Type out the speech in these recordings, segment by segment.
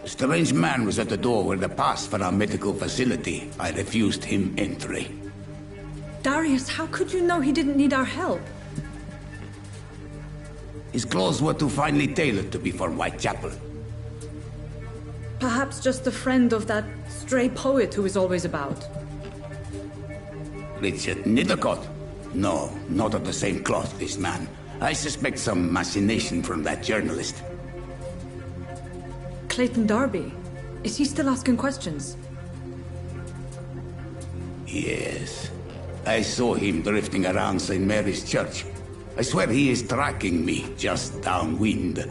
A strange man was at the door with a pass for our medical facility. I refused him entry. Darius, how could you know he didn't need our help? His clothes were too finely tailored to be for Whitechapel. Perhaps just a friend of that stray poet who is always about. Richard Nethercott? No, not of the same cloth, this man. I suspect some machination from that journalist. Clayton Darby. Is he still asking questions? Yes. I saw him drifting around St. Mary's Church. I swear he is tracking me just downwind.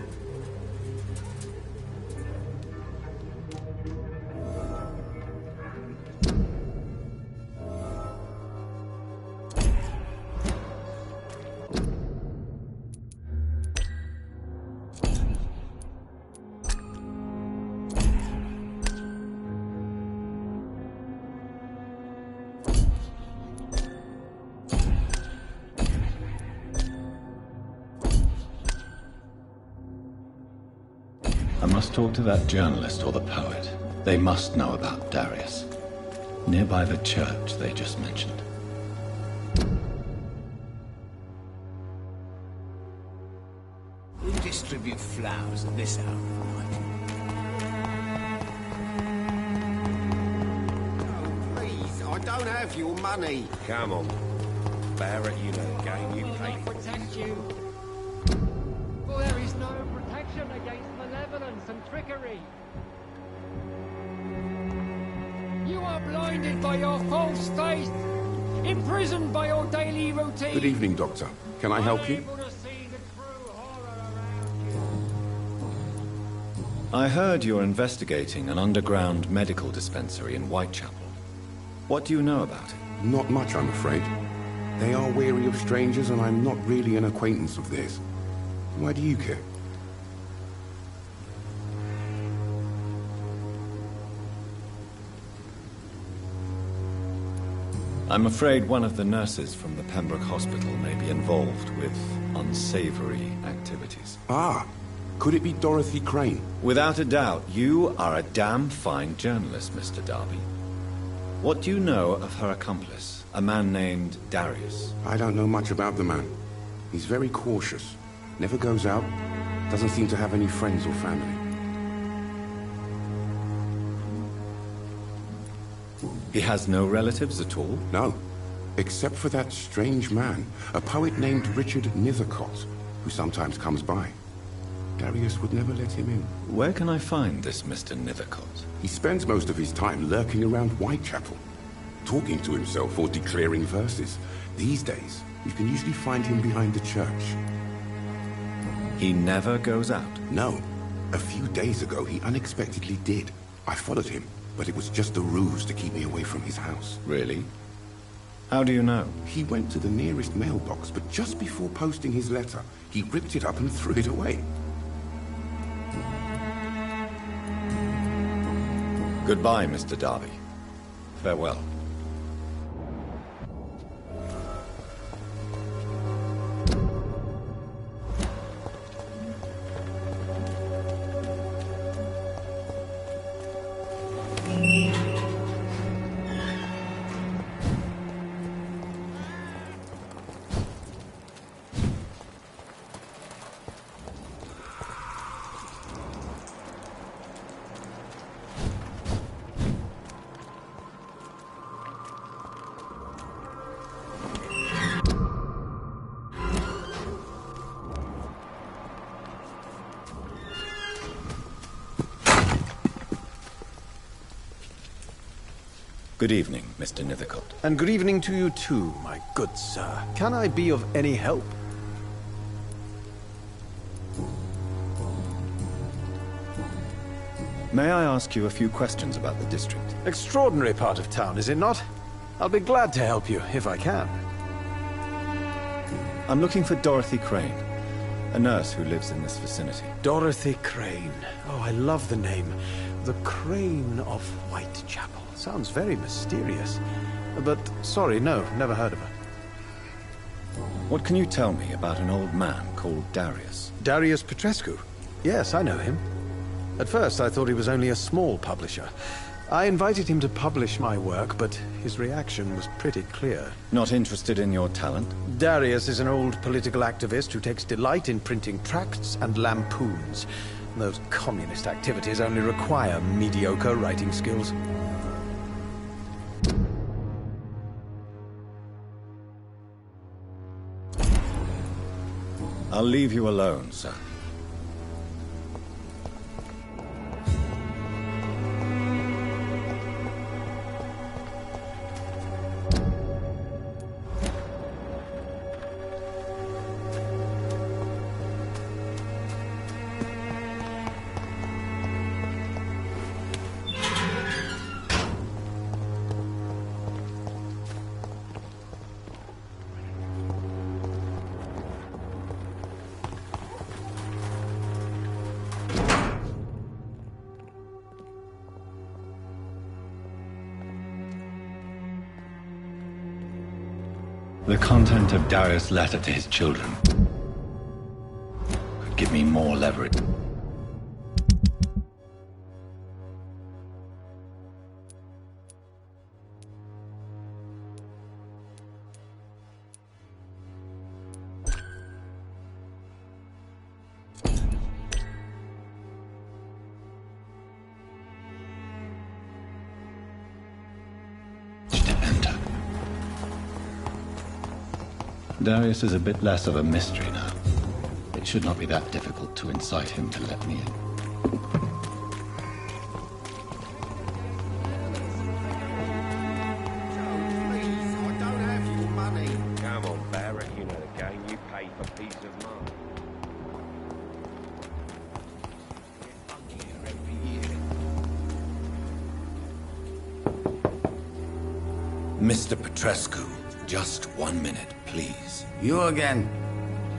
I must talk to that journalist or the poet. They must know about Darius. Nearby the church they just mentioned. Who distribute flowers at this hour of night? Oh, please, I don't have your money. Come on. Barrett, you know the game. You pay for it. Protect you. For there is no protection against malevolence and trickery. You are blinded by your false faith, imprisoned by your daily routine. Good evening, Doctor. Can I help you? Unable to see the true horror around you. I heard you're investigating an underground medical dispensary in Whitechapel. What do you know about it? Not much, I'm afraid. They are wary of strangers, and I'm not really an acquaintance of theirs. Why do you care? I'm afraid one of the nurses from the Pembroke Hospital may be involved with unsavory activities. Ah, could it be Dorothy Crane? Without a doubt, you are a damn fine journalist, Mr. Darby. What do you know of her accomplice, a man named Darius? I don't know much about the man. He's very cautious. Never goes out. Doesn't seem to have any friends or family. He has no relatives at all? No. Except for that strange man, a poet named Richard Nethercott, who sometimes comes by. Darius would never let him in. Where can I find this Mr. Nethercott? He spends most of his time lurking around Whitechapel, talking to himself or declaring verses. These days, you can usually find him behind the church. He never goes out? No. A few days ago, he unexpectedly did. I followed him, but it was just a ruse to keep me away from his house. Really? How do you know? He went to the nearest mailbox, but just before posting his letter, he ripped it up and threw it away. Goodbye, Mr. Darby. Farewell. Good evening, Mr. Nethercott. And good evening to you too, my good sir. Can I be of any help? May I ask you a few questions about the district? Extraordinary part of town, is it not? I'll be glad to help you, if I can. I'm looking for Dorothy Crane, a nurse who lives in this vicinity. Dorothy Crane. Oh, I love the name. The Crane of Whitechapel. Sounds very mysterious. But, sorry, no, never heard of her. What can you tell me about an old man called Darius? Darius Petrescu? Yes, I know him. At first, I thought he was only a small publisher. I invited him to publish my work, but his reaction was pretty clear. Not interested in your talent? Darius is an old political activist who takes delight in printing tracts and lampoons. Those communist activities only require mediocre writing skills. I'll leave you alone, sir. The content of Darius' letter to his children could give me more leverage. Darius is a bit less of a mystery now. It should not be that difficult to incite him to let me in. Please, I don't have your money. Come on, Barrett, you know the game. You pay for peace of mind. Mr. Petrescu, just 1 minute, please. You again?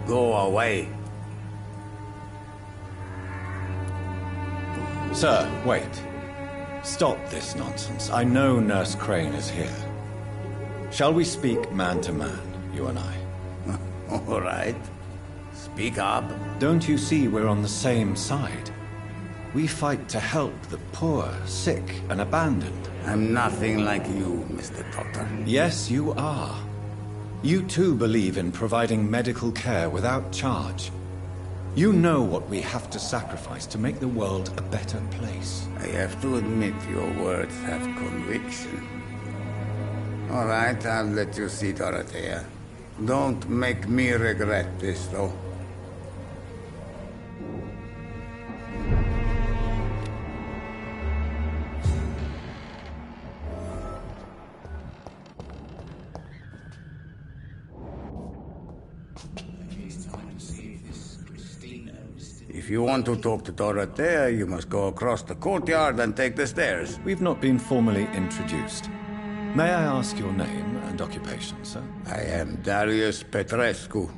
Go away. Sir, wait. Stop this nonsense. I know Nurse Crane is here. Shall we speak man to man, you and I? All right. Speak up. Don't you see we're on the same side? We fight to help the poor, sick, and abandoned. I'm nothing like you, Mr. Doctor. Yes, you are. You too believe in providing medical care without charge. You know what we have to sacrifice to make the world a better place. I have to admit your words have conviction. All right, I'll let you see Dorothea. Don't make me regret this, though. If you want to talk to Dorothea, you must go across the courtyard and take the stairs. We've not been formally introduced. May I ask your name and occupation, sir? I am Darius Petrescu.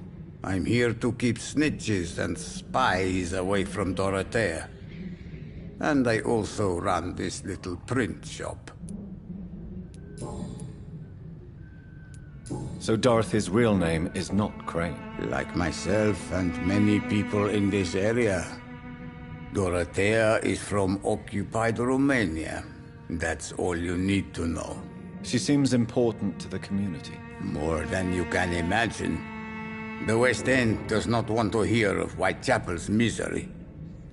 I'm here to keep snitches and spies away from Dorothea. And I also run this little print shop. So Dorothy's real name is not Crane? Like myself and many people in this area, Dorothea is from occupied Romania. That's all you need to know. She seems important to the community. More than you can imagine. The West End does not want to hear of Whitechapel's misery.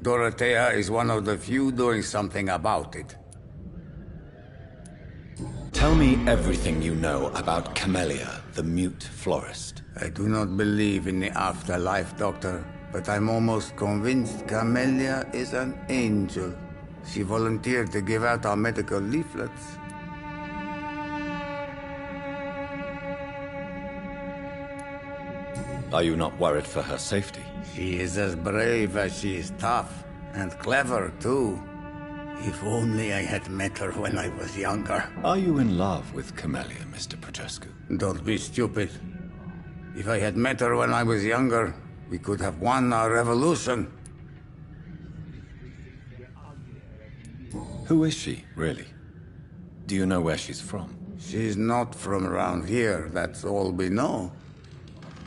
Dorothea is one of the few doing something about it. Tell me everything you know about Camellia, the mute florist. I do not believe in the afterlife, Doctor, but I'm almost convinced Camellia is an angel. She volunteered to give out our medical leaflets. Are you not worried for her safety? She is as brave as she is tough, and clever, too. If only I had met her when I was younger. Are you in love with Camellia, Mr. Petrescu? Don't be stupid. If I had met her when I was younger, we could have won our revolution. Who is she, really? Do you know where she's from? She's not from around here, that's all we know.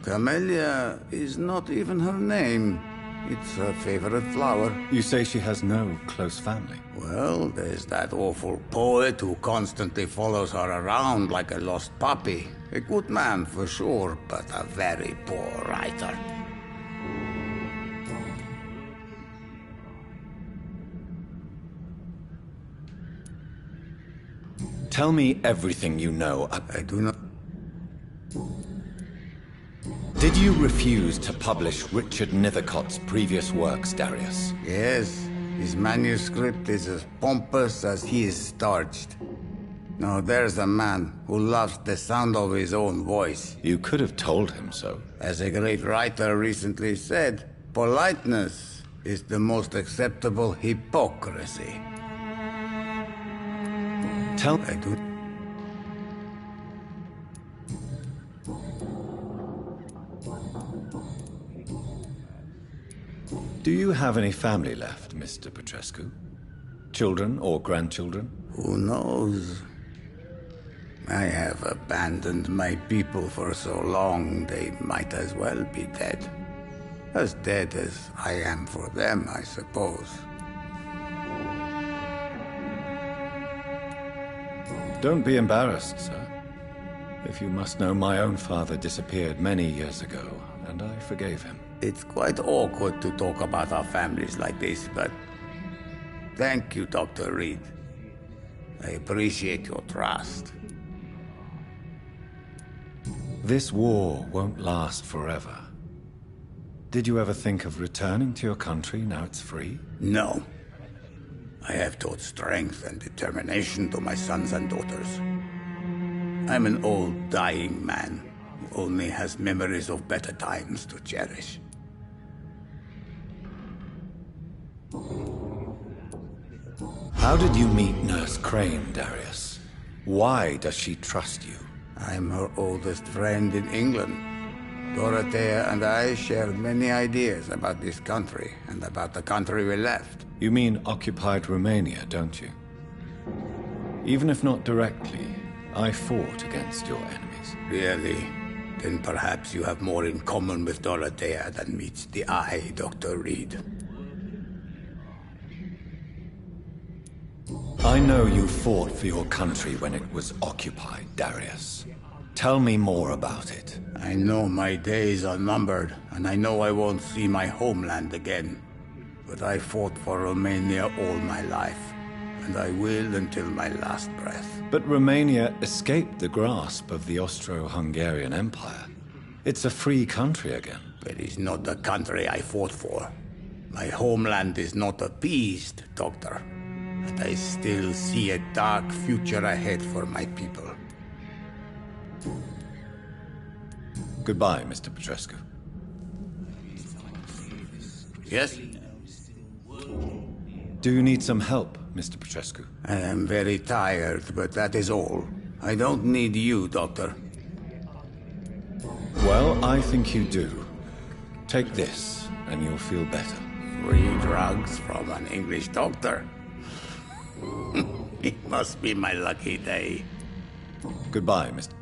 Camellia is not even her name. It's her favorite flower. You say she has no close family? Well, there's that awful poet who constantly follows her around like a lost puppy. A good man for sure, but a very poor writer. Tell me everything you know. I do not... Did you refuse to publish Richard Nethercott's previous works, Darius? Yes, his manuscript is as pompous as he is starched. Now there's a man who loves the sound of his own voice. You could have told him so. As a great writer recently said, politeness is the most acceptable hypocrisy. I do... Do you have any family left, Mr. Petrescu? Children or grandchildren? Who knows? I have abandoned my people for so long, they might as well be dead. As dead as I am for them, I suppose. Don't be embarrassed, sir. If you must know, my own father disappeared many years ago, and I forgave him. It's quite awkward to talk about our families like this, but... Thank you, Dr. Reed. I appreciate your trust. This war won't last forever. Did you ever think of returning to your country now it's free? No. I have taught strength and determination to my sons and daughters. I'm an old, dying man who only has memories of better times to cherish. How did you meet Nurse Crane, Darius? Why does she trust you? I'm her oldest friend in England. Dorothea and I shared many ideas about this country and about the country we left. You mean occupied Romania, don't you? Even if not directly, I fought against your enemies. Really? Then perhaps you have more in common with Dorothea than meets the eye, Dr. Reed. I know you fought for your country when it was occupied, Darius. Tell me more about it. I know my days are numbered, and I know I won't see my homeland again. But I fought for Romania all my life, and I will until my last breath. But Romania escaped the grasp of the Austro-Hungarian Empire. It's a free country again. But it's not the country I fought for. My homeland is not appeased, Doctor. And I still see a dark future ahead for my people. Goodbye, Mr. Petrescu. Yes? Do you need some help, Mr. Petrescu? I am very tired, but that is all. I don't need you, Doctor. Well, I think you do. Take this, and you'll feel better. Free drugs from an English doctor? It must be my lucky day. Goodbye, Mr.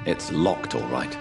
It's locked, all right.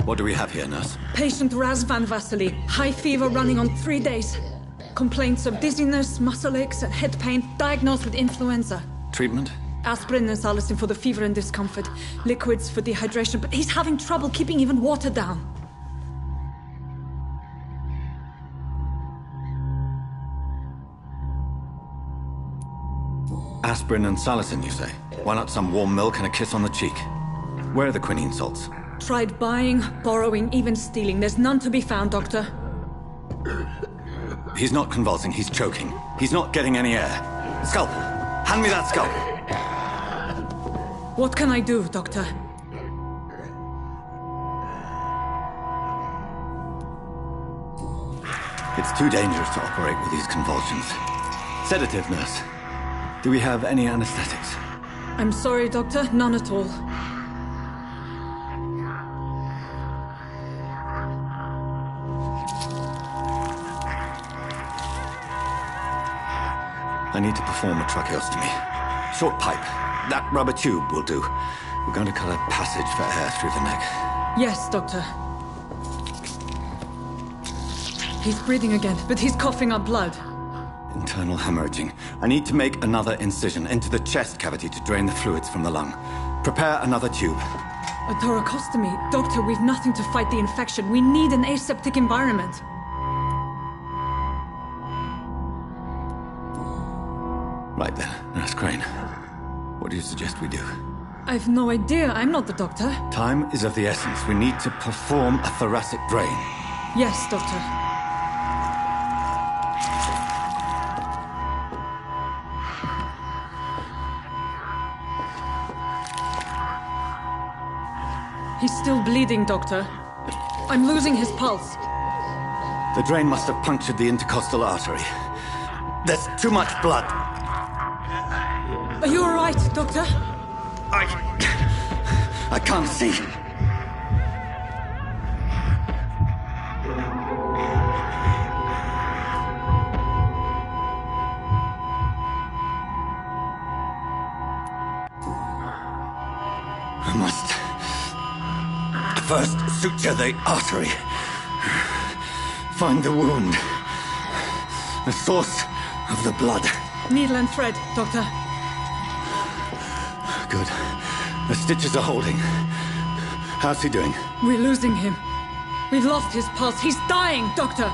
What do we have here, nurse? Patient Razvan Vasily. High fever running on 3 days. Complaints of dizziness, muscle aches, and head pain. Diagnosed with influenza. Treatment? Aspirin and salicin for the fever and discomfort. Liquids for dehydration, but he's having trouble keeping even water down. Aspirin and salicin, you say? Why not some warm milk and a kiss on the cheek? Where are the quinine salts? Tried buying, borrowing, even stealing. There's none to be found, Doctor. He's not convulsing, he's choking. He's not getting any air. Scalpel! Hand me that scalpel! What can I do, Doctor? It's too dangerous to operate with these convulsions. Sedative, nurse. Do we have any anesthetics? I'm sorry, Doctor. None at all. I need to perform a tracheostomy. Short pipe. That rubber tube will do. We're going to cut a passage for air through the neck. Yes, Doctor. He's breathing again, but he's coughing up blood. Internal hemorrhaging. I need to make another incision into the chest cavity to drain the fluids from the lung. Prepare another tube. A thoracostomy. Doctor, we've nothing to fight the infection. We need an aseptic environment. Right then, Nurse Crane. What do you suggest we do? I've no idea. I'm not the doctor. Time is of the essence. We need to perform a thoracic drain. Yes, Doctor. He's still bleeding, Doctor. I'm losing his pulse. The drain must have punctured the intercostal artery. There's too much blood. Are you all right, Doctor? I can't see. I must first suture the artery. Find the wound. The source of the blood. Needle and thread, Doctor. Good. The stitches are holding. How's he doing? We're losing him. We've lost his pulse. He's dying, Doctor.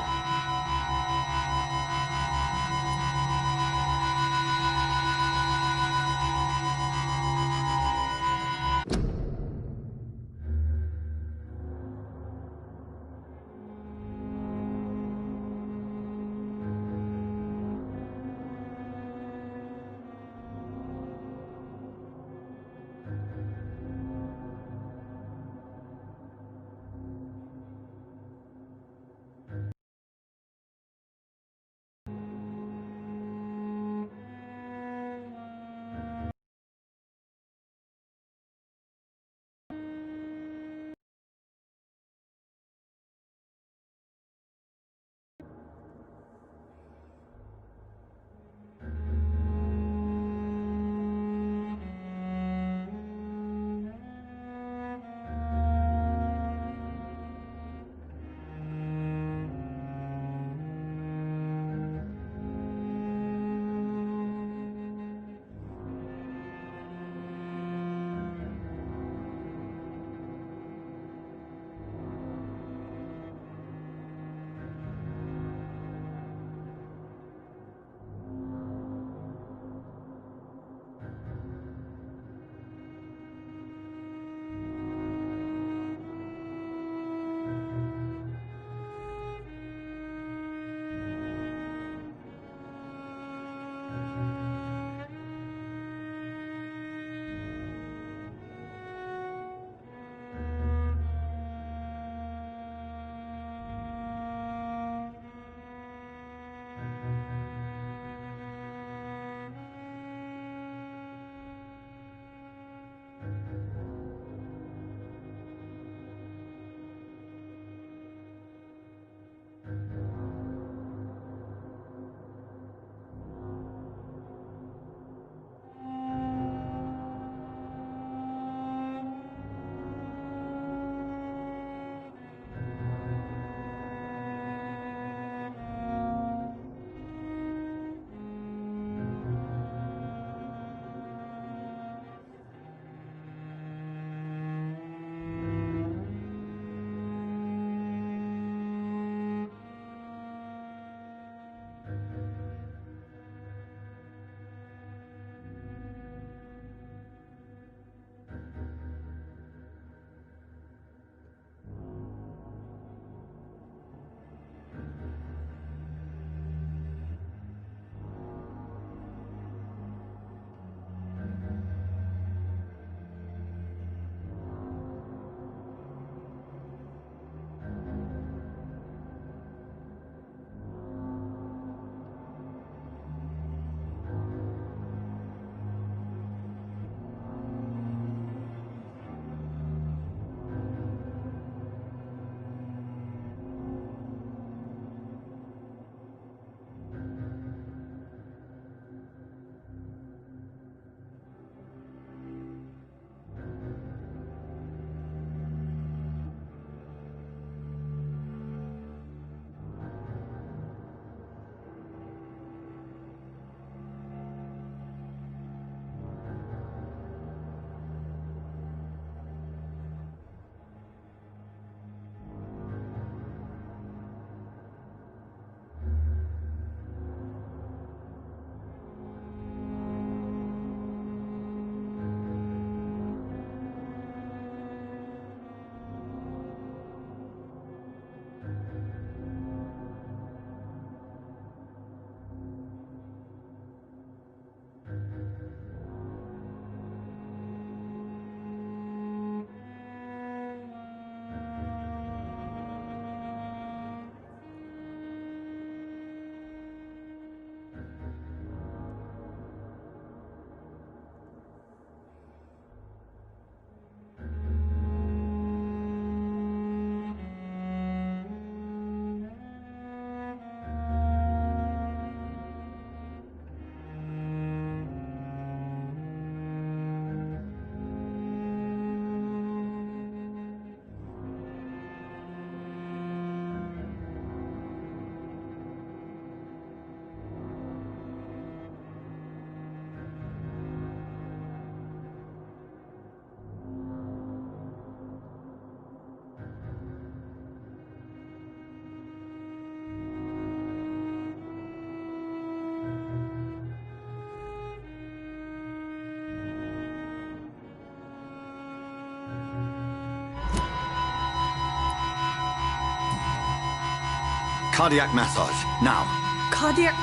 cardiac massage, now. Cardiac...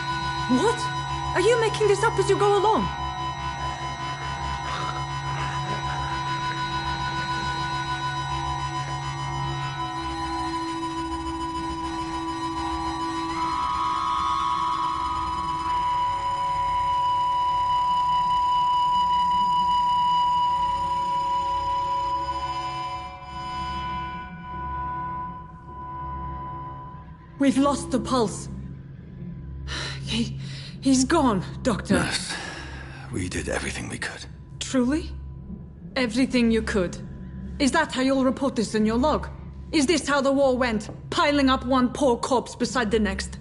What? Are you making this up as you go along? We've lost the pulse. He's gone, Doctor. Nurse, we did everything we could. Truly? Everything you could? Is that how you'll report this in your log? Is this how the war went? Piling up one poor corpse beside the next?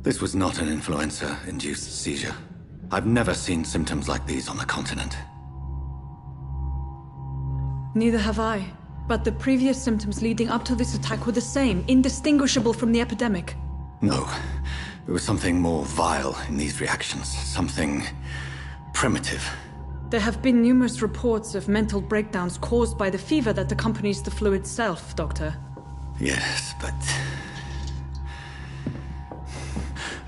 This was not an influenza-induced seizure. I've never seen symptoms like these on the continent. Neither have I. But the previous symptoms leading up to this attack were the same, indistinguishable from the epidemic. No. There was something more vile in these reactions. Something primitive. There have been numerous reports of mental breakdowns caused by the fever that accompanies the flu itself, Doctor. Yes, but...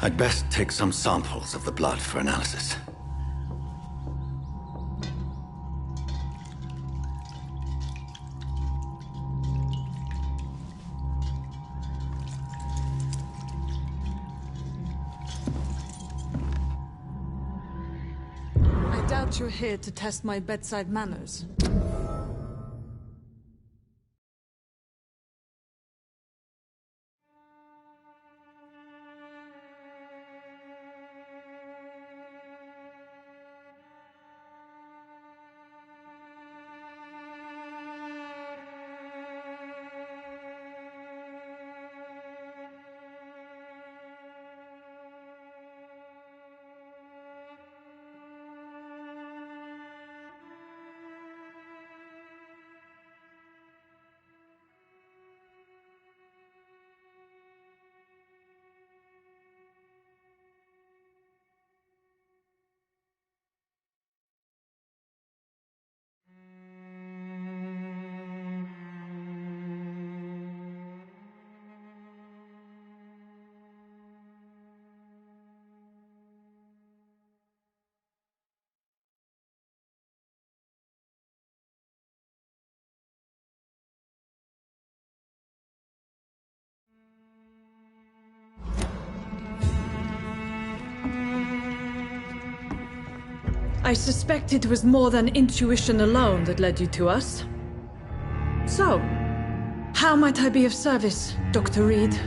I'd best take some samples of the blood for analysis. You're here to test my bedside manners. I suspect it was more than intuition alone that led you to us. So, how might I be of service, Dr. Reed?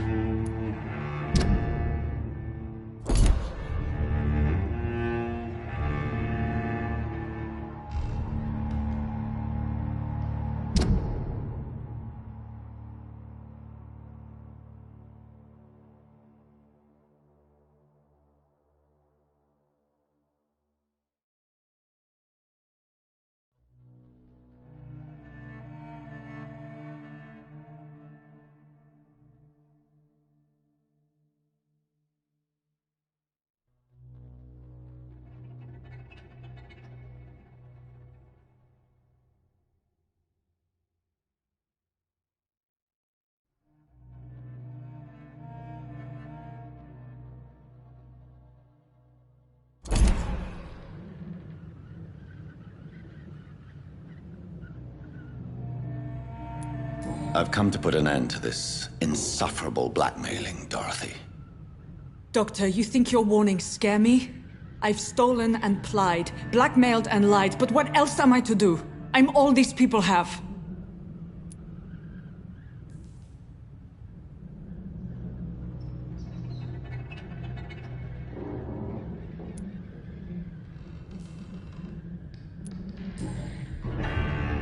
I've come to put an end to this insufferable blackmailing, Dorothy. Doctor, you think your warnings scare me? I've stolen and plied, blackmailed and lied, but what else am I to do? I'm all these people have.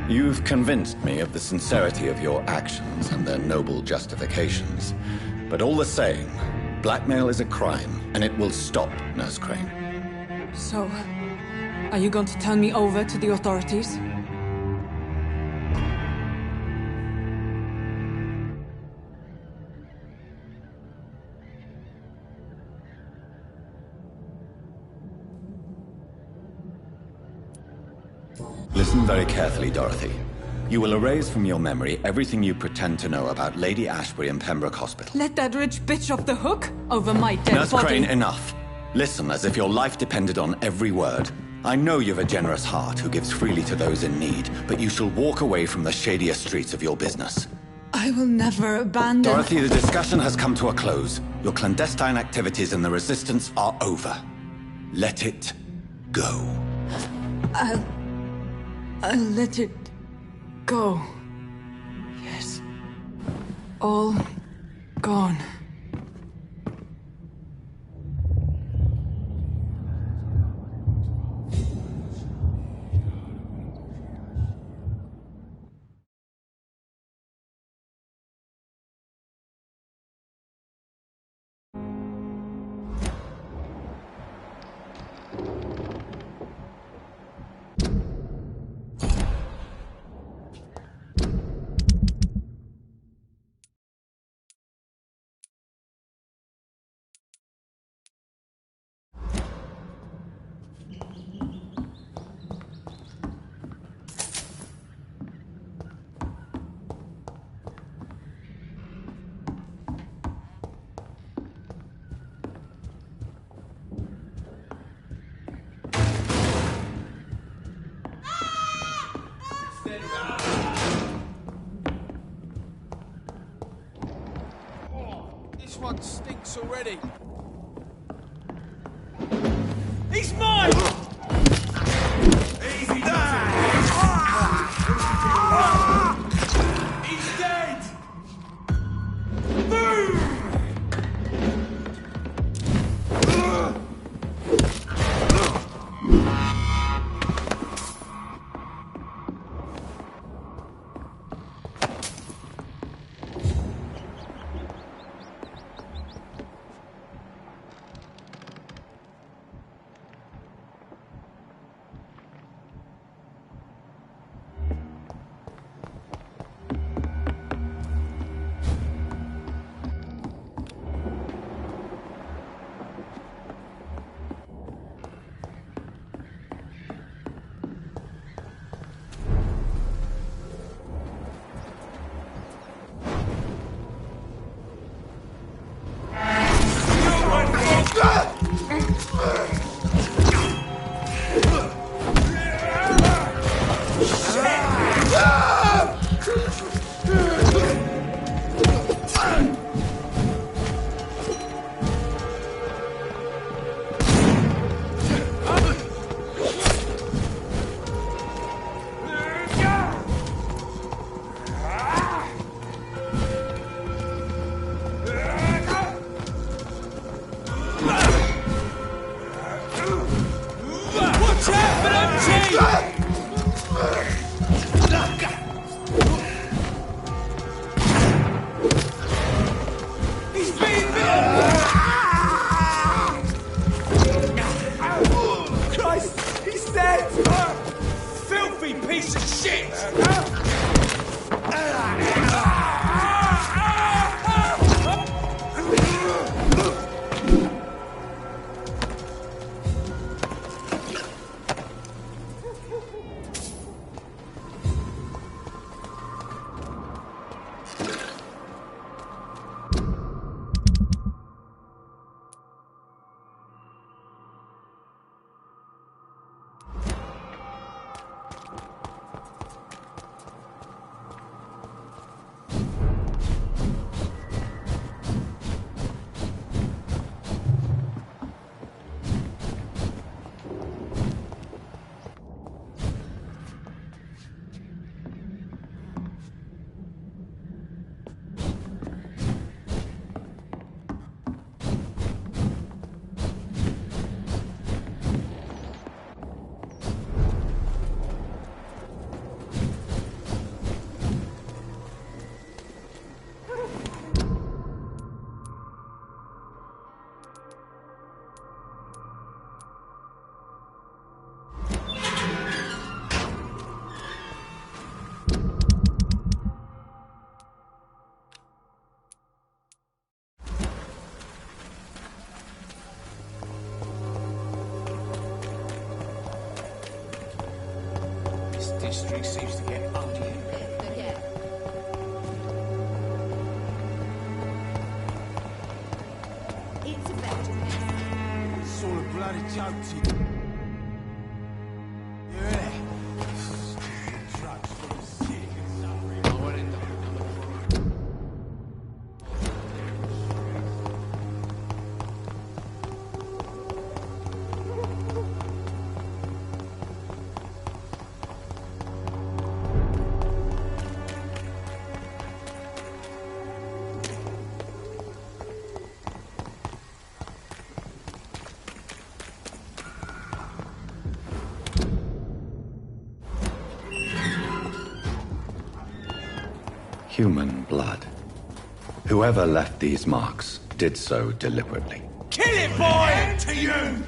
You've convinced me of the sincerity of your actions and their noble justifications. But all the same, blackmail is a crime, and it will stop, Nurse Crane. So, are you going to turn me over to the authorities? Listen very carefully, Dorothy. You will erase from your memory everything you pretend to know about Lady Ashbury and Pembroke Hospital. Let that rich bitch off the hook over my dead Nurse body. Crane, enough. Listen as if your life depended on every word. I know you've a generous heart who gives freely to those in need, but you shall walk away from the shadier streets of your business. I will never abandon... Dorothy, the discussion has come to a close. Your clandestine activities in the Resistance are over. Let it go. I'll let it go. Yes. All gone. This one stinks already. He's mine! Easy does it. He's dead. Boom! This district seems to get ugly. It's about to It's all a bloody joke to you. Yeah. Drugs for the sick and suffering. I want it done. Human blood. Whoever left these marks did so deliberately. Kill it, boy! To you!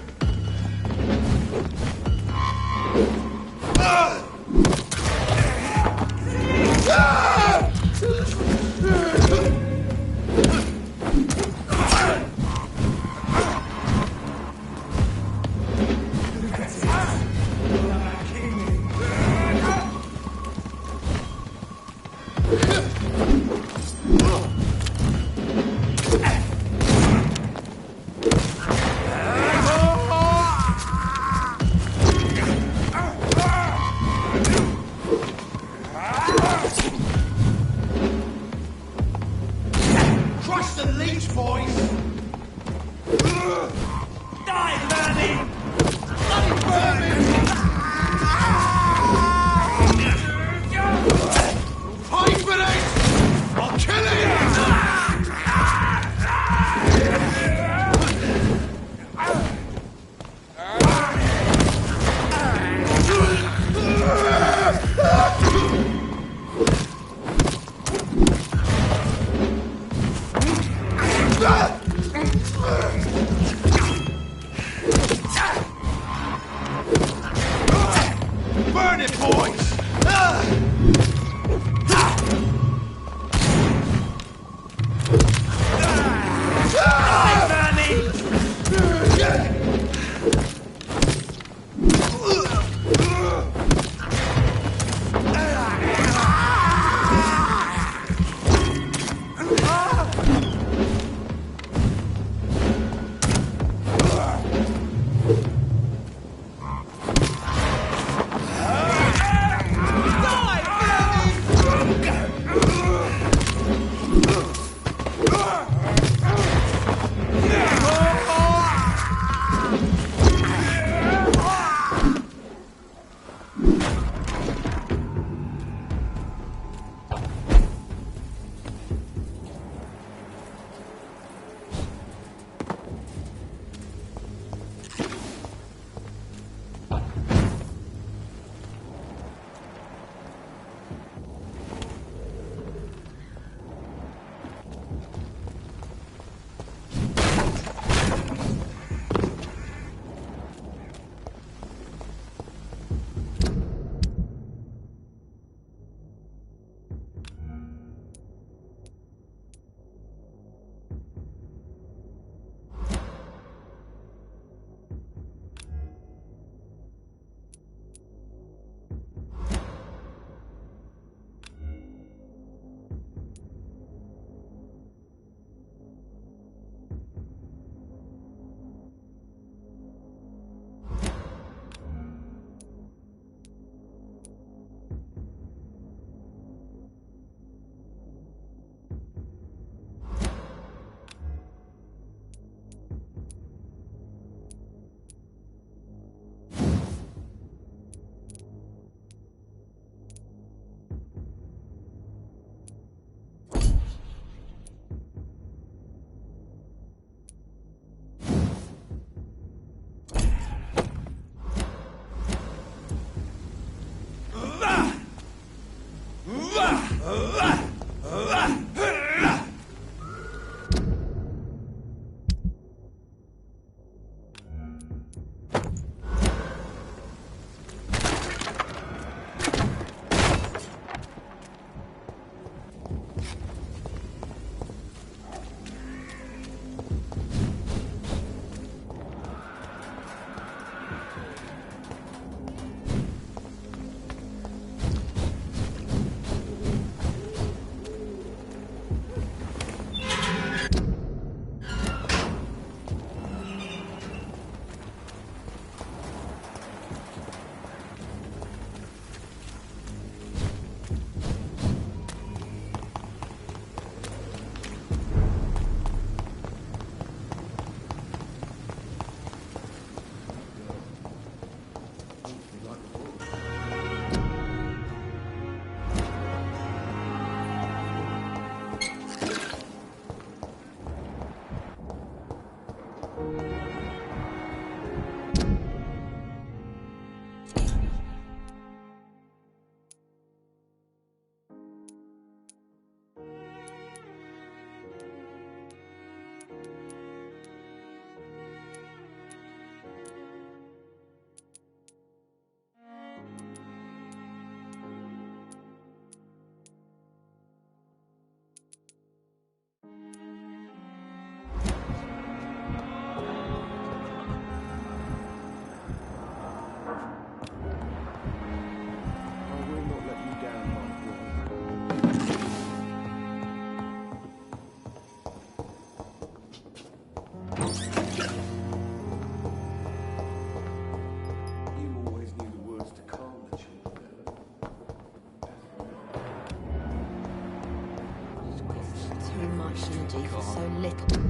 For so little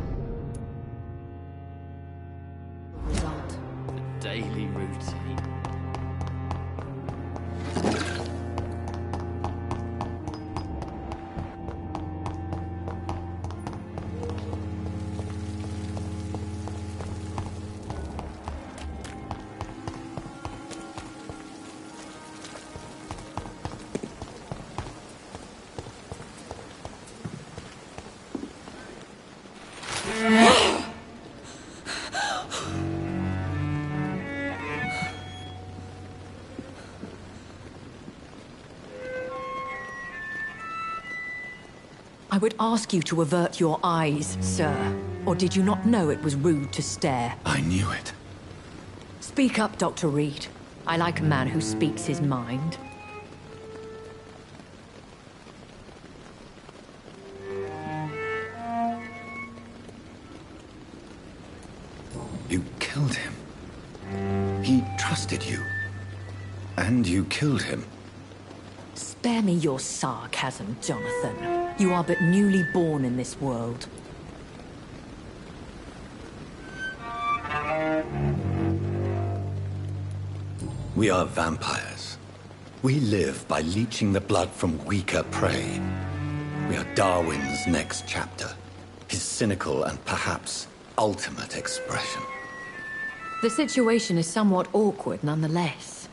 result. The daily routine. I would ask you to avert your eyes, sir. Or did you not know it was rude to stare? I knew it. Speak up, Dr. Reed. I like a man who speaks his mind. You killed him. He trusted you. And you killed him. Spare me your sarcasm, Jonathan. You are but newly born in this world. We are vampires. We live by leeching the blood from weaker prey. We are Darwin's next chapter. His cynical and perhaps ultimate expression. The situation is somewhat awkward nonetheless.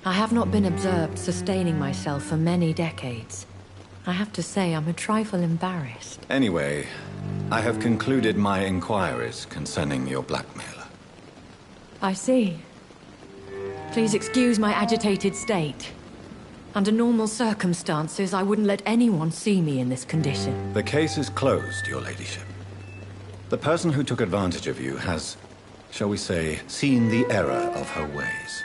I have not been observed sustaining myself for many decades. I have to say I'm a trifle embarrassed. Anyway, I have concluded my inquiries concerning your blackmailer. I see. Please excuse my agitated state. Under normal circumstances, I wouldn't let anyone see me in this condition. The case is closed, your ladyship. The person who took advantage of you has, shall we say, seen the error of her ways.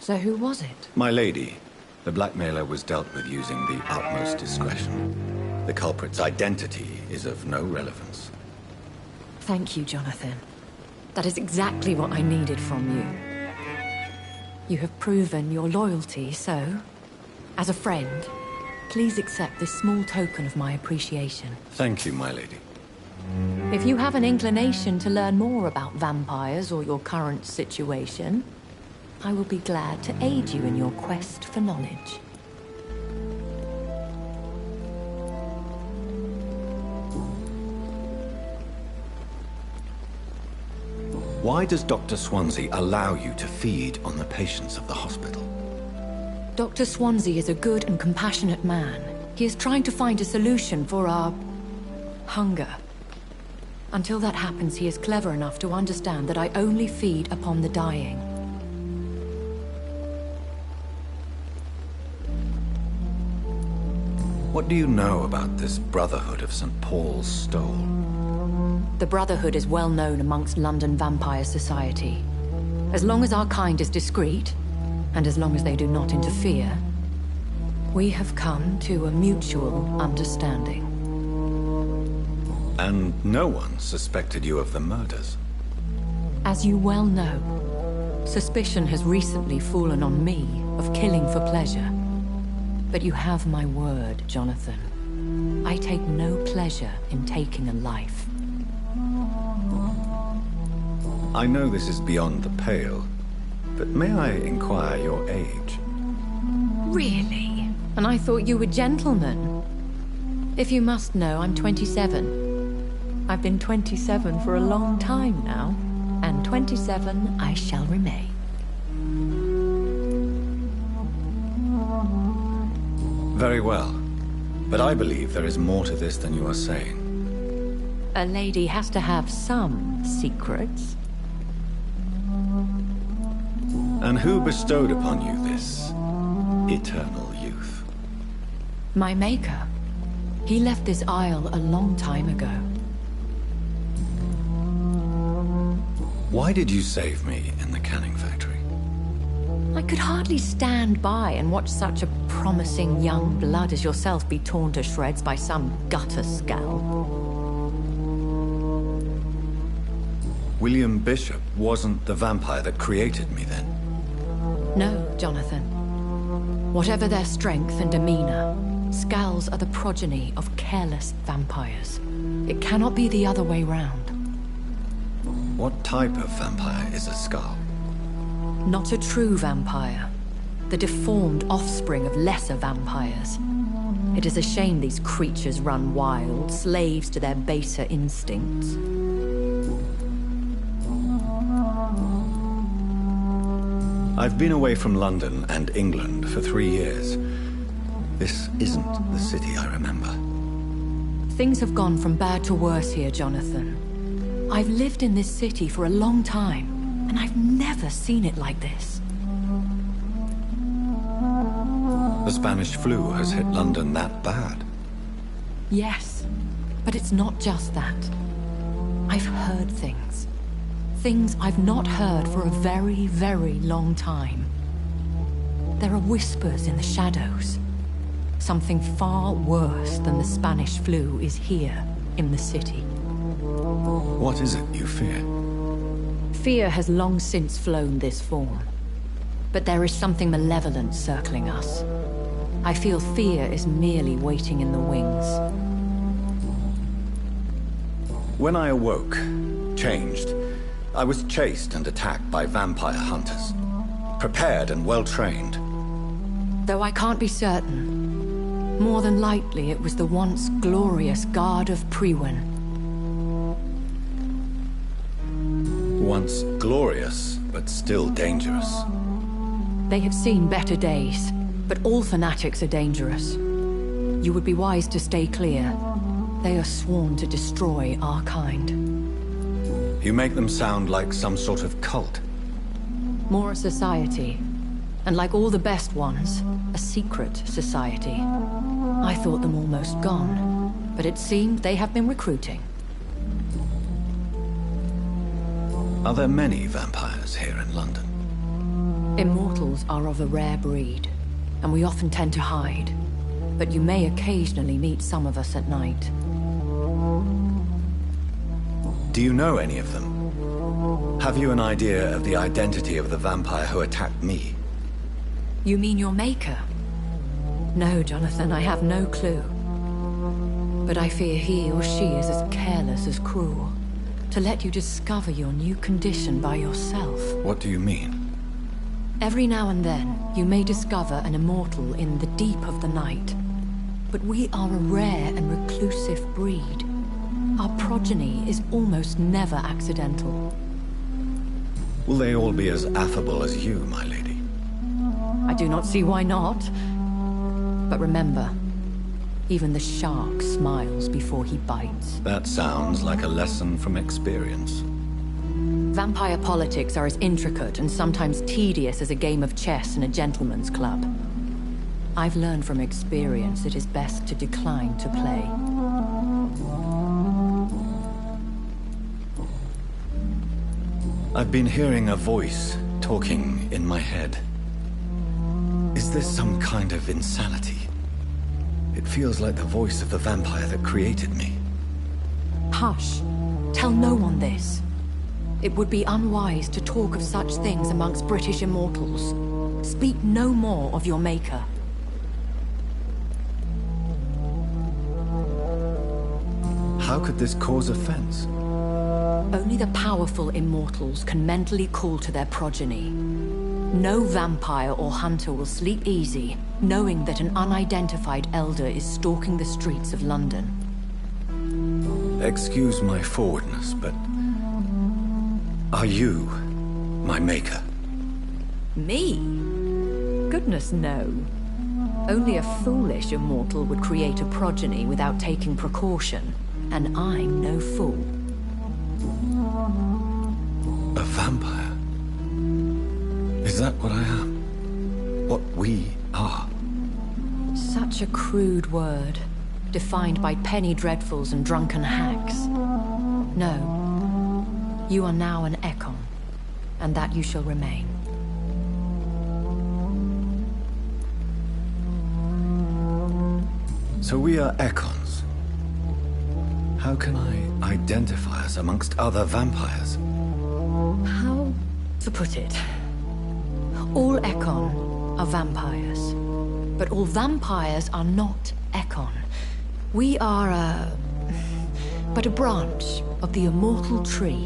So who was it? My lady, the blackmailer was dealt with using the utmost discretion. The culprit's identity is of no relevance. Thank you, Jonathan. That is exactly what I needed from you. You have proven your loyalty, so, as a friend, please accept this small token of my appreciation. Thank you, my lady. If you have an inclination to learn more about vampires or your current situation, I will be glad to aid you in your quest for knowledge. Why does Dr. Swansea allow you to feed on the patients of the hospital? Dr. Swansea is a good and compassionate man. He is trying to find a solution for our hunger. Until that happens, he is clever enough to understand that I only feed upon the dying. What do you know about this Brotherhood of St. Paul's Stole? The Brotherhood is well known amongst London vampire society. As long as our kind is discreet, and as long as they do not interfere, we have come to a mutual understanding. And no one suspected you of the murders? As you well know, suspicion has recently fallen on me of killing for pleasure. But you have my word, Jonathan. I take no pleasure in taking a life. I know this is beyond the pale, but may I inquire your age? Really? And I thought you were gentlemen. If you must know, I'm 27. I've been 27 for a long time now, and 27 I shall remain. Very well. But I believe there is more to this than you are saying. A lady has to have some secrets. And who bestowed upon you this eternal youth? My maker. He left this isle a long time ago. Why did you save me in the canning factory? I could hardly stand by and watch such a promising young blood as yourself be torn to shreds by some gutter scowl. William Bishop wasn't the vampire that created me then? No, Jonathan. Whatever their strength and demeanor, Scowls are the progeny of careless vampires. It cannot be the other way round. What type of vampire is a Scowl? Not a true vampire. The deformed offspring of lesser vampires. It is a shame these creatures run wild, slaves to their baser instincts. I've been away from London and England for 3 years. This isn't the city I remember. Things have gone from bad to worse here, Jonathan. I've lived in this city for a long time, and I've never seen it like this. The Spanish flu has hit London that bad? Yes, but it's not just that. I've heard things. Things I've not heard for a very, very long time. There are whispers in the shadows. Something far worse than the Spanish flu is here, in the city. What is it you fear? Fear has long since flown this form. But there is something malevolent circling us. I feel fear is merely waiting in the wings. When I awoke, changed, I was chased and attacked by vampire hunters. Prepared and well-trained. Though I can't be certain, more than likely it was the once glorious Guard of Priwen. Once glorious, but still dangerous. They have seen better days, but all fanatics are dangerous. You would be wise to stay clear. They are sworn to destroy our kind. You make them sound like some sort of cult. More a society. And like all the best ones, a secret society. I thought them almost gone, but it seemed they have been recruiting. Are there many vampires here in London? Immortals are of a rare breed, and we often tend to hide. But you may occasionally meet some of us at night. Do you know any of them? Have you an idea of the identity of the vampire who attacked me? You mean your maker? No, Jonathan, I have no clue. But I fear he or she is as careless as cruel. To let you discover your new condition by yourself. What do you mean? Every now and then, you may discover an immortal in the deep of the night. But we are a rare and reclusive breed. Our progeny is almost never accidental. Will they all be as affable as you, my lady? I do not see why not. But remember, even the shark smiles before he bites. That sounds like a lesson from experience. Vampire politics are as intricate and sometimes tedious as a game of chess in a gentleman's club. I've learned from experience it is best to decline to play. I've been hearing a voice talking in my head. Is this some kind of insanity? It feels like the voice of the vampire that created me. Hush. Tell no one this. It would be unwise to talk of such things amongst British immortals. Speak no more of your maker. How could this cause offense? Only the powerful immortals can mentally call to their progeny. No vampire or hunter will sleep easy, knowing that an unidentified elder is stalking the streets of London. excuse my forwardness, but are you my maker? Me? Goodness, no. Only a foolish immortal would create a progeny without taking precaution, and I'm no fool. A vampire? Is that what I am? What we are? Such a crude word, defined by penny dreadfuls and drunken hacks. No. You are now an Ekon, and that you shall remain. So we are Ekons. How can I identify us amongst other vampires? How to put it? All Ekon are vampires, but all vampires are not Ekon. We are but a branch of the immortal tree.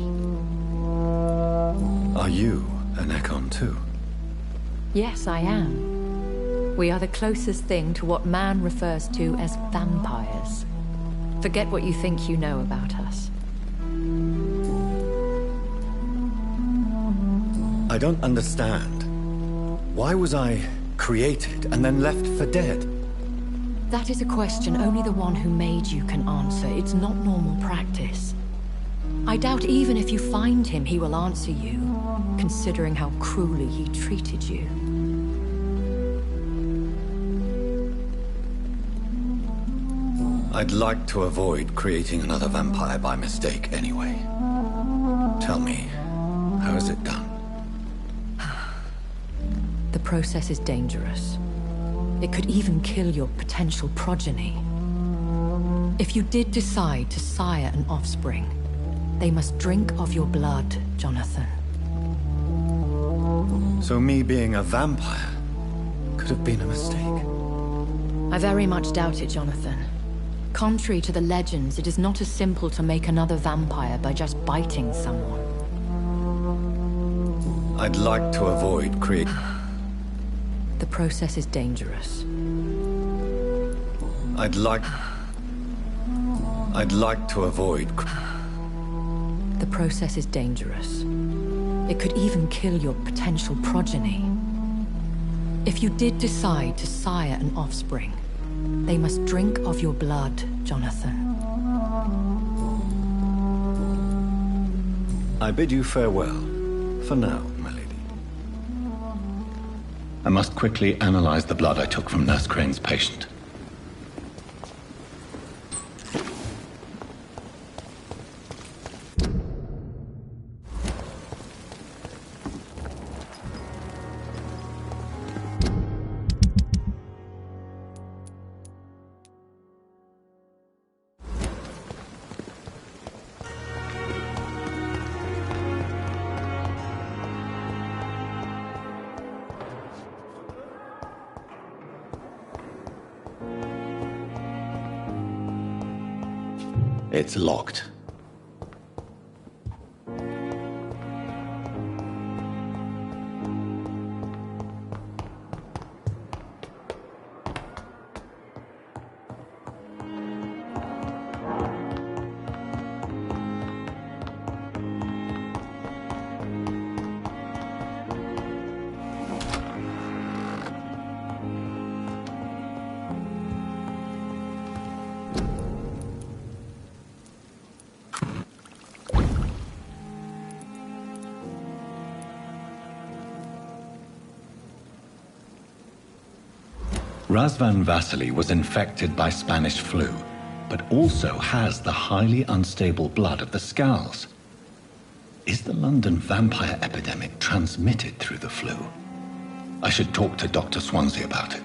Are you an Ekon too? Yes, I am. We are the closest thing to what man refers to as vampires. Forget what you think you know about us. I don't understand. Why was I created and then left for dead? That is a question only the one who made you can answer. It's not normal practice. I doubt even if you find him, he will answer you, considering how cruelly he treated you. I'd like to avoid creating another vampire by mistake anyway. Tell me, how is it done? The process is dangerous. It could even kill your potential progeny. If you did decide to sire an offspring, they must drink of your blood, Jonathan. So me being a vampire could have been a mistake? I very much doubt it, Jonathan. Contrary to the legends, it is not as simple to make another vampire by just biting someone. I'd like to avoid creating... The process is dangerous. I'd like to avoid... The process is dangerous. It could even kill your potential progeny. If you did decide to sire an offspring, they must drink of your blood, Jonathan. I bid you farewell, for now, my lady. I must quickly analyze the blood I took from Nurse Crane's patient. It's locked. Razvan Vasily was infected by Spanish flu, but also has the highly unstable blood of the Scowls. Is the London vampire epidemic transmitted through the flu? I should talk to Dr. Swansea about it.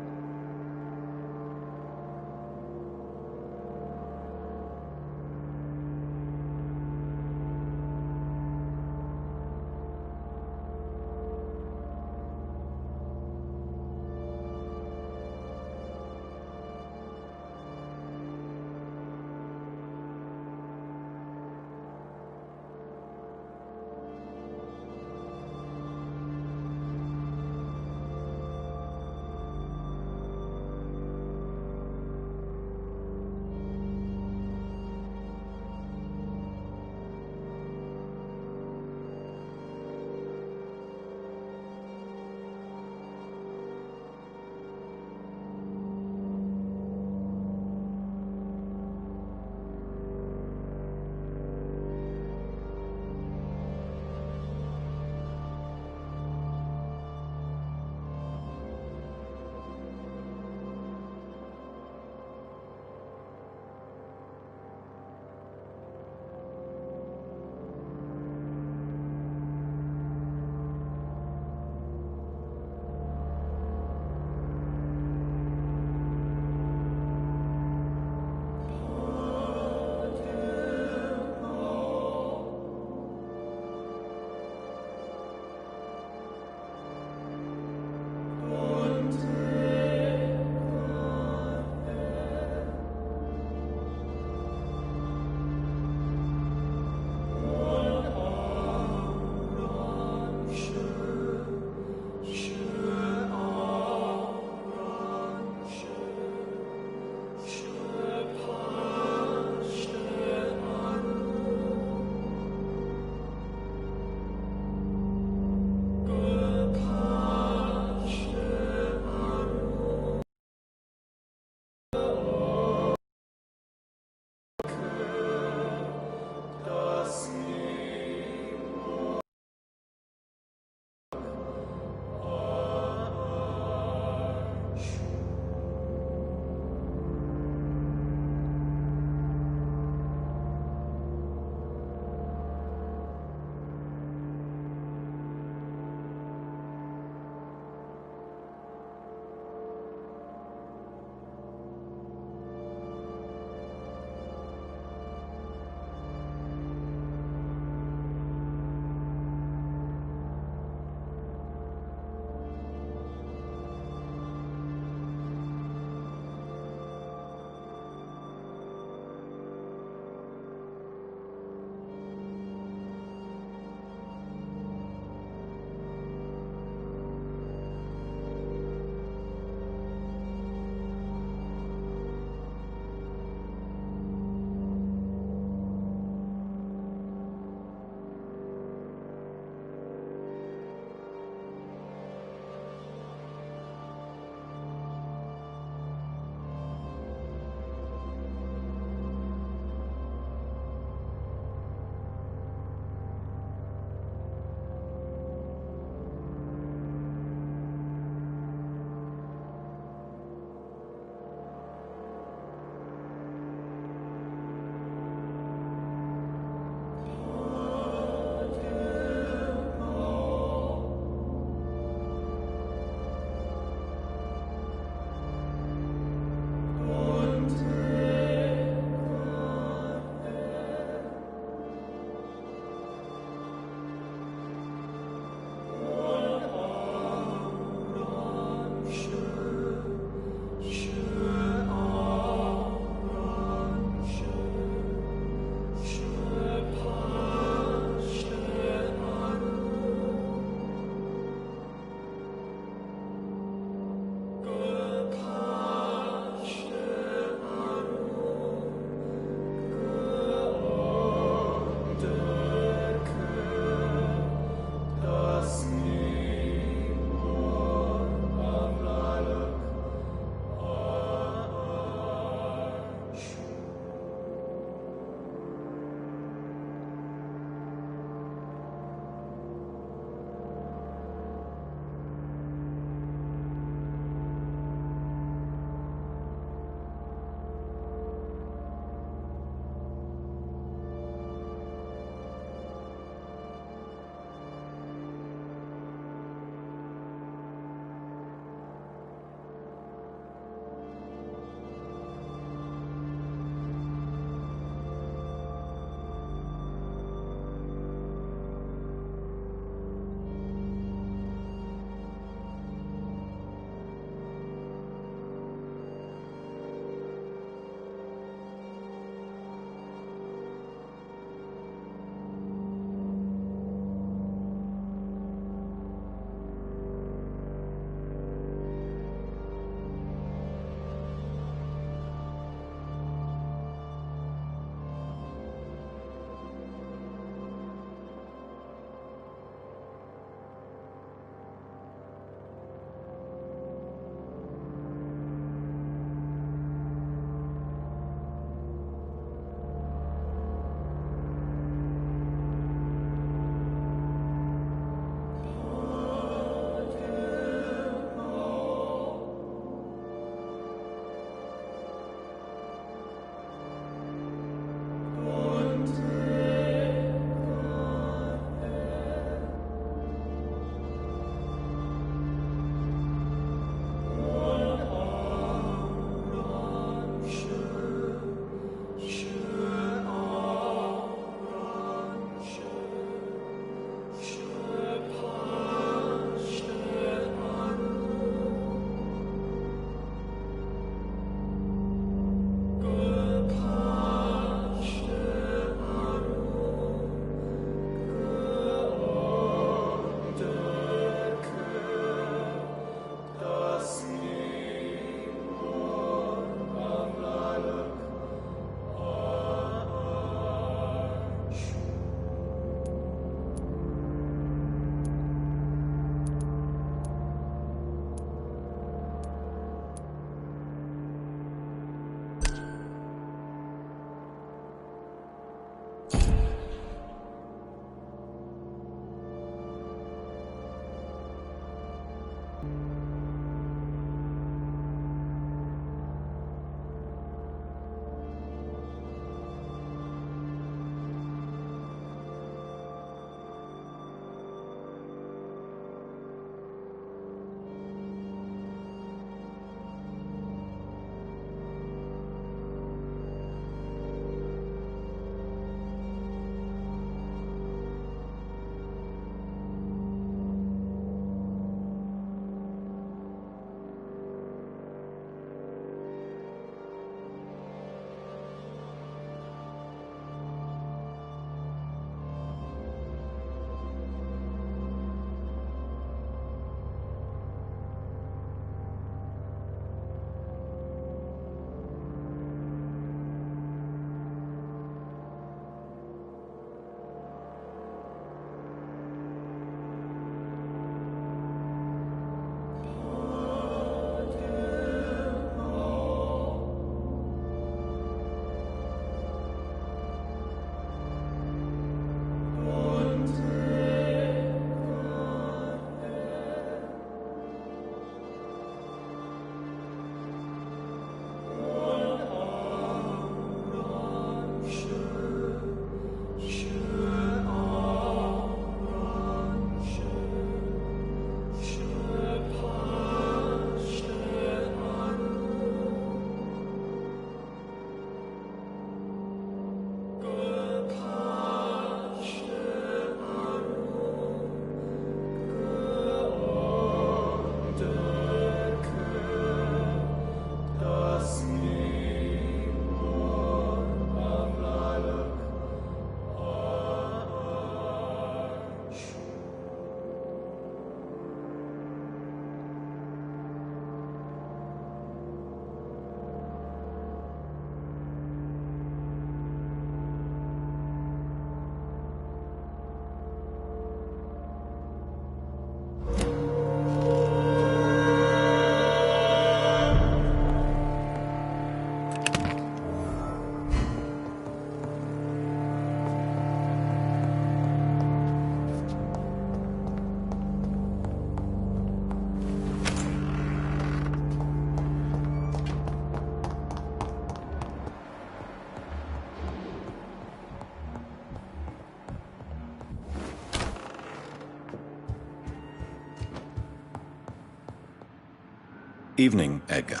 Evening, Edgar.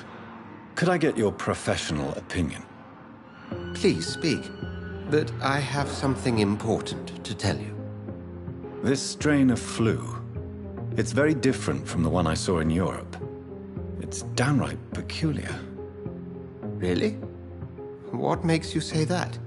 Could I get your professional opinion? Please speak. But I have something important to tell you. This strain of flu, it's very different from the one I saw in Europe. It's downright peculiar. Really? What makes you say that?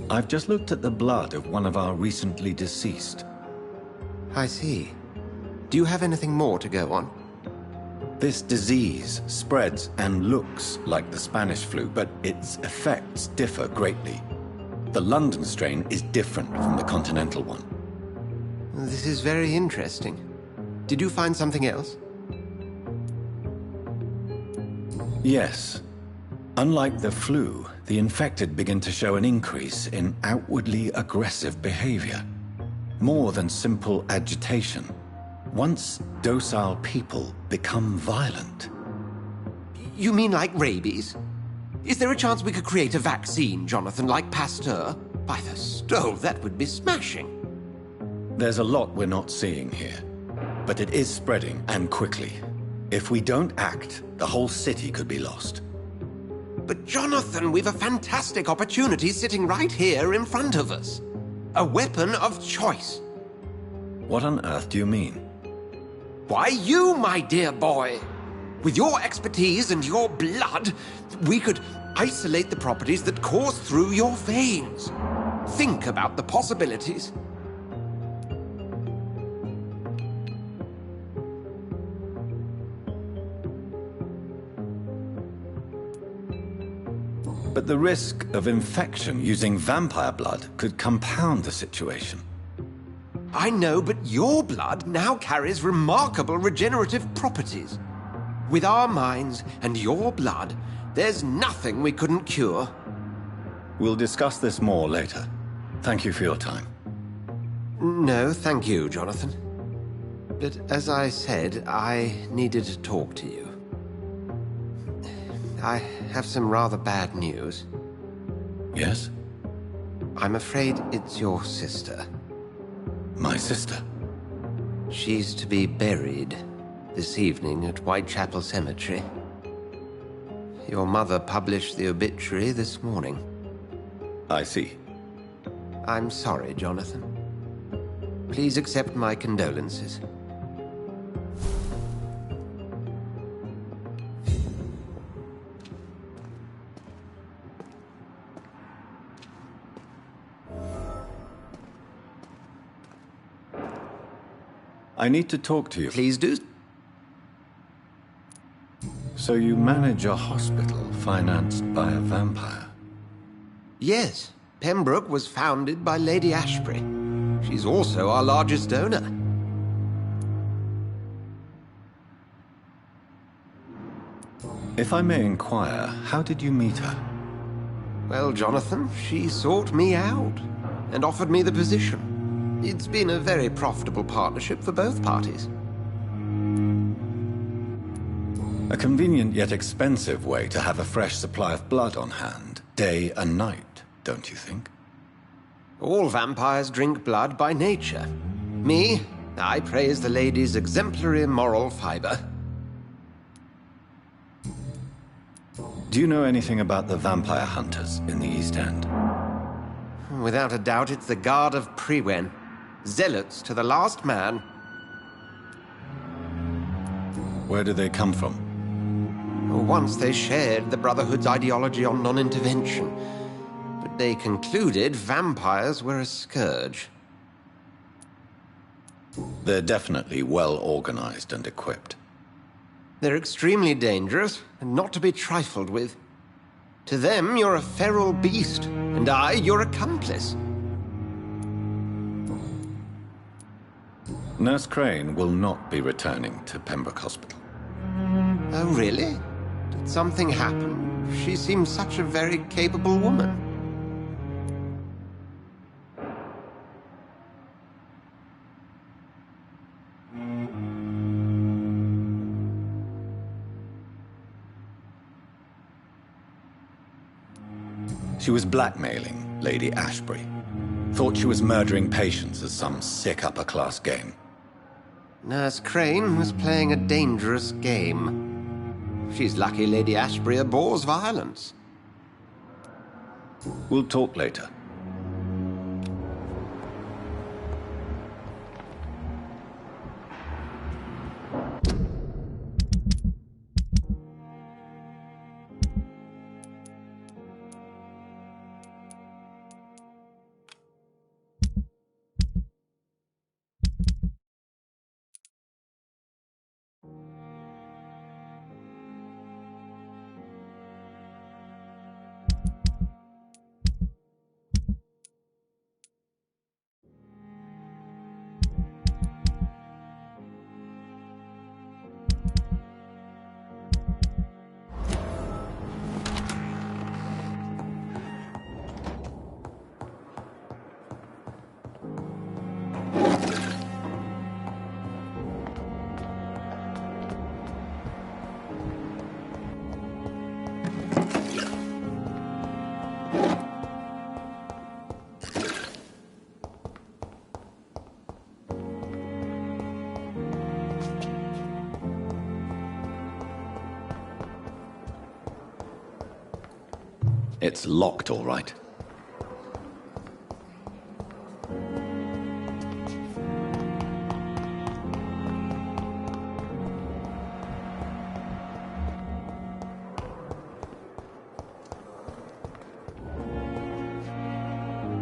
I've just looked at the blood of one of our recently deceased. I see. Do you have anything more to go on? This disease spreads and looks like the Spanish flu, but its effects differ greatly. The London strain is different from the continental one. This is very interesting. Did you find something else? Yes. Unlike the flu, the infected begin to show an increase in outwardly aggressive behavior. More than simple agitation. Once docile people become violent. You mean like rabies? Is there a chance we could create a vaccine, Jonathan, like Pasteur? By the stove, that would be smashing. There's a lot we're not seeing here. But it is spreading, and quickly. If we don't act, the whole city could be lost. But Jonathan, we've a fantastic opportunity sitting right here in front of us. A weapon of choice. What on earth do you mean? Why, you, my dear boy. With your expertise and your blood, we could isolate the properties that course through your veins. Think about the possibilities. But the risk of infection using vampire blood could compound the situation. I know, but your blood now carries remarkable regenerative properties. With our minds and your blood, there's nothing we couldn't cure. We'll discuss this more later. Thank you for your time. No, thank you, Jonathan. But as I said, I needed to talk to you. I have some rather bad news. Yes? I'm afraid it's your sister. My sister? She's to be buried this evening at Whitechapel Cemetery. Your mother published the obituary this morning. I see. I'm sorry, Jonathan. Please accept my condolences. I need to talk to you. Please do. So you manage a hospital financed by a vampire? Yes. Pembroke was founded by Lady Ashbury. She's also our largest donor. If I may inquire, how did you meet her? Well, Jonathan, she sought me out and offered me the position. It's been a very profitable partnership for both parties. A convenient yet expensive way to have a fresh supply of blood on hand, day and night, don't you think? All vampires drink blood by nature. Me, I praise the lady's exemplary moral fiber. Do you know anything about the vampire hunters in the East End? Without a doubt, it's the Guard of Prewen. Zealots to the last man. Where do they come from? Once they shared the Brotherhood's ideology on non-intervention, but they concluded vampires were a scourge. They're definitely well organized and equipped. They're extremely dangerous and not to be trifled with. To them, you're a feral beast, and I, your accomplice. Nurse Crane will not be returning to Pembroke Hospital. Oh, really? Did something happen? She seems such a very capable woman. She was blackmailing Lady Ashbury. Thought she was murdering patients as some sick upper-class game. Nurse Crane was playing a dangerous game. She's lucky Lady Ashbury abhors violence. We'll talk later. It's locked, all right.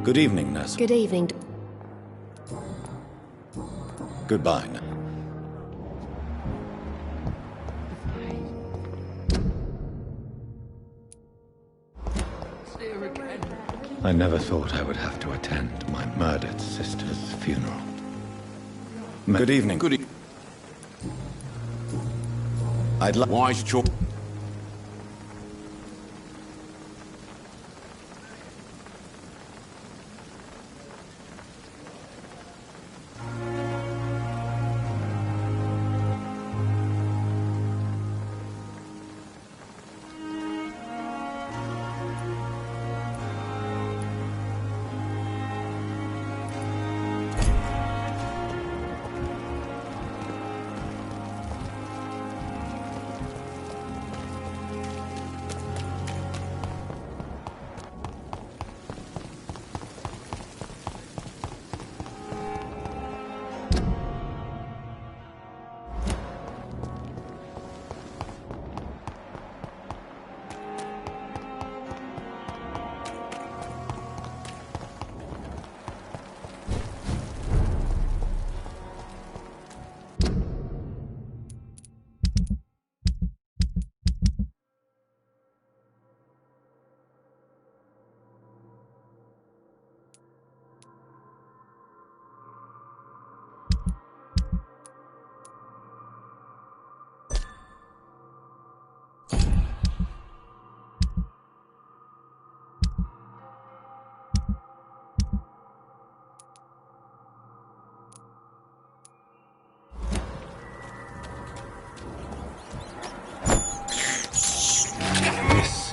Good evening, nurse. Good evening. Goodbye. I never thought I would have to attend my murdered sister's funeral. Good evening. Good evening. I'd like... Why is your...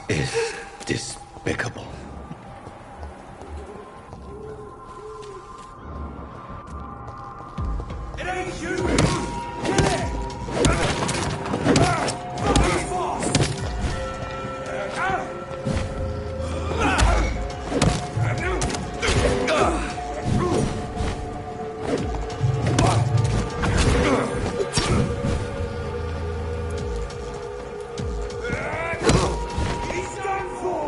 is despicable. It ain't you! Kill it! He's lost! He's done for!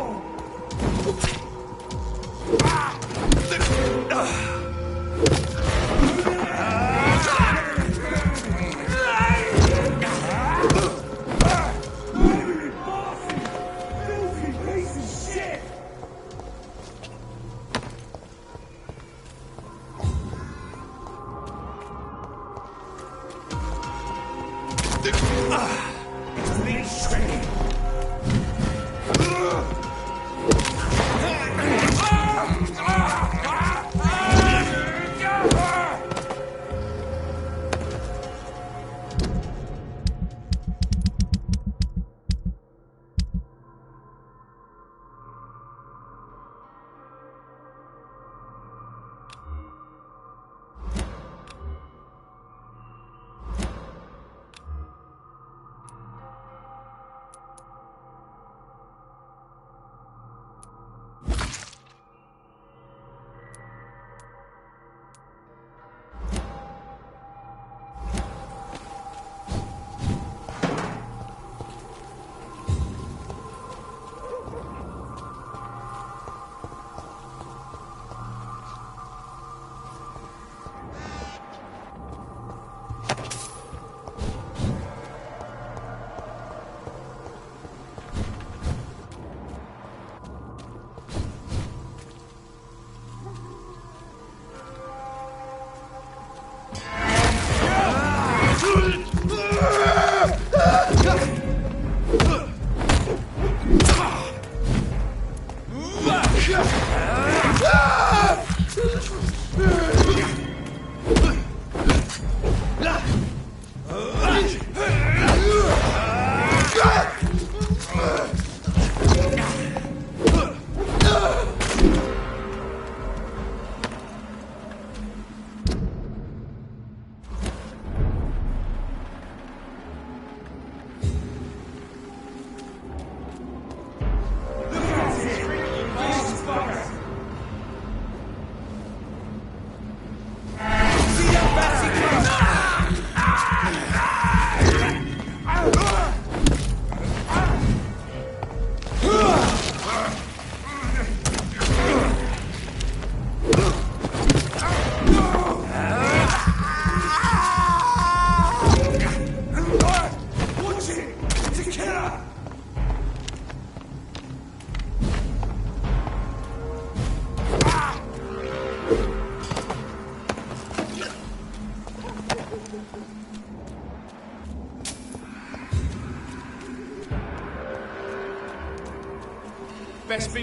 Filthy piece of shit! It's been shrinking.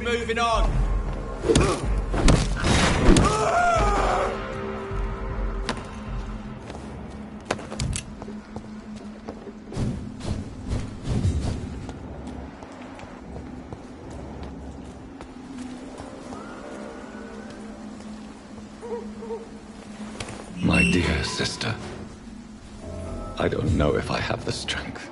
moving on. My dear sister, I don't know if I have the strength.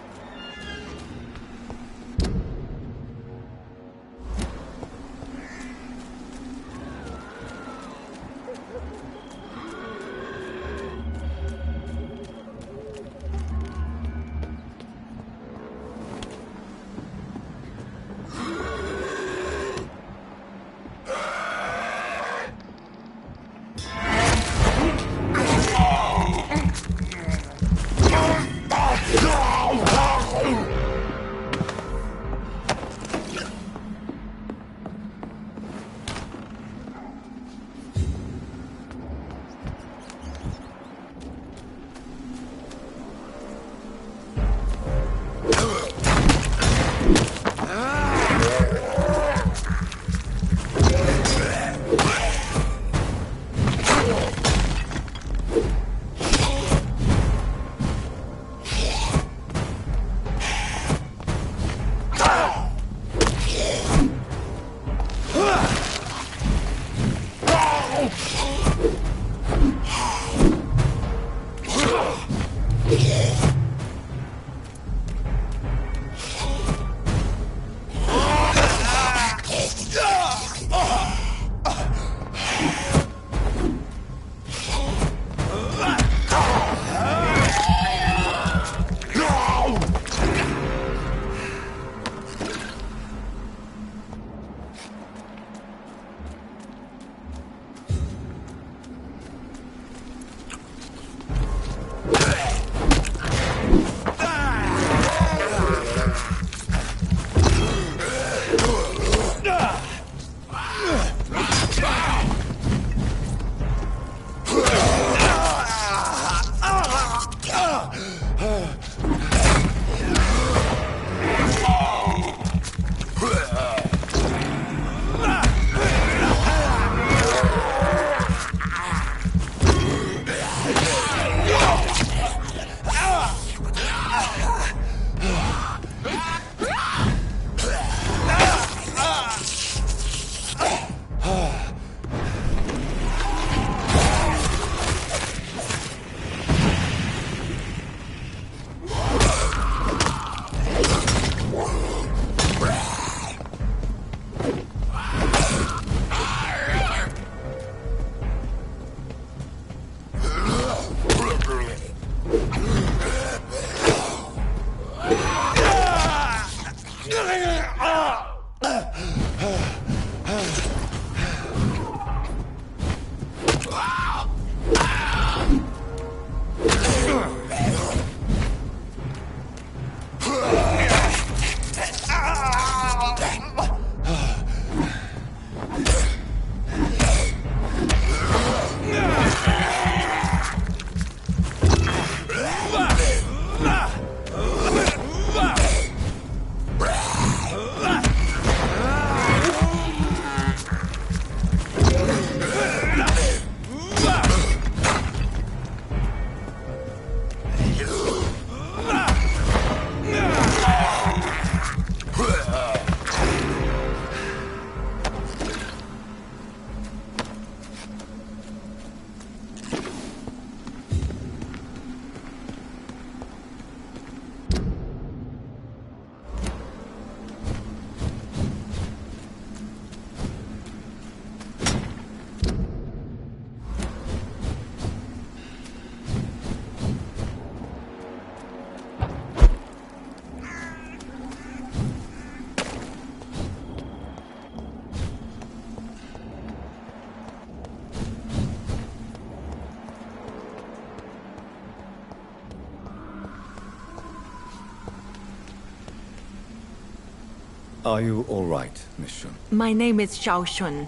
Are you all right, Miss Shun? My name is Xiao Shun.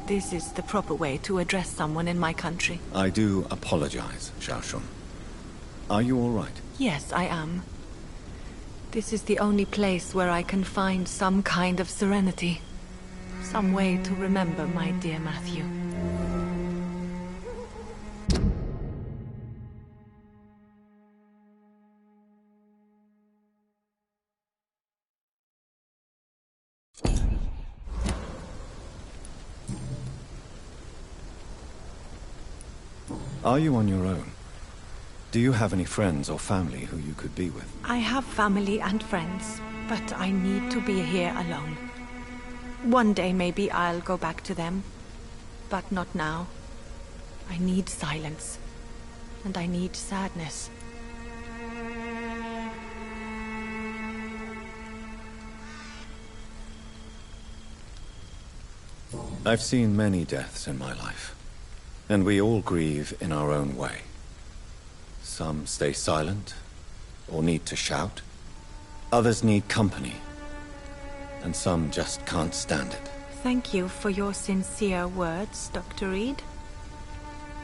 This is the proper way to address someone in my country. I do apologize, Xiao Shun. Are you all right? Yes, I am. This is the only place where I can find some kind of serenity. some way to remember my dear Matthew. Are you on your own? Do you have any friends or family who you could be with? I have family and friends, but I need to be here alone. One day maybe I'll go back to them, but not now. I need silence, and I need sadness. I've seen many deaths in my life, and we all grieve in our own way. Some stay silent, or need to shout. Others need company, and some just can't stand it. Thank you for your sincere words, Dr. Reed.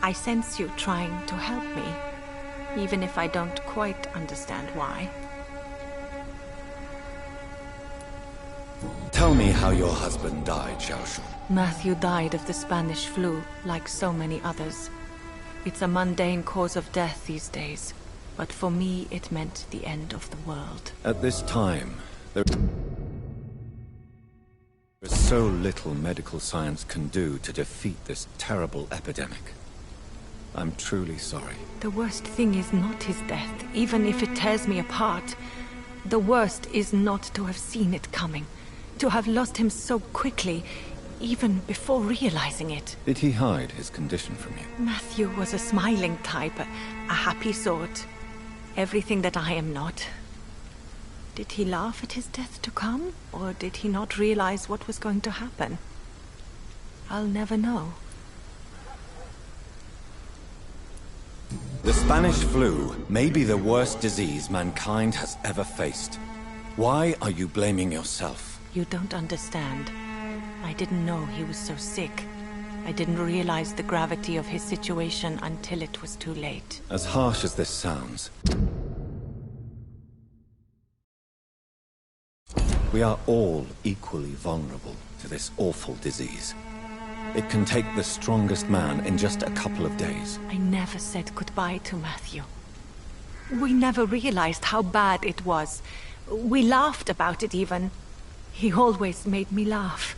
I sense you trying to help me, even if I don't quite understand why. Tell me how your husband died, Xiaoshun. Matthew died of the Spanish flu, like so many others. It's a mundane cause of death these days, but for me it meant the end of the world. At this time, there is so little medical science can do to defeat this terrible epidemic. I'm truly sorry. The worst thing is not his death, even if it tears me apart. The worst is not to have seen it coming, to have lost him so quickly, even before realizing it. Did he hide his condition from you? Matthew was a smiling type, a happy sort. Everything that I am not. Did he laugh at his death to come, or did he not realize what was going to happen? I'll never know. The Spanish flu may be the worst disease mankind has ever faced. Why are you blaming yourself? You don't understand. I didn't know he was so sick. I didn't realize the gravity of his situation until it was too late. As harsh as this sounds, we are all equally vulnerable to this awful disease. It can take the strongest man in just a couple of days. I never said goodbye to Matthew. We never realized how bad it was. We laughed about it even. He always made me laugh.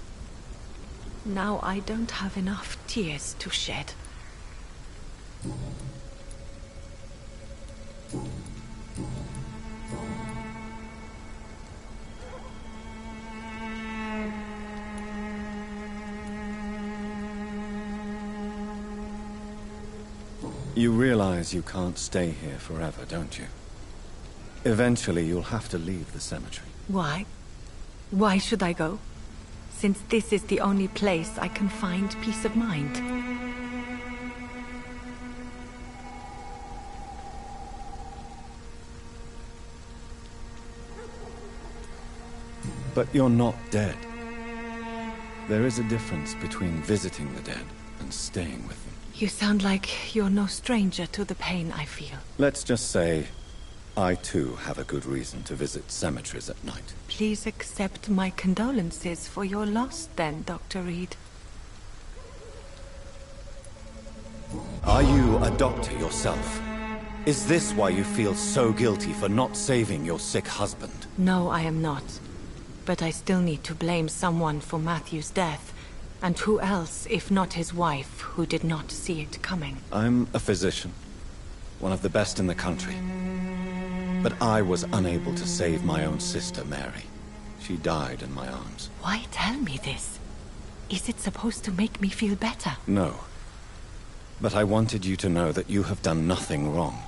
Now I don't have enough tears to shed. You realize you can't stay here forever, don't you? Eventually you'll have to leave the cemetery. Why? Why should I go? Since this is the only place I can find peace of mind. But you're not dead. There is a difference between visiting the dead and staying with them. You sound like you're no stranger to the pain I feel. Let's just say, I too have a good reason to visit cemeteries at night. Please accept my condolences for your loss then, Dr. Reed. Are you a doctor yourself? Is this why you feel so guilty for not saving your sick husband? No, I am not. But I still need to blame someone for Matthew's death. And who else, if not his wife, who did not see it coming? I'm a physician. One of the best in the country. But I was unable to save my own sister, Mary. She died in my arms. Why tell me this? Is it supposed to make me feel better? No. But I wanted you to know that you have done nothing wrong.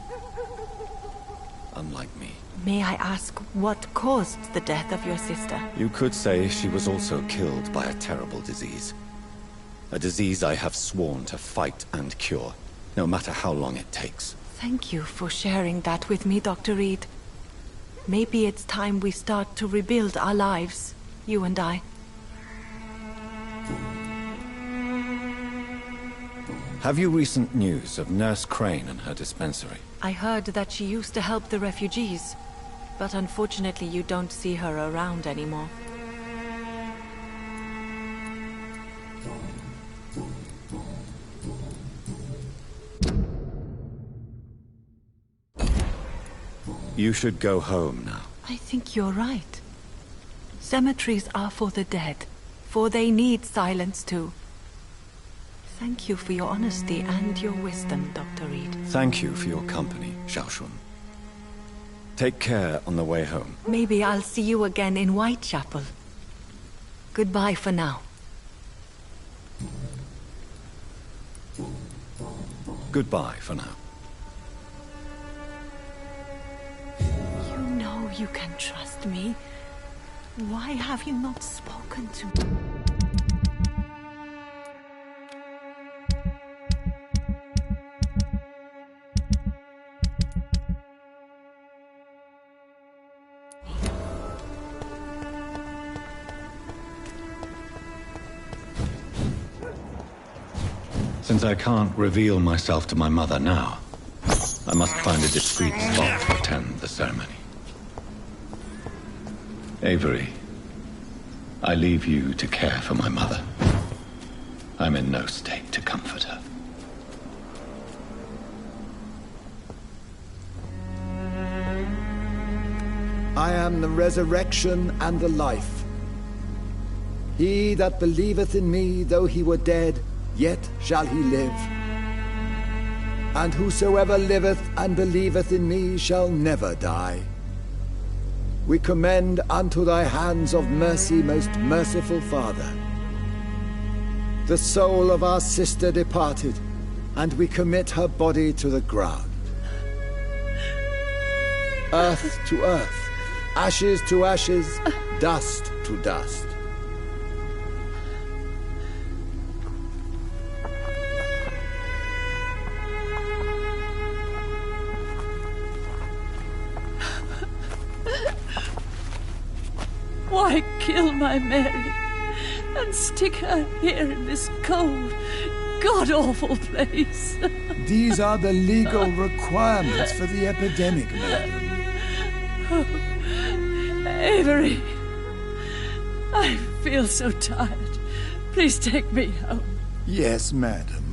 Unlike me. May I ask what caused the death of your sister? You could say she was also killed by a terrible disease. A disease I have sworn to fight and cure, no matter how long it takes. Thank you for sharing that with me, Dr. Reed. Maybe it's time we start to rebuild our lives, you and I. Have you recent news of Nurse Crane and her dispensary? I heard that she used to help the refugees, but unfortunately you don't see her around anymore. You should go home now. I think you're right. Cemeteries are for the dead, for they need silence too. Thank you for your honesty and your wisdom, Dr. Reed. Thank you for your company, Xiaoshun. Take care on the way home. Maybe I'll see you again in Whitechapel. Goodbye for now. Goodbye for now. You know you can trust me. Why have you not spoken to me? Since I can't reveal myself to my mother now, I must find a discreet spot to attend the ceremony. Avery, I leave you to care for my mother. I'm in no state to comfort her. I am the resurrection and the life. He that believeth in me, though he were dead, yet shall he live. And whosoever liveth and believeth in me shall never die. We commend unto thy hands of mercy, most merciful Father, the soul of our sister departed, and we commit her body to the ground. Earth to earth, ashes to ashes, dust to dust. Why kill my Mary and stick her here in this cold, god-awful place? These are the legal requirements for the epidemic, madam. Oh, Avery, I feel so tired. Please take me home. Yes, madam.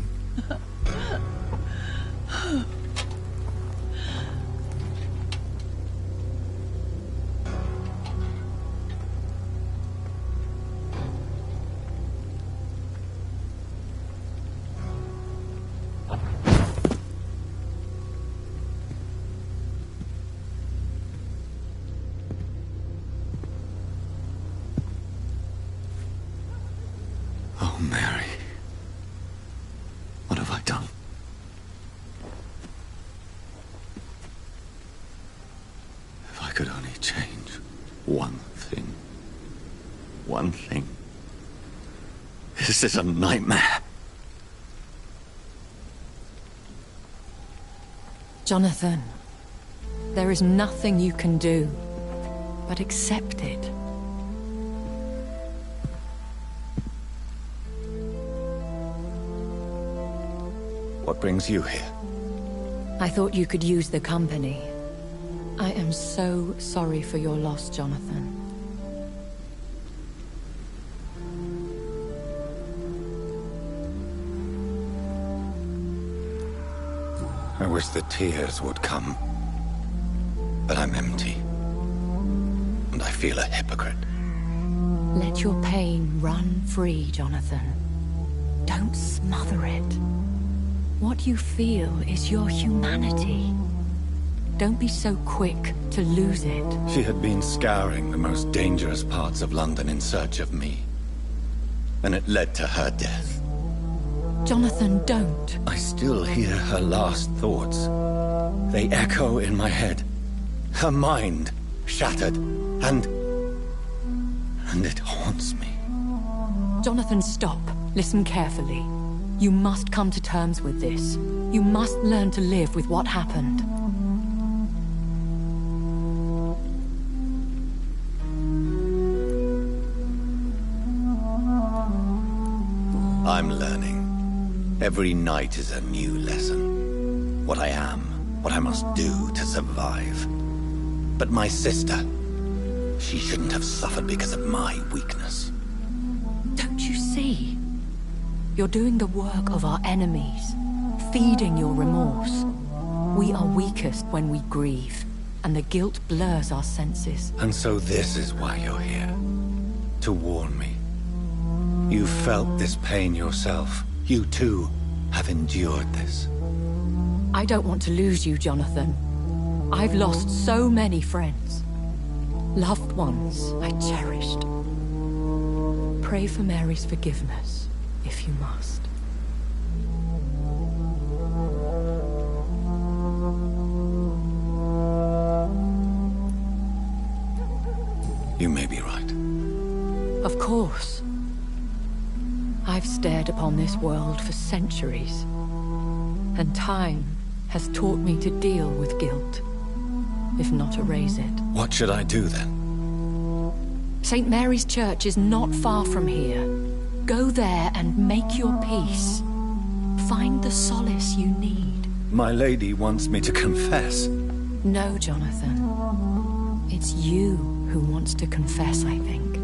Oh, Mary. What have I done? If I could only change one thing. One thing. This is a nightmare. Jonathan, there is nothing you can do but accept it. What brings you here? I thought you could use the company. I am so sorry for your loss, Jonathan. I wish the tears would come. But I'm empty. And I feel a hypocrite. Let your pain run free, Jonathan. Don't smother it. What you feel is your humanity. Don't be so quick to lose it. She had been scouring the most dangerous parts of London in search of me. And it led to her death. Jonathan, don't. I still hear her last thoughts. They echo in my head. Her mind shattered, and it haunts me. Jonathan, stop. Listen carefully. You must come to terms with this. You must learn to live with what happened. I'm learning. Every night is a new lesson. What I am, what I must do to survive. But my sister, she shouldn't have suffered because of my weakness. Don't you see? You're doing the work of our enemies, feeding your remorse. We are weakest when we grieve, and the guilt blurs our senses. And so this is why you're here. To warn me. You felt this pain yourself. You too have endured this. I don't want to lose you, Jonathan. I've lost so many friends. Loved ones I cherished. Pray for Mary's forgiveness, if you must. You may be right. Of course. I've stared upon this world for centuries, and time has taught me to deal with guilt, if not erase it. What should I do then? St. Mary's Church is not far from here. Go there and make your peace. Find the solace you need. My lady wants me to confess. No, Jonathan. It's you who wants to confess, I think.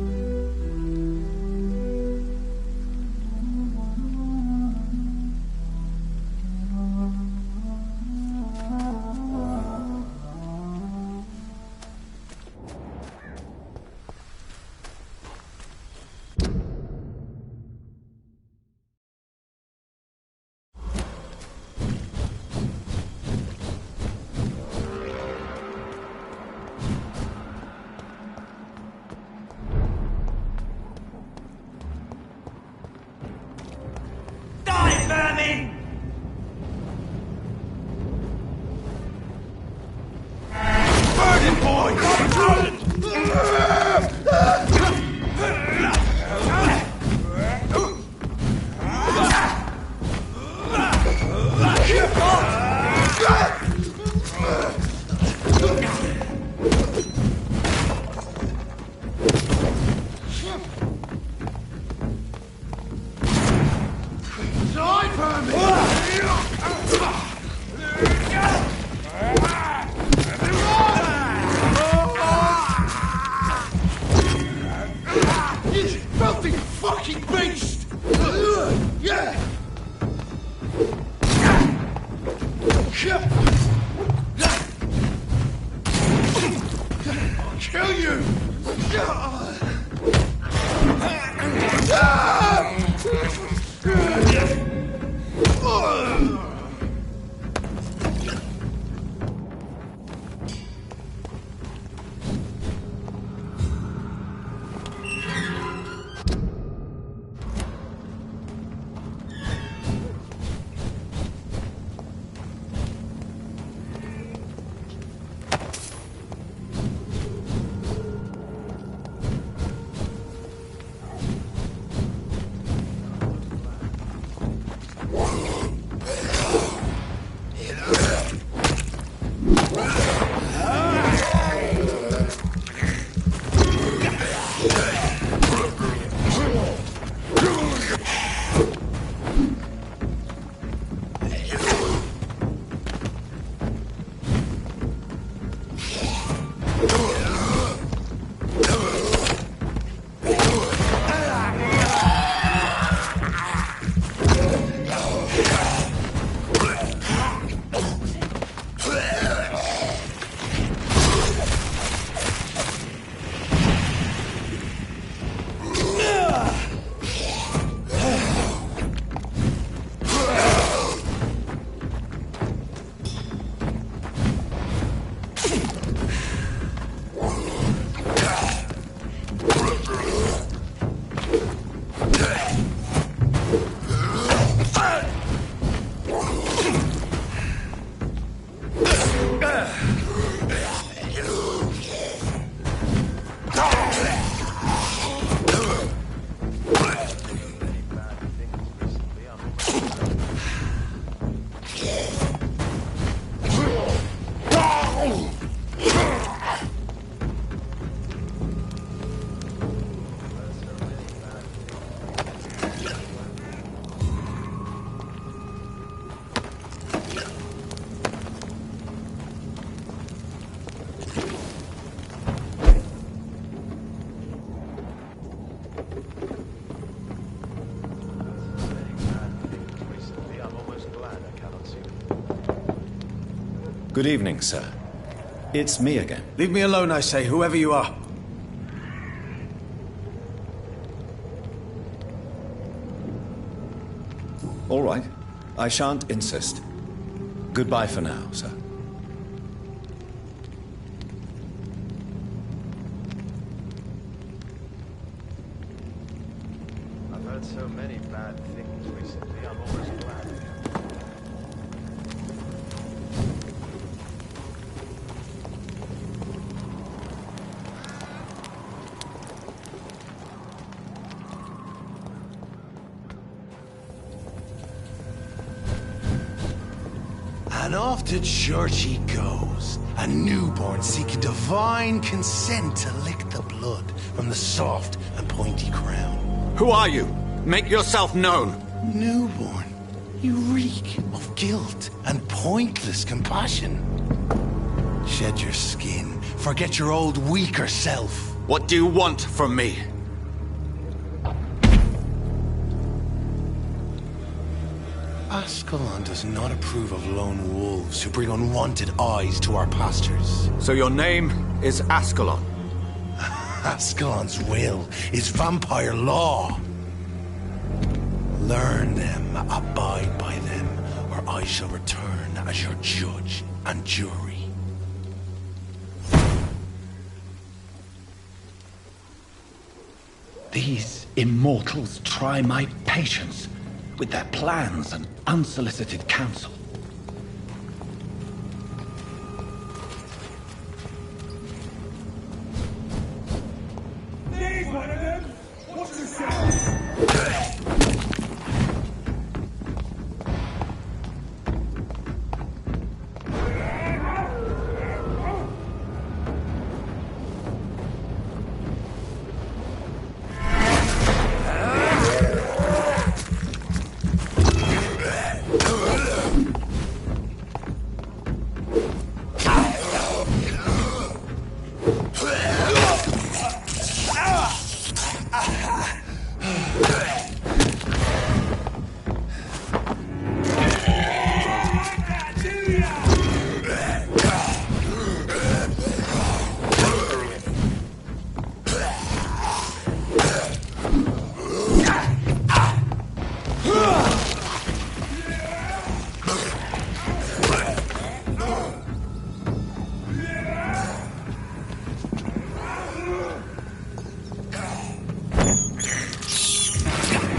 Good evening, sir. It's me again. Leave me alone, I say, whoever you are. All right. I shan't insist. Goodbye for now, sir. I've heard so many bad things recently, I'm almost glad. And off to church he goes, a newborn seeking divine consent to lick the blood from the soft and pointy crown. Who are you? Make yourself known. Newborn, you reek of guilt and pointless compassion. Shed your skin, forget your old weaker self. What do you want from me? Ascalon does not approve of lone wolves who bring unwanted eyes to our pastures. So your name is Ascalon? Ascalon's will is vampire law. Learn them, abide by them, or I shall return as your judge and jury. These immortals try my patience with their plans and unsolicited counsel. There's one of them! What's the sound?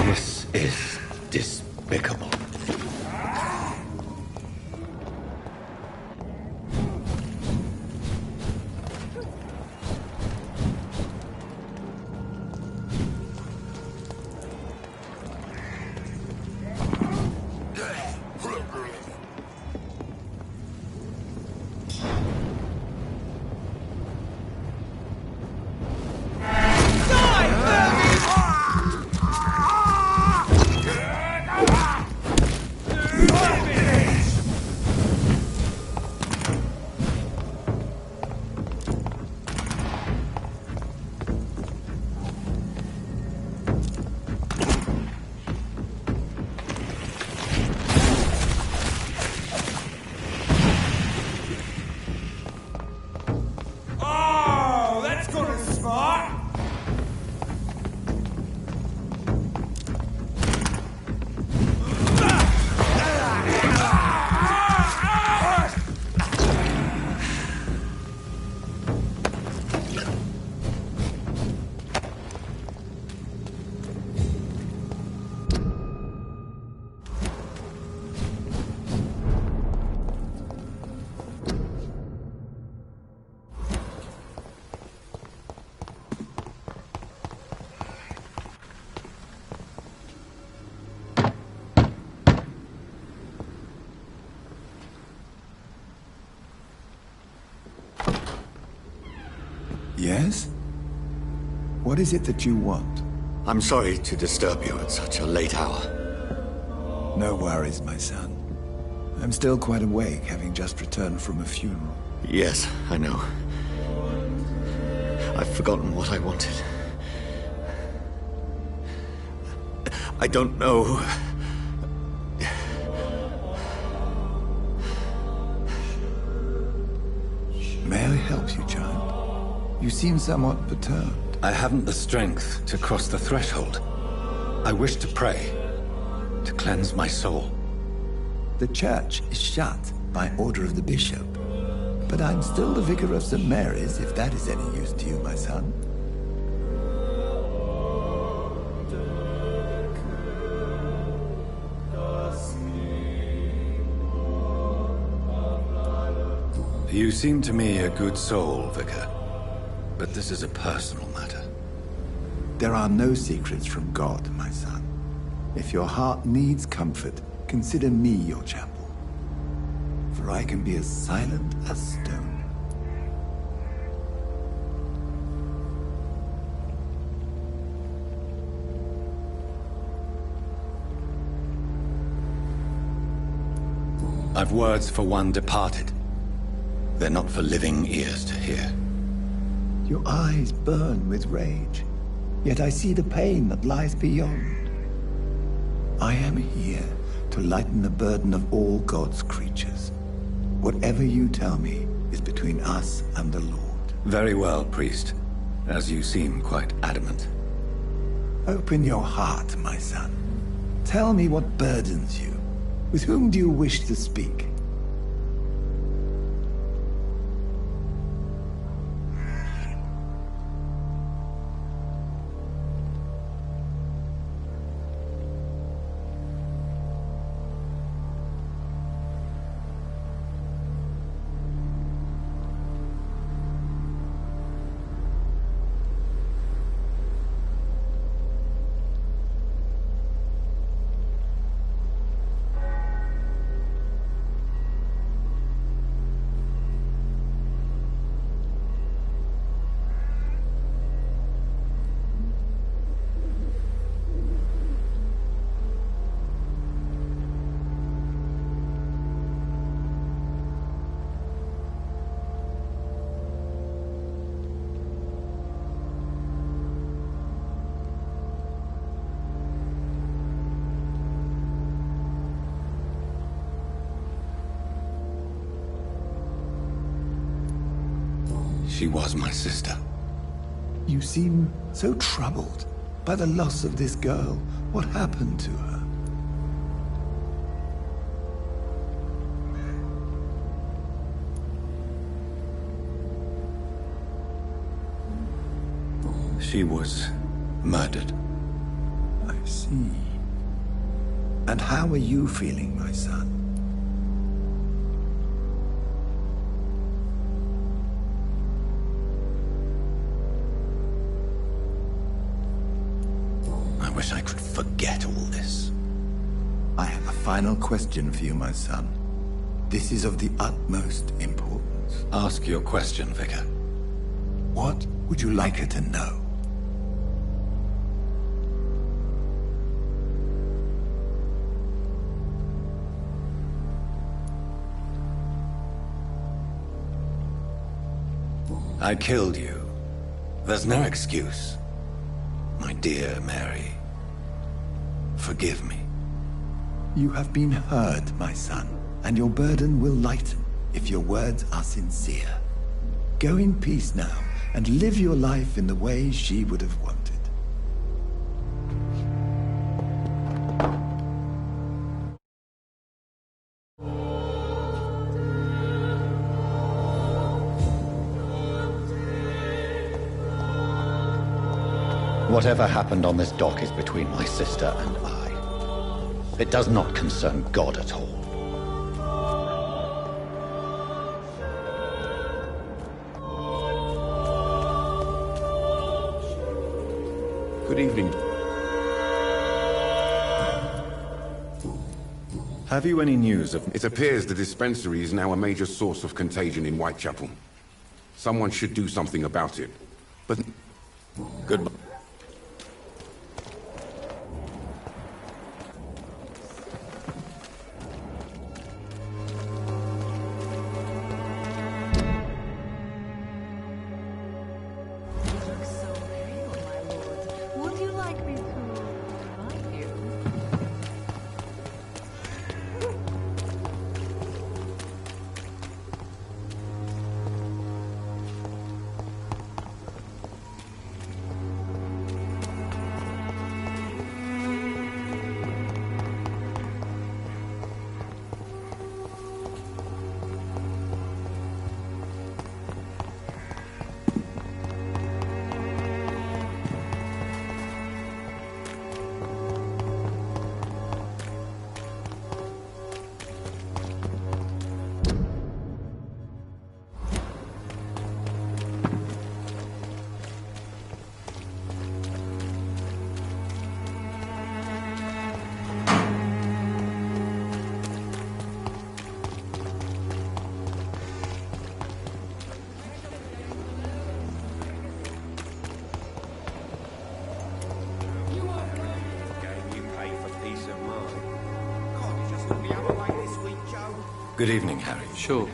This is despicable. Yes? What is it that you want? I'm sorry to disturb you at such a late hour. No worries, my son. I'm still quite awake, having just returned from a funeral. Yes, I know. I've forgotten what I wanted. I don't know. May help you, child? You seem somewhat perturbed. I haven't the strength to cross the threshold. I wish to pray, to cleanse my soul. The church is shut by order of the bishop. But I'm still the vicar of St. Mary's, if that is any use to you, my son. You seem to me a good soul, Vicar. But this is a personal matter. There are no secrets from God, my son. If your heart needs comfort, consider me your chapel. For I can be as silent as stone. I've words for one departed. They're not for living ears to hear. Your eyes burn with rage, yet I see the pain that lies beyond. I am here to lighten the burden of all God's creatures. Whatever you tell me is between us and the Lord. Very well, priest, as you seem quite adamant. Open your heart, my son. Tell me what burdens you. With whom do you wish to speak? She was my sister. You seem so troubled by the loss of this girl. What happened to her? She was murdered. I see. And how are you feeling, my son? I wish I could forget all this. I have a final question for you, my son. This is of the utmost importance. Ask your question, Vicar. What would you like her to know? I killed you. There's no excuse. My dear Mary, forgive me. You have been heard, my son, and your burden will lighten if your words are sincere. Go in peace now, and live your life in the way she would have wanted. Whatever happened on this dock is between my sister and I. It does not concern God at all. Good evening. Have you any news of... It appears the dispensary is now a major source of contagion in Whitechapel. Someone should do something about it. But... Goodbye. Good evening, Harry. Sure.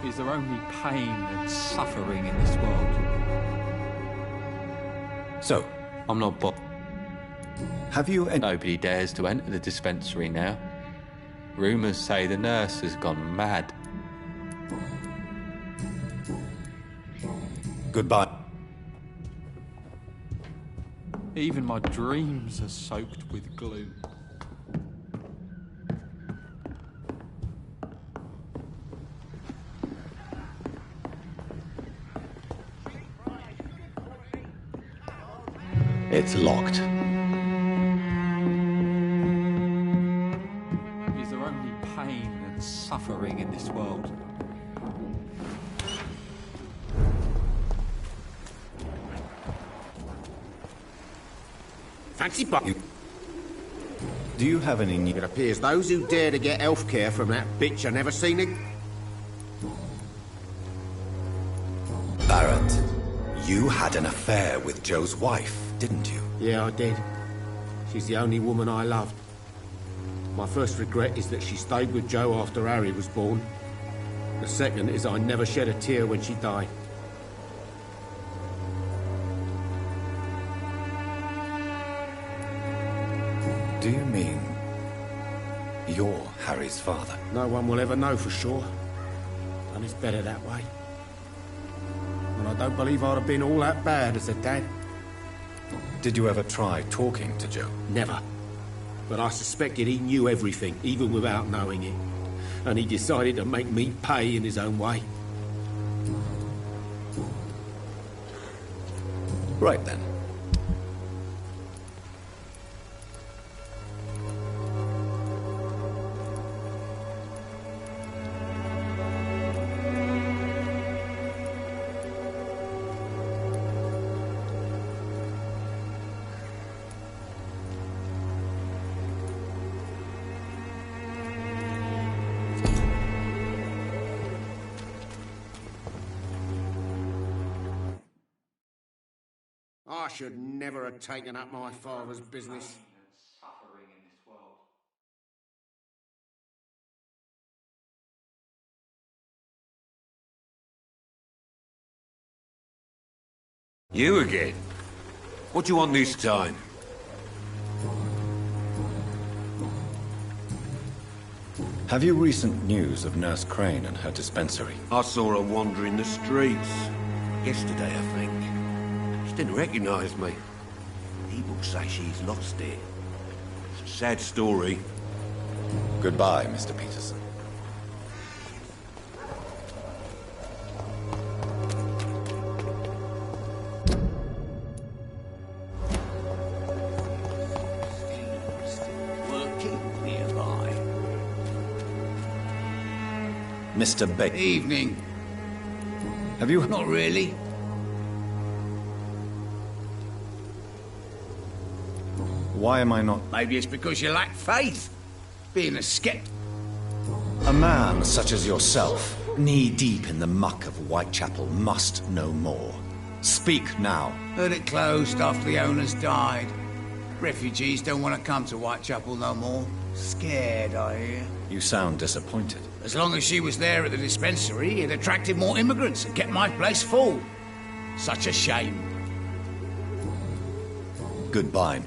Is there only pain and suffering in this world? So, I'm not have you... Nobody dares to enter the dispensary now. Rumours say the nurse has gone mad. Goodbye. Even my dreams are soaked with gloom. It's locked. Is there only pain and suffering in this world? Fancy bucket. Do you have any new... It appears those who dare to get elf care from that bitch are never seen it. Barrett, you had an affair with Joe's wife, didn't you? Yeah, I did. She's the only woman I loved. My first regret is that she stayed with Joe after Harry was born. The second is I never shed a tear when she died. Do you mean you're Harry's father? No one will ever know for sure. And it's better that way. And I don't believe I'd have been all that bad as a dad. Did you ever try talking to Joe? Never. But I suspected he knew everything, even without knowing it. And he decided to make me pay in his own way. Right then. I should never have taken up my father's business. You again? What do you want this time? Have you recent news of Nurse Crane and her dispensary? I saw her wandering the streets. Yesterday, I think. She didn't recognize me. People say she's lost it. It's a sad story. Goodbye, Mr. Peterson. Working nearby. Mr. Bates. Evening. Have you... Not really. Why am I not... Maybe it's because you lack faith. Being a skeptic. A man such as yourself, knee-deep in the muck of Whitechapel, must know more. Speak now. Heard it closed after the owners died. Refugees don't want to come to Whitechapel no more. Scared, I hear. You sound disappointed. As long as she was there at the dispensary, it attracted more immigrants and kept my place full. Such a shame. Goodbye.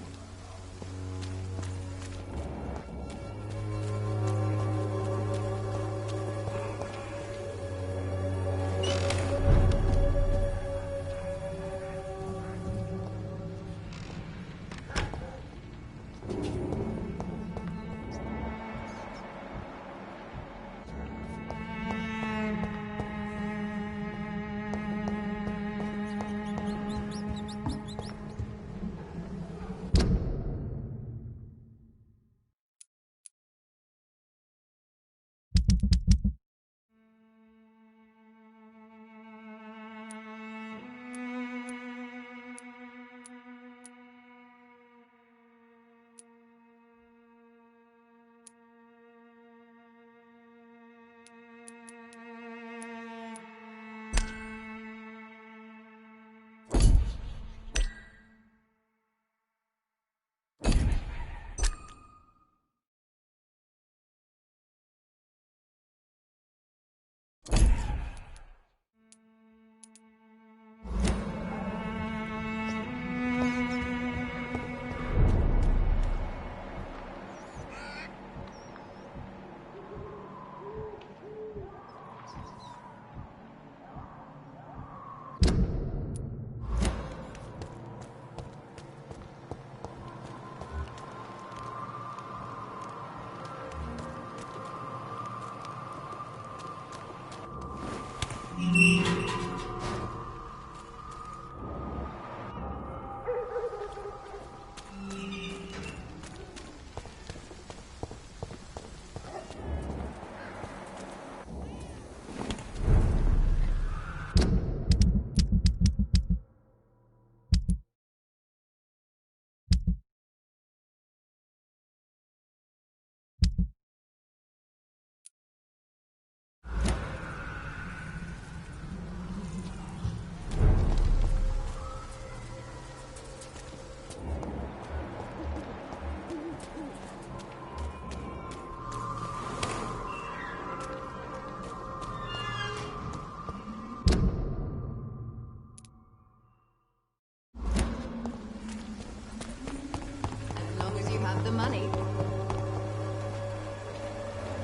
The money.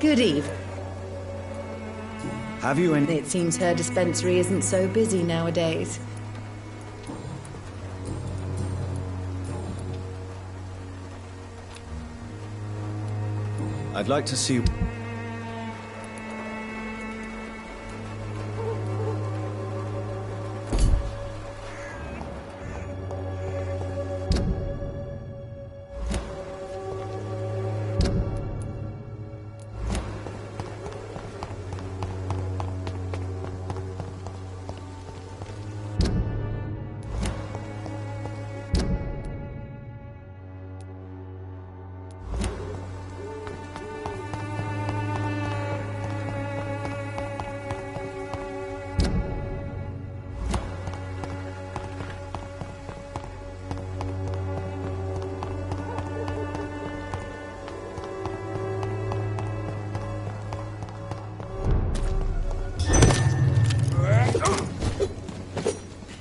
Good eve. Have you any? It seems her dispensary isn't so busy nowadays. I'd like to see...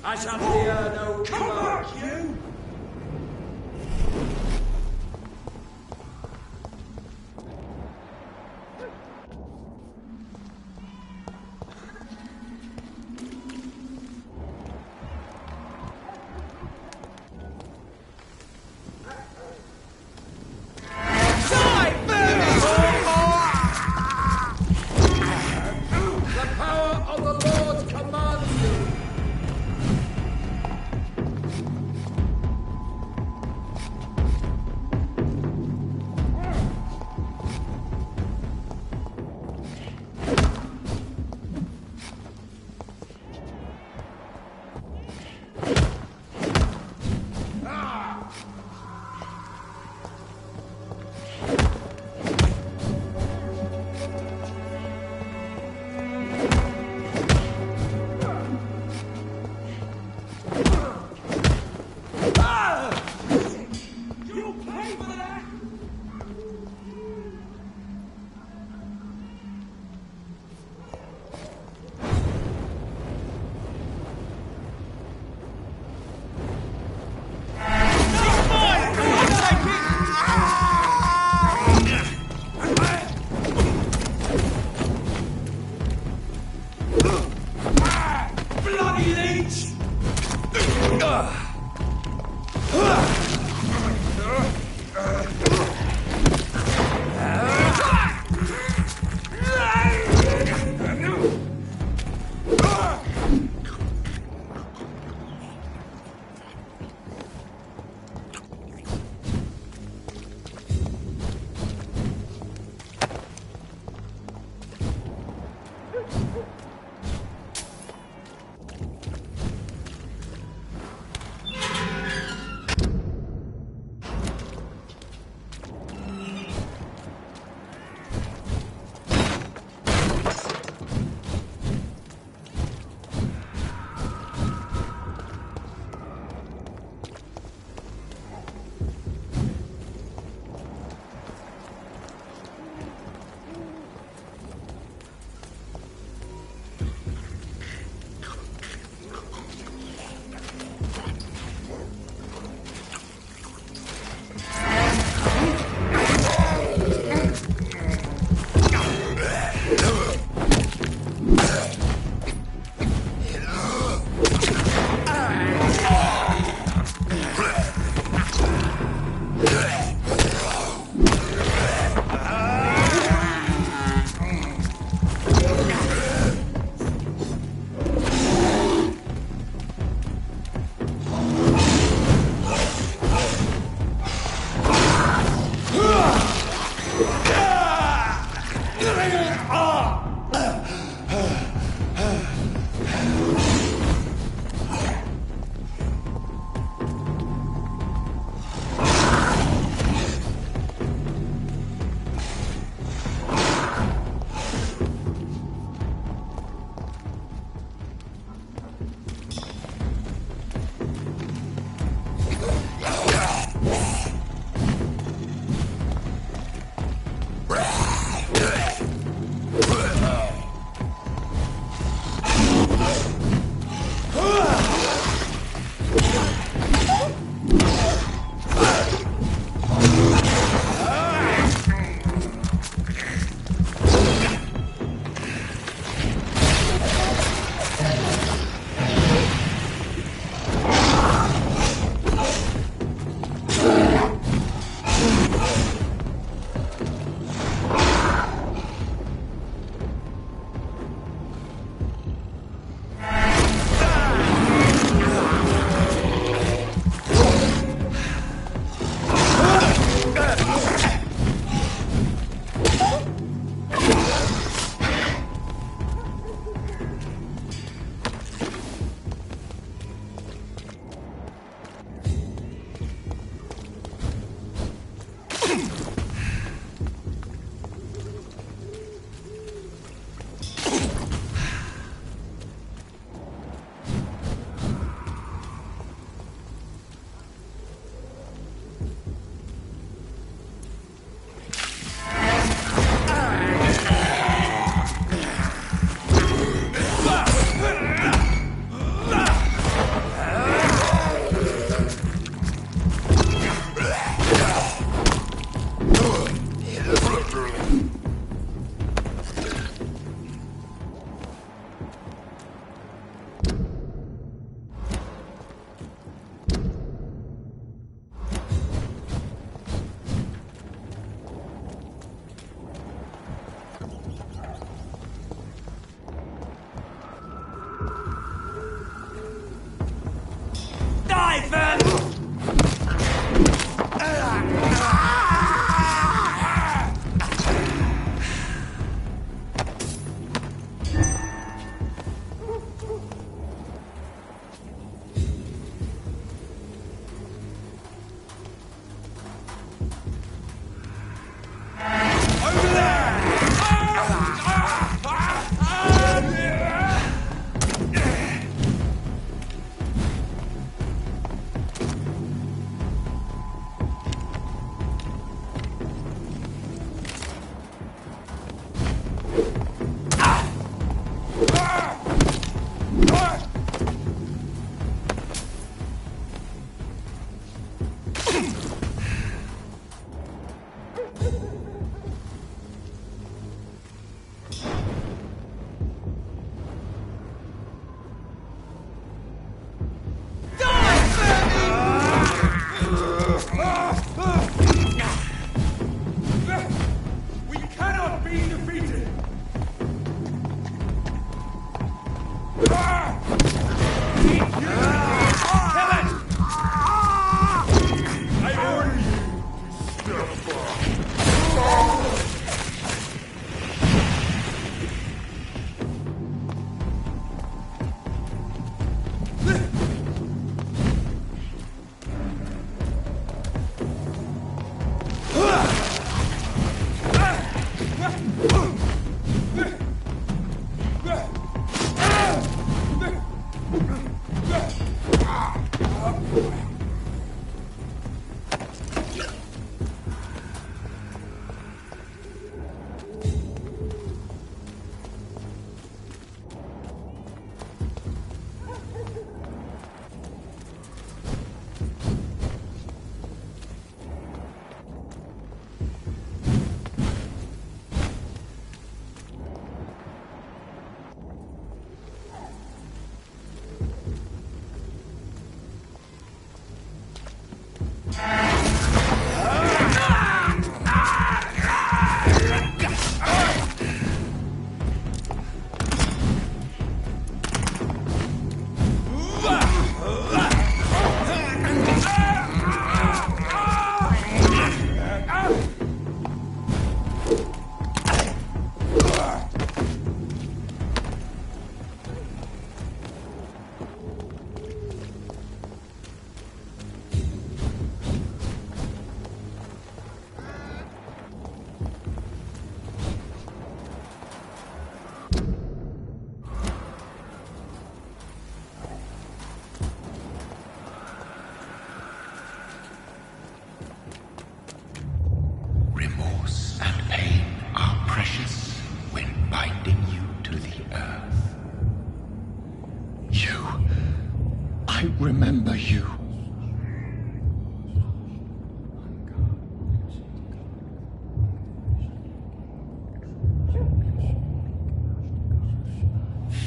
I shall fear no evil. You? The power of the Lord commands you.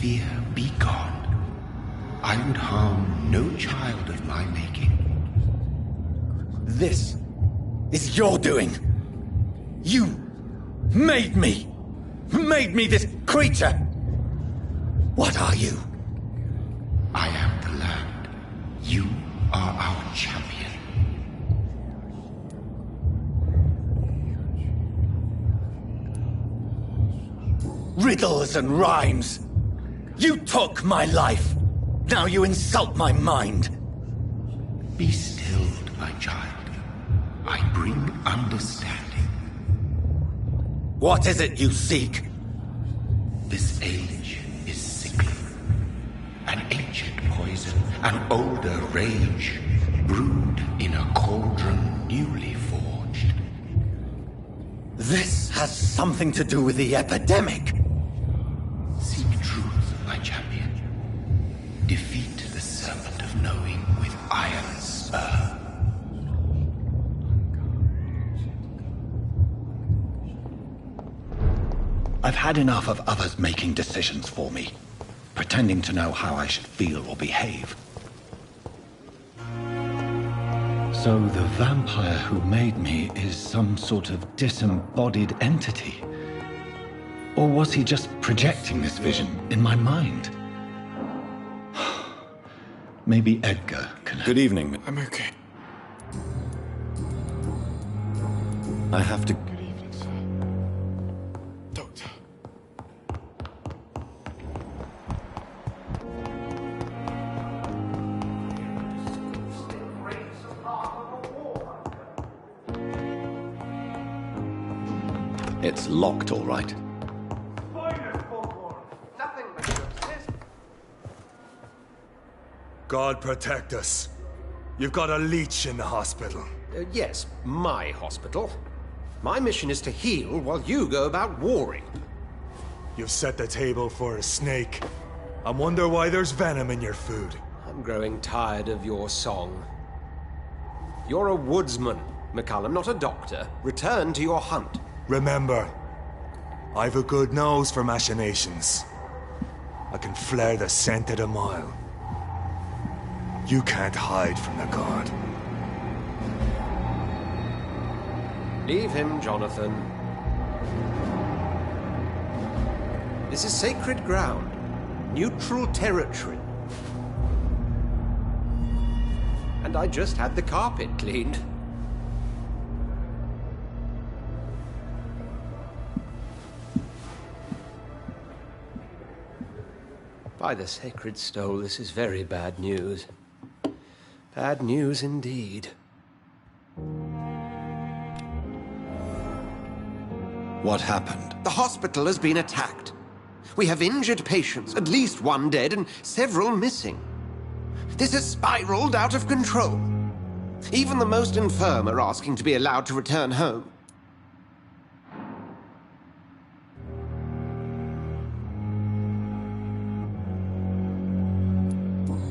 fear be gone. I would harm no child of my making. This is your doing. You made me. Made me this creature. What are you? I am the land. You are our champion. Riddles and rhymes. You took my life. Now you insult my mind. Be stilled, my child. I bring understanding. What is it you seek? This age is sickly. An ancient poison, an older rage, brewed in a cauldron newly forged. This has something to do with the epidemic. Seek truth, my champion. Defeat the serpent of knowing with iron spur. I've had enough of others making decisions for me, pretending to know how I should feel or behave. So the vampire who made me is some sort of disembodied entity? Or was he just projecting this vision in my mind? Maybe Edgar can... Good evening. I'm okay. I have to... Good evening, sir. Doctor. It's locked, all right. God protect us. You've got a leech in the hospital. Yes, my hospital. My mission is to heal while you go about warring. You've set the table for a snake. I wonder why there's venom in your food. I'm growing tired of your song. You're a woodsman, McCallum, not a doctor. Return to your hunt. Remember, I've a good nose for machinations. I can flare the scent at a mile. You can't hide from the god. Leave him, Jonathan. This is sacred ground. Neutral territory. And I just had the carpet cleaned. By the sacred stole, this is very bad news. Bad news indeed. What happened? The hospital has been attacked. We have injured patients, at least one dead and several missing. This has spiraled out of control. Even the most infirm are asking to be allowed to return home.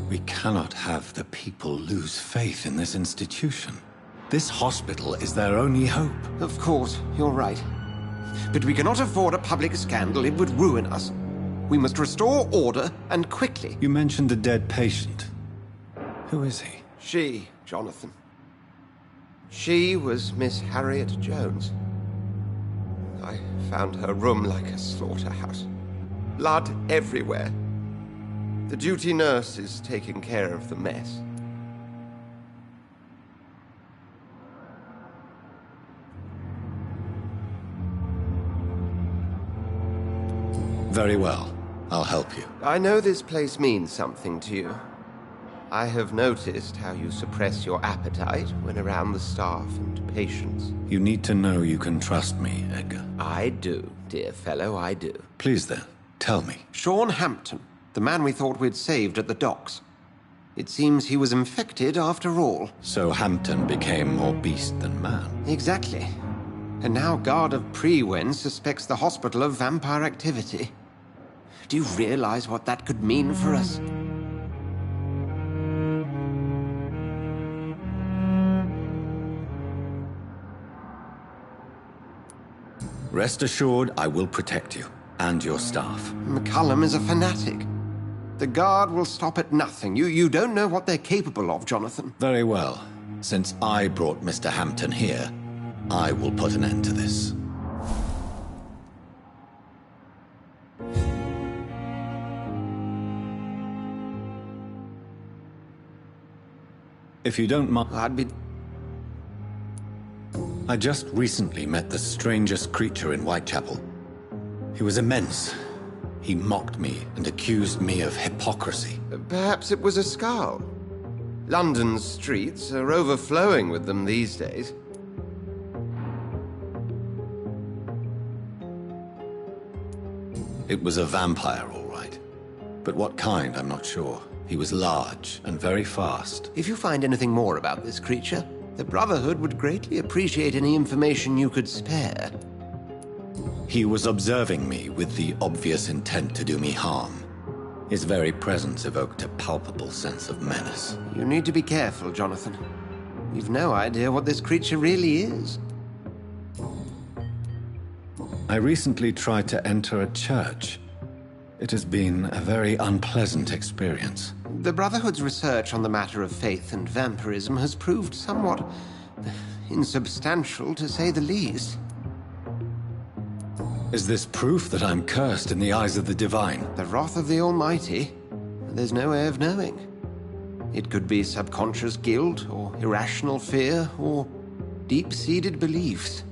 We cannot have the people lose faith in this institution. This hospital is their only hope. Of course, you're right. But we cannot afford a public scandal. It would ruin us. We must restore order, and quickly. You mentioned a dead patient. Who is he? She, Jonathan. She was Miss Harriet Jones. I found her room like a slaughterhouse. Blood everywhere. The duty nurse is taking care of the mess. Very well. I'll help you. I know this place means something to you. I have noticed how you suppress your appetite when around the staff and patients. You need to know you can trust me, Edgar. I do, dear fellow, I do. Please then, tell me. Sean Hampton, the man we thought we'd saved at the docks. It seems he was infected after all. So Hampton became more beast than man. Exactly. And now Guard of Prewen suspects the hospital of vampire activity. Do you realize what that could mean for us? Rest assured, I will protect you. and your staff. McCullum is a fanatic. The Guard will stop at nothing. You don't know what they're capable of, Jonathan. Very well. Since I brought Mr. Hampton here, I will put an end to this. If you don't mind... I just recently met the strangest creature in Whitechapel. He was immense. He mocked me and accused me of hypocrisy. Perhaps it was a skull. London's streets are overflowing with them these days. It was a vampire, all right. But what kind, I'm not sure. He was large and very fast. If you find anything more about this creature, the Brotherhood would greatly appreciate any information you could spare. He was observing me with the obvious intent to do me harm. His very presence evoked a palpable sense of menace. You need to be careful, Jonathan. You've no idea what this creature really is. I recently tried to enter a church. It has been a very unpleasant experience. The Brotherhood's research on the matter of faith and vampirism has proved somewhat insubstantial, to say the least. Is this proof that I'm cursed in the eyes of the divine? The wrath of the Almighty? There's no way of knowing. It could be subconscious guilt, or irrational fear, or deep-seated beliefs.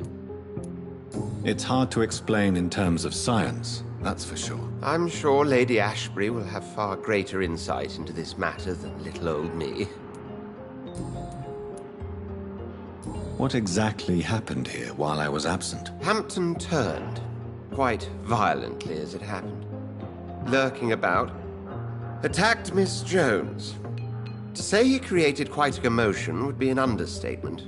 It's hard to explain in terms of science, that's for sure. I'm sure Lady Ashbury will have far greater insight into this matter than little old me. What exactly happened here while I was absent? Hampton turned. Quite violently, as it happened. Lurking about. Attacked Miss Jones. To say he created quite a commotion would be an understatement.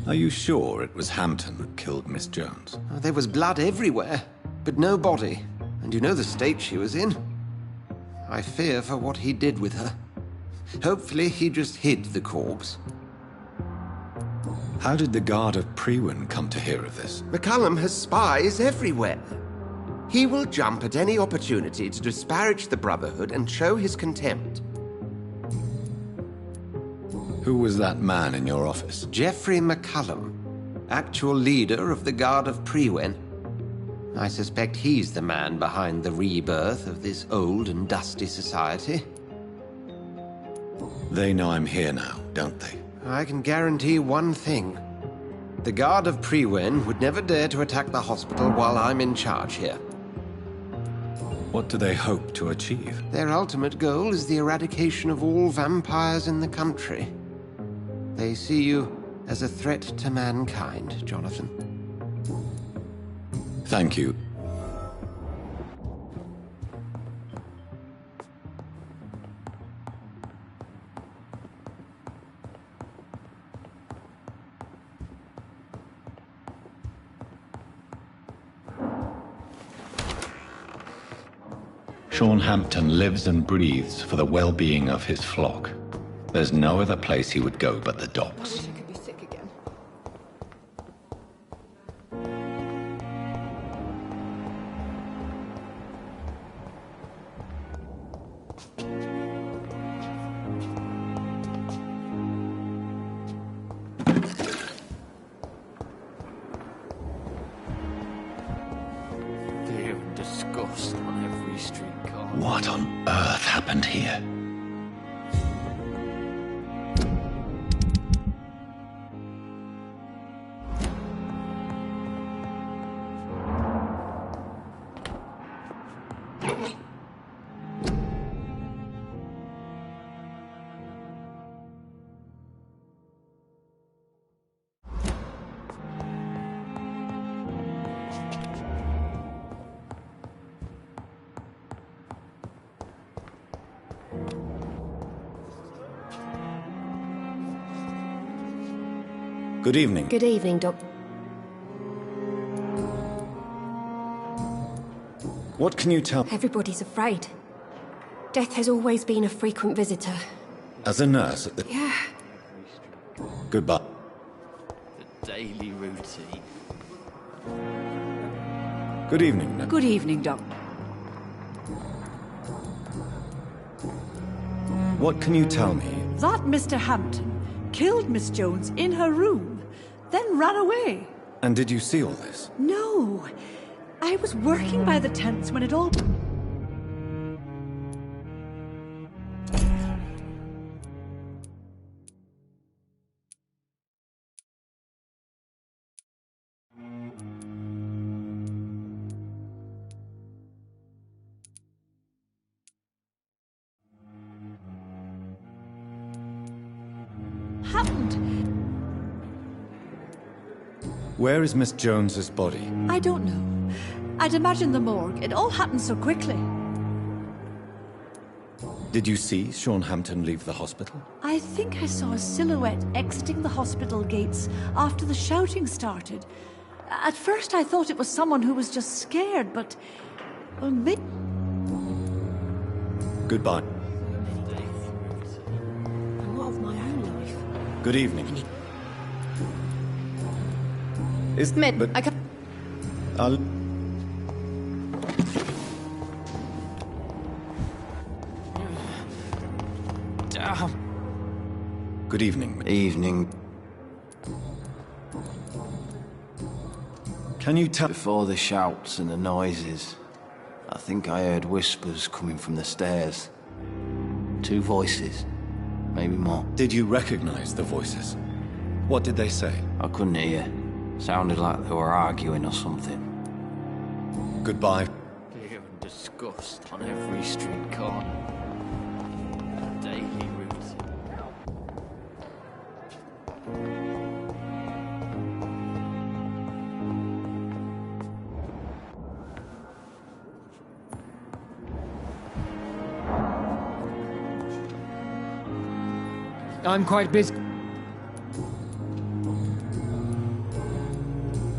Are you sure it was Hampton that killed Miss Jones? There was blood everywhere, but no body. And you know the state she was in. I fear for what he did with her. Hopefully he just hid the corpse. How did the Guard of Priwen come to hear of this? McCullum has spies everywhere. He will jump at any opportunity to disparage the Brotherhood and show his contempt. Who was that man in your office? Geoffrey McCullum, actual leader of the Guard of Priwen. I suspect he's the man behind the rebirth of this old and dusty society. They know I'm here now, don't they? I can guarantee one thing. The Guard of Priwen would never dare to attack the hospital while I'm in charge here. What do they hope to achieve? Their ultimate goal is the eradication of all vampires in the country. They see you as a threat to mankind, Jonathan. Thank you. Sean Hampton lives and breathes for the well-being of his flock. There's no other place he would go but the docks. I wish I could be sick again. Fear and disgust on every streetcar. What on earth happened here? Good evening. Good evening, Doc. What can you tell? Everybody's afraid. Death has always been a frequent visitor. As a nurse at the... Yeah. Goodbye. The daily routine. Good evening. Good evening, Doc. What can you tell me? That Mr. Hampton killed Miss Jones in her room, then ran away. And did you see all this? No. I was working by the tents when it all... happened. Where is Miss Jones's body? I don't know. I'd imagine the morgue. It all happened so quickly. Did you see Sean Hampton leave the hospital? I think I saw a silhouette exiting the hospital gates after the shouting started. At first I thought it was someone who was just scared, but... well, maybe... Goodbye. And what of my own life? Good evening. Is... But I can... I'll... Good evening. Evening. Can you tell... Before the shouts and the noises, I think I heard whispers coming from the stairs. 2 voices, maybe more. Did you recognize the voices? What did they say? I couldn't hear. Sounded like they were arguing or something. Goodbye. Fear and disgust on every street corner. Daily routine. I'm quite busy.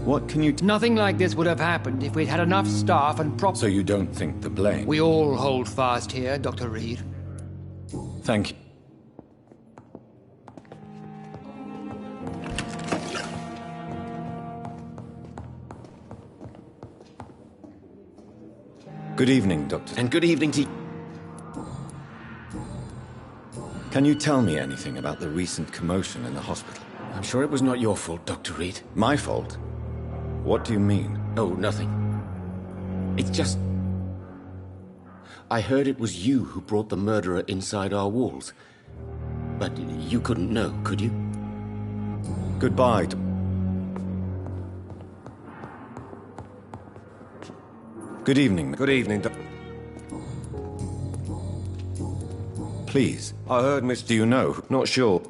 What can you... Nothing like this would have happened if we'd had enough staff and prop... So you don't think the blame... We all hold fast here, Dr. Reed. Thank you. Good evening, Doctor. And good evening to you. Can you tell me anything about the recent commotion in the hospital? I'm sure it was not your fault, Dr. Reed. My fault? What do you mean? Oh, nothing. It's just... I heard it was you who brought the murderer inside our walls. But you couldn't know, could you? Goodbye. Good evening. Good evening, Doctor. Please. I heard Miss... Do you know? Not sure.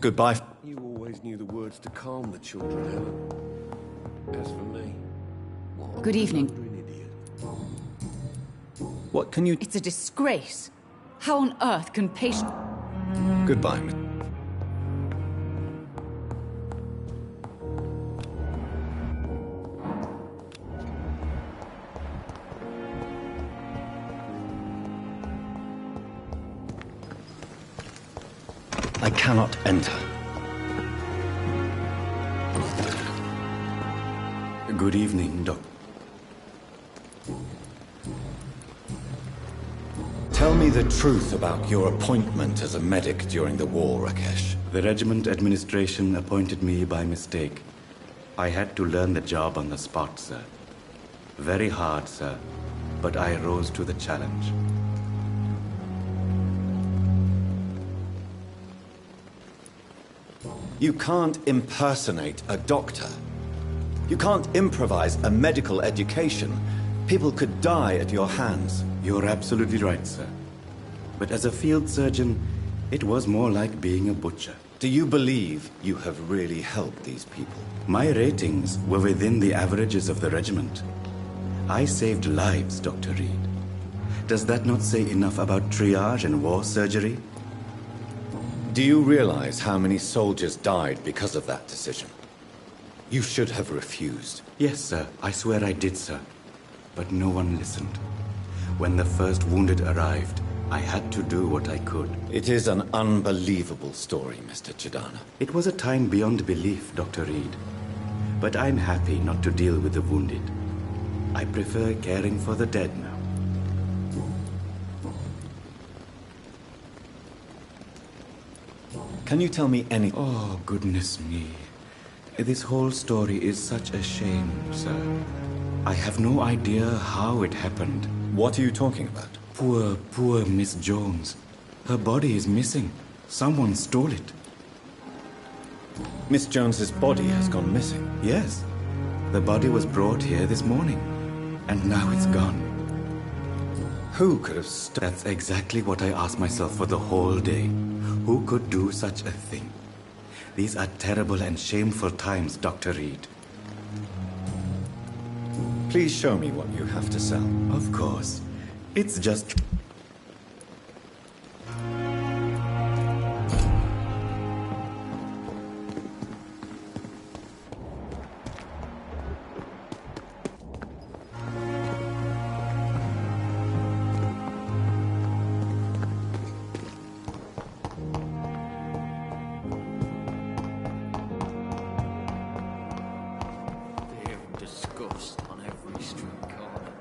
Goodbye. You always knew the words to calm the children, Helen. As for me... Good evening. What can you... It's a disgrace. How on earth can patient... Goodbye. I cannot enter. Good evening, Doc. Tell me the truth about your appointment as a medic during the war, Rakesh. The regiment administration appointed me by mistake. I had to learn the job on the spot, sir. Very hard, sir, but I rose to the challenge. You can't impersonate a doctor. You can't improvise a medical education. People could die at your hands. You're absolutely right, sir. But as a field surgeon, it was more like being a butcher. Do you believe you have really helped these people? My ratings were within the averages of the regiment. I saved lives, Dr. Reed. Does that not say enough about triage and war surgery? Do you realize how many soldiers died because of that decision? You should have refused. Yes, sir. I swear I did, sir. But no one listened. When the first wounded arrived, I had to do what I could. It is an unbelievable story, Mr. Chidana. It was a time beyond belief, Dr. Reed. But I'm happy not to deal with the wounded. I prefer caring for the dead now. Can you tell me anything? Oh, goodness me. This whole story is such a shame, sir. I have no idea how it happened. What are you talking about? Poor Miss Jones. Her body is missing. Someone stole it. Miss Jones's body has gone missing? Yes. The body was brought here this morning. And now it's gone. Who could have That's exactly what I asked myself for the whole day. Who could do such a thing? These are terrible and shameful times, Dr. Reed. Please show me what you have to sell. Of course. It's just... Disgust on every street corner.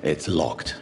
It's locked.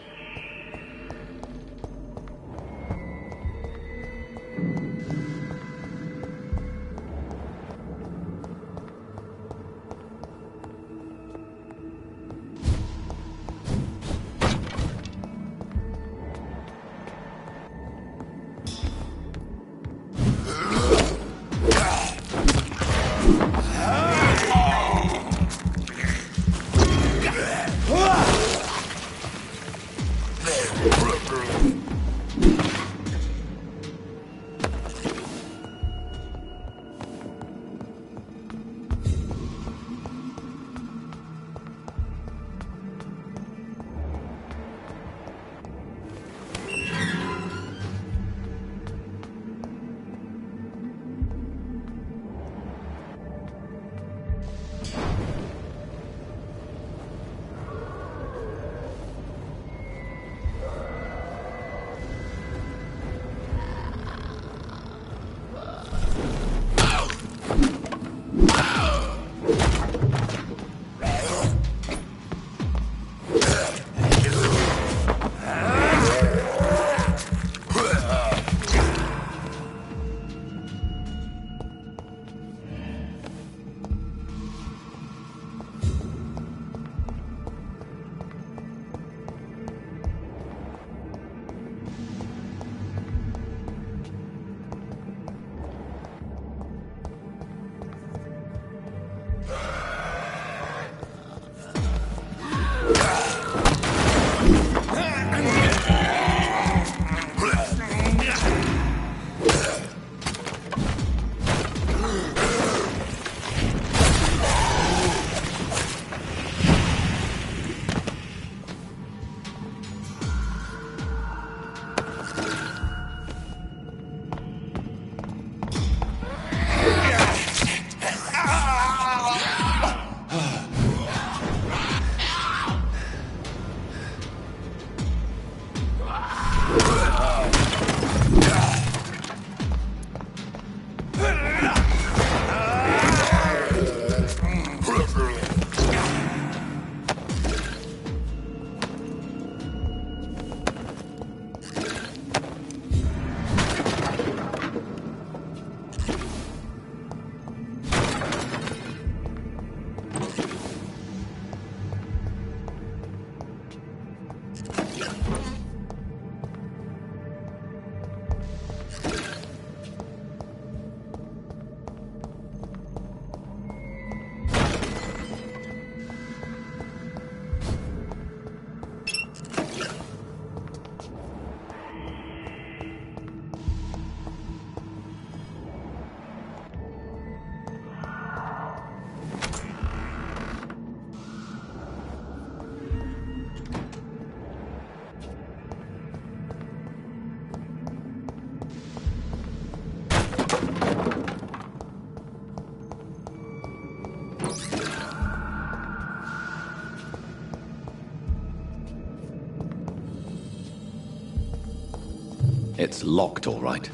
It's locked, all right.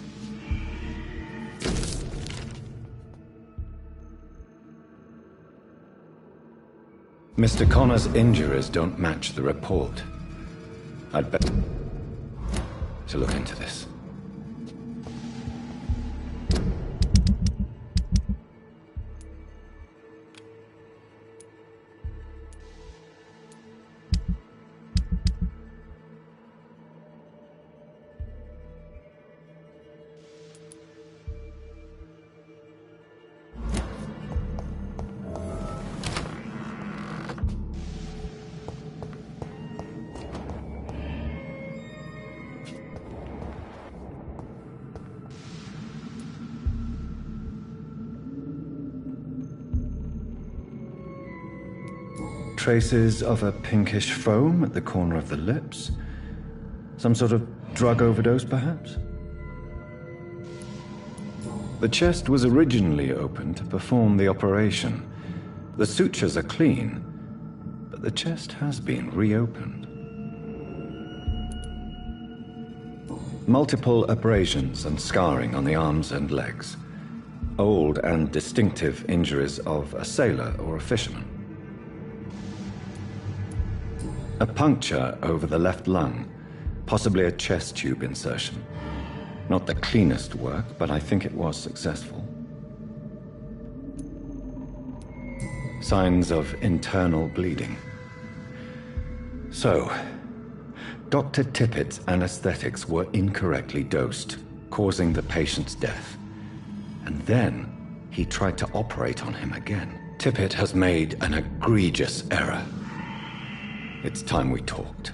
Mr. Connor's injuries don't match the report. I'd bet to look into this. Traces of a pinkish foam at the corner of the lips. Some sort of drug overdose, perhaps? The chest was originally open to perform the operation. The sutures are clean, but the chest has been reopened. Multiple abrasions and scarring on the arms and legs. Old and distinctive injuries of a sailor or a fisherman. A puncture over the left lung, possibly a chest tube insertion. Not the cleanest work, but I think it was successful. Signs of internal bleeding. So, Dr. Tippett's anesthetics were incorrectly dosed, causing the patient's death. And then he tried to operate on him again. Tippett has made an egregious error. It's time we talked.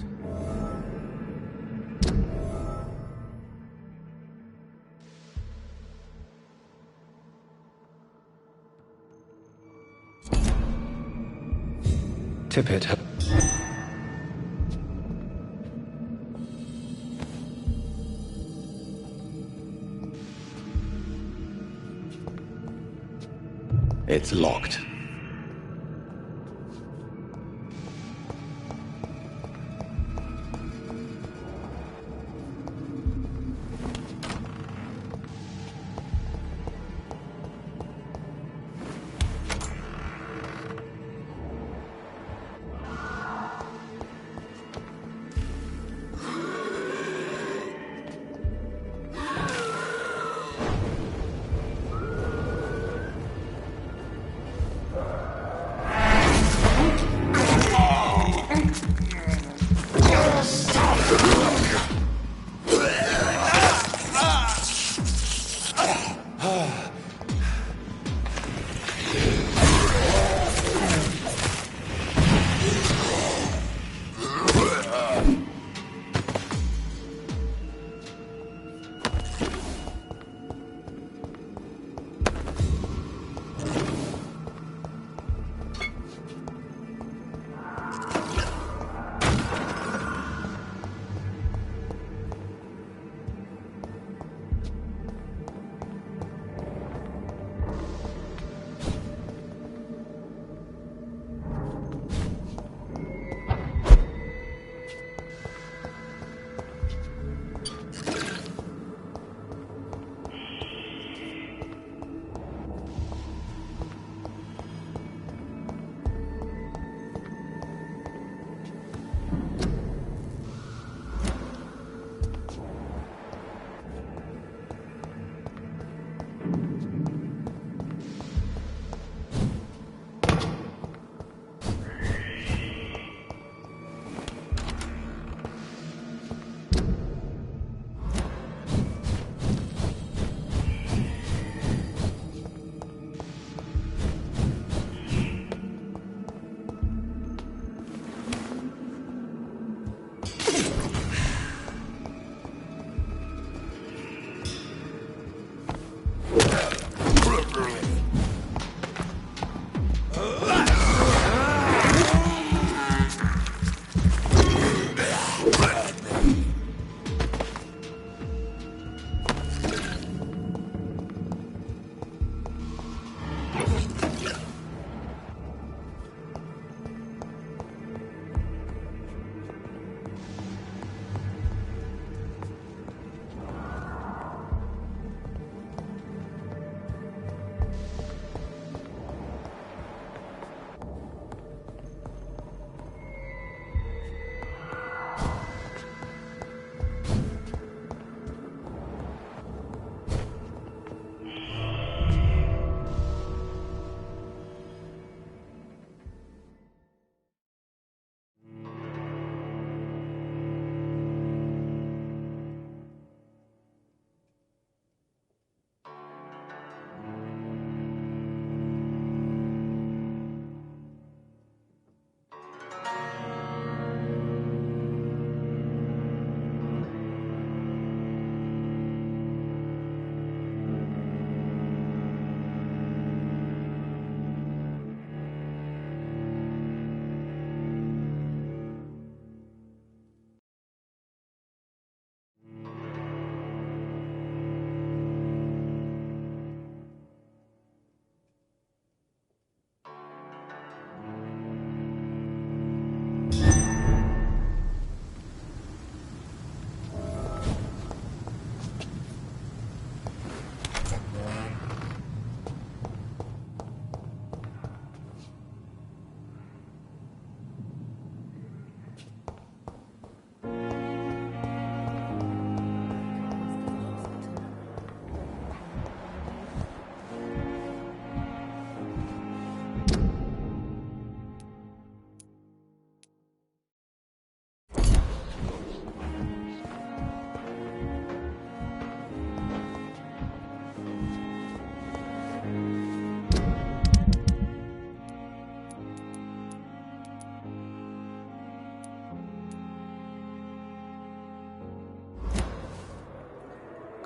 Tippett had... It's locked.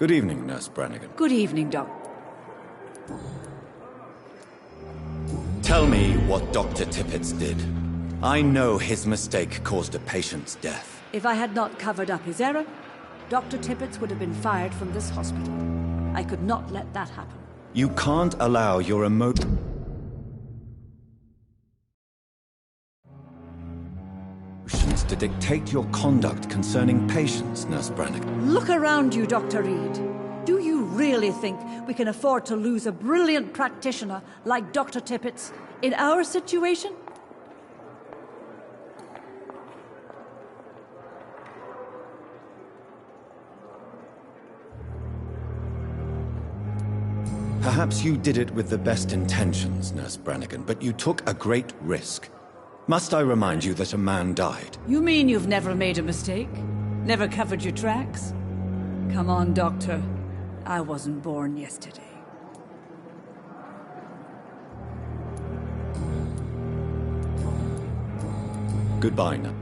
Good evening, Nurse Brannigan. Good evening, Doc. Tell me what Dr. Tippett did. I know his mistake caused a patient's death. If I had not covered up his error, Dr. Tippett would have been fired from this hospital. I could not let that happen. You can't allow your emotions to dictate your conduct concerning patients, Nurse Brannigan. Look around you, Dr. Reed. Do you really think we can afford to lose a brilliant practitioner like Dr. Tippett's in our situation? Perhaps you did it with the best intentions, Nurse Brannigan, but you took a great risk. Must I remind you that a man died? You mean you've never made a mistake? Never covered your tracks? Come on, Doctor. I wasn't born yesterday. Goodbye now.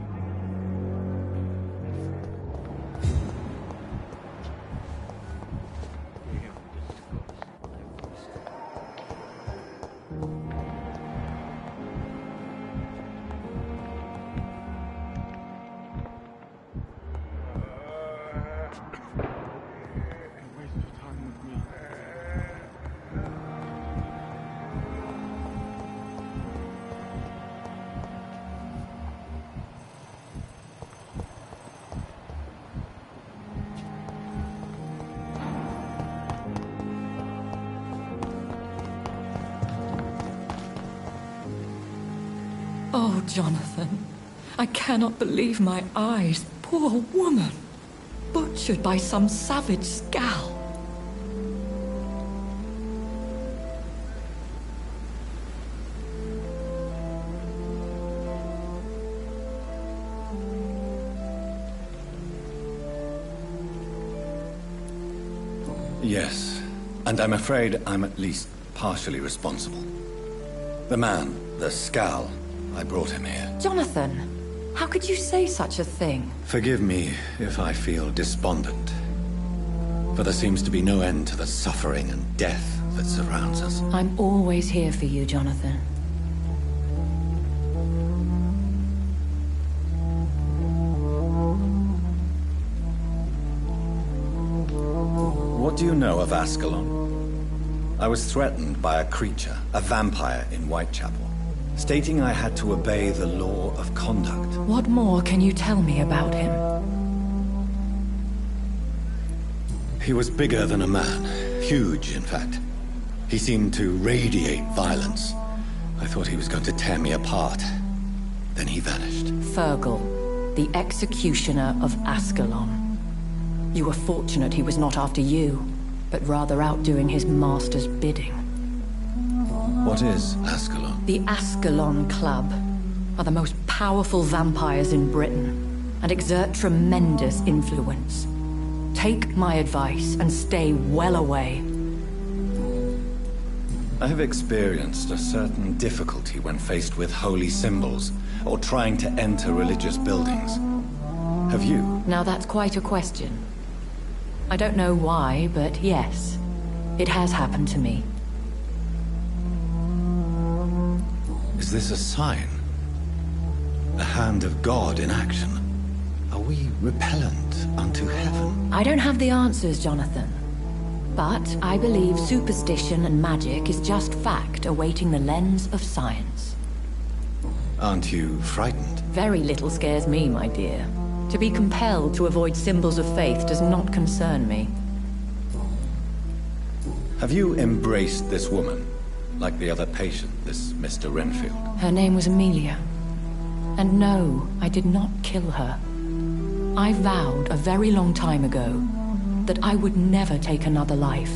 Oh, Jonathan, I cannot believe my eyes. Poor woman, butchered by some savage scowl. Yes, and I'm afraid I'm at least partially responsible. The man, the scowl, I brought him here. Jonathan, how could you say such a thing? Forgive me if I feel despondent, for there seems to be no end to the suffering and death that surrounds us. I'm always here for you, Jonathan. What do you know of Ascalon? I was threatened by a creature, a vampire in Whitechapel, stating I had to obey the law of conduct. What more can you tell me about him? He was bigger than a man. Huge, in fact. He seemed to radiate violence. I thought he was going to tear me apart. Then he vanished. Fergal, the executioner of Ascalon. You were fortunate he was not after you, but rather out doing his master's bidding. What is Ascalon? The Ascalon Club are the most powerful vampires in Britain and exert tremendous influence. Take my advice and stay well away. I have experienced a certain difficulty when faced with holy symbols or trying to enter religious buildings. Have you? Now that's quite a question. I don't know why, but yes, it has happened to me. Is this a sign? A hand of God in action? Are we repellent unto heaven? I don't have the answers, Jonathan. But I believe superstition and magic is just fact awaiting the lens of science. Aren't you frightened? Very little scares me, my dear. To be compelled to avoid symbols of faith does not concern me. Have you embraced this woman, like the other patient, this Mr. Renfield? Her name was Amelia. And no, I did not kill her. I vowed a very long time ago that I would never take another life,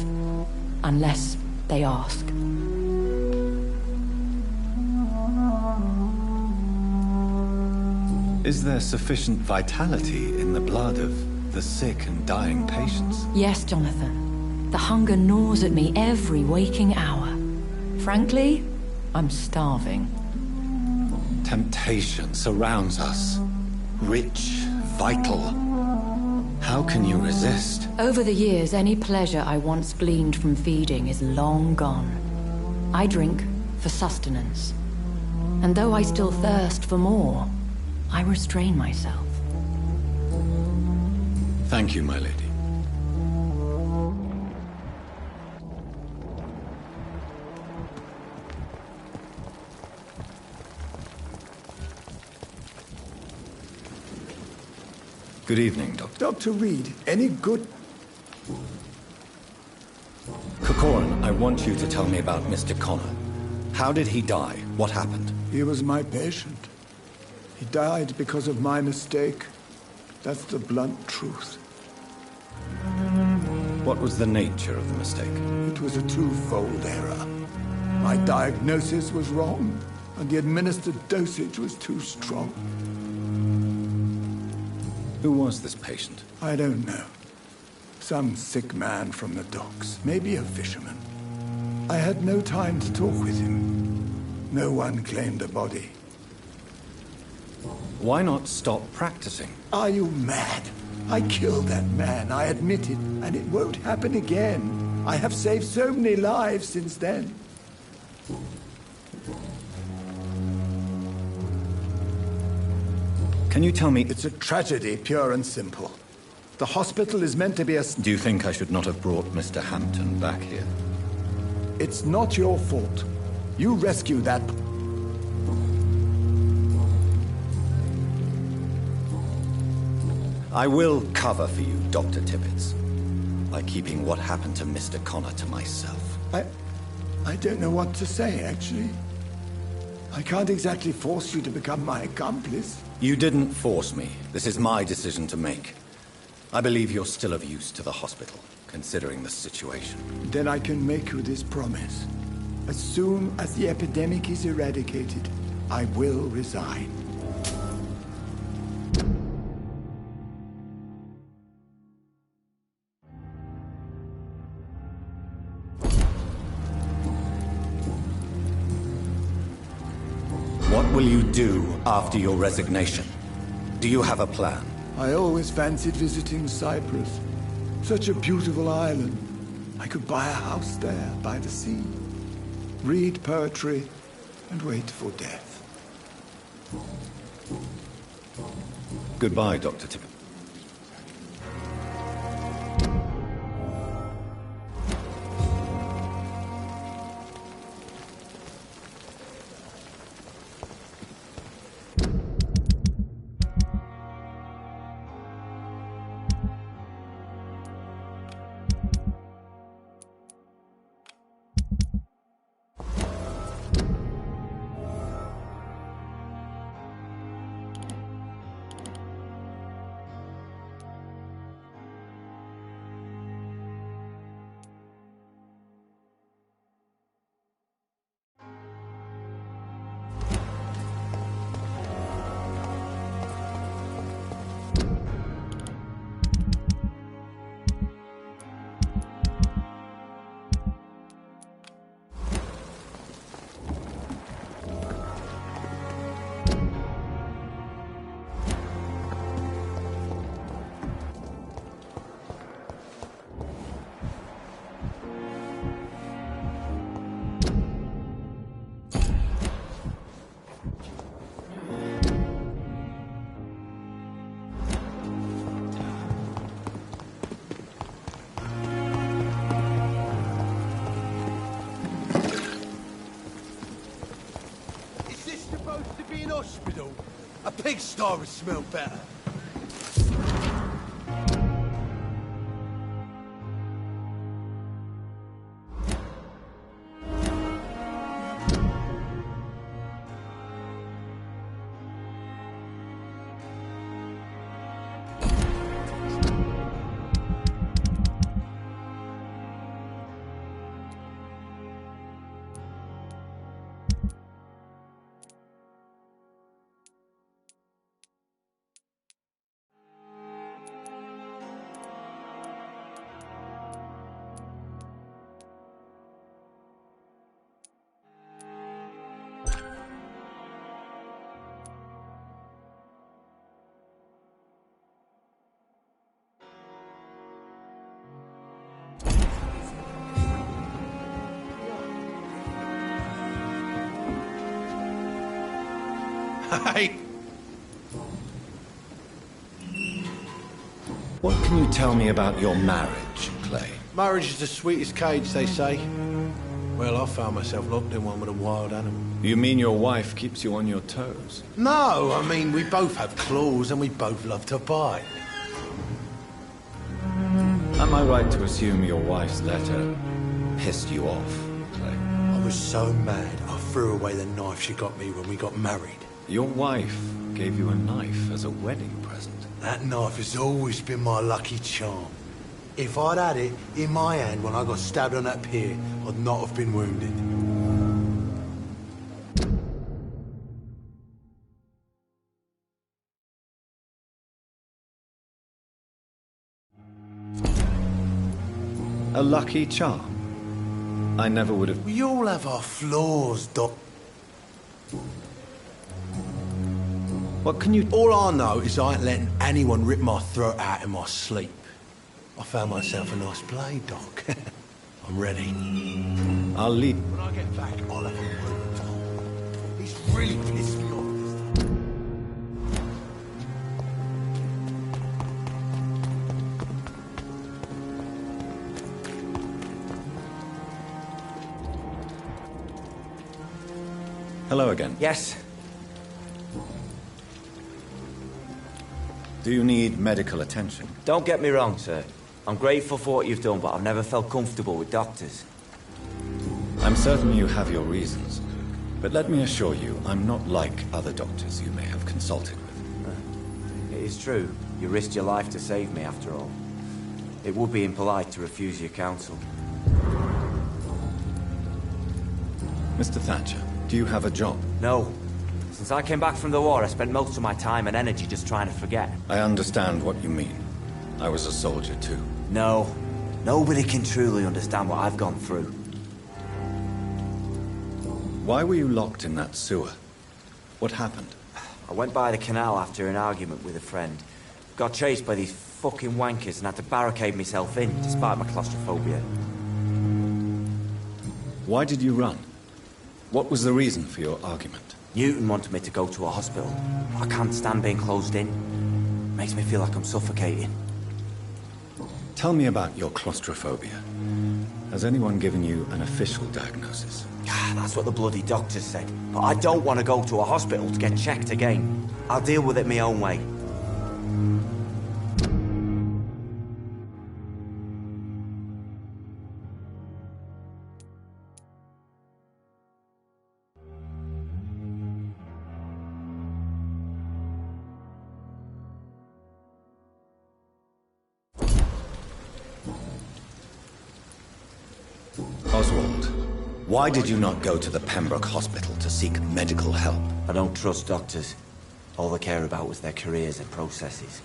unless they ask. Is there sufficient vitality in the blood of the sick and dying patients? Yes, Jonathan. The hunger gnaws at me every waking hour. Frankly, I'm starving. Temptation surrounds us. Rich, vital. How can you resist? Over the years, any pleasure I once gleaned from feeding is long gone. I drink for sustenance. And though I still thirst for more, I restrain myself. Thank you, my lady. Good evening, Doctor. Dr. Reed, any good... Corcoran, I want you to tell me about Mr. Connor. How did he die? What happened? He was my patient. He died because of my mistake. That's the blunt truth. What was the nature of the mistake? It was a twofold error. My diagnosis was wrong, and the administered dosage was too strong. Who was this patient? I don't know. Some sick man from the docks, maybe a fisherman. I had no time to talk with him. No one claimed a body. Why not stop practicing? Are you mad? I killed that man, I admit it, and it won't happen again. I have saved so many lives since then. Can you tell me... It's a tragedy, pure and simple. The hospital is meant to be a... Do you think I should not have brought Mr. Hampton back here? It's not your fault. You rescued that... I will cover for you, Dr. Tibbets, by keeping what happened to Mr. Connor to myself. I don't know what to say, actually. I can't exactly force you to become my accomplice. You didn't force me. This is my decision to make. I believe you're still of use to the hospital, considering the situation. Then I can make you this promise. As soon as the epidemic is eradicated, I will resign. What will you do after your resignation? Do you have a plan? I always fancied visiting Cyprus. Such a beautiful island. I could buy a house there, by the sea. Read poetry and wait for death. Goodbye, Dr. Tibbet. Hospital. A pigsty would smell better. Hey! What can you tell me about your marriage, Clay? Marriage is the sweetest cage, they say. Well, I found myself locked in one with a wild animal. You mean your wife keeps you on your toes? No, I mean, we both have claws and we both love to bite. Am I right to assume your wife's letter pissed you off, Clay? I was so mad, I threw away the knife she got me when we got married. Your wife gave you a knife as a wedding present. That knife has always been my lucky charm. If I'd had it in my hand when I got stabbed on that pier, I'd not have been wounded. A lucky charm? I never would have... We all have our flaws, Doc. What can you... All I know is I ain't letting anyone rip my throat out in my sleep. I found myself a nice blade, Doc. I'm ready. I'll leave. When I get back, I'll have a word with Tom. He's really pissed me off this time. Hello again. Yes. Do you need medical attention? Don't get me wrong, sir. I'm grateful for what you've done, but I've never felt comfortable with doctors. I'm certain you have your reasons. But let me assure you, I'm not like other doctors you may have consulted with. It is true. You risked your life to save me, after all. It would be impolite to refuse your counsel. Mr. Thatcher, do you have a job? No. Since I came back from the war, I spent most of my time and energy just trying to forget. I understand what you mean. I was a soldier too. No. Nobody can truly understand what I've gone through. Why were you locked in that sewer? What happened? I went by the canal after an argument with a friend. Got chased by these fucking wankers and had to barricade myself in, despite my claustrophobia. Why did you run? What was the reason for your argument? Newton wanted me to go to a hospital. I can't stand being closed in. Makes me feel like I'm suffocating. Tell me about your claustrophobia. Has anyone given you an official diagnosis? That's what the bloody doctor said. But I don't want to go to a hospital to get checked again. I'll deal with it my own way. Oswald, why did you not go to the Pembroke Hospital to seek medical help? I don't trust doctors. All they care about was their careers and processes.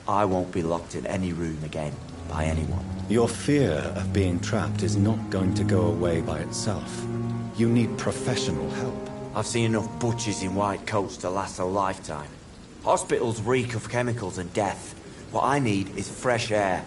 I won't be locked in any room again by anyone. Your fear of being trapped is not going to go away by itself. You need professional help. I've seen enough butchers in white coats to last a lifetime. Hospitals reek of chemicals and death. What I need is fresh air.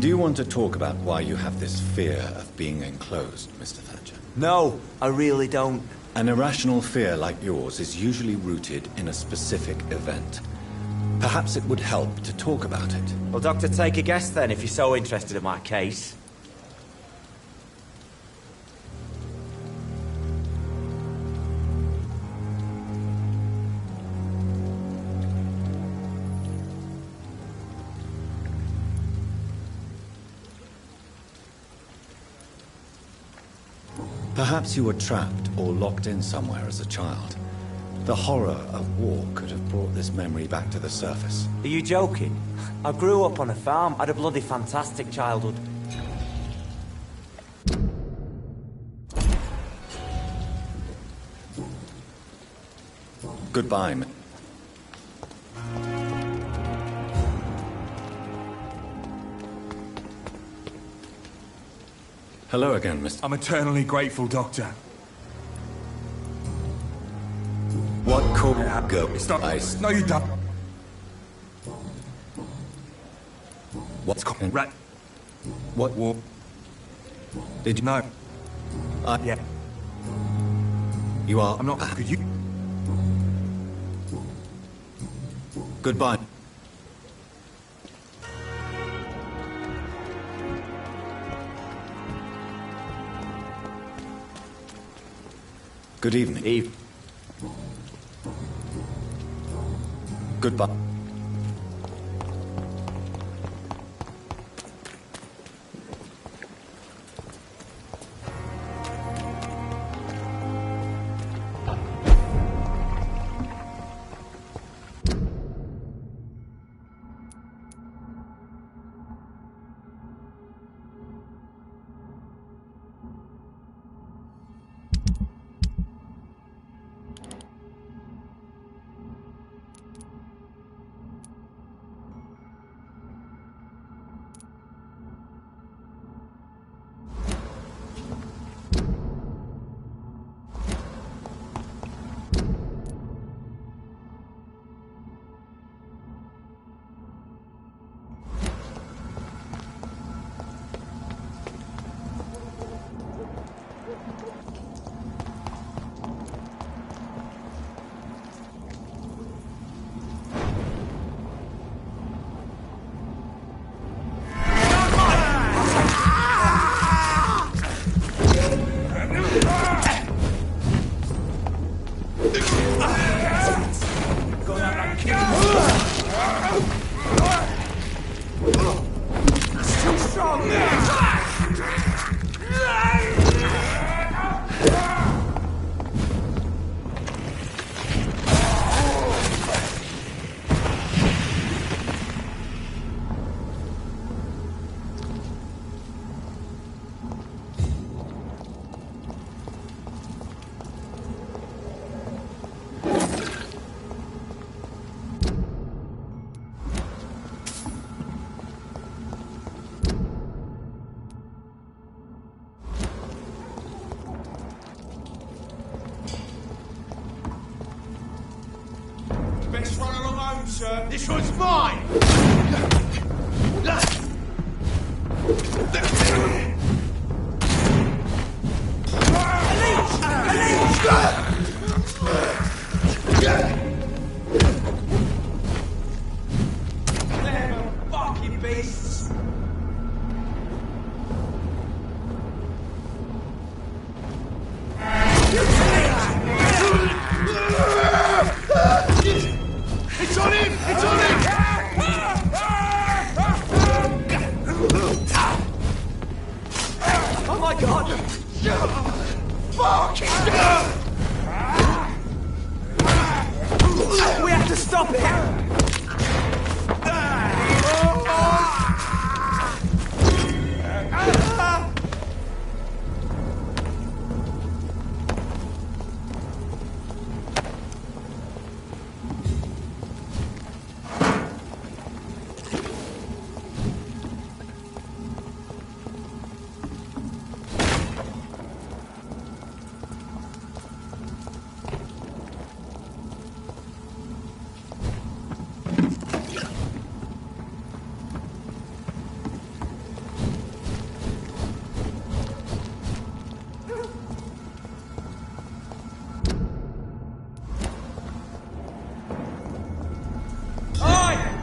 Do you want to talk about why you have this fear of being enclosed, Mr. Thatcher? No, I really don't. An irrational fear like yours is usually rooted in a specific event. Perhaps it would help to talk about it. Well, Doctor, take a guess then, if you're so interested in my case. Perhaps you were trapped or locked in somewhere as a child. The horror of war could have brought this memory back to the surface. Are you joking? I grew up on a farm, had a bloody fantastic childhood. Goodbye. Hello again, Mr. I'm eternally grateful, Doctor. What could go? Stop. Ice. No, you don't. What's going? Rat. What war? Did you know? Yeah. You are... I'm not... Could you... Goodbye. Good evening. Eve. Goodbye. Best run along home, sir. This one's mine. Clever fucking beasts. It's on him! It's on him! Oh my god! Fuck! We have to stop it!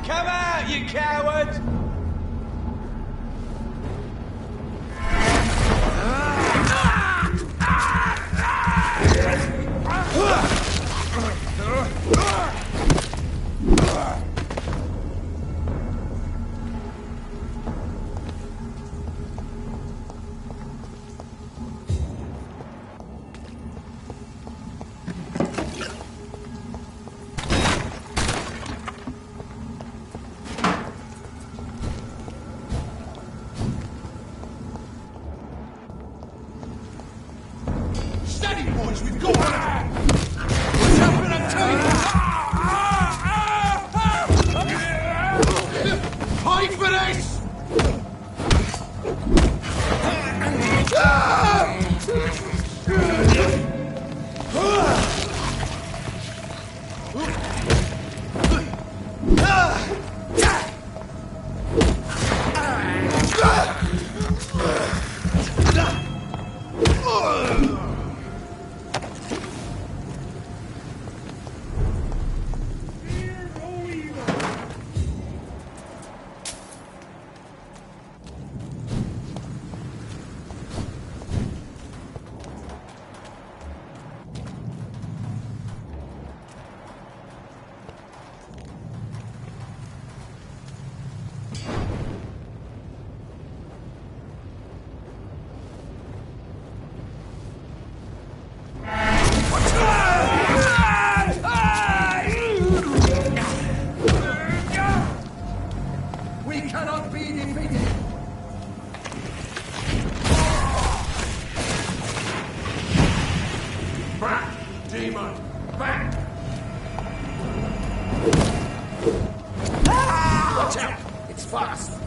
Come out, you coward! Steady, boys, we've got one! What's happening to you? Pay for this! demon! Back! Watch out! It's fast!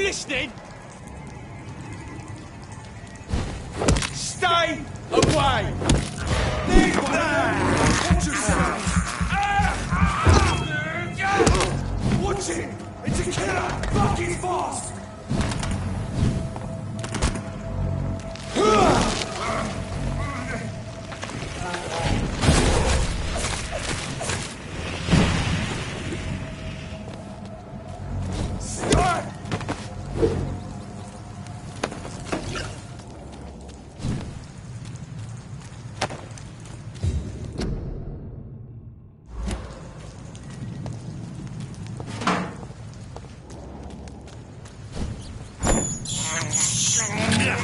listening? Stay away! Watch yourself! Watch it! It's a killer! Fucking fast!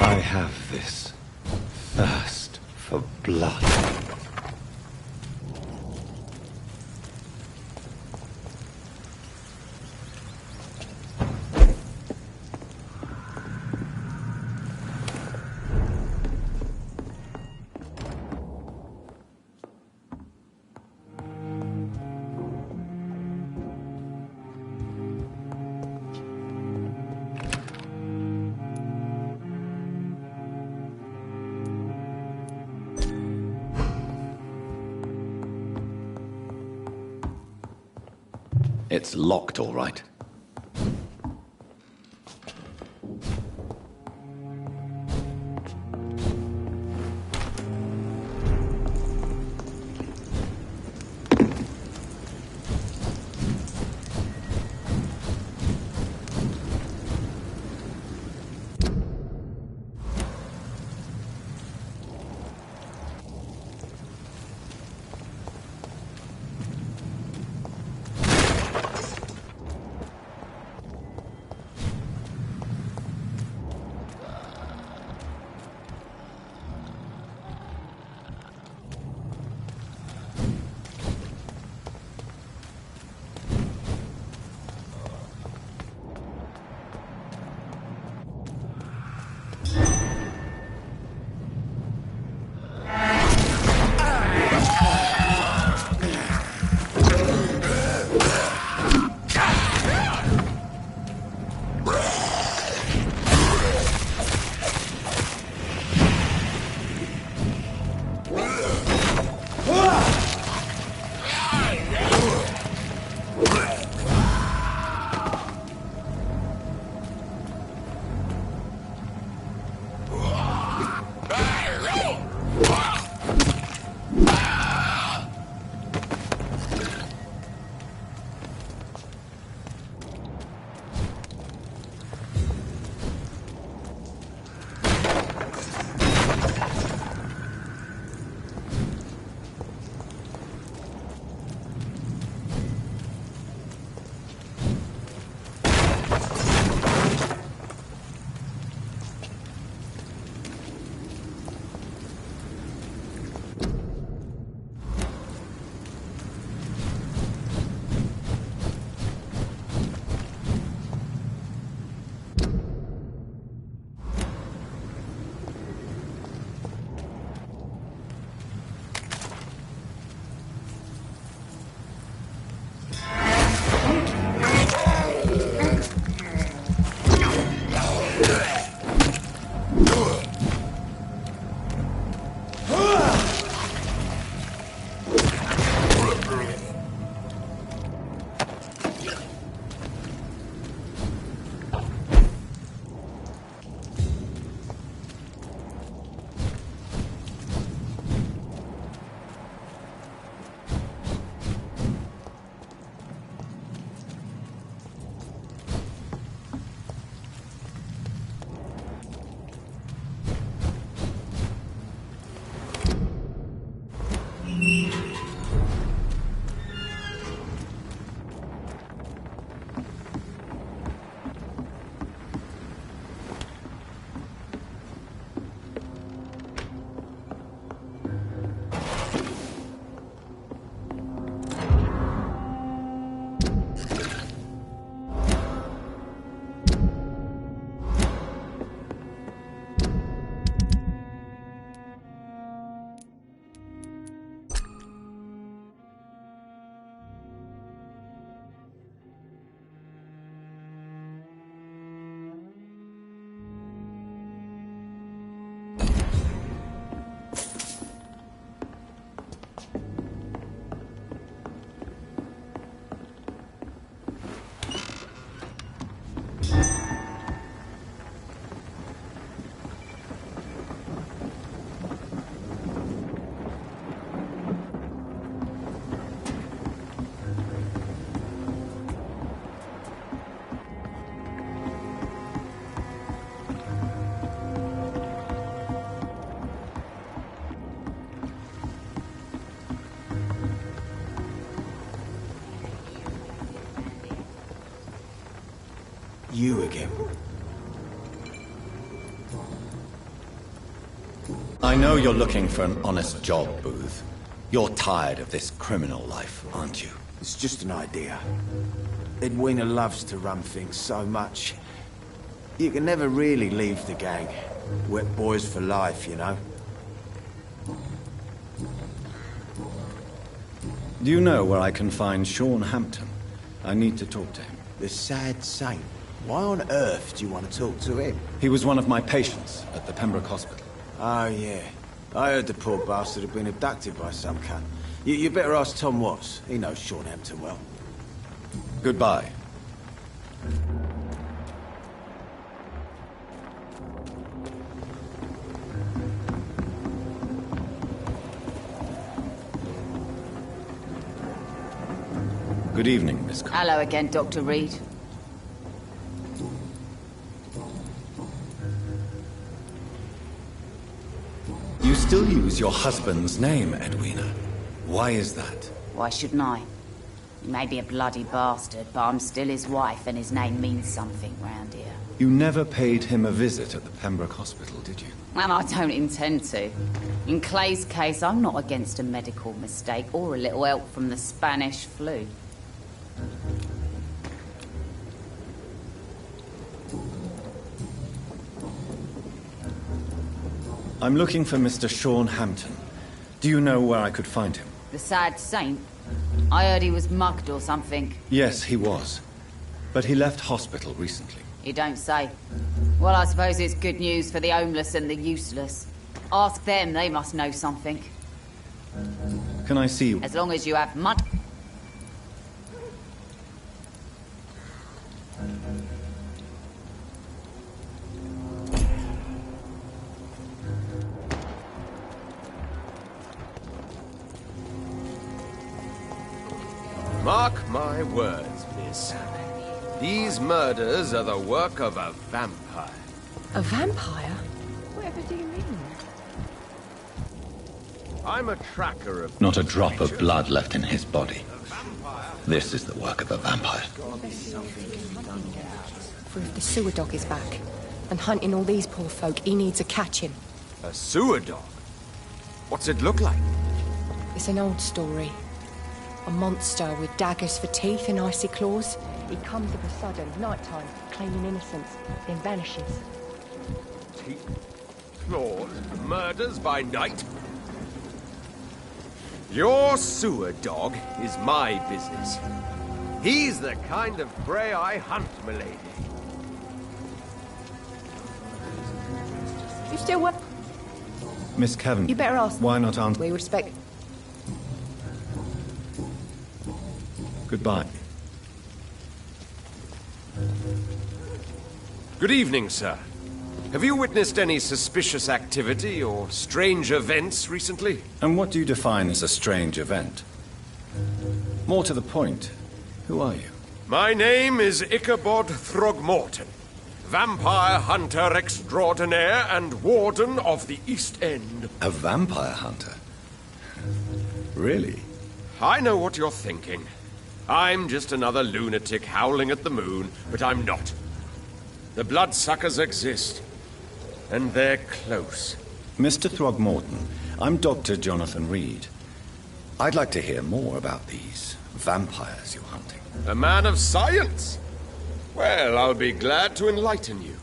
I have this thirst for blood. It's locked, all right. you again. I know you're looking for an honest job, Booth. You're tired of this criminal life, aren't you? It's just an idea. Edwina loves to run things so much. You can never really leave the gang. Wet boys for life, you know. Do you know where I can find Sean Hampton? I need to talk to him. The sad saint. Why on earth do you want to talk to him? He was one of my patients at the Pembroke Hospital. Oh, yeah. I heard the poor bastard had been abducted by some cunt. You better ask Tom Watts. He knows Sean Hampton well. Goodbye. Good evening, Miss Cole. Hello again, Dr. Reed. You still use your husband's name, Edwina. Why is that? Why shouldn't I? He may be a bloody bastard, but I'm still his wife, and his name means something round here. You never paid him a visit at the Pembroke Hospital, did you? And I don't intend to. In Clay's case, I'm not against a medical mistake or a little help from the Spanish flu. I'm looking for Mr. Sean Hampton. Do you know where I could find him? The sad saint? I heard he was mugged or something. Yes, he was. But he left hospital recently. You don't say. Well, I suppose it's good news for the homeless and the useless. Ask them, they must know something. Can I see you? As long as you have money. Mark my words, miss. These murders are the work of a vampire. A vampire? Whatever do you mean? I'm a tracker of... Not a drop of blood left in his body. This is the work of a vampire. For if the sewer dog is back and hunting all these poor folk, he needs a catching. A sewer dog? What's it look like? It's an old story. A monster with daggers for teeth and icy claws. He comes of a sudden, nighttime, claiming innocence, then vanishes. Teeth, claws, murders by night? Your sewer dog is my business. He's the kind of prey I hunt, milady. You still work? Miss Cavan. You better ask. Why not answer? We respect. Goodbye. Good evening, sir. Have you witnessed any suspicious activity or strange events recently? And what do you define as a strange event? More to the point, who are you? My name is Ichabod Throgmorton, vampire hunter extraordinaire and warden of the East End. A vampire hunter? Really? I know what you're thinking. I'm just another lunatic howling at the moon, but I'm not. The bloodsuckers exist, and they're close. Mr. Throgmorton, I'm Dr. Jonathan Reed. I'd like to hear more about these vampires you're hunting. A man of science? Well, I'll be glad to enlighten you.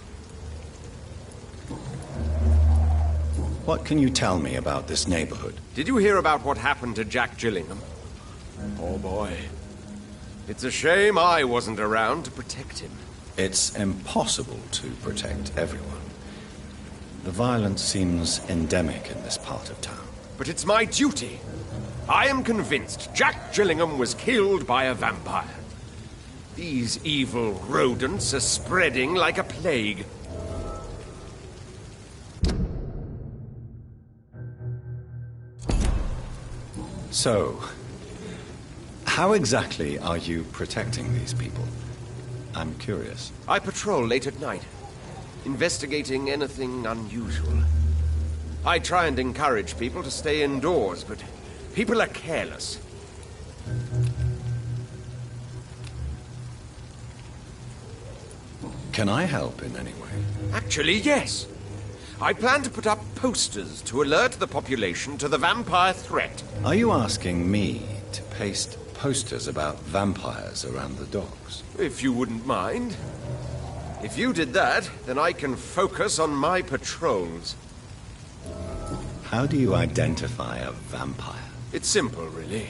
What can you tell me about this neighborhood? Did you hear about what happened to Jack Gillingham? Oh boy. It's a shame I wasn't around to protect him. It's impossible to protect everyone. The violence seems endemic in this part of town. But it's my duty. I am convinced Jack Gillingham was killed by a vampire. These evil rodents are spreading like a plague. So, how exactly are you protecting these people? I'm curious. I patrol late at night, investigating anything unusual. I try and encourage people to stay indoors, but people are careless. Can I help in any way? Actually, yes. I plan to put up posters to alert the population to the vampire threat. Are you asking me to paste posters about vampires around the docks? If you wouldn't mind. If you did that, then I can focus on my patrols. How do you identify a vampire? It's simple, really.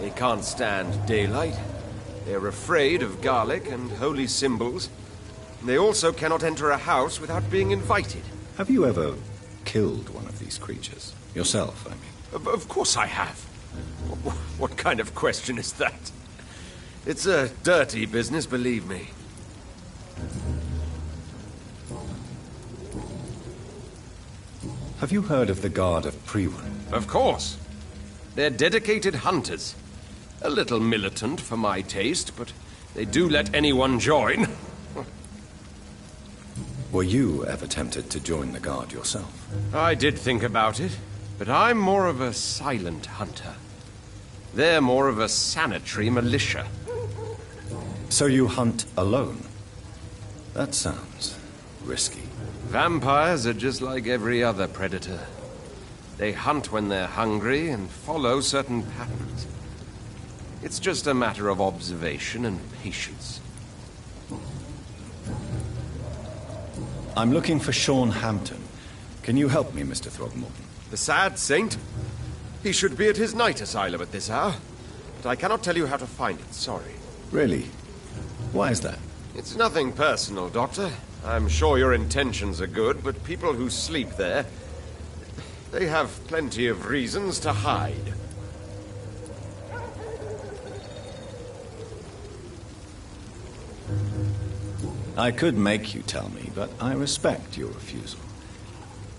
They can't stand daylight. They're afraid of garlic and holy symbols. They also cannot enter a house without being invited. Have you ever killed one of these creatures? Yourself, I mean. Of course I have. What kind of question is that? It's a dirty business, believe me. Have you heard of the Guard of Priwen? Of course. They're dedicated hunters. A little militant for my taste, but they do let anyone join. Were you ever tempted to join the Guard yourself? I did think about it, but I'm more of a silent hunter. They're more of a sanitary militia. So you hunt alone? That sounds risky. Vampires are just like every other predator. They hunt when they're hungry and follow certain patterns. It's just a matter of observation and patience. I'm looking for Sean Hampton. Can you help me, Mr. Throgmorton? The sad saint? He should be at his night asylum at this hour. But I cannot tell you how to find it, sorry. Really? Why is that? It's nothing personal, Doctor. I'm sure your intentions are good, but people who sleep there, they have plenty of reasons to hide. I could make you tell me, but I respect your refusal.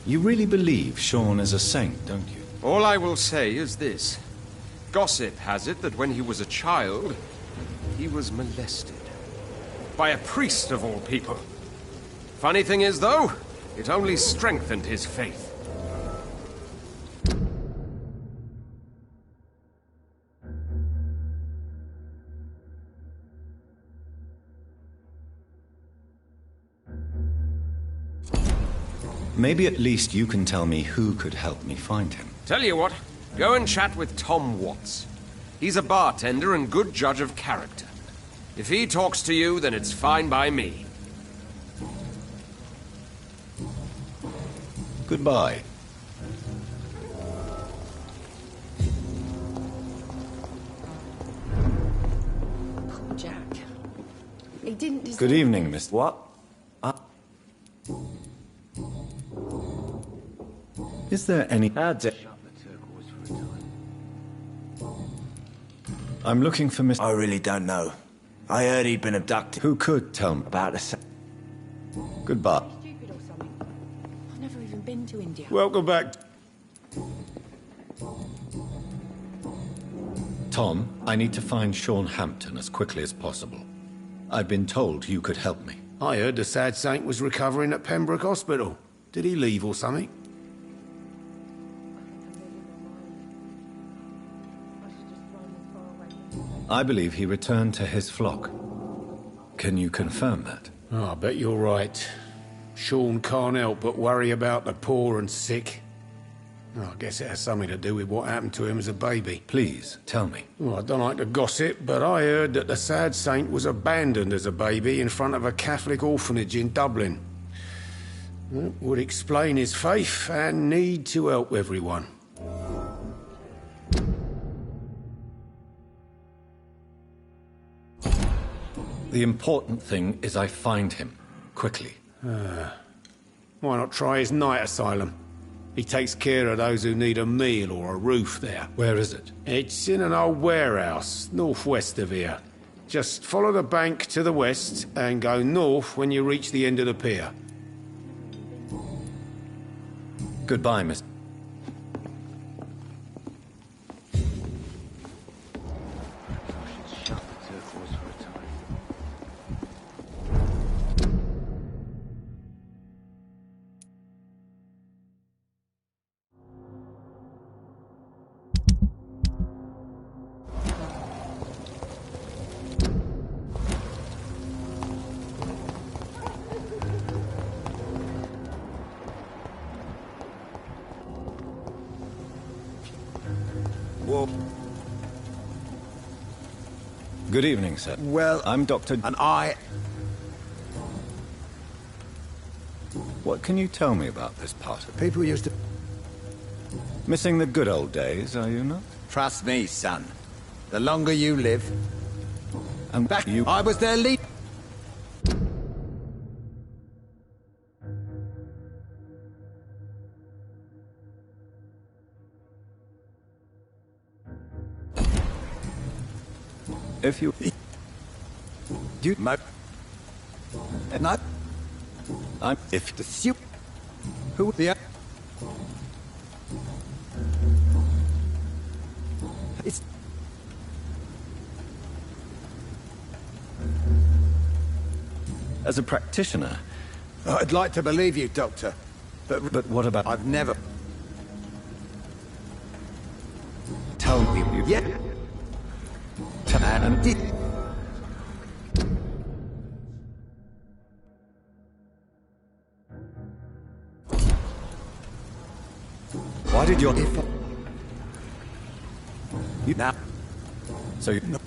You really believe Sean is a saint, don't you? All I will say is this. Gossip has it that when he was a child, he was molested. By a priest of all people. Funny thing is, though, it only strengthened his faith. Maybe at least you can tell me who could help me find him. Tell you what, go and chat with Tom Watts. He's a bartender and good judge of character. If he talks to you, then it's fine by me. Goodbye. Poor Jack. He didn't deserve... Good evening, Mr. What? Is there any... I'm looking for Mr... I really don't know. I heard he'd been abducted. Who could tell me? About the... Goodbye. Stupid or something. I've never even been to India. Welcome back. Tom, I need to find Sean Hampton as quickly as possible. I've been told you could help me. I heard the sad saint was recovering at Pembroke Hospital. Did he leave or something? I believe he returned to his flock. Can you confirm that? Oh, I bet you're right. Sean can't help but worry about the poor and sick. Oh, I guess it has something to do with what happened to him as a baby. Please, tell me. Well, I don't like to gossip, but I heard that the sad saint was abandoned as a baby in front of a Catholic orphanage in Dublin. That would explain his faith and need to help everyone. The important thing is I find him, quickly. Why not try his night asylum? He takes care of those who need a meal or a roof there. Where is it? It's in an old warehouse, northwest of here. Just follow the bank to the west and go north when you reach the end of the pier. Goodbye, Miss... Good evening, sir. Well, I'm Dr. And I... What can you tell me about this part of it? People used to... Missing the good old days, are you not? Trust me, son. The longer you live... And back you... I was their lead... If you... You... And I... I'm... If... The soup... Who... The... It's... As a practitioner... I'd like to believe you, Doctor. But what about... I've never... Tell me you... Yeah. And... Why did your... You... Now... So you... No.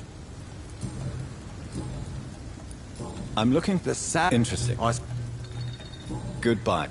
I'm looking... The sad... Interesting. Goodbye.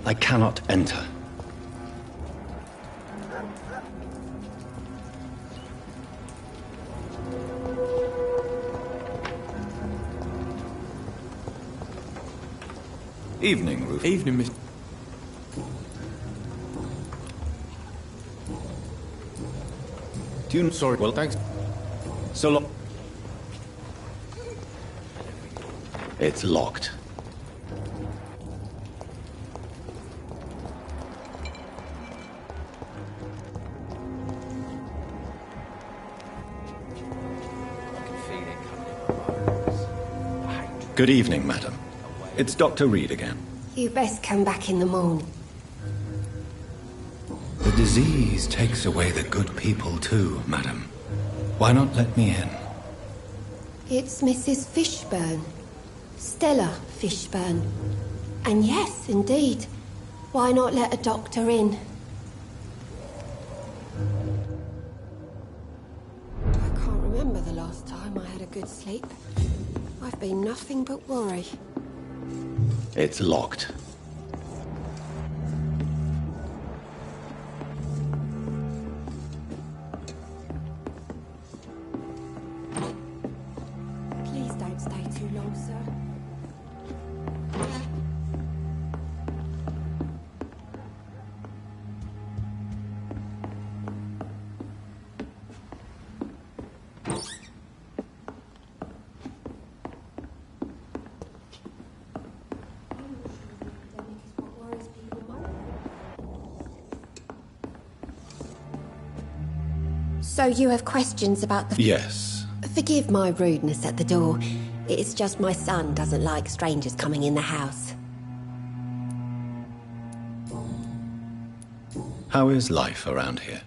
I cannot enter. Evening, Rufus. Evening, Miss... Do you... Sorry, well, thanks. So long. It's locked. Good evening, madam. It's Dr. Reed again. You best come back in the morning. The disease takes away the good people too, madam. Why not let me in? It's Mrs. Fishburne. Stella Fishburne. And yes, indeed. Why not let a doctor in? I can't remember the last time I had a good sleep. I've been nothing but worry. It's locked. Please don't stay too long, sir. So you have questions about the... Yes. Forgive my rudeness at the door. It's just my son doesn't like strangers coming in the house. How is life around here?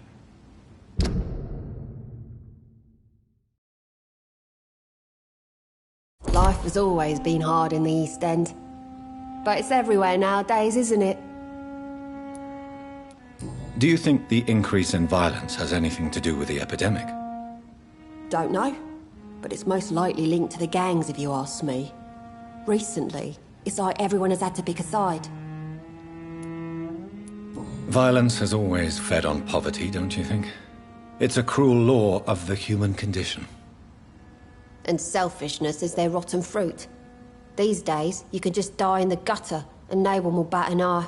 Life has always been hard in the East End. But it's everywhere nowadays, isn't it? Do you think the increase in violence has anything to do with the epidemic? Don't know. But it's most likely linked to the gangs, if you ask me. Recently, it's like everyone has had to pick a side. Violence has always fed on poverty, don't you think? It's a cruel law of the human condition. And selfishness is their rotten fruit. These days, you can just die in the gutter, and no one will bat an eye.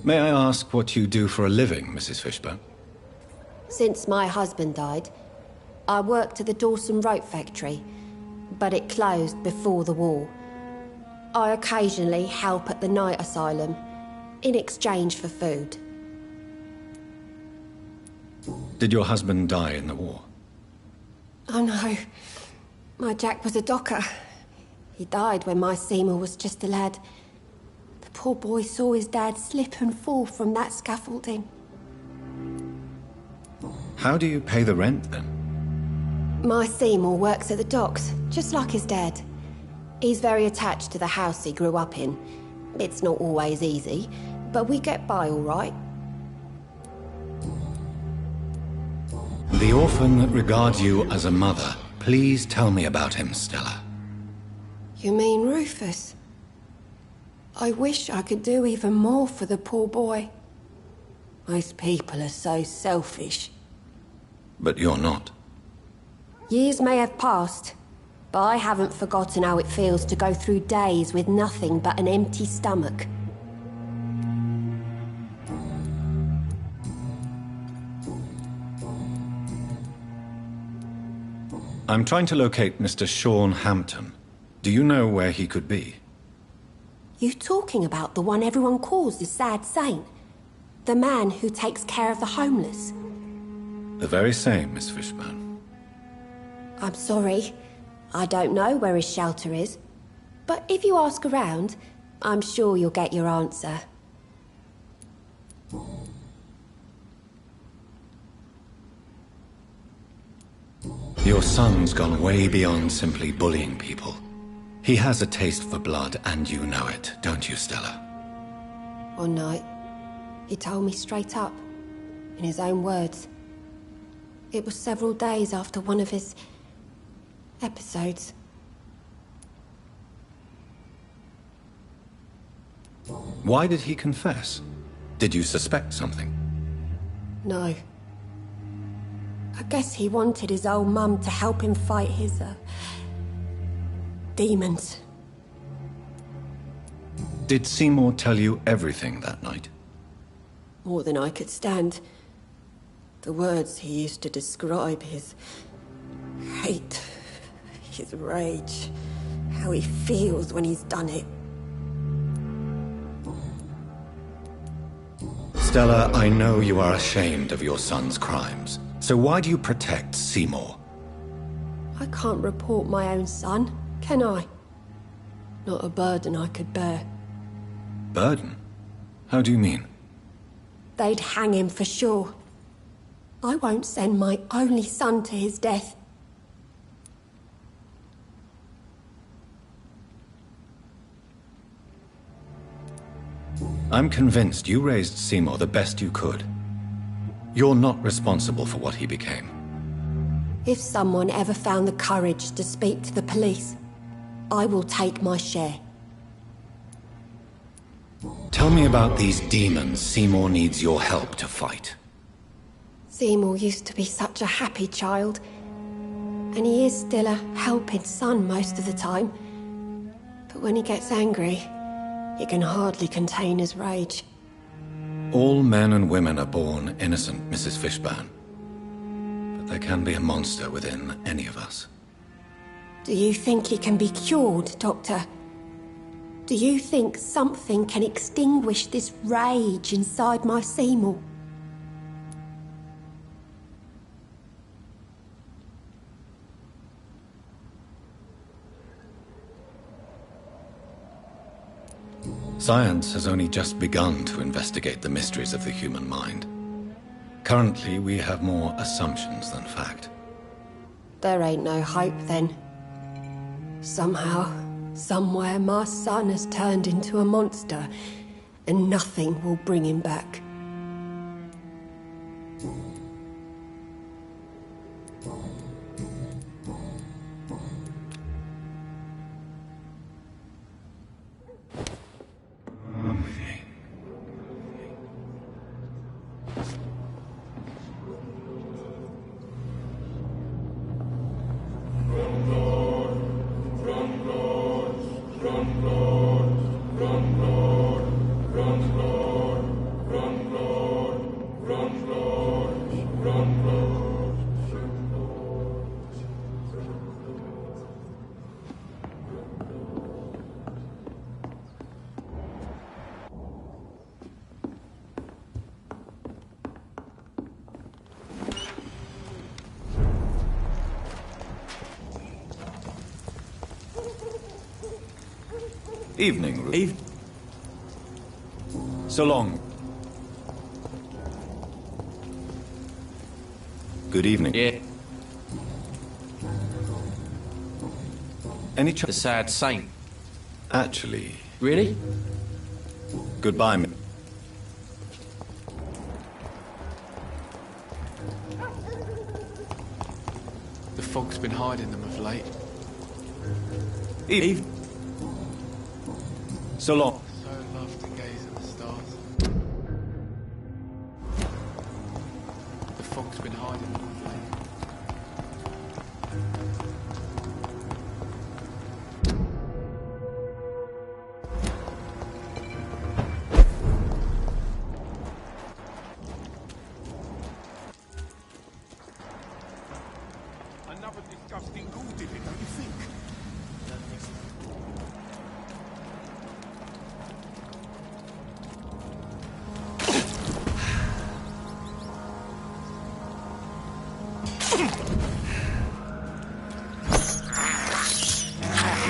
May I ask what you do for a living, Mrs. Fishburne? Since my husband died, I worked at the Dawson Rope factory, but it closed before the war. I occasionally help at the night asylum, in exchange for food. Did your husband die in the war? Oh no, my Jack was a docker. He died when my Seymour was just a lad. The poor boy saw his dad slip and fall from that scaffolding. How do you pay the rent, then? My Seymour works at the docks, just like his dad. He's very attached to the house he grew up in. It's not always easy, but we get by all right. The orphan that regards you as a mother. Please tell me about him, Stella. You mean Rufus? I wish I could do even more for the poor boy. Most people are so selfish. But you're not. Years may have passed, but I haven't forgotten how it feels to go through days with nothing but an empty stomach. I'm trying to locate Mr. Sean Hampton. Do you know where he could be? You talking about the one everyone calls the sad saint? The man who takes care of the homeless? The very same, Miss Fishburne. I'm sorry. I don't know where his shelter is. But if you ask around, I'm sure you'll get your answer. Your son's gone way beyond simply bullying people. He has a taste for blood, and you know it, don't you, Stella? One night, he told me straight up, in his own words. It was several days after one of his episodes. Why did he confess? Did you suspect something? No. I guess he wanted his old mum to help him fight his, demons. Did Seymour tell you everything that night? More than I could stand. The words he used to describe his hate, his rage, how he feels when he's done it. Stella, I know you are ashamed of your son's crimes. So why do you protect Seymour? I can't report my own son, can I? Not a burden I could bear. Burden? How do you mean? They'd hang him for sure. I won't send my only son to his death. I'm convinced you raised Seymour the best you could. You're not responsible for what he became. If someone ever found the courage to speak to the police, I will take my share. Tell me about these demons Seymour needs your help to fight. Seymour used to be such a happy child, and he is still a helping son most of the time. But when he gets angry, he can hardly contain his rage. All men and women are born innocent, Mrs. Fishburne. But there can be a monster within any of us. Do you think he can be cured, Doctor? Do you think something can extinguish this rage inside my Seymour? Science has only just begun to investigate the mysteries of the human mind. Currently, we have more assumptions than fact. There ain't no hope, then. Somehow, somewhere, my son has turned into a monster, and nothing will bring him back. Evening. So long. Good evening. Yeah. Any The sad saint. Actually. Really? Goodbye, me. The fog's been hiding them of late. Eve. So long. So love to gaze at the stars. The fog's been hiding them of late. Another disgusting gold digger, don't you think?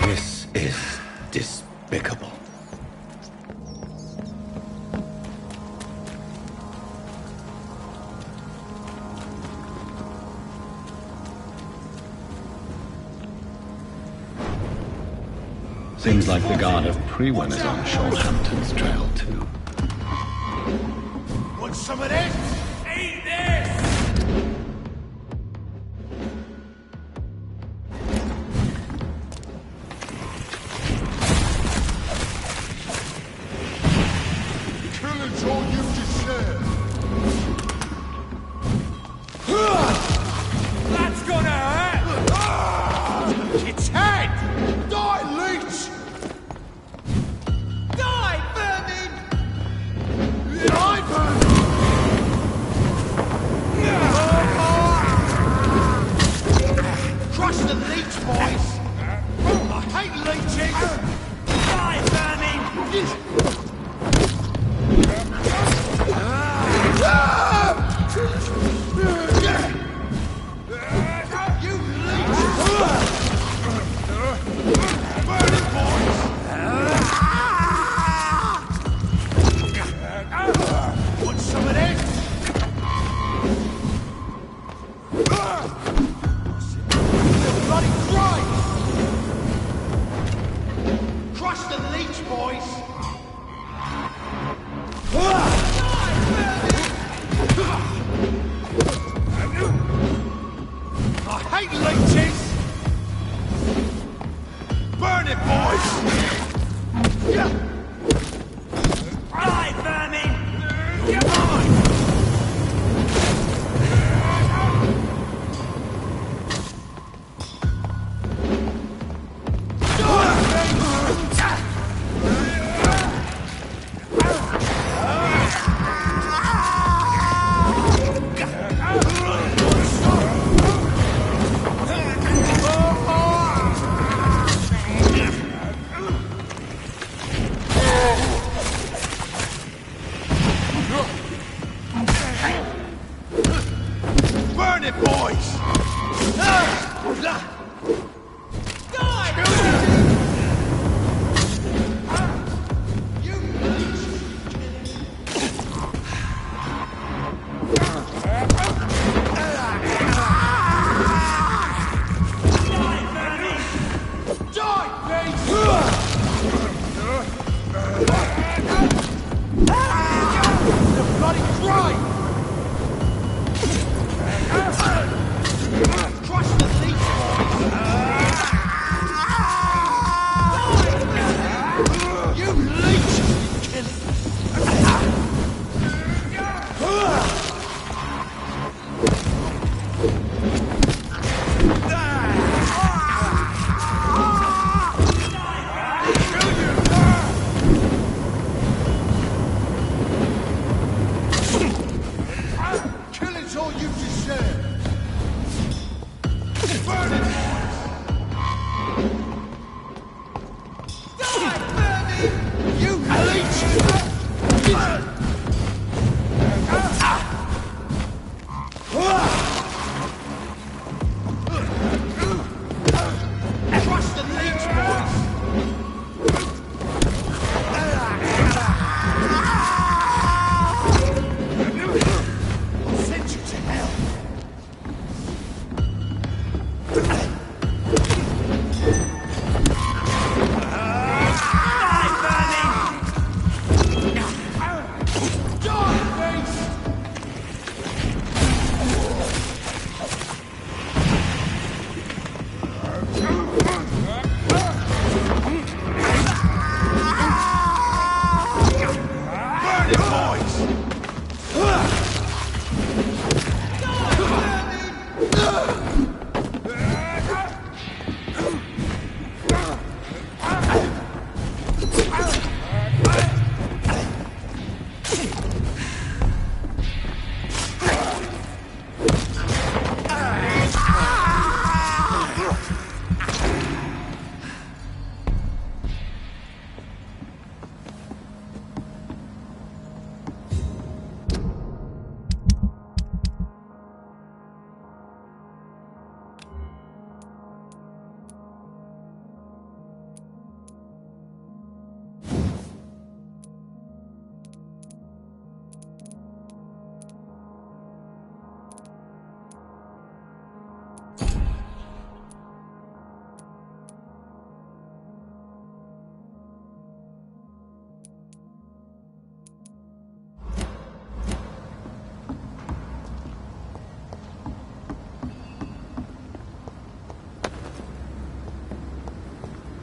This is despicable. Seems like the guard of Prewen is on Shorthampton's trail, too. Want some of this? Eat this! Killing's all you deserve. That's gonna hurt! Its head! Die, leech! Die, vermin! Die, vermin! Crush the leech, boys! I hate leeches! Die, vermin!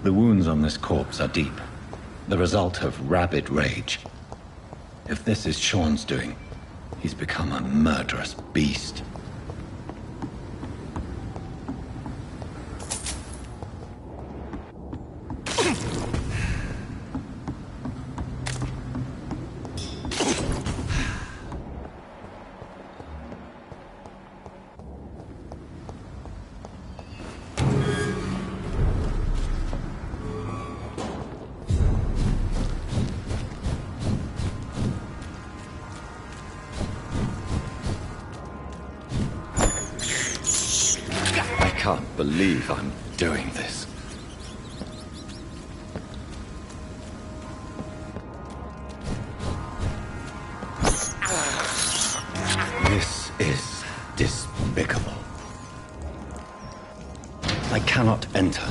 The wounds on this corpse are deep, the result of rabid rage. If this is Sean's doing, he's become a murderous beast. I can't believe I'm doing this. This is despicable. I cannot enter.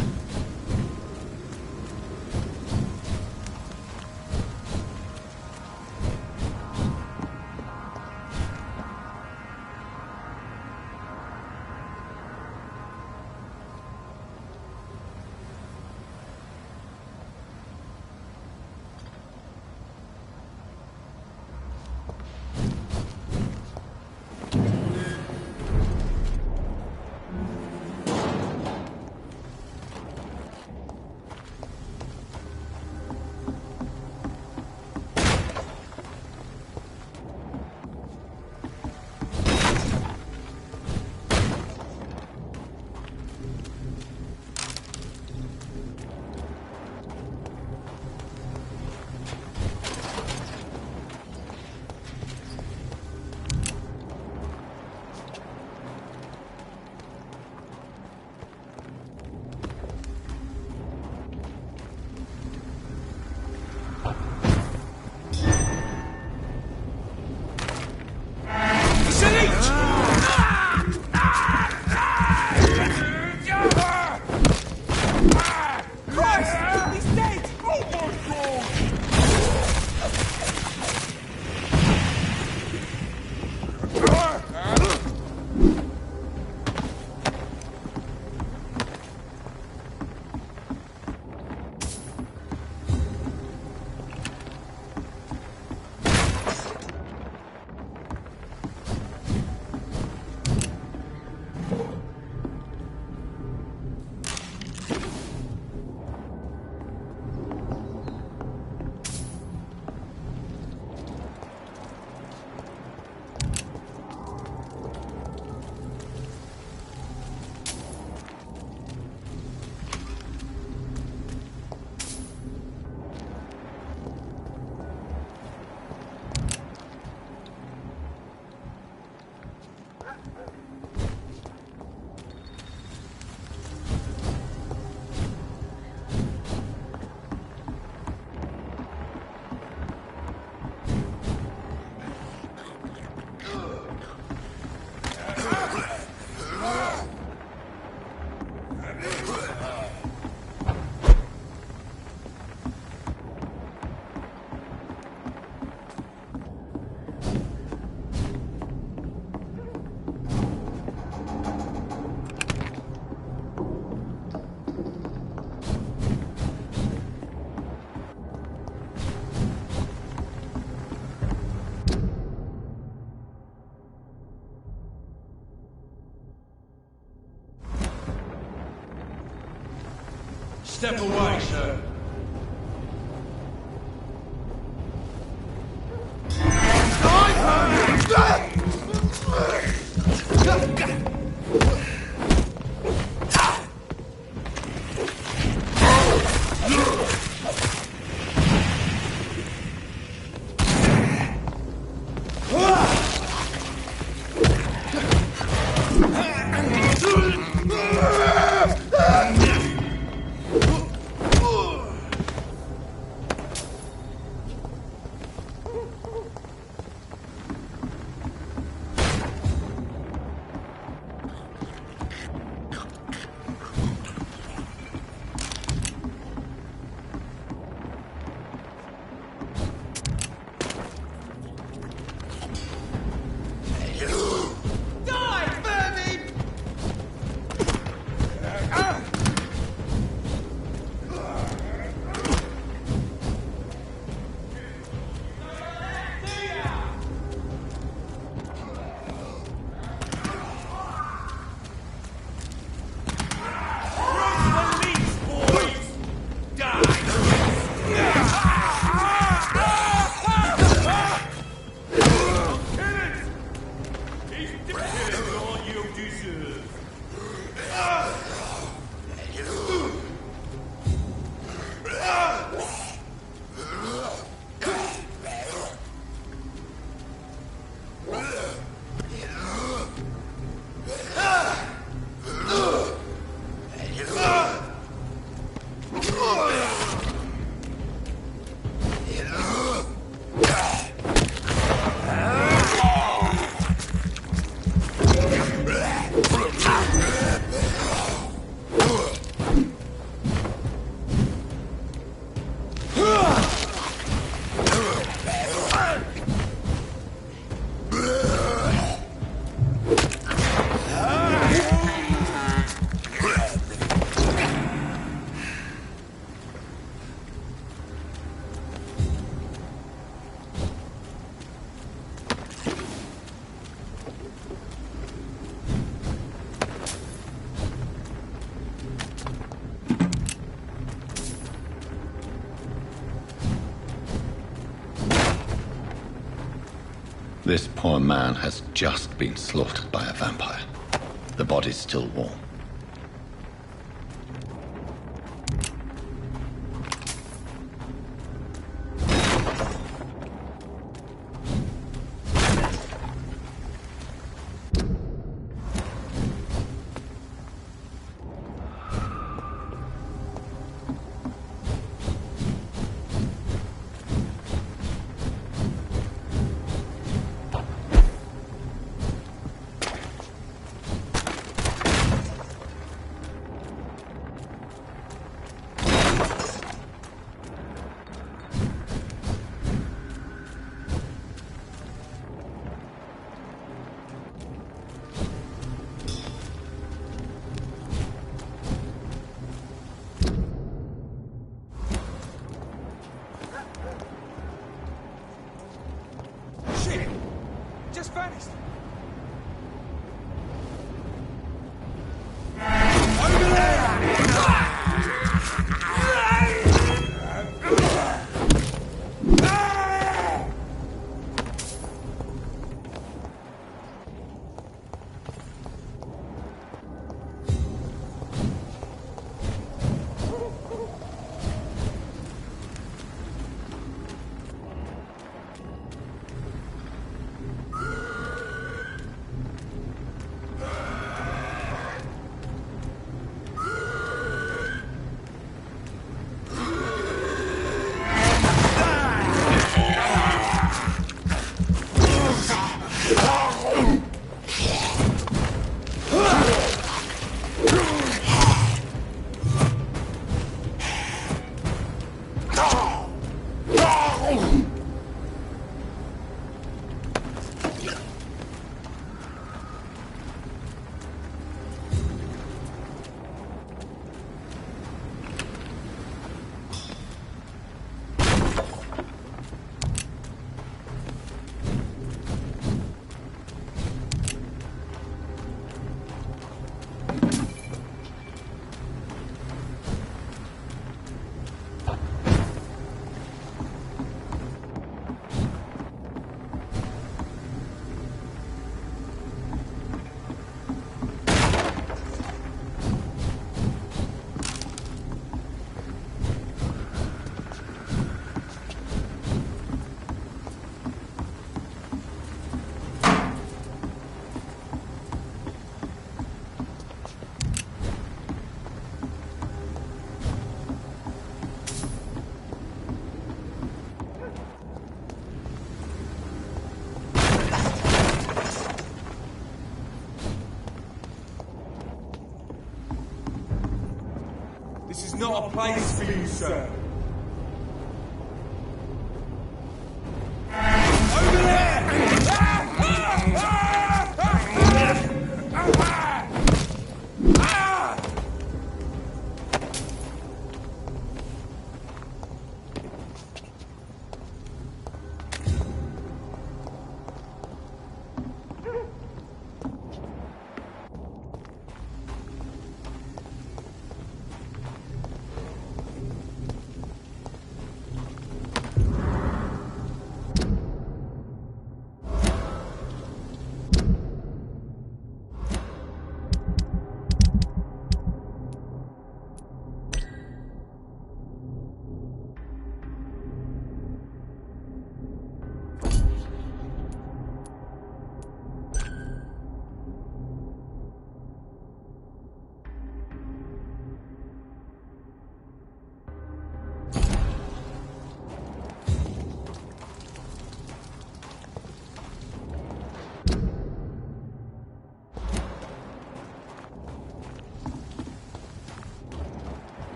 Step away, sir. This poor man has just been slaughtered by a vampire. The body's still warm. vanished. This is not a place for you, sir. Over there!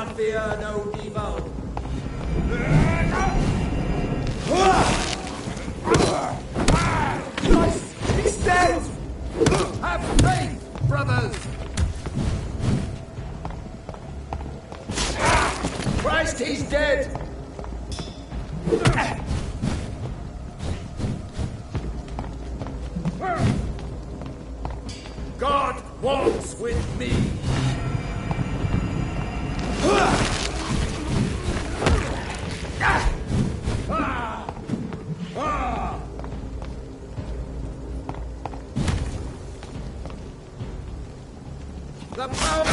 fear no evil. Christ, he's dead! Have faith, brothers! Christ, he's dead! God walks with me. The power!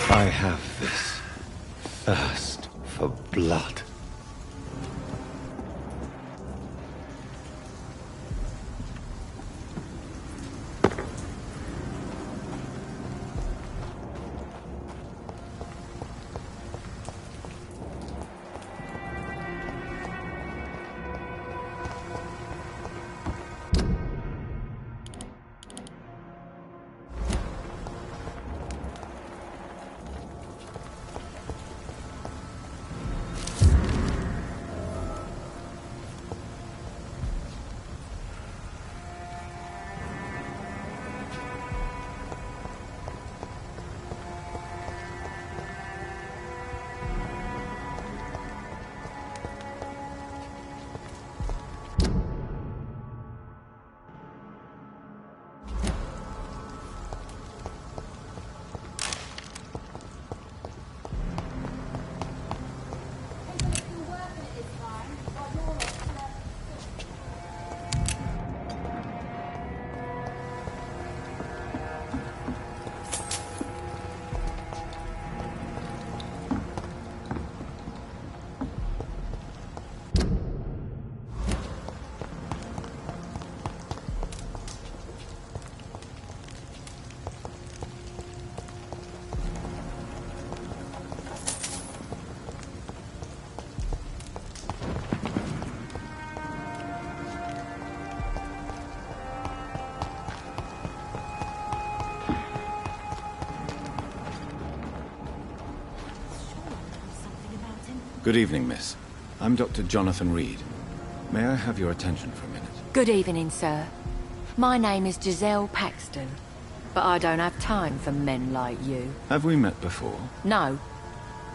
I have this thirst for blood. Good evening, miss. I'm Dr. Jonathan Reed. May I have your attention for a minute? Good evening, sir. My name is Giselle Paxton, but I don't have time for men like you. Have we met before? No,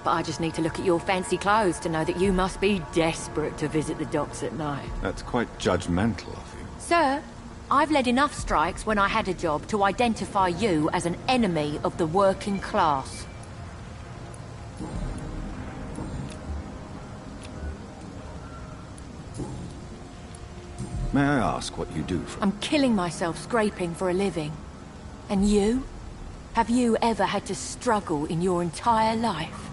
but I just need to look at your fancy clothes to know that you must be desperate to visit the docks at night. That's quite judgmental of you. Sir, I've led enough strikes when I had a job to identify you as an enemy of the working class. May I ask what you do for... I'm killing myself scraping for a living. And you? Have you ever had to struggle in your entire life?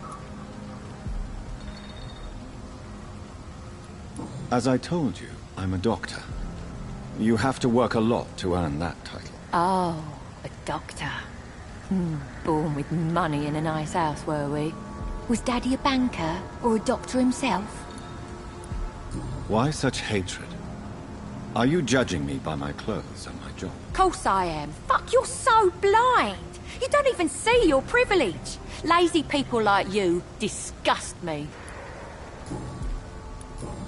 As I told you, I'm a doctor. You have to work a lot to earn that title. Oh, a Doctor. Born with money in a nice house, were we? Was Daddy a banker or a doctor himself? Why such hatred? Are you judging me by my clothes and my job? Course I am. Fuck, you're so blind. You don't even see your privilege. Lazy people like you disgust me.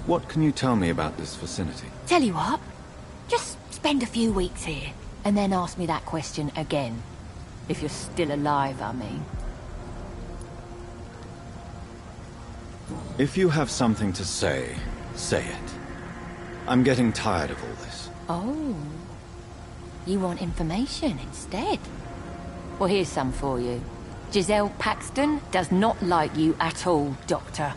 What can you tell me about this vicinity? Tell you what, just spend a few weeks here, and then ask me that question again. If you're still alive, I mean. If you have something to say, say it. I'm getting tired of all this. Oh. You want information instead? Well, here's some for you. Giselle Paxton does not like you at all, Doctor.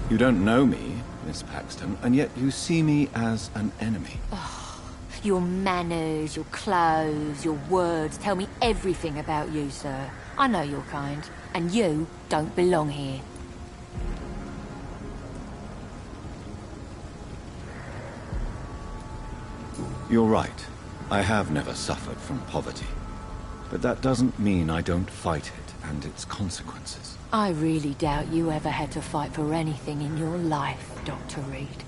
You don't know me, Miss Paxton, and yet you see me as an enemy. Your manners, your clothes, your words tell me everything about you, sir. I know your kind, and you don't belong here. You're right. I have never suffered from poverty. But that doesn't mean I don't fight it and its consequences. I really doubt you ever had to fight for anything in your life, Dr. Reed.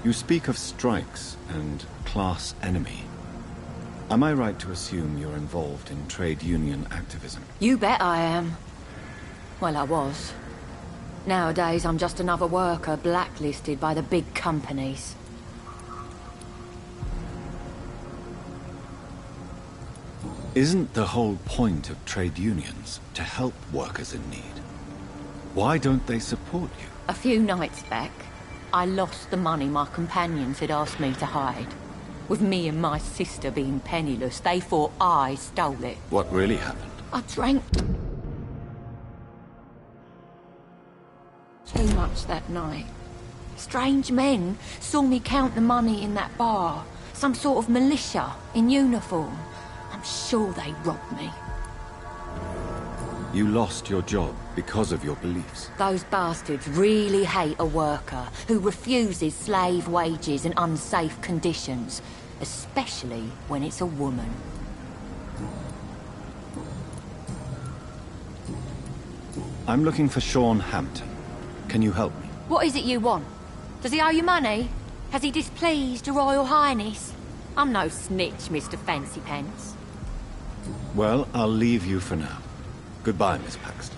You speak of strikes and class enemy. Am I right to assume you're involved in trade union activism? You bet I am. Well, I was. Nowadays, I'm just another worker blacklisted by the big companies. Isn't the whole point of trade unions to help workers in need? Why don't they support you? A few nights back, I lost the money my companions had asked me to hide. With me and my sister being penniless, they thought I stole it. What really happened? I drank too much that night. Strange men saw me count the money in that bar. Some sort of militia in uniform. I'm sure they robbed me. You lost your job because of your beliefs. Those bastards really hate a worker who refuses slave wages and unsafe conditions, especially when it's a woman. I'm looking for Sean Hampton. Can you help me? What is it you want? Does he owe you money? Has he displeased your Royal Highness? I'm no snitch, Mr. Fancy Pants. Well, I'll leave you for now. Goodbye, Miss Paxton.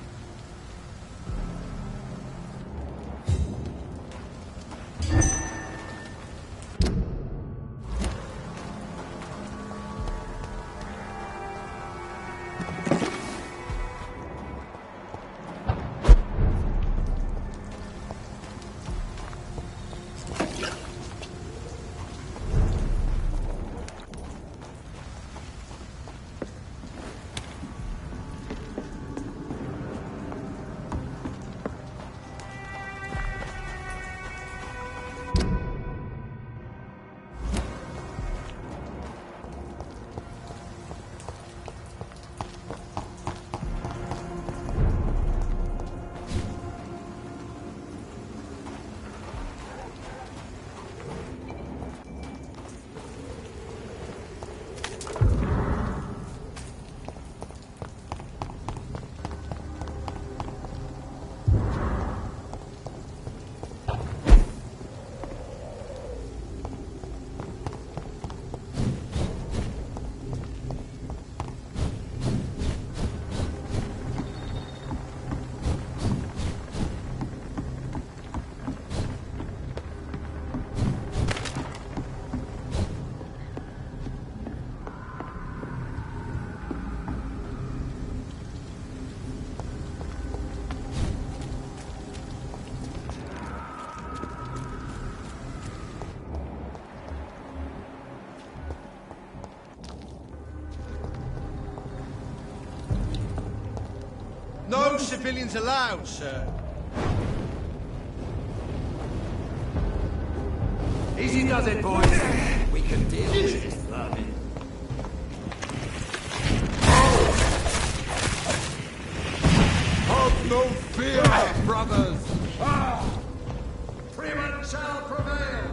No civilians allowed, sir. Easy does it, boys. We can deal with this vermin. Have no fear, brothers. Prima shall prevail.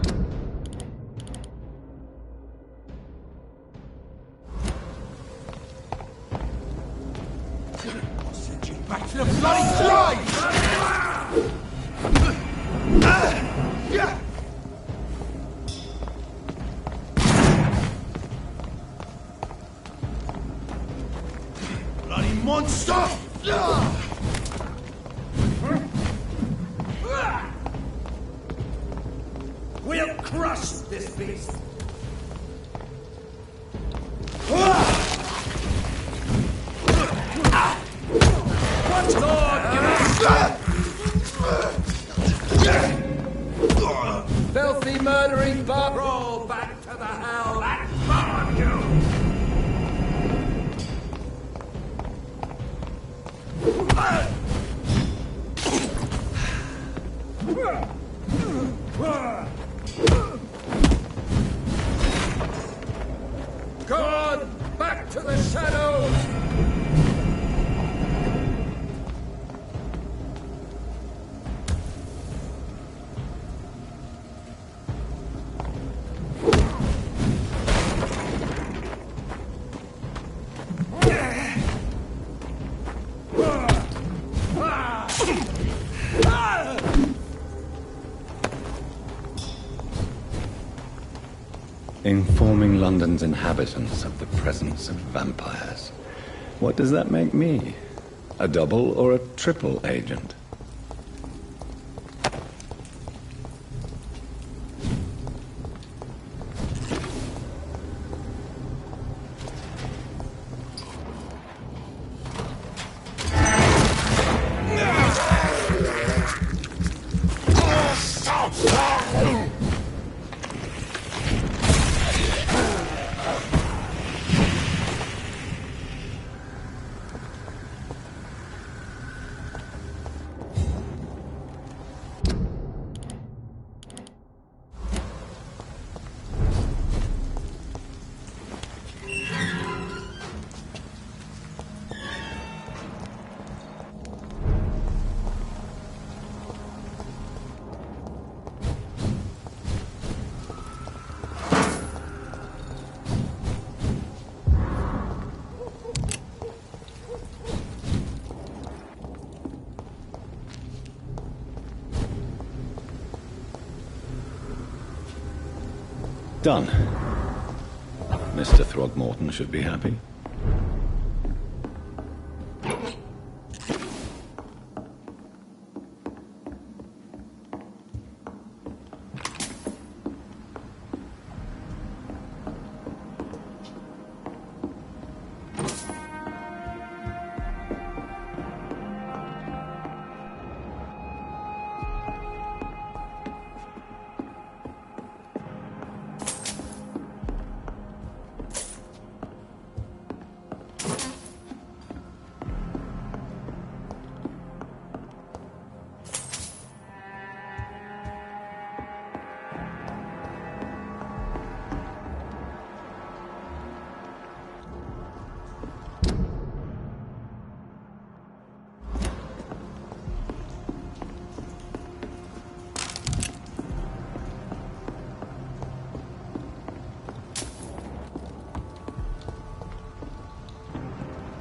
I'll send you back to the bloody grave! Bloody monster! We'll crush this beast. What Lord, filthy murdering bug! Roll back to the hell that followed you! Gone back to the shadows! Informing London's inhabitants of the presence of vampires. What does that make me? A double or a triple agent? Done. Mr. Throgmorton should be happy.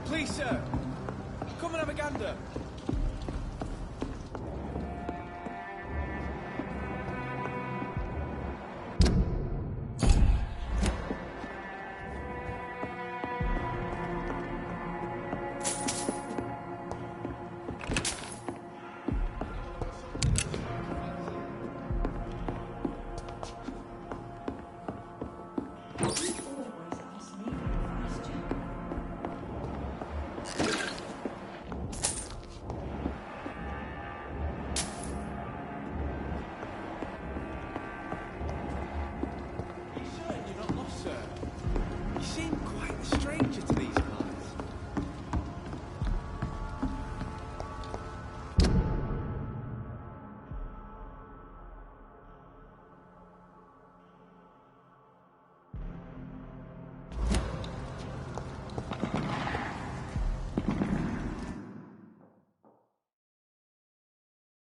Please, sir. Come and have a gander.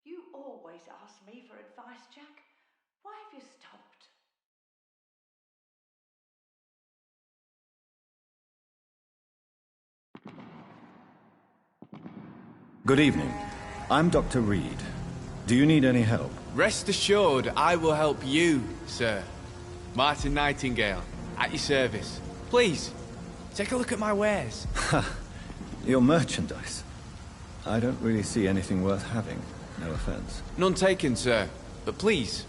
You always ask me for advice, Jack. Good evening. I'm Dr. Reed. Do you need any help? Rest assured, I will help you, sir. Martin Nightingale, at your service. Please, take a look at my wares. Your merchandise. I don't really see anything worth having. No offense. None taken, sir. But please,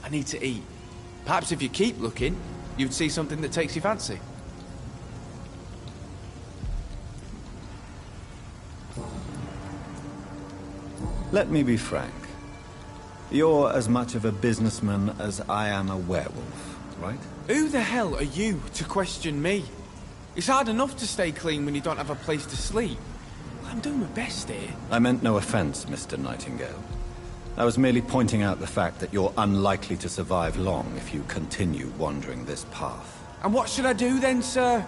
I need to eat. Perhaps if you keep looking, you'd see something that takes your fancy. Let me be frank. You're as much of a businessman as I am a werewolf, right? Who the hell are you to question me? It's hard enough to stay clean when you don't have a place to sleep. I'm doing my best here. I meant no offense, Mr. Nightingale. I was merely pointing out the fact that you're unlikely to survive long if you continue wandering this path. And what should I do then, sir?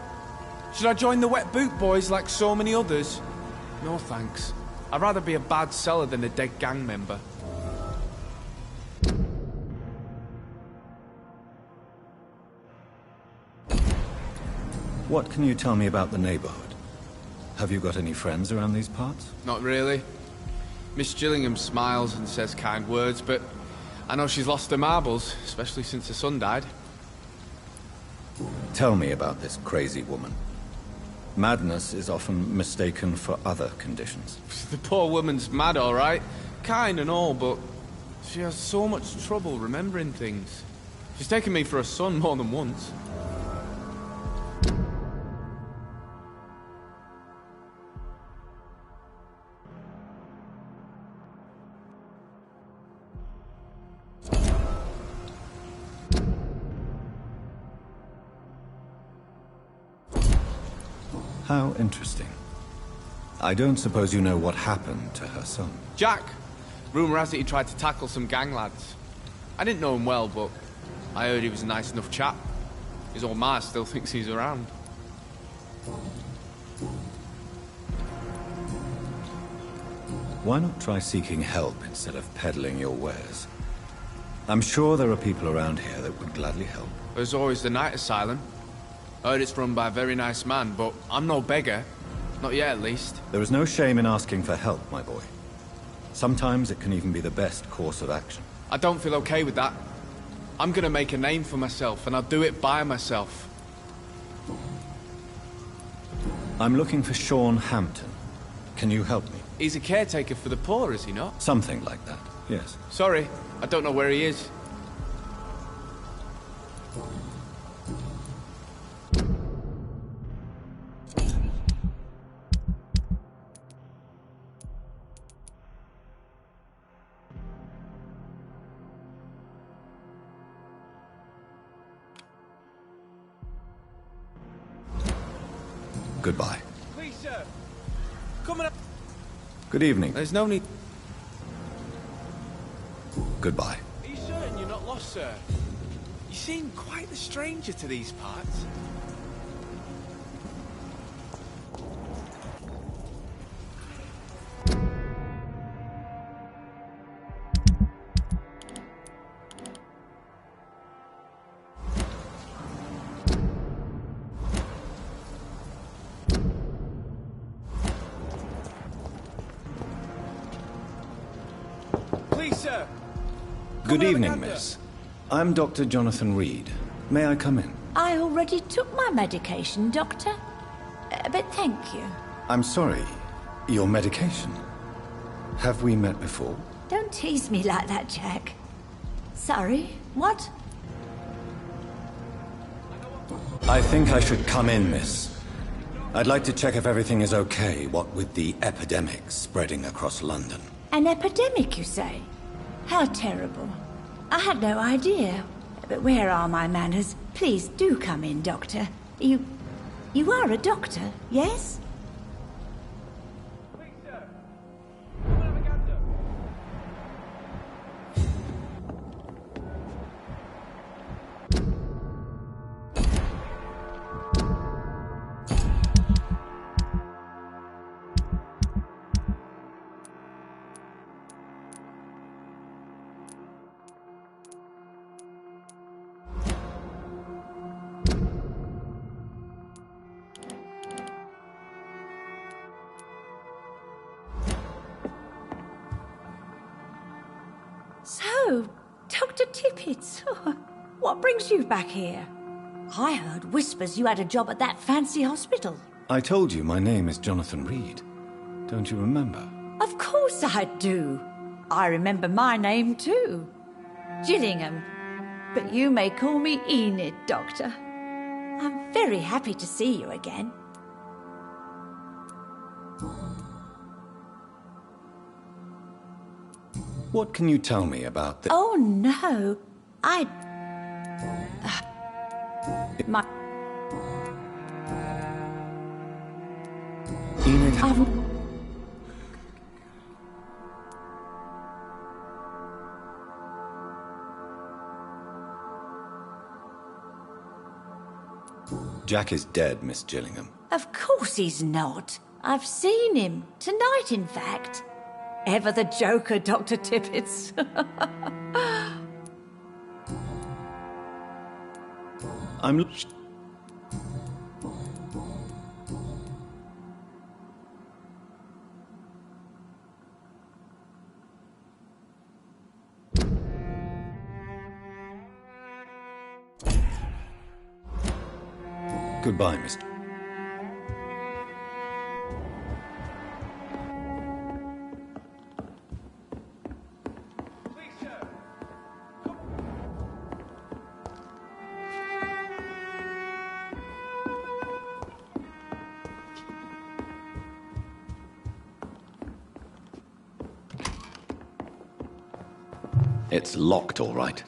Should I join the Wet Boot Boys like so many others? No thanks. I'd rather be a bad seller than a dead gang member. What can you tell me about the neighborhood? Have you got any friends around these parts? Not really. Miss Gillingham smiles and says kind words, but I know she's lost her marbles, especially since her son died. Tell me about this crazy woman. Madness is often mistaken for other conditions. The poor woman's mad, all right. Kind and all, but she has so much trouble remembering things. She's taken me for a son more than once. How interesting. I don't suppose you know what happened to her son. Jack! Rumour has it he tried to tackle some gang lads. I didn't know him well, but I heard he was a nice enough chap. His old ma still thinks he's around. Why not try seeking help instead of peddling your wares? I'm sure there are people around here that would gladly help. There's always the night asylum. Heard it's run by a very nice man, but I'm no beggar. Not yet, at least. There is no shame in asking for help, my boy. Sometimes it can even be the best course of action. I don't feel okay with that. I'm gonna make a name for myself, and I'll do it by myself. I'm looking for Sean Hampton. Can you help me? He's a caretaker for the poor, is he not? Something like that, yes. Sorry, I don't know where he is. Goodbye. Please, sir. Come on. Good evening. There's no need. Goodbye. Are you certain you're not lost, sir? You seem quite the stranger to these parts. Please, sir. Good evening, miss. I'm Dr. Jonathan Reed. May I come in? I already took my medication, Doctor. But thank you. I'm sorry. Your medication? Have we met before? Don't tease me like that, Jack. Sorry, what? I think I should come in, miss. I'd like to check if everything is okay, what with the epidemic spreading across London. An epidemic, you say? How terrible. I had no idea. But where are my manners? Please do come in, Doctor. You are a doctor, yes? Tippets. What brings you back here? I heard whispers you had a job at that fancy hospital. I told you my name is Jonathan Reed. Don't you remember? Of course I do. I remember my name too. Gillingham. But you may call me Enid, Doctor. I'm very happy to see you again. What can you tell me about the... Oh, no. My... Enid... Jack is dead, Miss Gillingham. Of course he's not. I've seen him. Tonight, in fact. Ever the joker, Dr. Tippets. I'm... Goodbye, Mr. It's locked, all right.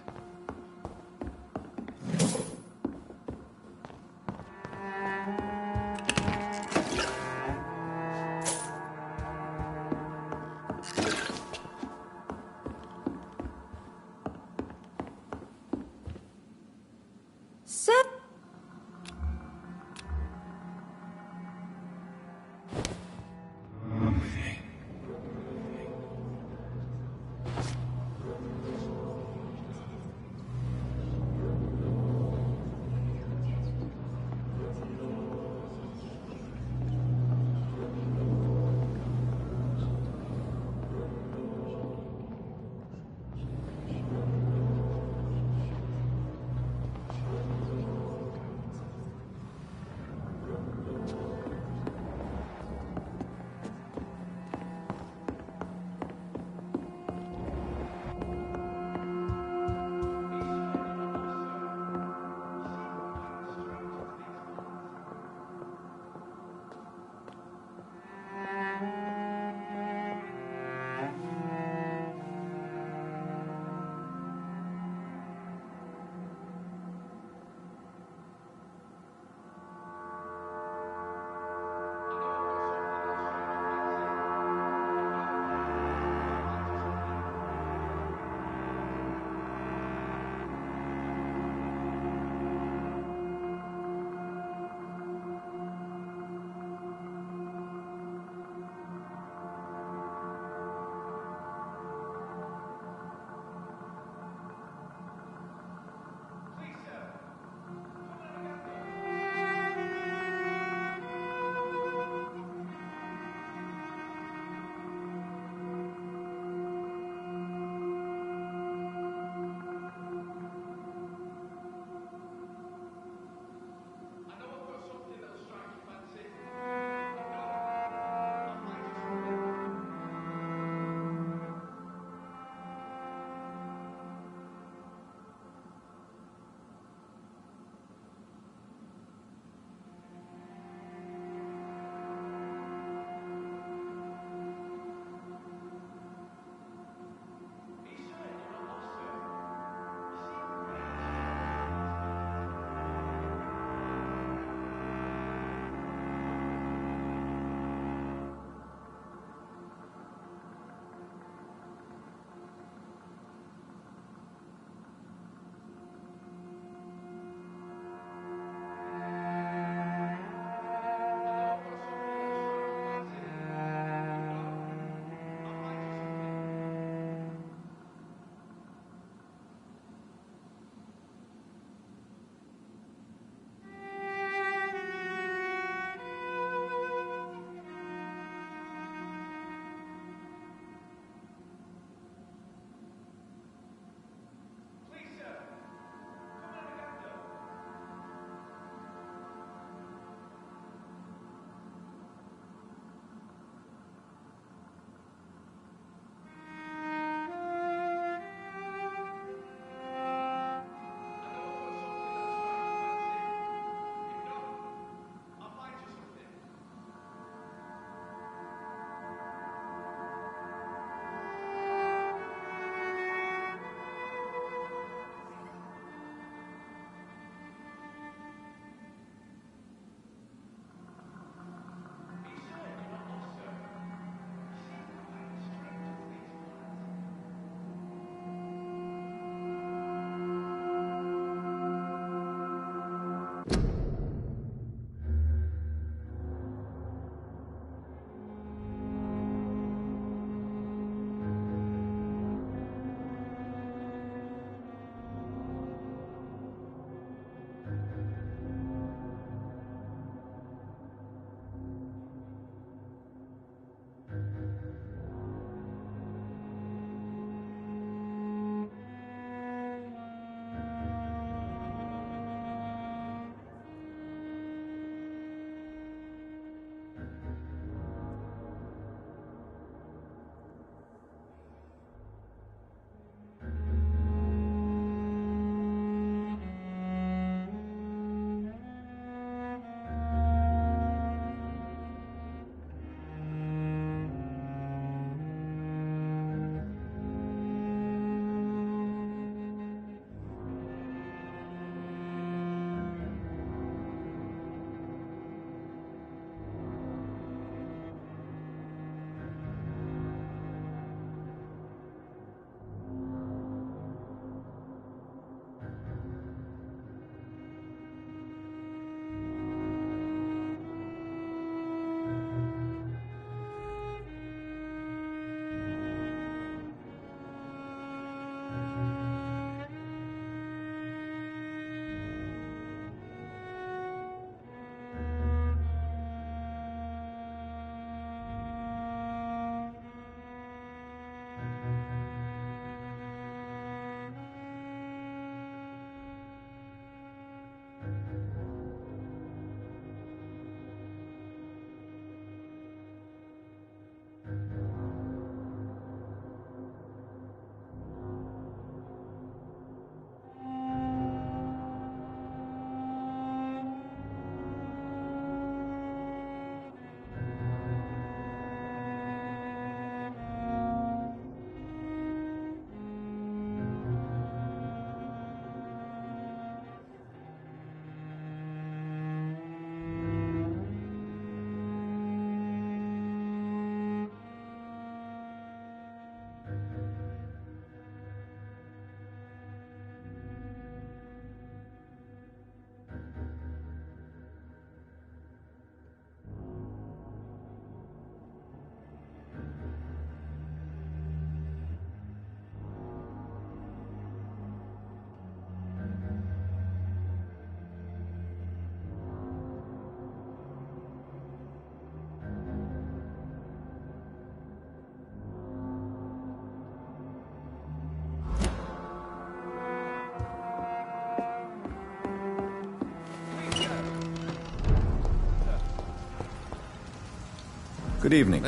Good evening.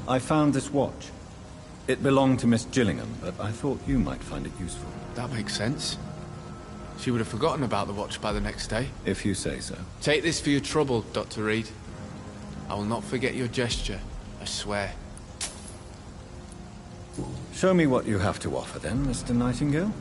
I found this watch. It belonged to Miss Gillingham, but I thought you might find it useful. That makes sense. She would have forgotten about the watch by the next day. If you say so. Take this for your trouble, Dr. Reed. I will not forget your gesture, I swear. Show me what you have to offer then, Mr. Nightingale.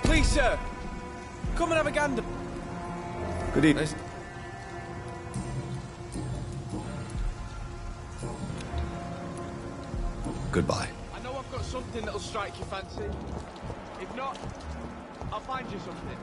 Please, sir! Come and have a gander. Good evening. Goodbye. I know I've got something that'll strike your fancy. If not, I'll find you something.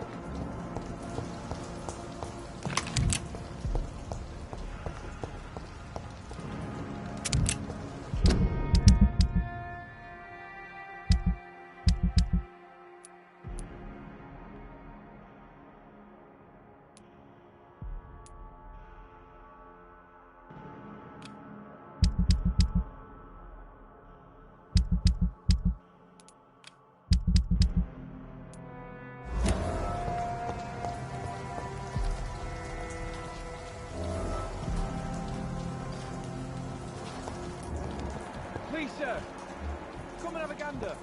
Please, sir. Come and have a gander.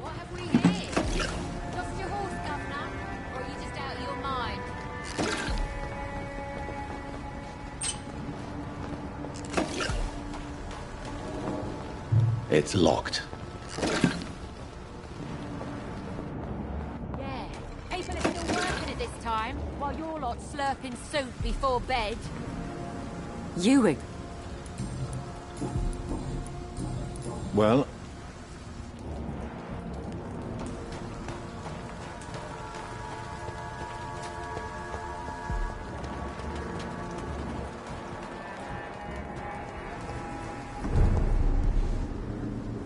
What have we here? Lost your horse, Governor? Or are you just out of your mind? It's locked. Yeah. People are still working at this time, while you're lot slurping soup before bed. Ewing. Well,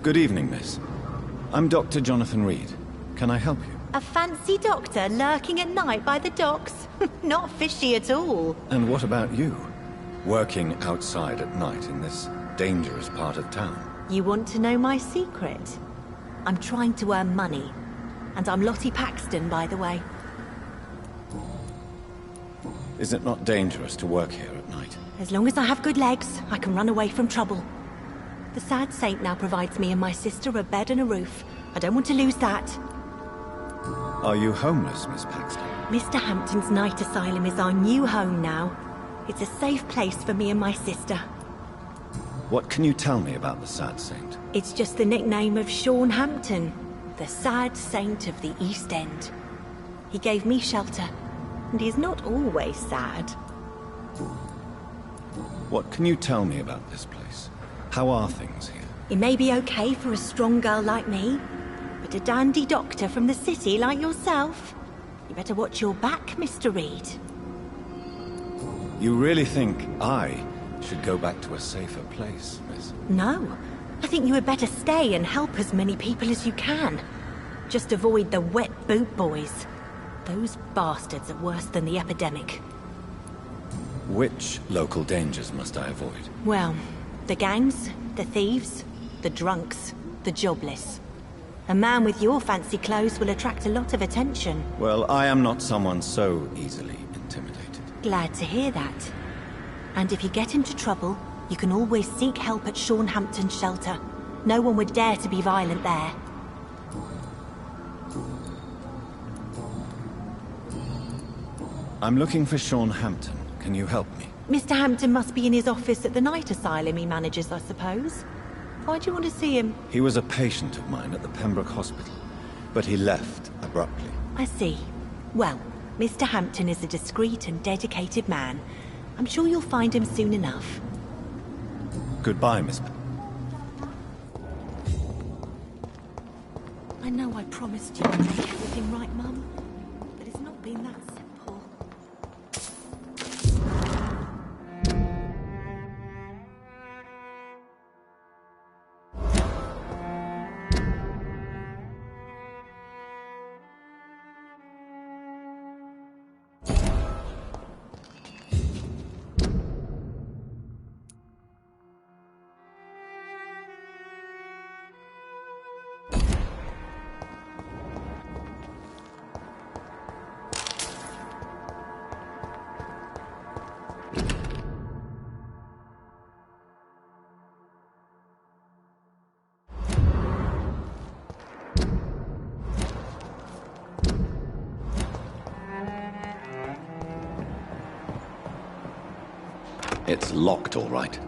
good evening, miss. I'm Dr. Jonathan Reed. Can I help you? A fancy doctor lurking at night by the docks? Not fishy at all. And what about you? Working outside at night in this dangerous part of town? You want to know my secret? I'm trying to earn money. And I'm Lottie Paxton, by the way. Is it not dangerous to work here at night? As long as I have good legs, I can run away from trouble. The sad saint now provides me and my sister a bed and a roof. I don't want to lose that. Are you homeless, Miss Paxton? Mr. Hampton's night asylum is our new home now. It's a safe place for me and my sister. What can you tell me about the Sad Saint? It's just the nickname of Sean Hampton, the sad saint of the East End. He gave me shelter, and he's not always sad. What can you tell me about this place? How are things here? It may be okay for a strong girl like me, but a dandy doctor from the city like yourself, you better watch your back, Mr. Reed. You really think I should go back to a safer place, miss? No. I think you had better stay and help as many people as you can. Just avoid the wet boot boys. Those bastards are worse than the epidemic. Which local dangers must I avoid? Well, the gangs, the thieves, the drunks, the jobless. A man with your fancy clothes will attract a lot of attention. Well, I am not someone so easily intimidated. Glad to hear that. And if you get into trouble, you can always seek help at Sean Hampton's shelter. No one would dare to be violent there. I'm looking for Sean Hampton. Can you help me? Mr. Hampton must be in his office at the night asylum he manages, I suppose. Why do you want to see him? He was a patient of mine at the Pembroke Hospital, but he left abruptly. I see. Well, Mr. Hampton is a discreet and dedicated man. I'm sure you'll find him soon enough. Goodbye, Miss... I know I promised you I'd make everything right, Mum, but it's not been that simple. It's locked, all right.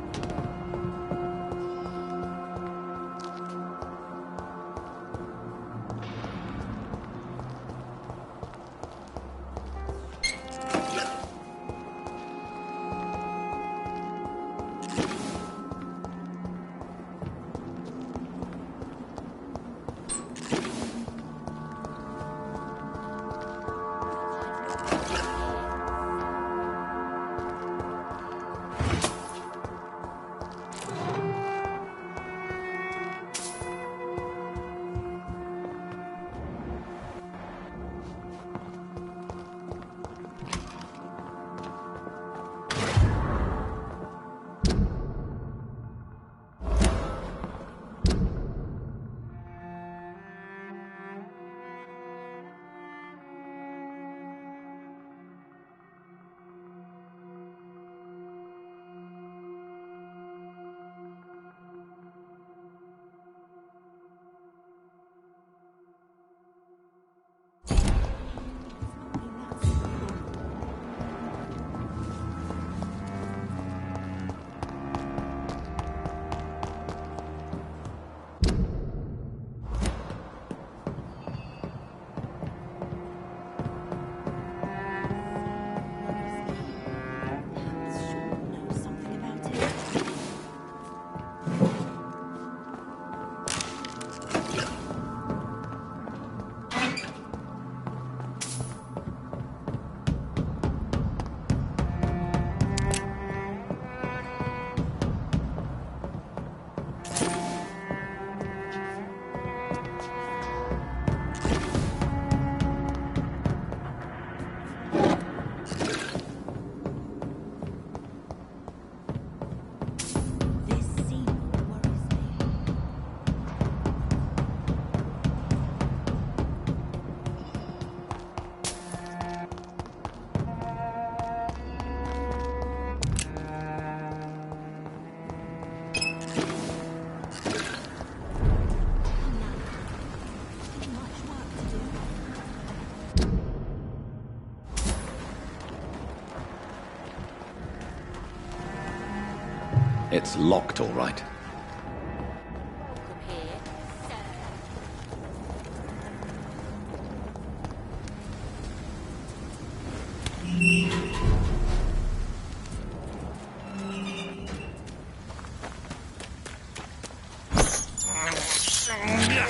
It's locked, all right.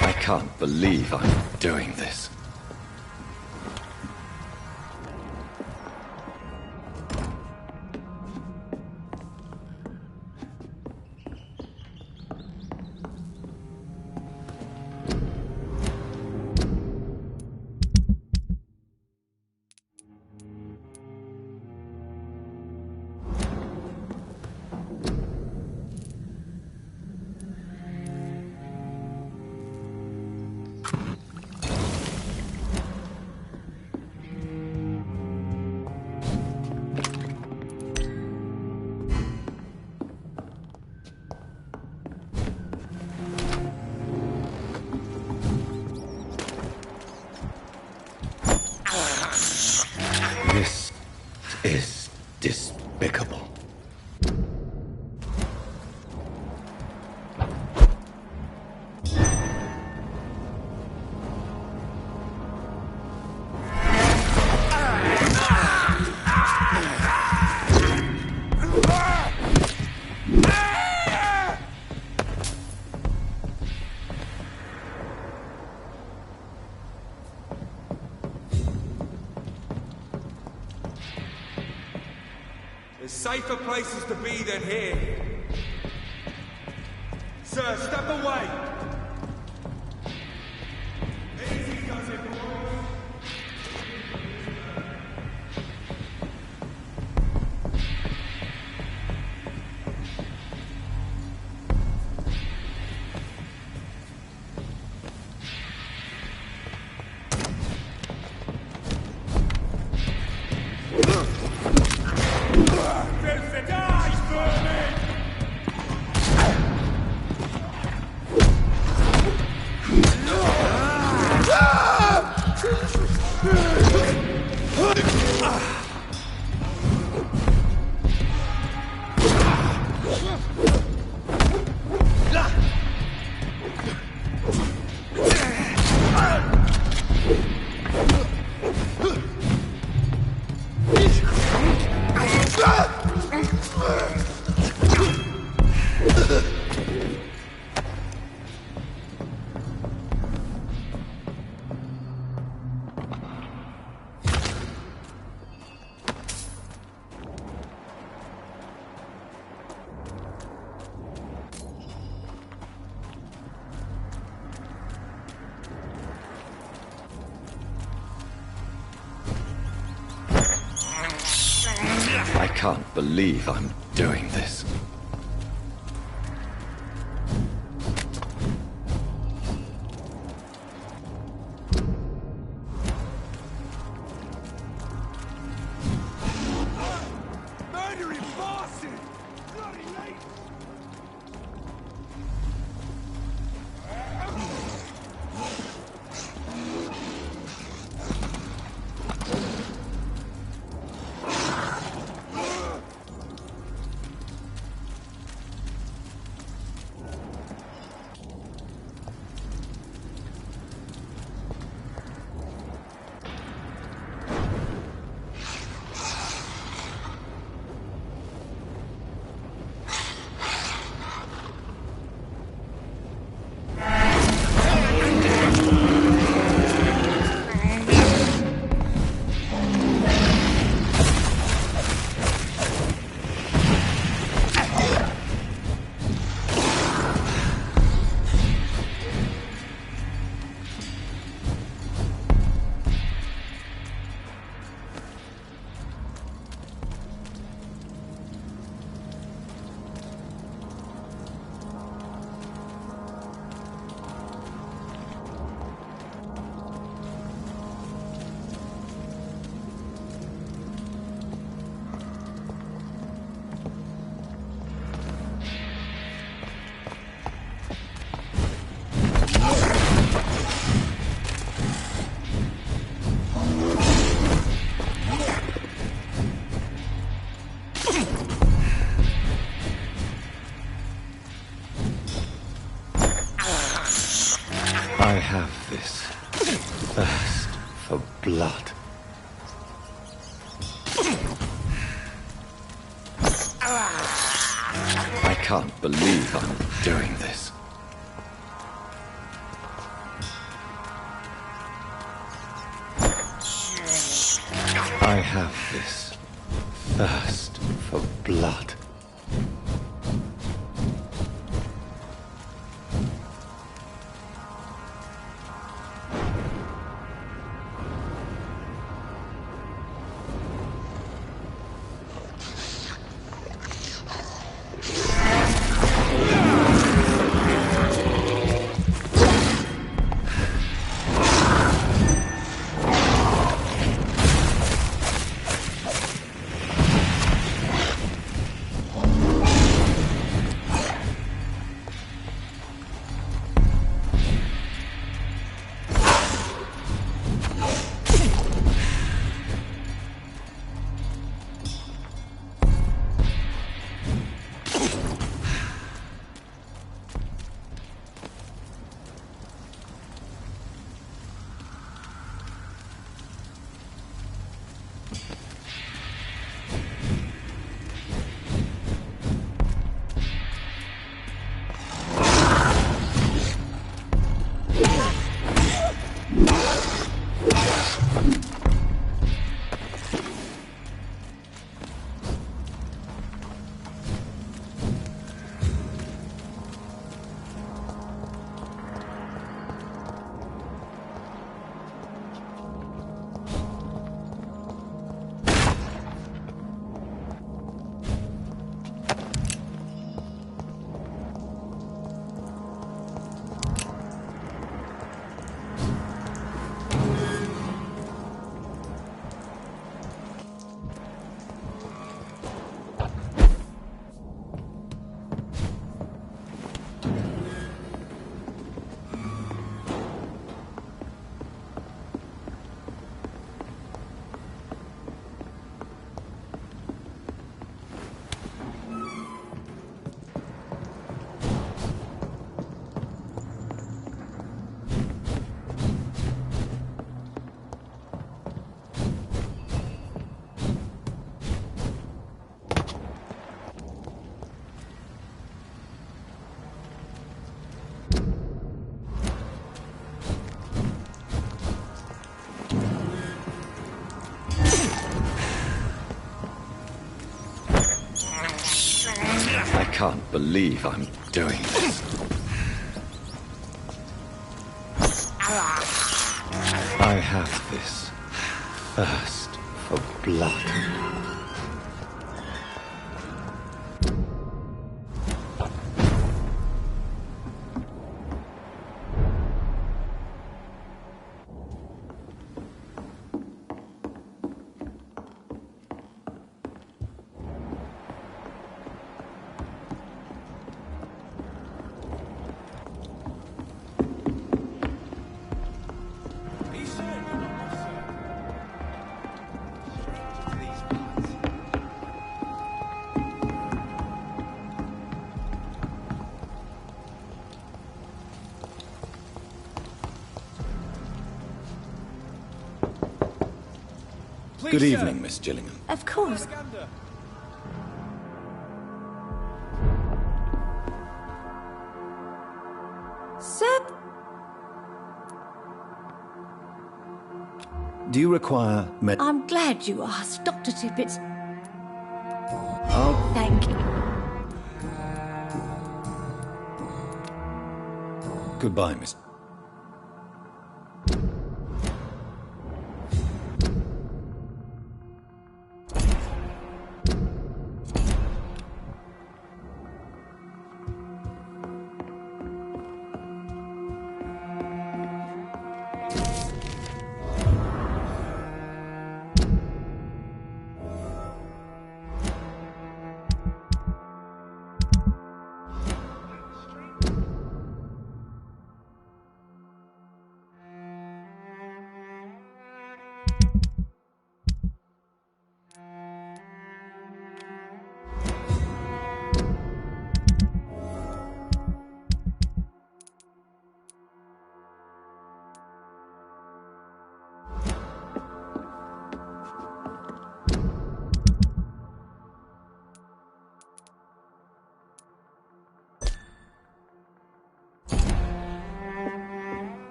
I can't believe I'm doing this. safer places to be than here. Sir, step away! Easy does it, boys. I can't believe I'm doing this. Murdering bosses! Bloody late! I have this thirst for blood. I can't believe I'm doing this. I have this thirst for blood. can't believe I'm doing this. I have this thirst for blood. Good evening, Miss Gillingham. Of course. Sir? Do you require I'm glad you asked, Dr. Tippett. Oh, Thank you. goodbye, Miss.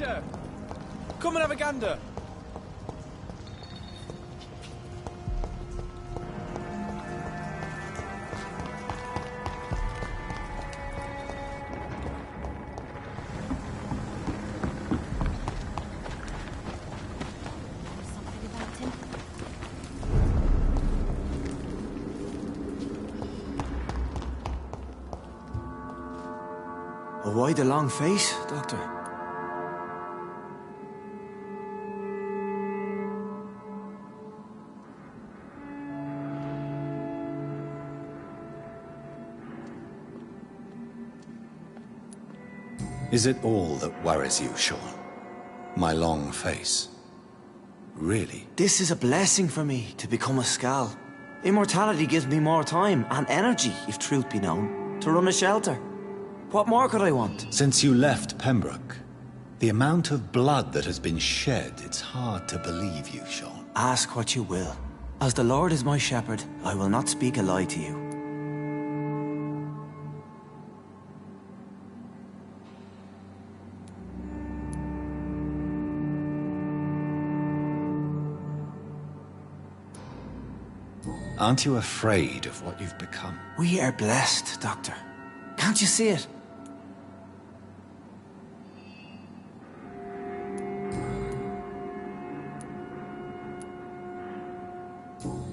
Sir, come and have a gander. Why the long face, Doctor? Is it all that worries you, Sean? My long face? Really? This is a blessing for me, to become a Skal. Immortality gives me more time and energy, if truth be known, to run a shelter. What more could I want? Since you left Pembroke, the amount of blood that has been shed, it's hard to believe you, Sean. Ask what you will. As the Lord is my shepherd, I will not speak a lie to you. Aren't you afraid of what you've become? We are blessed, Doctor. Can't you see it?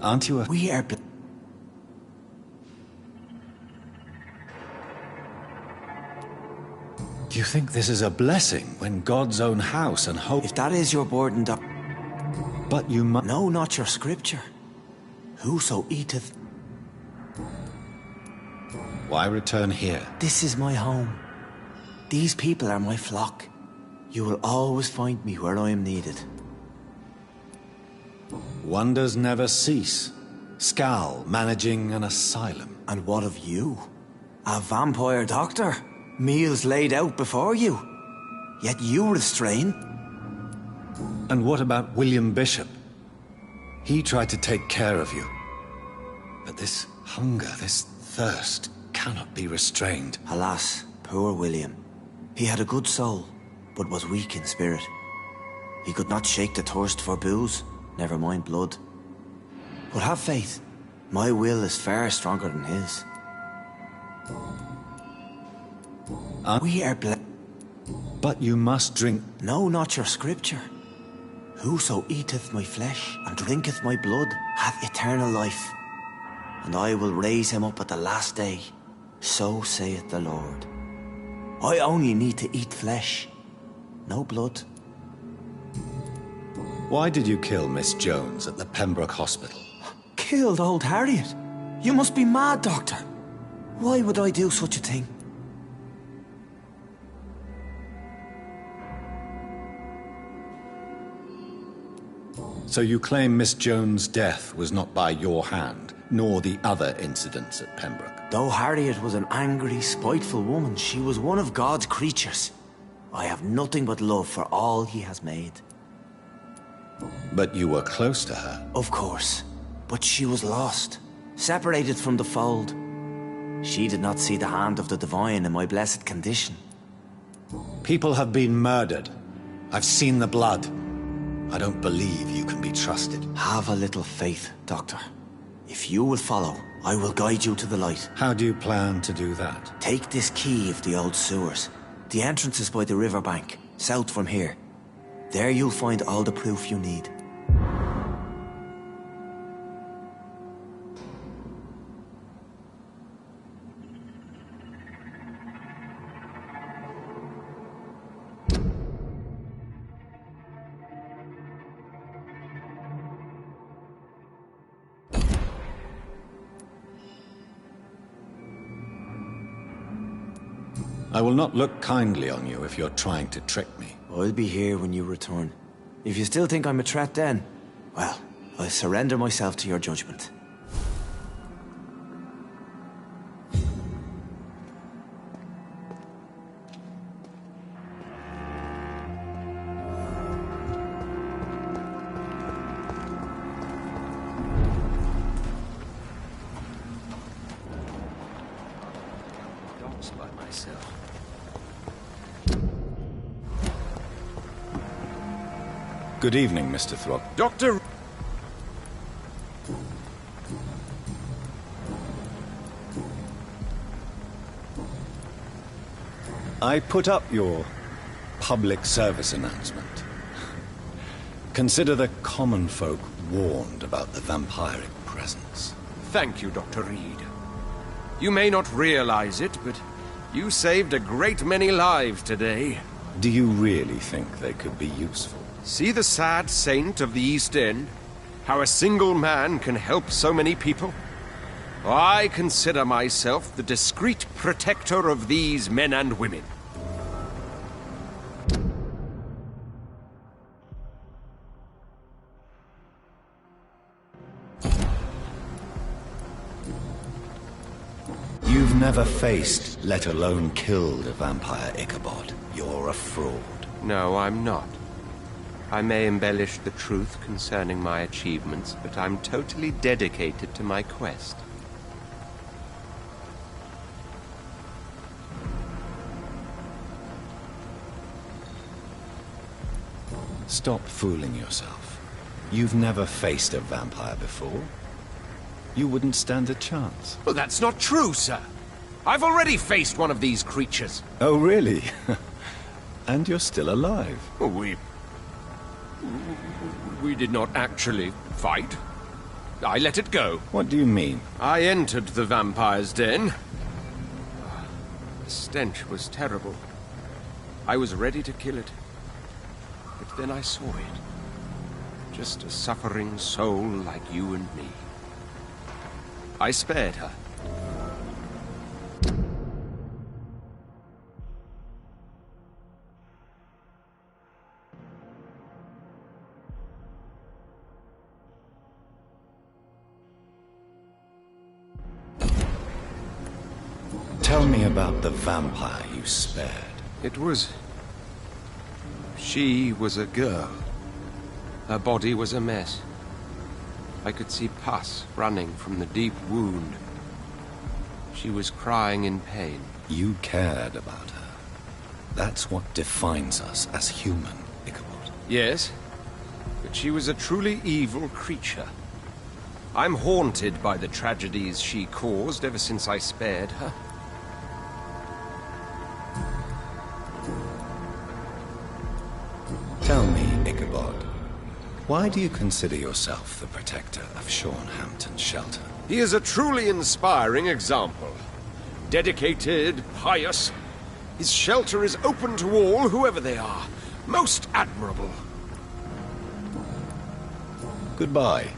Aren't you We are Do you think this is a blessing when God's own house and hope... If that is your burden, But you must... No, not your scripture. Whoso eateth... Why return here? This is my home. These people are my flock. You will always find me where I am needed. Wonders never cease. Skal managing an asylum. And what of you? A vampire doctor? Meals laid out before you. Yet you restrain. And what about William Bishop? He tried to take care of you. But this hunger, this thirst, cannot be restrained. Alas, poor William. He had a good soul, but was weak in spirit. He could not shake the thirst for booze, never mind blood. But have faith. My will is far stronger than his. We are But you must drink... No, not your scripture. Whoso eateth my flesh and drinketh my blood hath eternal life, and I will raise him up at the last day. So saith the Lord. I only need to eat flesh, no blood. Why did you kill Miss Jones at the Pembroke Hospital? Killed old Harriet? You must be mad, Doctor. Why would I do such a thing? So you claim Miss Jones' death was not by your hand, nor the other incidents at Pembroke? Though Harriet was an angry, spiteful woman, she was one of God's creatures. I have nothing but love for all he has made. But you were close to her? Of course. But she was lost, separated from the fold. She did not see the hand of the divine in my blessed condition. People have been murdered. I've seen the blood. I don't believe you can be trusted. Have a little faith, Doctor. If you will follow, I will guide you to the light. How do you plan to do that? Take this key of the old sewers. The entrance is by the riverbank, south from here. There you'll find all the proof you need. I will not look kindly on you if you're trying to trick me. I'll be here when you return. If you still think I'm a threat then, well, I'll surrender myself to your judgment. Good evening, Mr. Throg. Doctor... I put up your public service announcement. Consider the common folk warned about the vampiric presence. Thank you, Dr. Reed. You may not realize it, but you saved a great many lives today. Do you really think they could be useful? See the sad saint of the East End? How a single man can help so many people? I consider myself the discreet protector of these men and women. You've never faced, let alone killed, a vampire, Ichabod. You're a fraud. No, I'm not. I may embellish the truth concerning my achievements, but I'm totally dedicated to my quest. Stop fooling yourself. You've never faced a vampire before. You wouldn't stand a chance. Well, that's not true, sir. I've already faced one of these creatures. Oh, really? And you're still alive. We did not actually fight. I let it go. What do you mean? I entered the vampire's den. The stench was terrible. I was ready to kill it. But then I saw it. Just a suffering soul like you and me. I spared her. Tell me about the vampire you spared. She was a girl. Her body was a mess. I could see pus running from the deep wound. She was crying in pain. You cared about her. That's what defines us as human, Ichabod. Yes, but she was a truly evil creature. I'm haunted by the tragedies she caused ever since I spared her. Tell me, Ichabod, why do you consider yourself the protector of Sean Hampton's shelter? He is a truly inspiring example. Dedicated, pious. His shelter is open to all, whoever they are. Most admirable. Goodbye.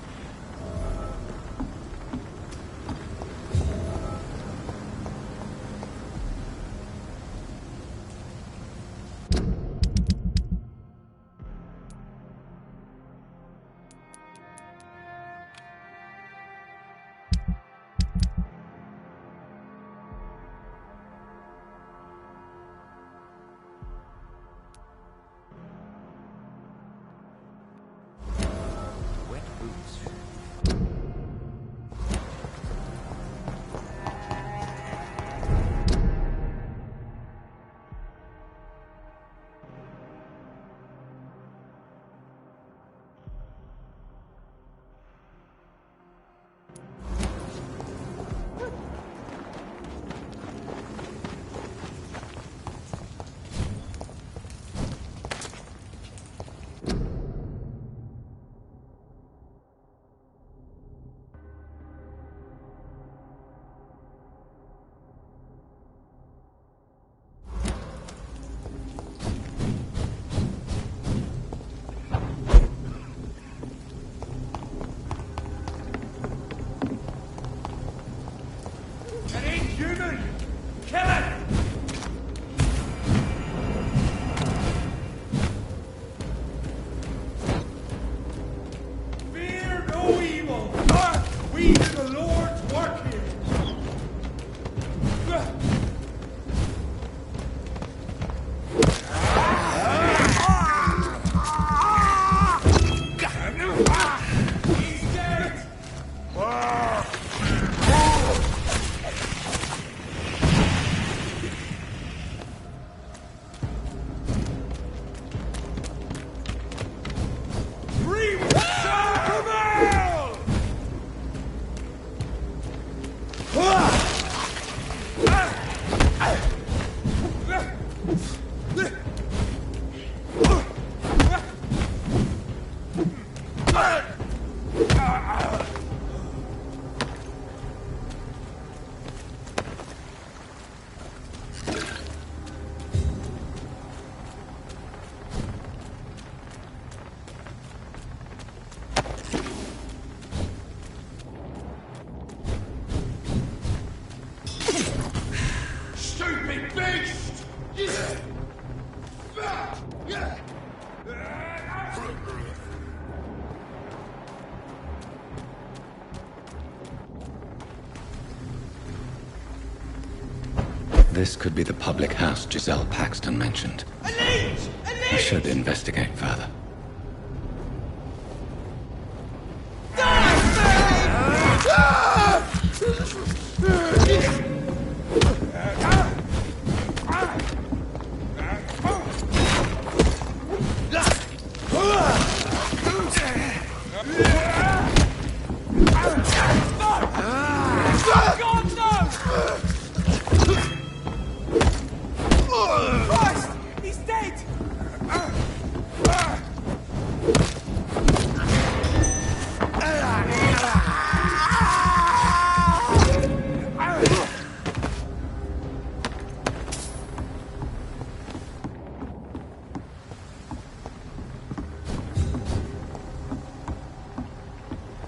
This could be the public house Giselle Paxton mentioned. I should investigate further.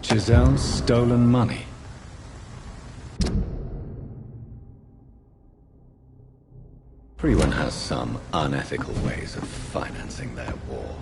Giselle's stolen money. Everyone has some unethical ways of financing their war.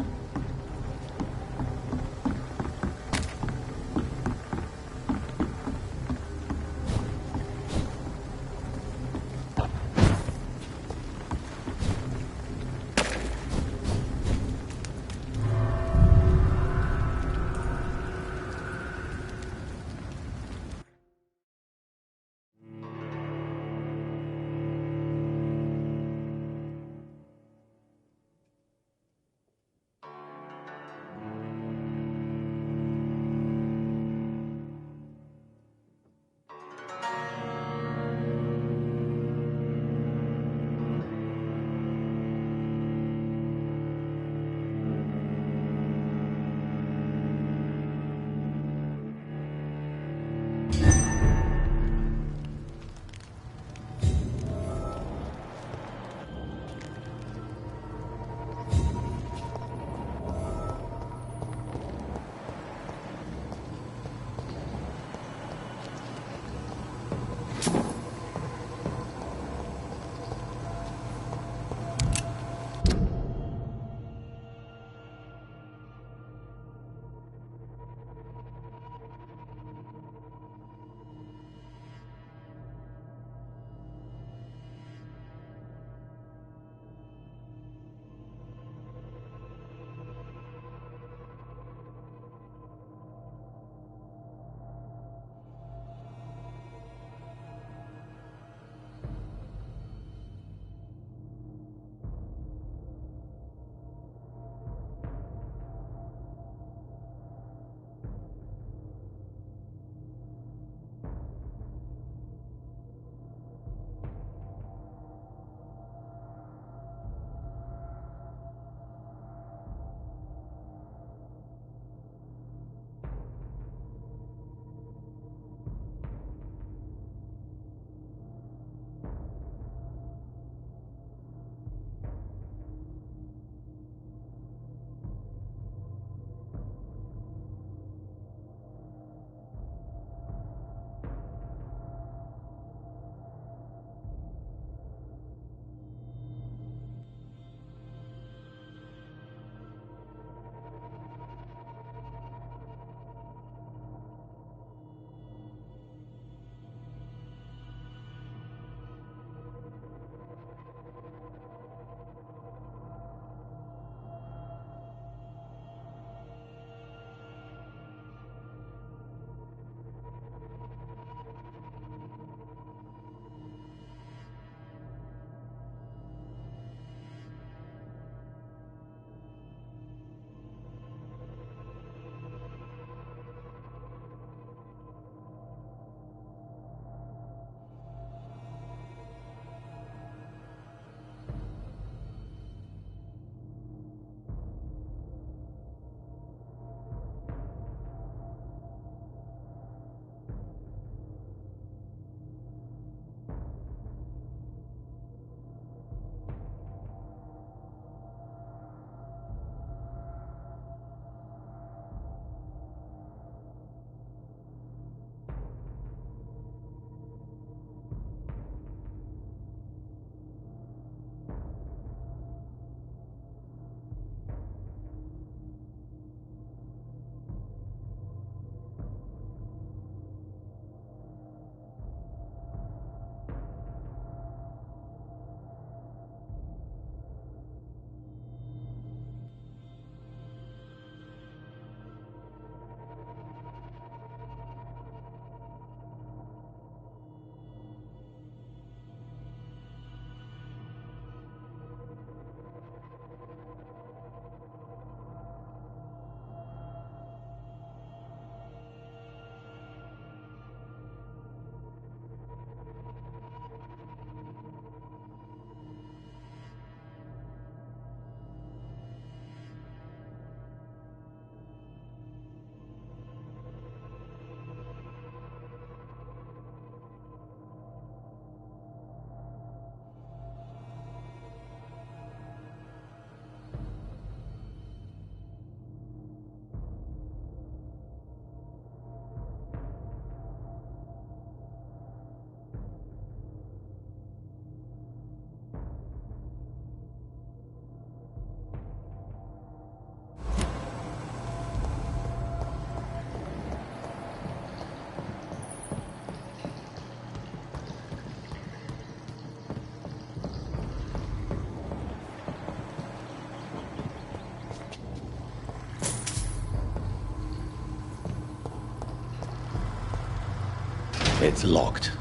It's locked.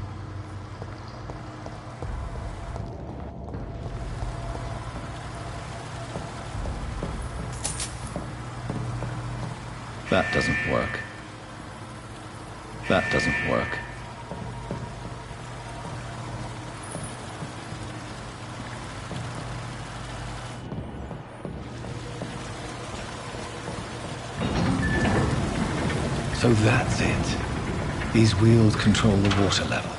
That doesn't work. That doesn't work. So that's it. These wheels control the water level.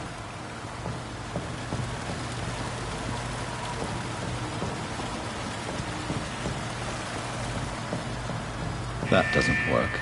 That doesn't work.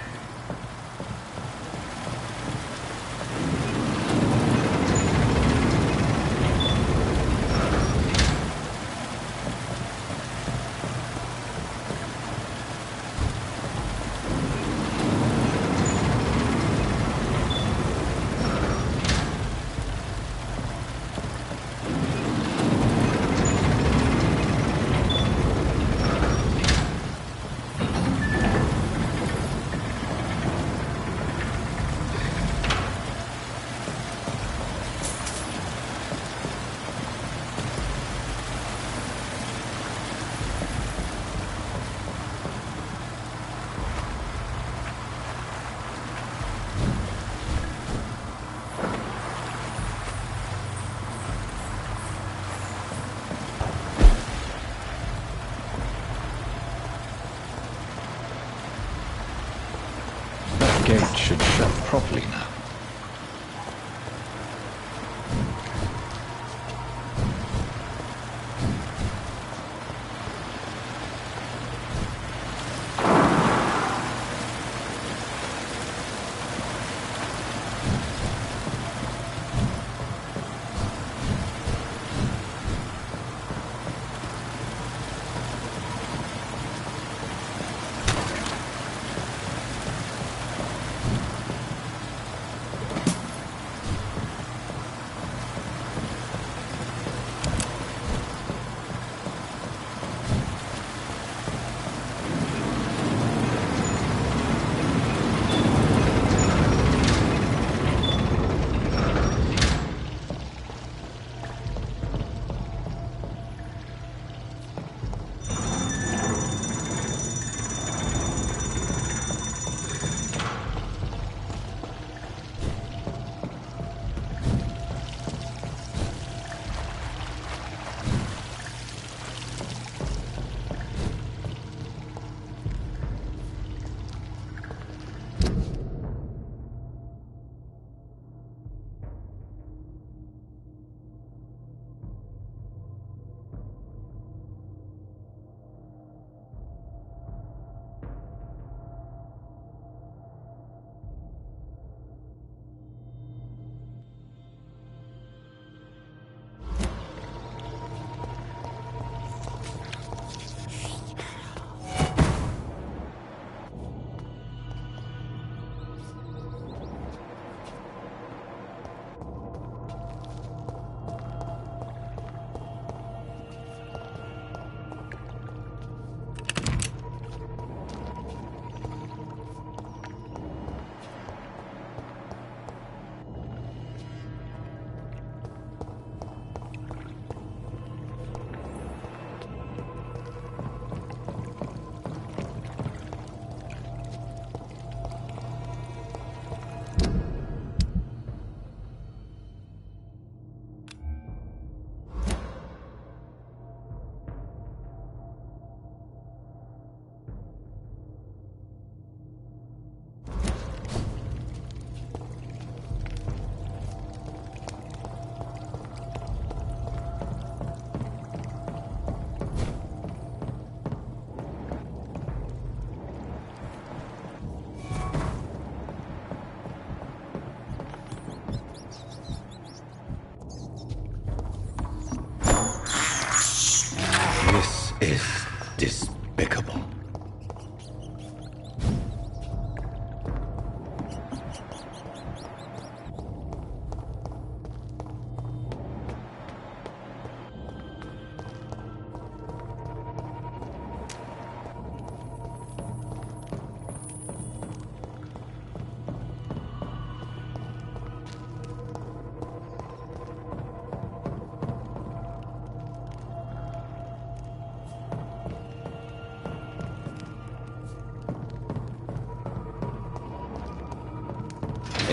Gate should shut properly now.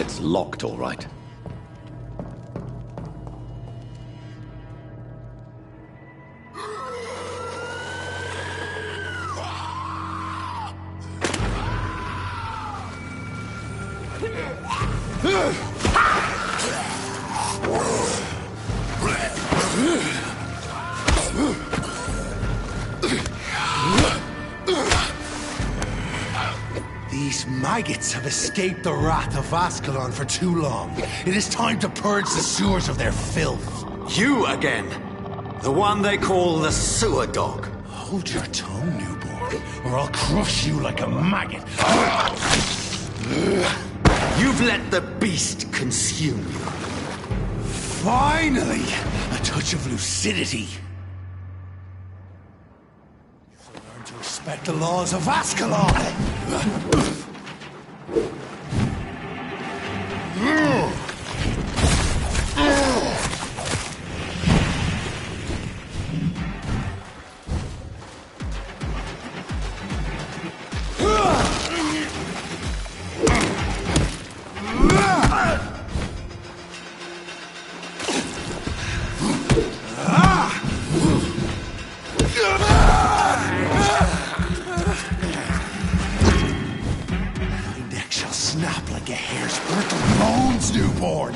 It's locked, all right. These maggots have escaped the wrath of Ascalon for too long. It is time to purge the sewers of their filth. You again! The one they call the sewer dog. Hold your tongue, newborn, or I'll crush you like a maggot. You've let the beast consume you. Finally! A touch of lucidity. You'll learn to respect the laws of Ascalon! Snap like a hare's brittle bones, newborn!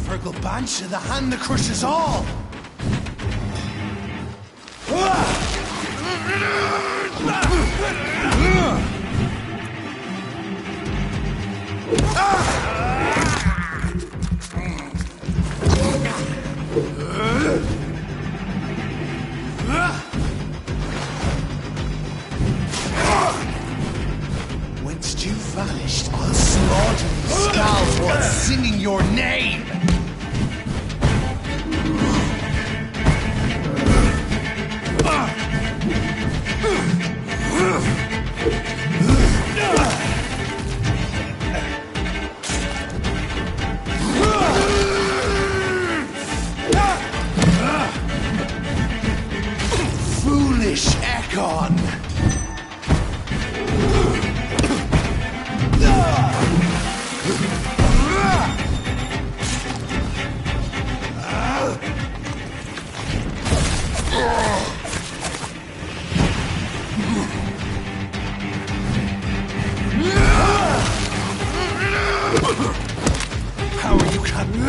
Fergal Banshee, the hand that crushes all! Whence you vanished, I'll slaughter these skulls while singing your name! Foolish Ekon! How are you coming?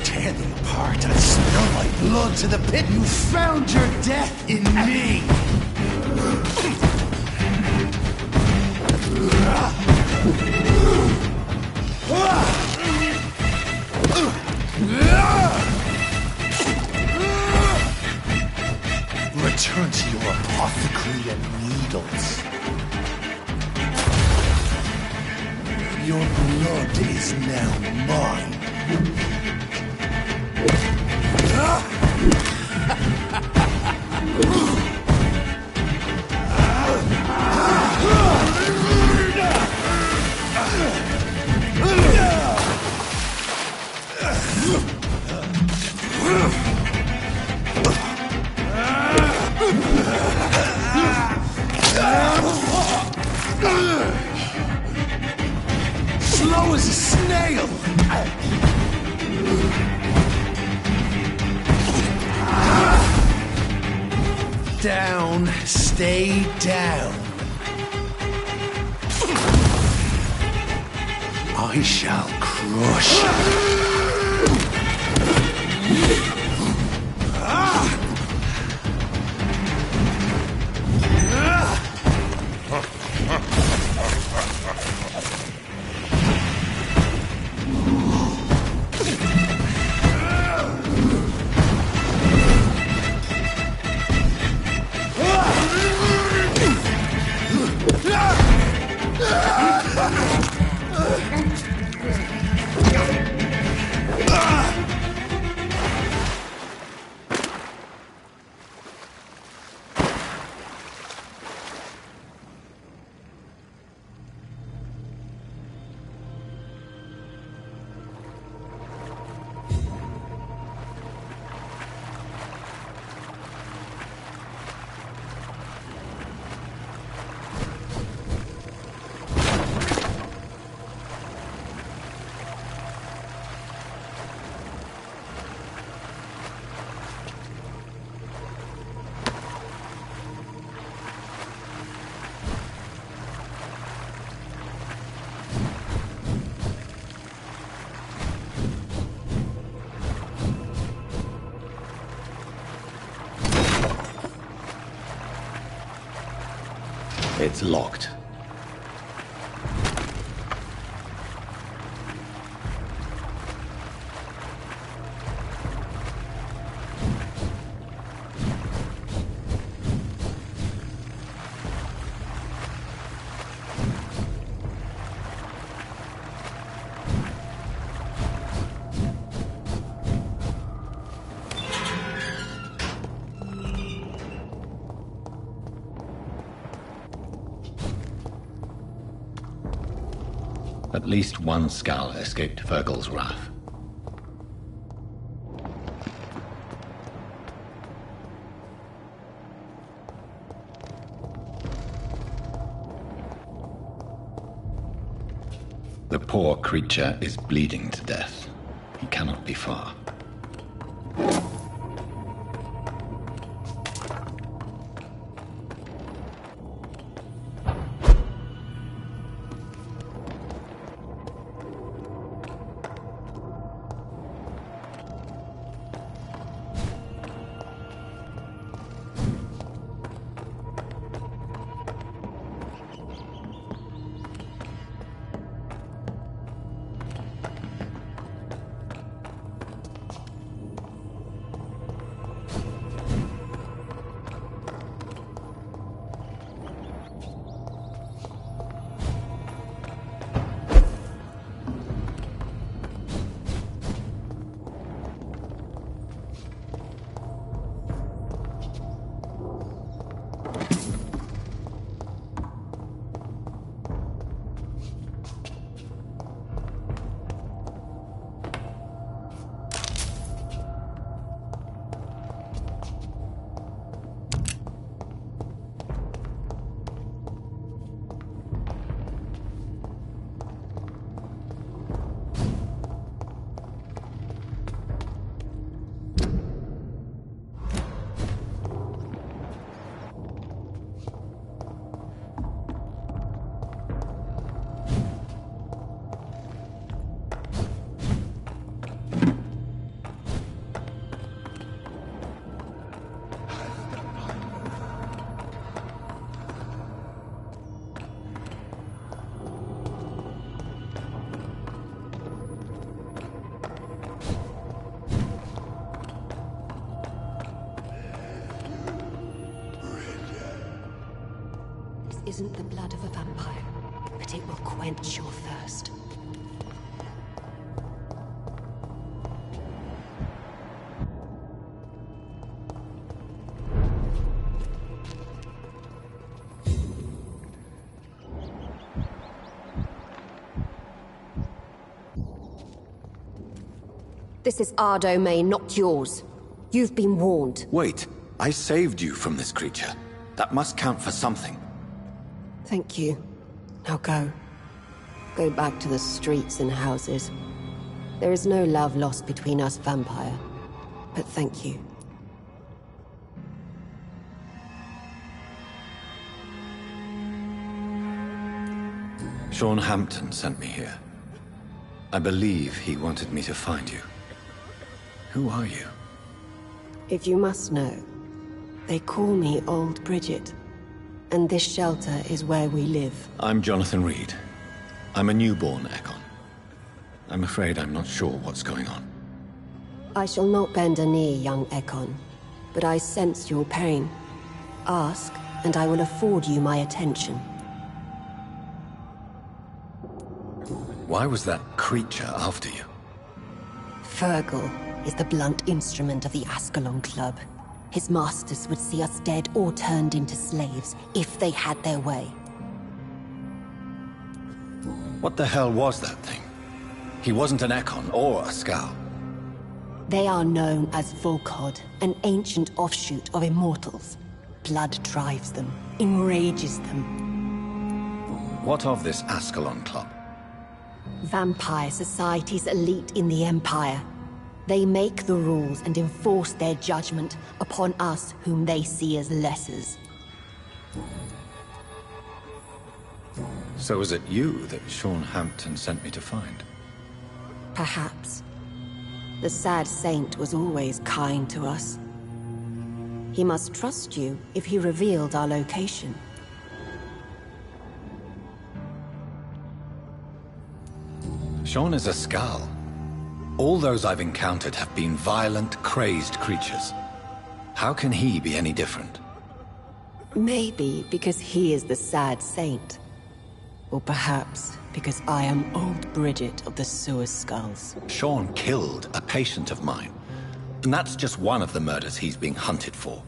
Tear them apart and spill my blood to the pit. You found your death in me. Return to your apothecary and needles. Your blood is now mine. Slow as a snail! Down, stay down. I shall crush It's locked. At least one Skull escaped Virgil's wrath. The poor creature is bleeding to death. He cannot be far. Isn't the blood of a vampire, but it will quench your thirst. This is our domain, not yours. You've been warned. Wait, I saved you from this creature. That must count for something. Thank you. Now go. Go back to the streets and houses. There is no love lost between us, Vampire. But thank you. Sean Hampton sent me here. I believe he wanted me to find you. Who are you? If you must know, they call me Old Bridget. And this shelter is where we live. I'm Jonathan Reed. I'm a newborn Ekon. I'm afraid I'm not sure what's going on. I shall not bend a knee, young Ekon, but I sense your pain. Ask, and I will afford you my attention. Why was that creature after you? Virgil is the blunt instrument of the Ascalon Club. His masters would see us dead or turned into slaves, if they had their way. What the hell was that thing? He wasn't an Ekon or a Skull. They are known as Volkod, an ancient offshoot of immortals. Blood drives them, enrages them. What of this Ascalon Club? Vampire Society's elite in the Empire. They make the rules and enforce their judgment upon us whom they see as lessers. So is it you that Sean Hampton sent me to find? Perhaps. The sad saint was always kind to us. He must trust you if he revealed our location. Sean is a skull. All those I've encountered have been violent, crazed creatures. How can he be any different? Maybe because he is the sad saint. Or perhaps because I am old Bridget of the Sewer Skulls. Sean killed a patient of mine. And that's just one of the murders he's being hunted for.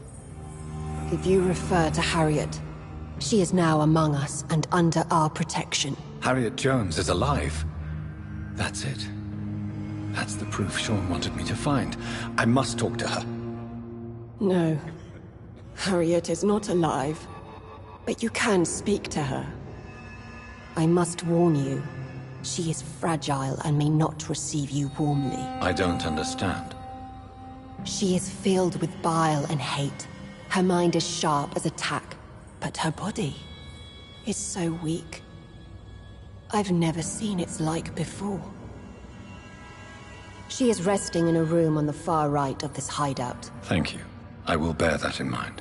If you refer to Harriet, she is now among us and under our protection. Harriet Jones is alive. That's it. That's the proof Sean wanted me to find. I must talk to her. No. Harriet is not alive. But you can speak to her. I must warn you, she is fragile and may not receive you warmly. I don't understand. She is filled with bile and hate. Her mind is sharp as a tack, but her body is so weak. I've never seen its like before. She is resting in a room on the far right of this hideout. Thank you. I will bear that in mind.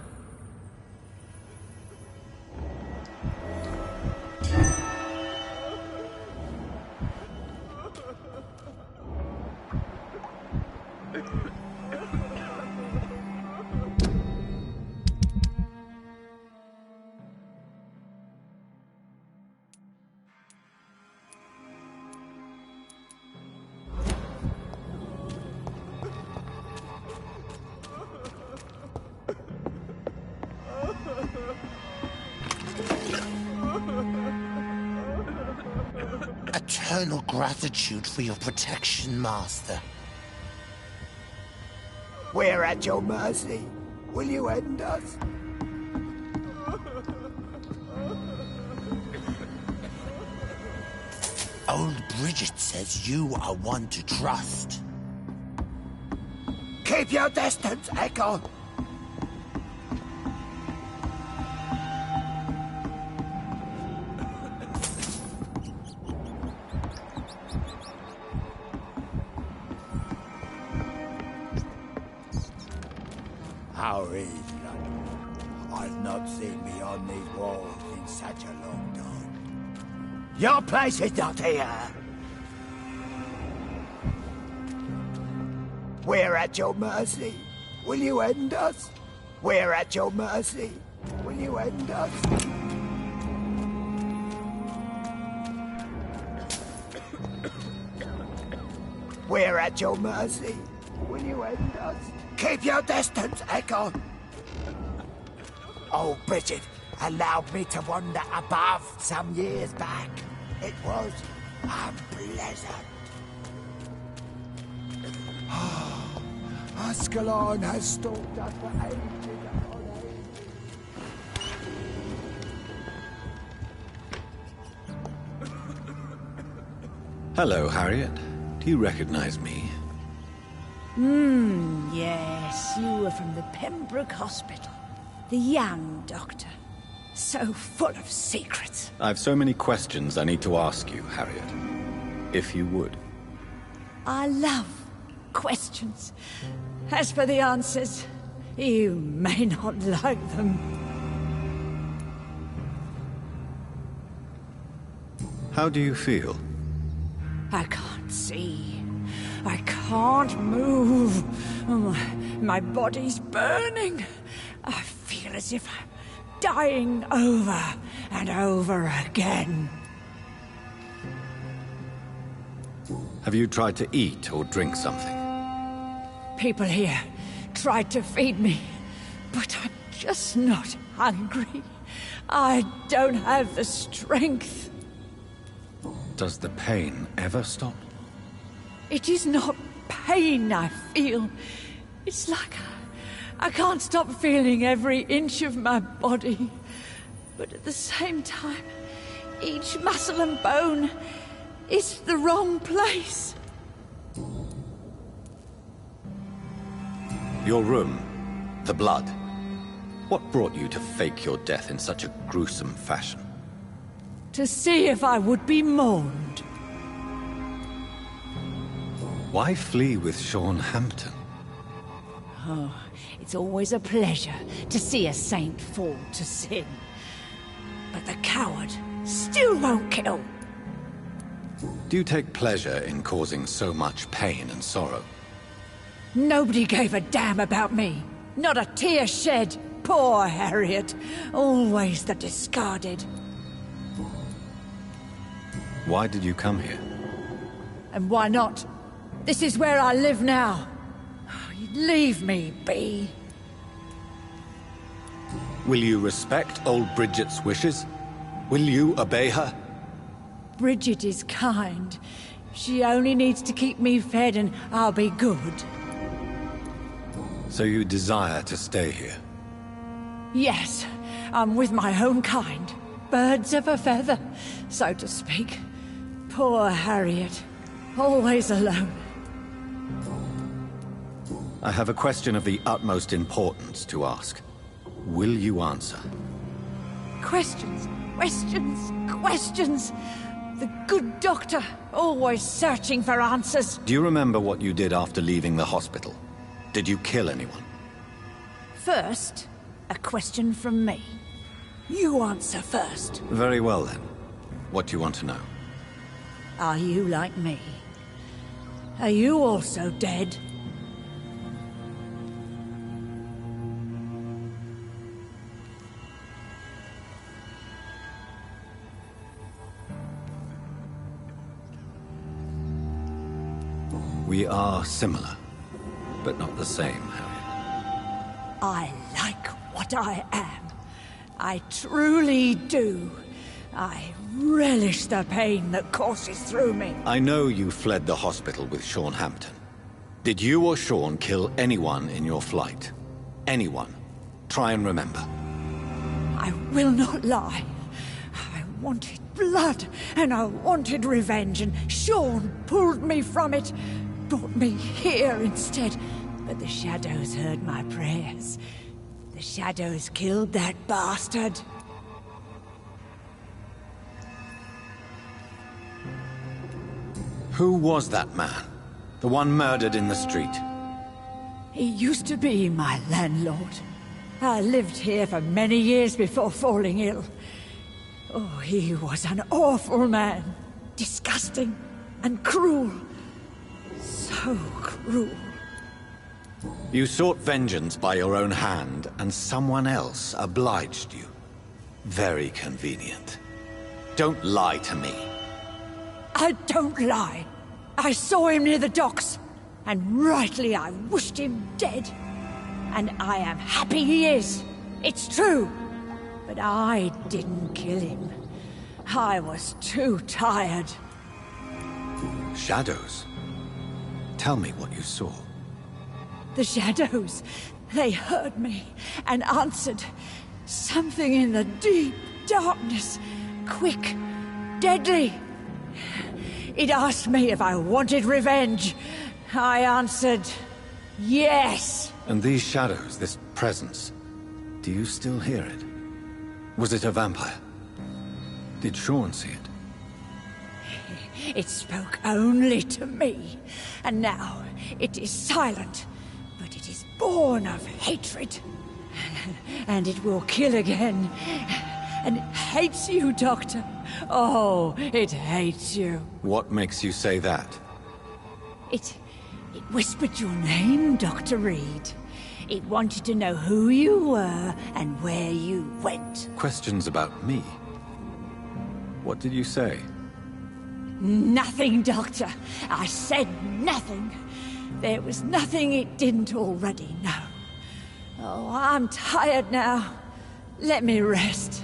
Eternal gratitude for your protection, Master. We're at your mercy. Will you end us? Old Bridget says you are one to trust. Keep your distance, Echo. How is London? I've not seen beyond these walls in such a long time. Your place is not here. We're at your mercy. Will you end us? We're at your mercy. Will you end us? We're at your mercy. Will you end us? Keep your distance, Echo. Oh, Bridget allowed me to wander above some years back. It was unpleasant. Ascalon has stalked us for ages upon ages. Hello, Harriet. Do you recognize me? Yes, you were from the Pembroke Hospital. The young doctor. So full of secrets. I've so many questions I need to ask you, Harriet. If you would. I love questions. As for the answers, you may not like them. How do you feel? I can't see. I can't move. My body's burning. I feel as if I'm dying over and over again. Have you tried to eat or drink something? People here tried to feed me, but I'm just not hungry. I don't have the strength. Does the pain ever stop? It is not pain I feel. It's like I can't stop feeling every inch of my body. But at the same time, each muscle and bone is the wrong place. Your room, the blood. What brought you to fake your death in such a gruesome fashion? To see if I would be mourned. Why flee with Sean Hampton? Oh, it's always a pleasure to see a saint fall to sin. But the coward still won't kill. Do you take pleasure in causing so much pain and sorrow? Nobody gave a damn about me. Not a tear shed. Poor Harriet. Always the discarded. Why did you come here? And why not? This is where I live now. Leave me be. Will you respect old Bridget's wishes? Will you obey her? Bridget is kind. She only needs to keep me fed and I'll be good. So you desire to stay here? Yes, I'm with my own kind. Birds of a feather, so to speak. Poor Harriet. Always alone. I have a question of the utmost importance to ask. Will you answer? Questions, questions, questions. The good doctor, always searching for answers. Do you remember what you did after leaving the hospital? Did you kill anyone? First, a question from me. You answer first. Very well then. What do you want to know? Are you like me? Are you also dead? We are similar, but not the same, Harriet. I like what I am. I truly do. I relish the pain that courses through me. I know you fled the hospital with Sean Hampton. Did you or Sean kill anyone in your flight? Anyone? Try and remember. I will not lie. I wanted blood, and I wanted revenge, and Sean pulled me from it. Brought me here instead. But the shadows heard my prayers. The shadows killed that bastard. Who was that man? The one murdered in the street? He used to be my landlord. I lived here for many years before falling ill. Oh, he was an awful man. Disgusting and cruel. So cruel. You sought vengeance by your own hand, and someone else obliged you. Very convenient. Don't lie to me. I don't lie. I saw him near the docks, and rightly I wished him dead. And I am happy he is. It's true. But I didn't kill him. I was too tired. Shadows? Tell me what you saw. The shadows, they heard me and answered. Something in the deep darkness, quick, deadly. It asked me if I wanted revenge. I answered, yes. And these shadows, this presence, do you still hear it? Was it a vampire? Did Sean see it? It spoke only to me, and now it is silent, but it is born of hatred. And it will kill again. And it hates you, Doctor. Oh, it hates you. What makes you say that? It whispered your name, Dr. Reed. It wanted to know who you were and where you went. Questions about me? What did you say? Nothing, Doctor. I said nothing. There was nothing it didn't already know. Oh, I'm tired now. Let me rest.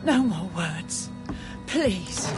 No more words. Please.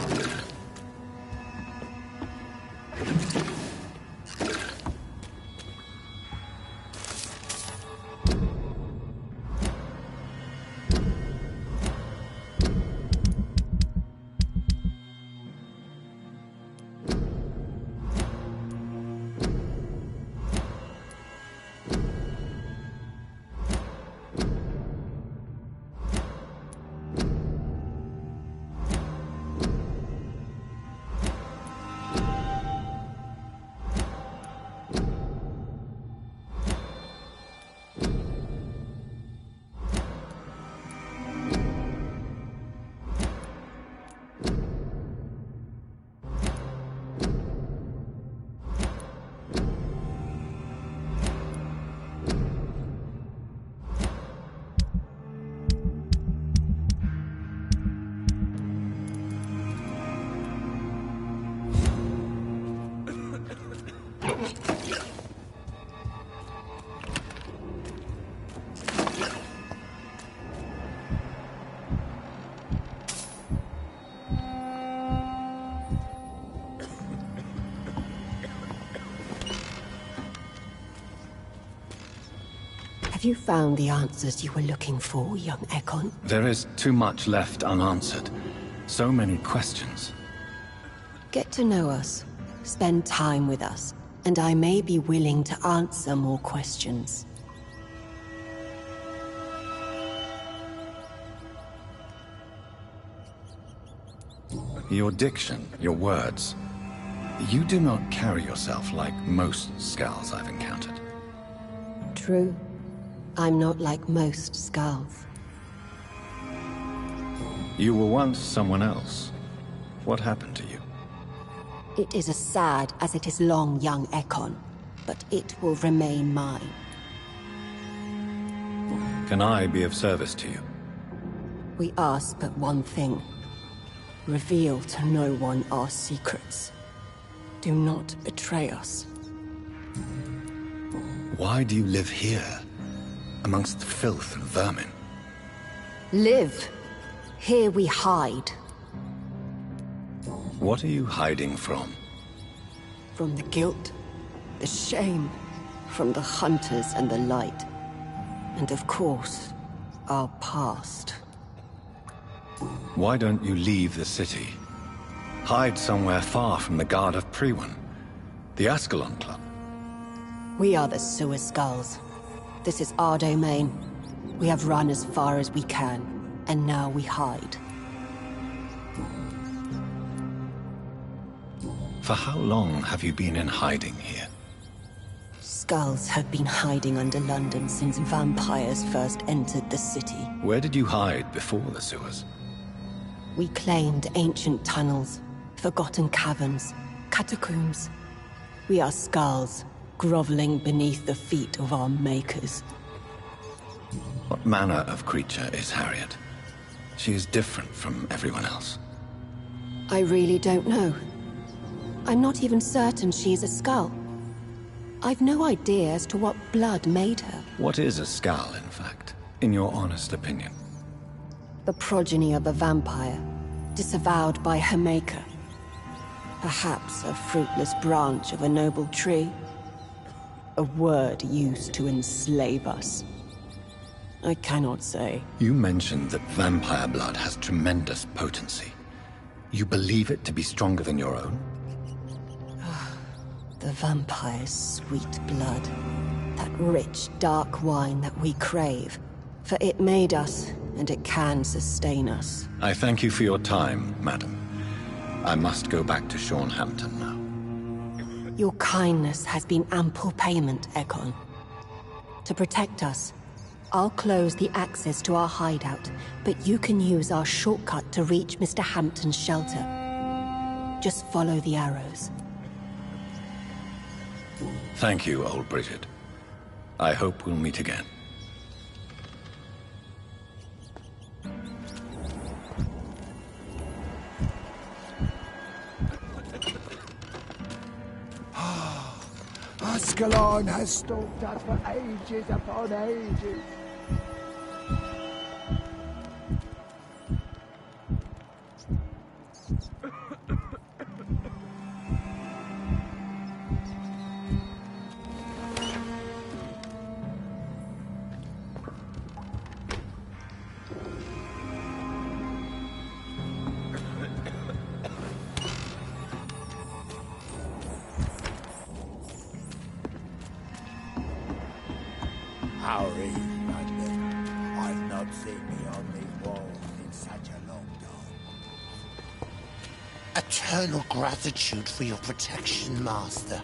Have you found the answers you were looking for, young Ekon? There is too much left unanswered. So many questions. Get to know us, spend time with us, and I may be willing to answer more questions. Your diction, your words. You do not carry yourself like most Skulls I've encountered. True. I'm not like most Skulls. You were once someone else. What happened to you? It is as sad as it is long, young Ekon, but it will remain mine. Can I be of service to you? We ask but one thing. Reveal to no one our secrets. Do not betray us. Why do you live here, amongst filth and vermin? Live. Here we hide. What are you hiding from? From the guilt, the shame, from the hunters and the light. And of course, our past. Why don't you leave the city? Hide somewhere far from the guard of Priwen, the Ascalon Club. We are the Sewer Skulls. This is our domain. We have run as far as we can, and now we hide. For how long have you been in hiding here? Skulls have been hiding under London since vampires first entered the city. Where did you hide before the sewers? We claimed ancient tunnels, forgotten caverns, catacombs. We are Skulls, groveling beneath the feet of our makers. What manner of creature is Harriet? She is different from everyone else. I really don't know. I'm not even certain she is a Skull. I've no idea as to what blood made her. What is a Skull, in fact, in your honest opinion? The progeny of a vampire, disavowed by her maker. Perhaps a fruitless branch of a noble tree. A word used to enslave us. I cannot say. You mentioned that vampire blood has tremendous potency. You believe it to be stronger than your own? The vampire's sweet blood. That rich, dark wine that we crave. For it made us, and it can sustain us. I thank you for your time, madam. I must go back to Shornhampton now. Your kindness has been ample payment, Ekon. To protect us, I'll close the access to our hideout, but you can use our shortcut to reach Mr. Hampton's shelter. Just follow the arrows. Thank you, old Bridget. I hope we'll meet again. Ascalon has stalked us for ages upon ages. How are you, Madeleine? I've not seen beyond these walls in such a long time. Eternal gratitude for your protection, Master.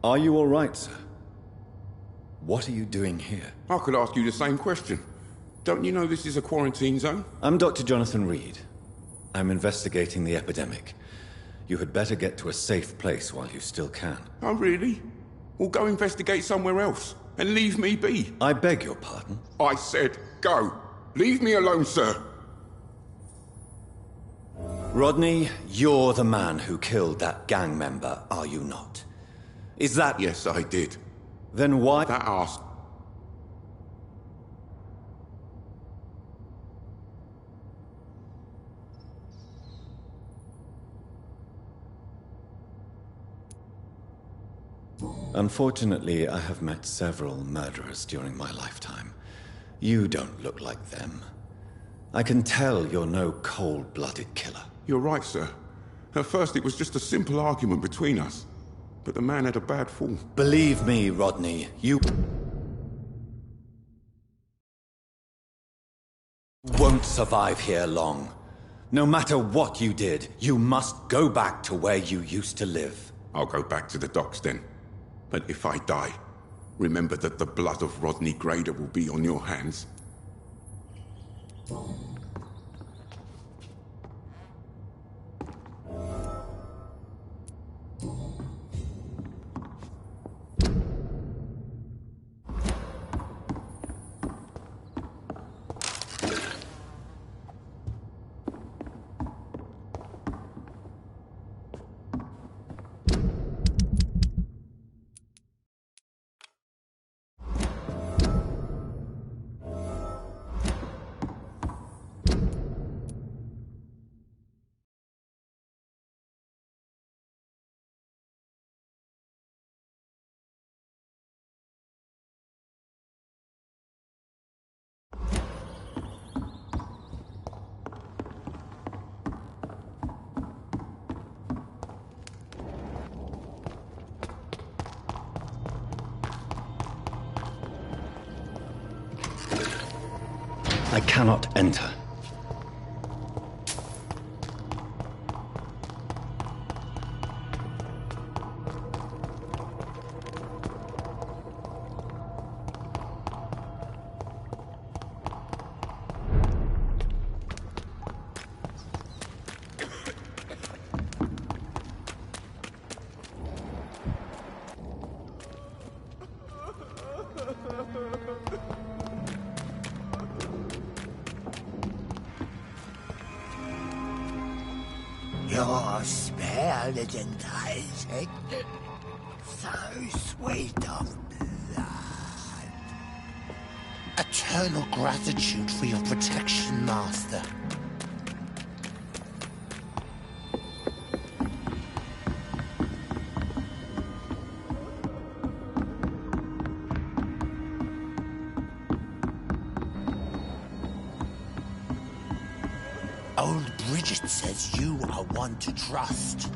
Are you all right, sir? What are you doing here? I could ask you the same question. Don't you know this is a quarantine zone? I'm Dr. Jonathan Reed. I'm investigating the epidemic. You had better get to a safe place while you still can. Oh, really? Well, go investigate somewhere else and leave me be. I beg your pardon? I said go. Leave me alone, sir. Rodney, you're the man who killed that gang member, are you not? Is that... Yes, I did. Then why... That ass... Unfortunately, I have met several murderers during my lifetime. You don't look like them. I can tell you're no cold-blooded killer. You're right, sir. At first it was just a simple argument between us. But the man had a bad fall. Believe me, Rodney, you... won't survive here long. No matter what you did, you must go back to where you used to live. I'll go back to the docks then. But if I die, remember that the blood of Rodney Grader will be on your hands. I cannot enter. Your spare little Isaac, so sweet of blood. Eternal gratitude for your protection, Master. Old Bridget says you are one to trust.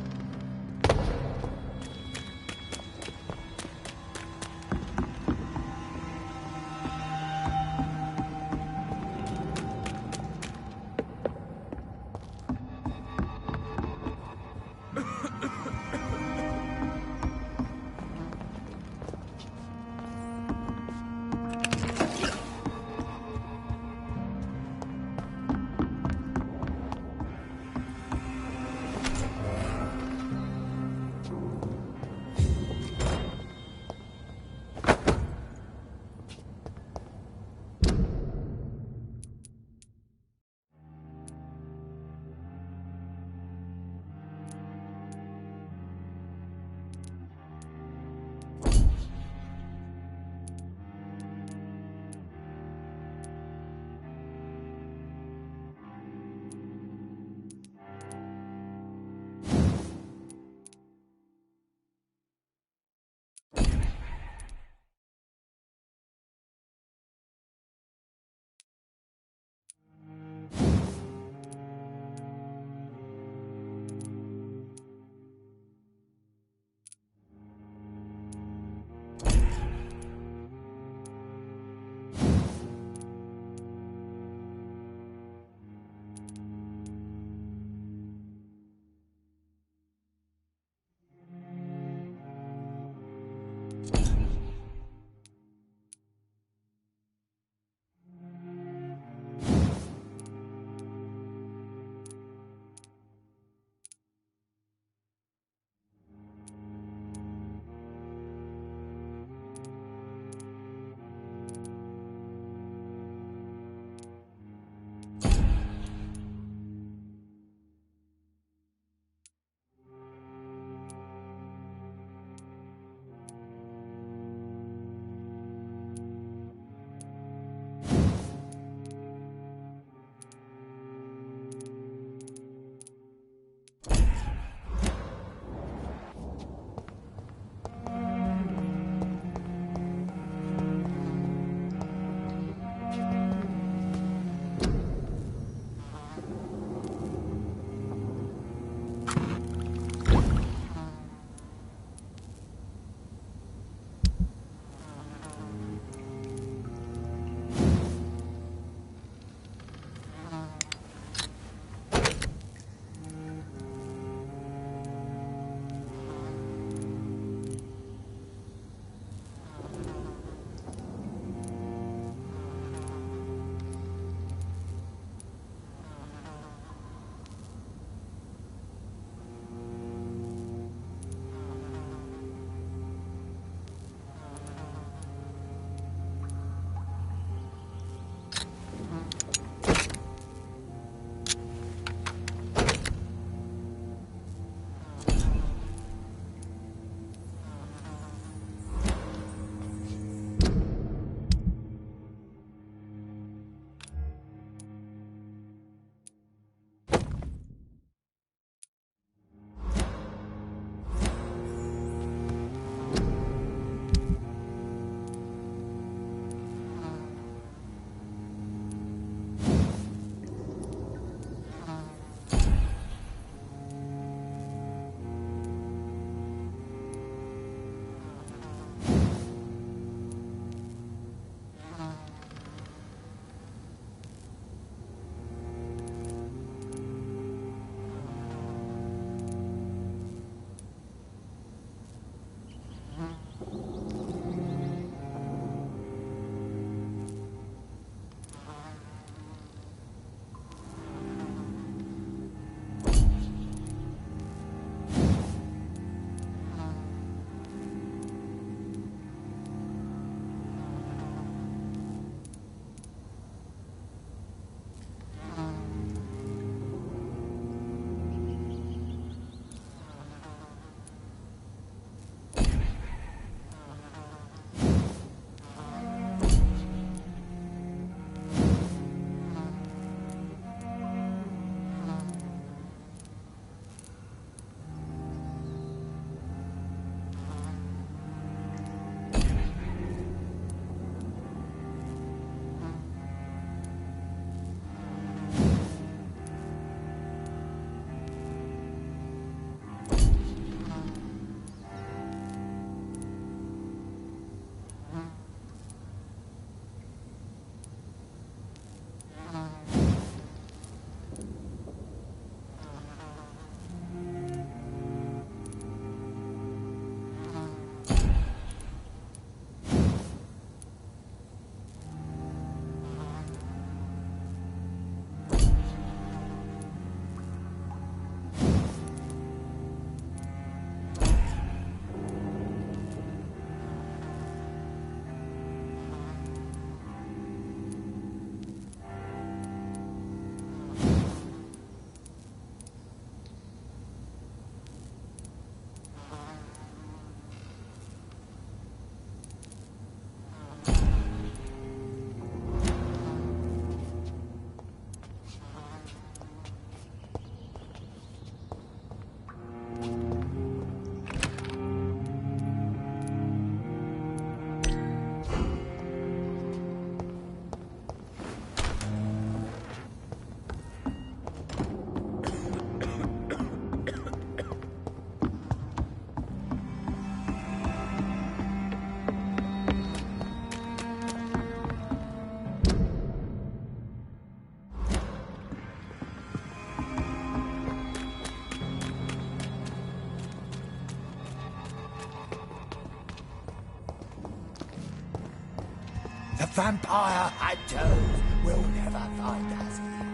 The vampire hunters will never find us here.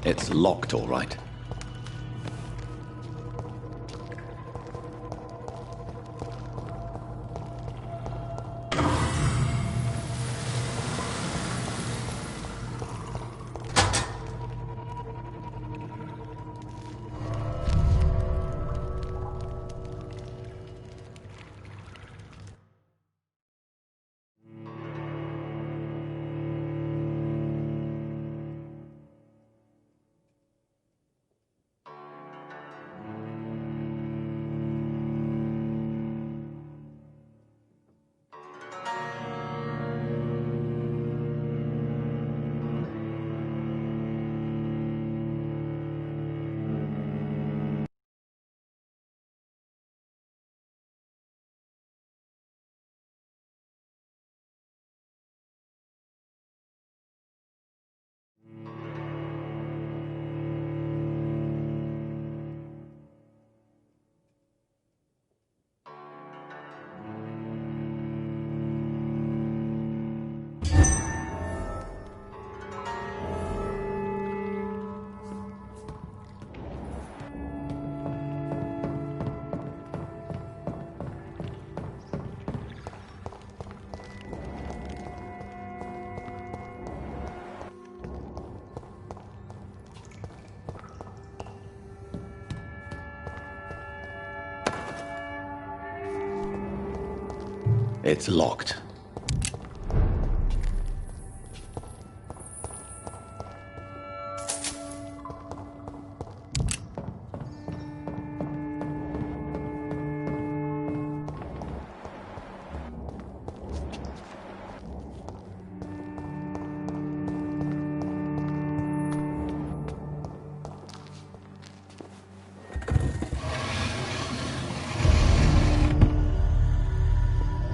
It's locked, all right. It's locked.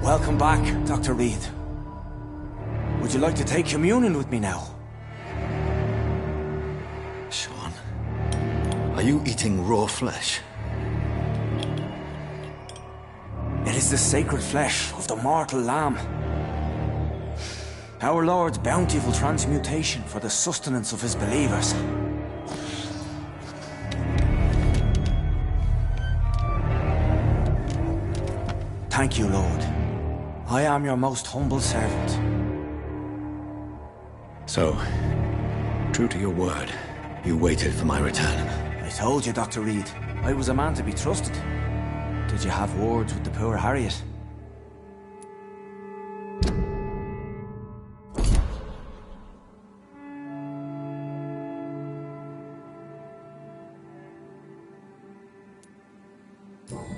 Welcome back, Dr. Reed. Would you like to take communion with me now? Sean, are you eating raw flesh? It is the sacred flesh of the mortal lamb. Our Lord's bountiful transmutation for the sustenance of his believers. Thank you, Lord. I am your most humble servant. So, true to your word, you waited for my return. I told you, Dr. Reed, I was a man to be trusted. Did you have words with the poor Harriet?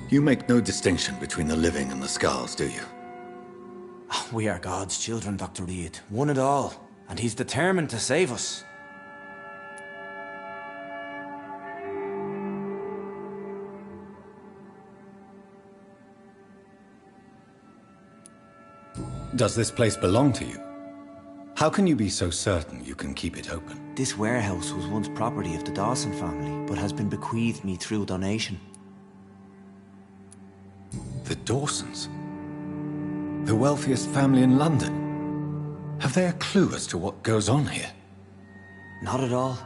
You make no distinction between the living and the scars, do you? We are God's children, Dr. Reed. One and all. And he's determined to save us. Does this place belong to you? How can you be so certain you can keep it open? This warehouse was once property of the Dawson family, but has been bequeathed me through donation. The Dawsons? The wealthiest family in London? Have they a clue as to what goes on here? Not at all.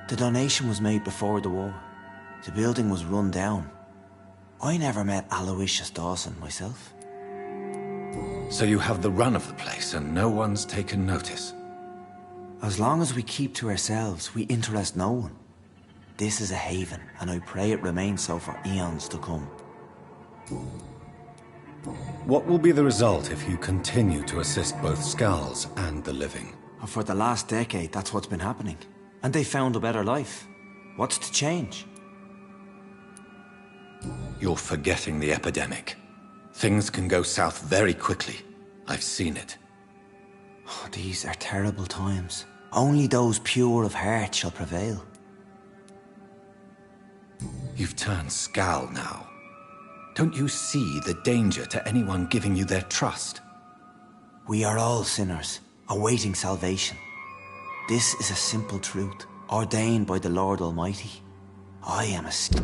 The donation was made before the war. The building was run down. I never met Aloysius Dawson myself. So you have the run of the place and no one's taken notice? As long as we keep to ourselves, we interest no one. This is a haven, and I pray it remains so for eons to come. What will be the result if you continue to assist both Skulls and the living? For the last decade, that's what's been happening. And they found a better life. What's to change? You're forgetting the epidemic. Things can go south very quickly. I've seen it. Oh, these are terrible times. Only those pure of heart shall prevail. You've turned Skull now. Don't you see the danger to anyone giving you their trust? We are all sinners, awaiting salvation. This is a simple truth, ordained by the Lord Almighty. I am a... seeker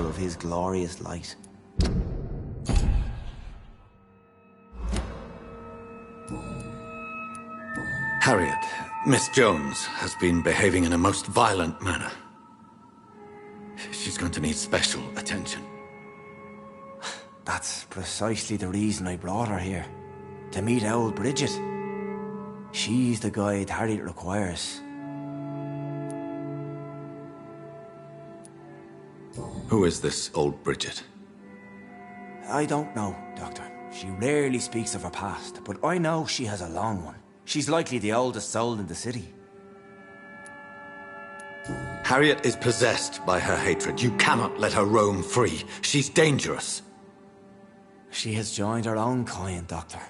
of his glorious light. Harriet, Miss Jones has been behaving in a most violent manner. She's going to need special attention. That's precisely the reason I brought her here. To meet old Bridget. She's the guide Harriet requires. Who is this old Bridget? I don't know, Doctor. She rarely speaks of her past, but I know she has a long one. She's likely the oldest soul in the city. Harriet is possessed by her hatred. You cannot let her roam free. She's dangerous. She has joined her own kind, Doctor.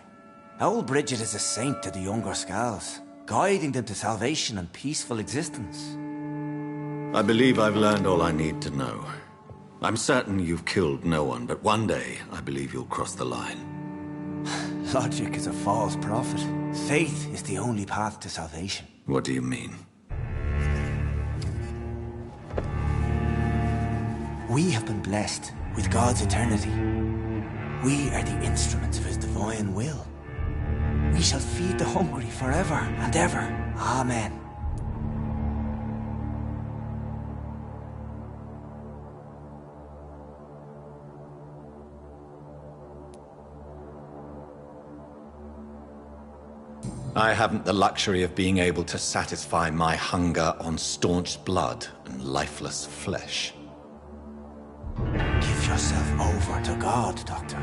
Old Bridget is a saint to the younger Scals, guiding them to salvation and peaceful existence. I believe I've learned all I need to know. I'm certain you've killed no one, but one day I believe you'll cross the line. Logic is a false prophet. Faith is the only path to salvation. What do you mean? We have been blessed with God's eternity. We are the instruments of his divine will. We shall feed the hungry forever and ever. Amen. I haven't the luxury of being able to satisfy my hunger on staunched blood and lifeless flesh. Give yourself over to God, Doctor.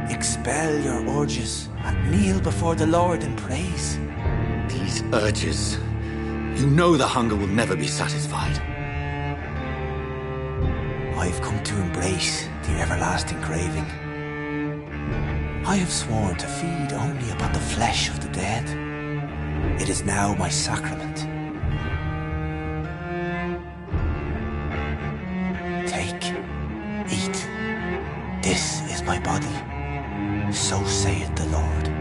Expel your urges and kneel before the Lord in praise. These urges... You know the hunger will never be satisfied. I've come to embrace the everlasting craving. I have sworn to feed only upon the flesh of the dead. It is now my sacrament. Take, eat. This is my body. So saith the Lord.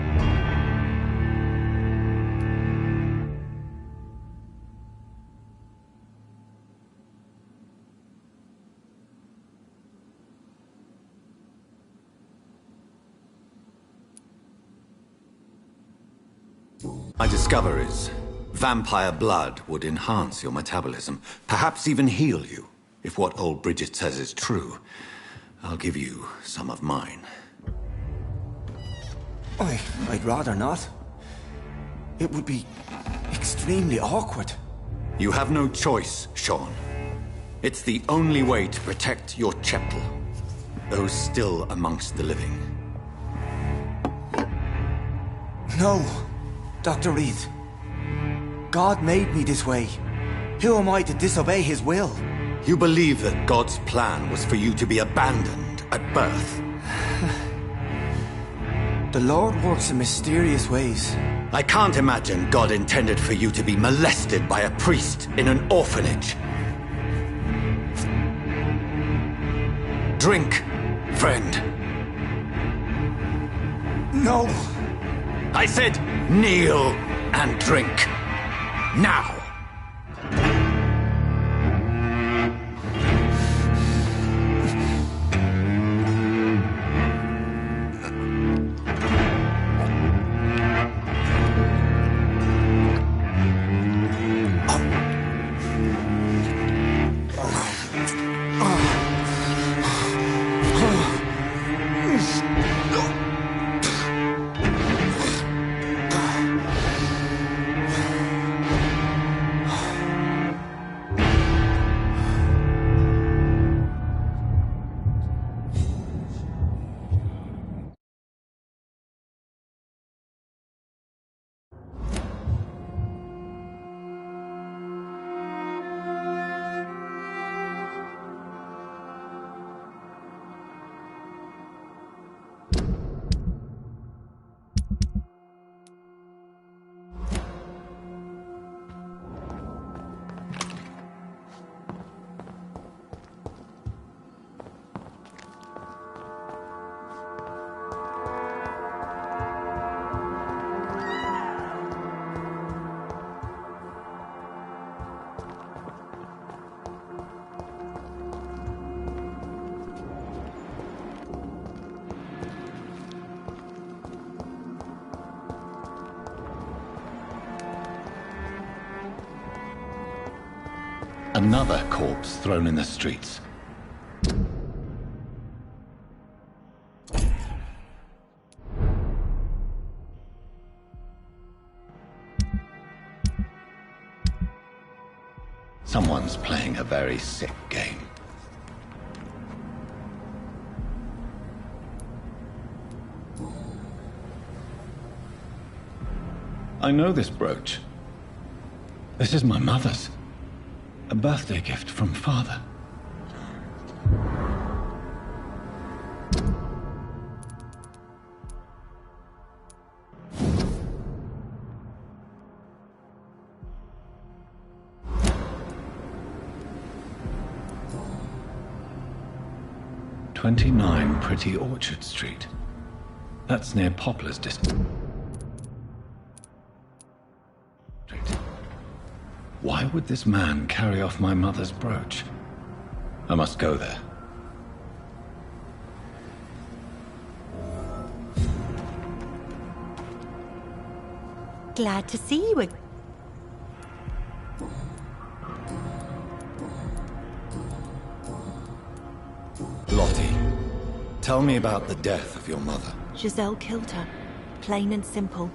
My discoveries. Vampire blood would enhance your metabolism, perhaps even heal you. If what old Bridget says is true, I'll give you some of mine. I'd rather not. It would be extremely awkward. You have no choice, Sean. It's the only way to protect your chetl, those still amongst the living. No, Dr. Reed. God made me this way. Who am I to disobey his will? You believe that God's plan was for you to be abandoned at birth? The Lord works in mysterious ways. I can't imagine God intended for you to be molested by a priest in an orphanage. Drink, friend. No. I said kneel and drink. Now. Another corpse thrown in the streets. Someone's playing a very sick game. I know this brooch. This is my mother's. A birthday gift from father. "29 Pretty Orchard Street." That's near Poplar's district. Why would this man carry off my mother's brooch? I must go there. Glad to see you again. Lottie, tell me about the death of your mother. Giselle killed her. Plain and simple.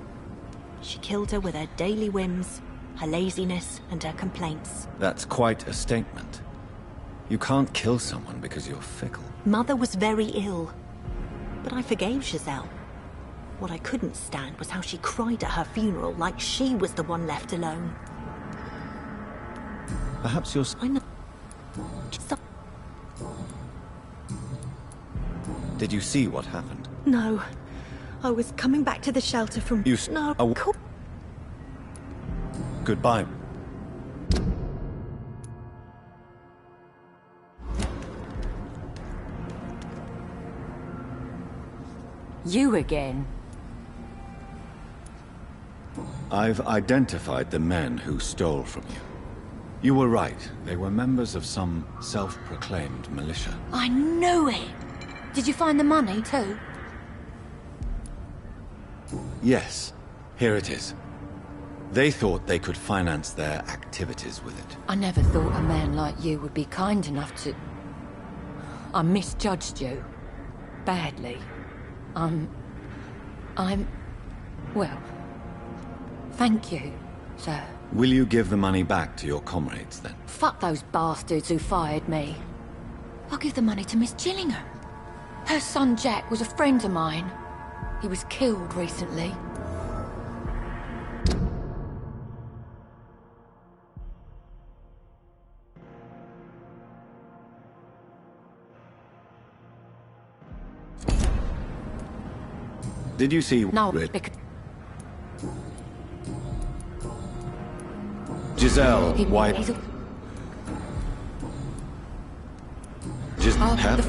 She killed her with her daily whims, her laziness, and her complaints. That's quite a statement. You can't kill someone because you're fickle. Mother was very ill, but I forgave Giselle. What I couldn't stand was how she cried at her funeral like she was the one left alone. Perhaps you're... I know. Did you see what happened? No. I was coming back to the shelter from... You... No. Goodbye. You again? I've identified the men who stole from you. You were right. They were members of some self-proclaimed militia. I knew it! Did you find the money, too? Yes. Here it is. They thought they could finance their activities with it. I never thought a man like you would be kind enough to... I misjudged you. Badly. Well... Thank you, sir. Will you give the money back to your comrades, then? Fuck those bastards who fired me. I'll give the money to Miss Gillingham. Her son Jack was a friend of mine. He was killed recently. Did you see... No, Giselle, why... Giselle...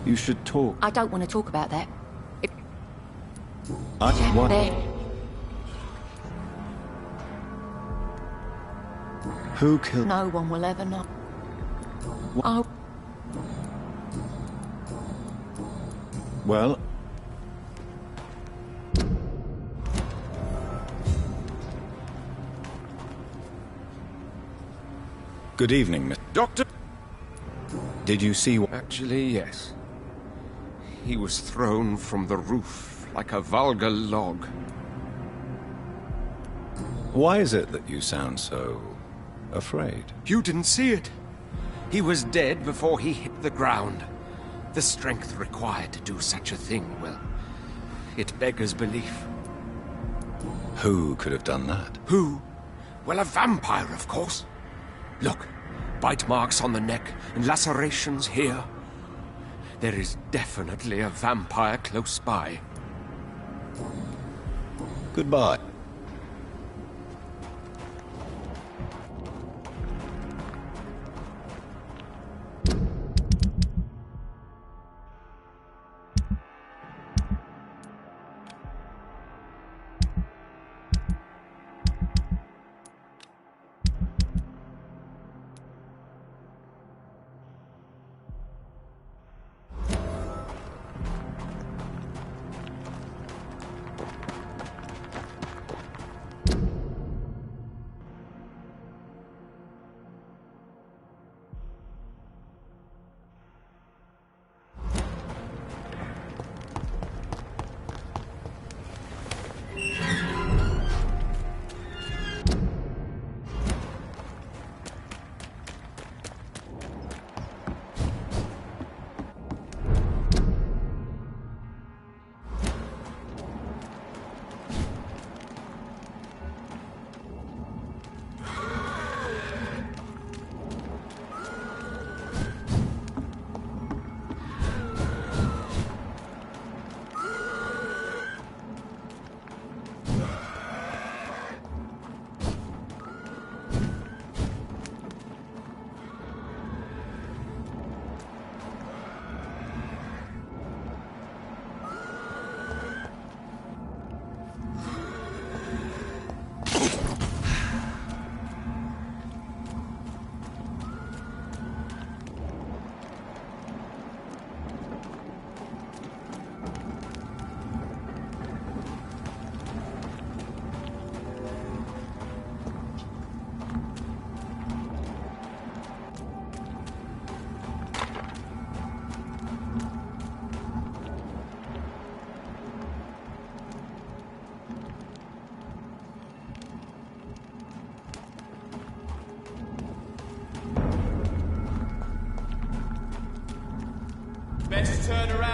You should talk. I don't want to talk about that. What? Who killed... No one will ever know. Oh. Well... Good evening, Miss... Doctor? Did you see what... Actually, yes. He was thrown from the roof like a vulgar log. Why is it that you sound so... afraid? You didn't see it. He was dead before he hit the ground. The strength required to do such a thing, well, it beggars belief. Who could have done that? Who? Well, a vampire, of course. Look, bite marks on the neck and lacerations here. There is definitely a vampire close by. Goodbye.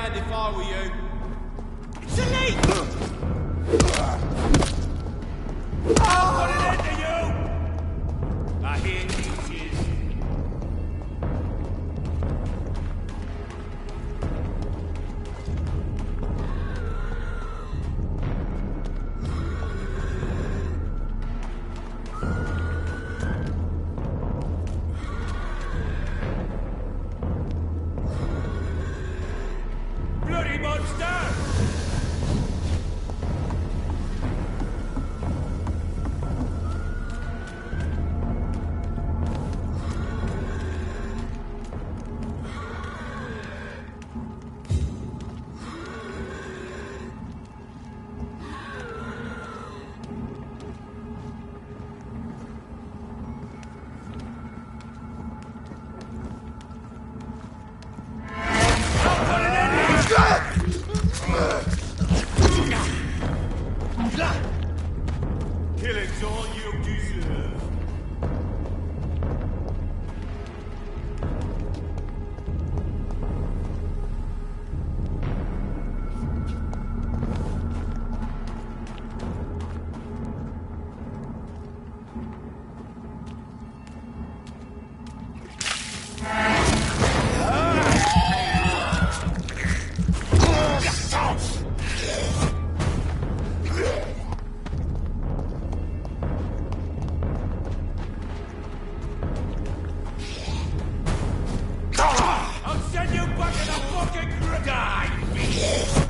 hand if I were you. It's a leak! I'll put it into you! I hear inches. Bloody monster! Killing's all you deserve. I'll send you back in a fucking die, bitch!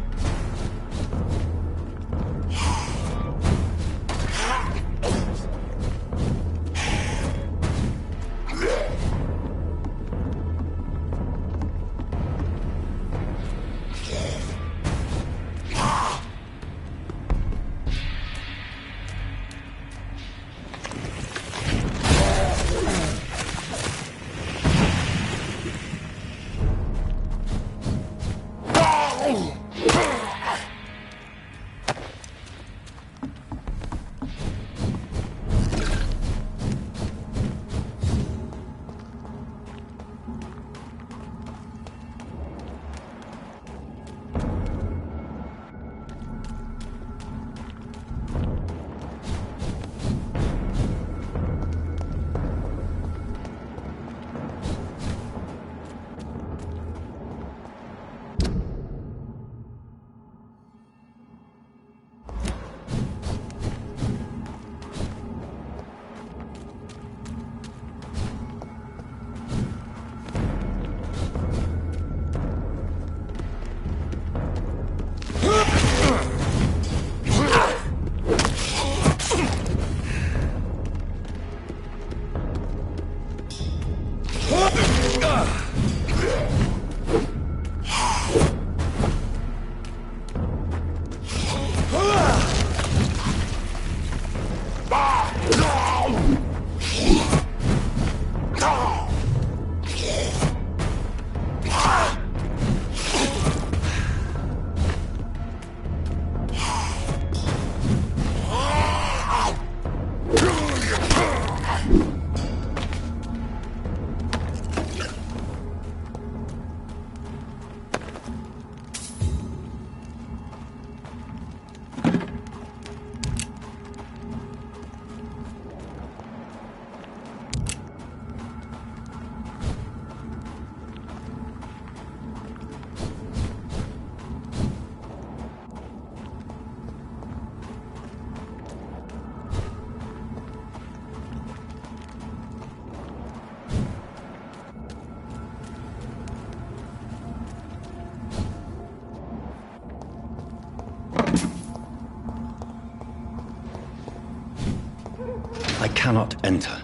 I cannot enter.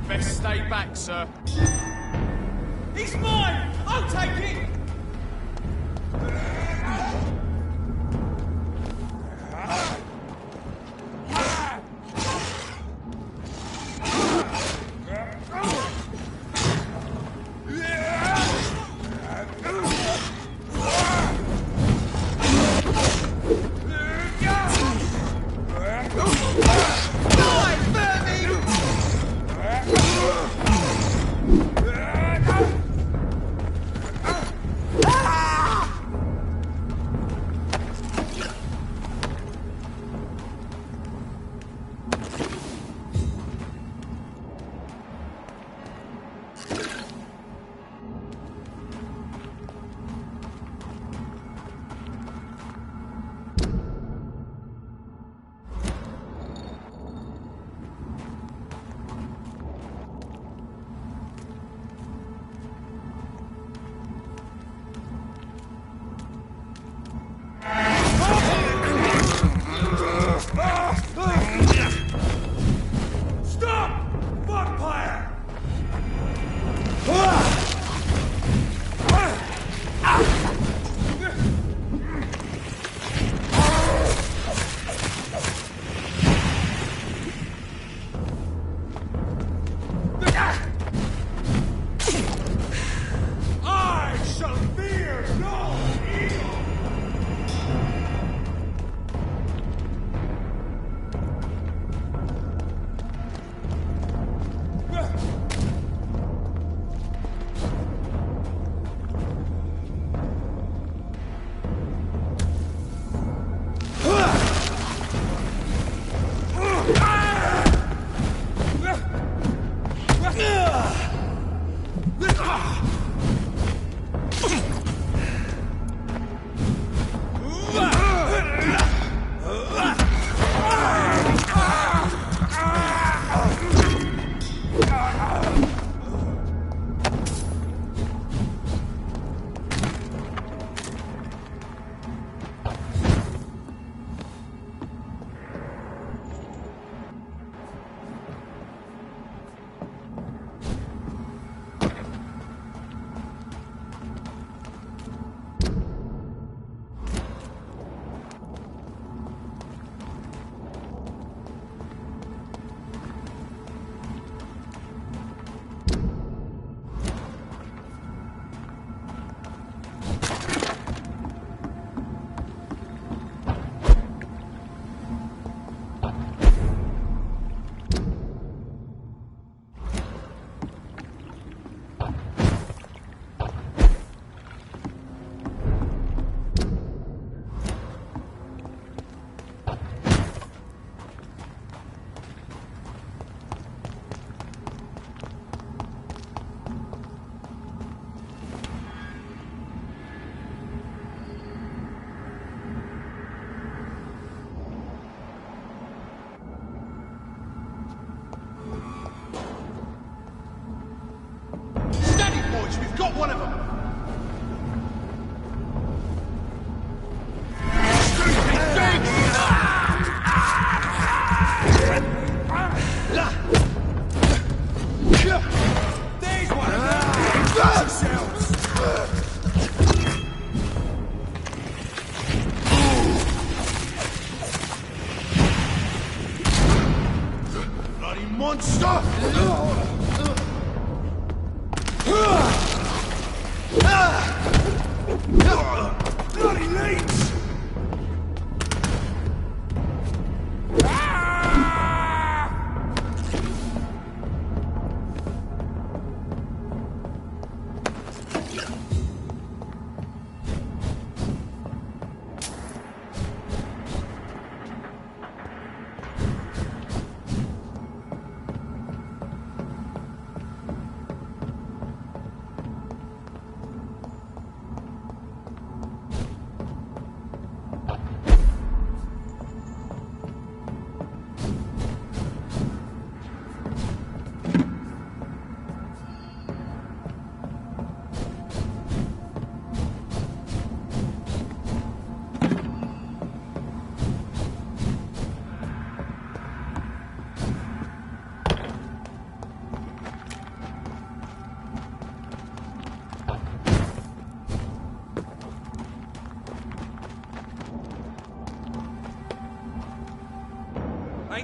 Best stay back, sir. He's mine! I'll take it!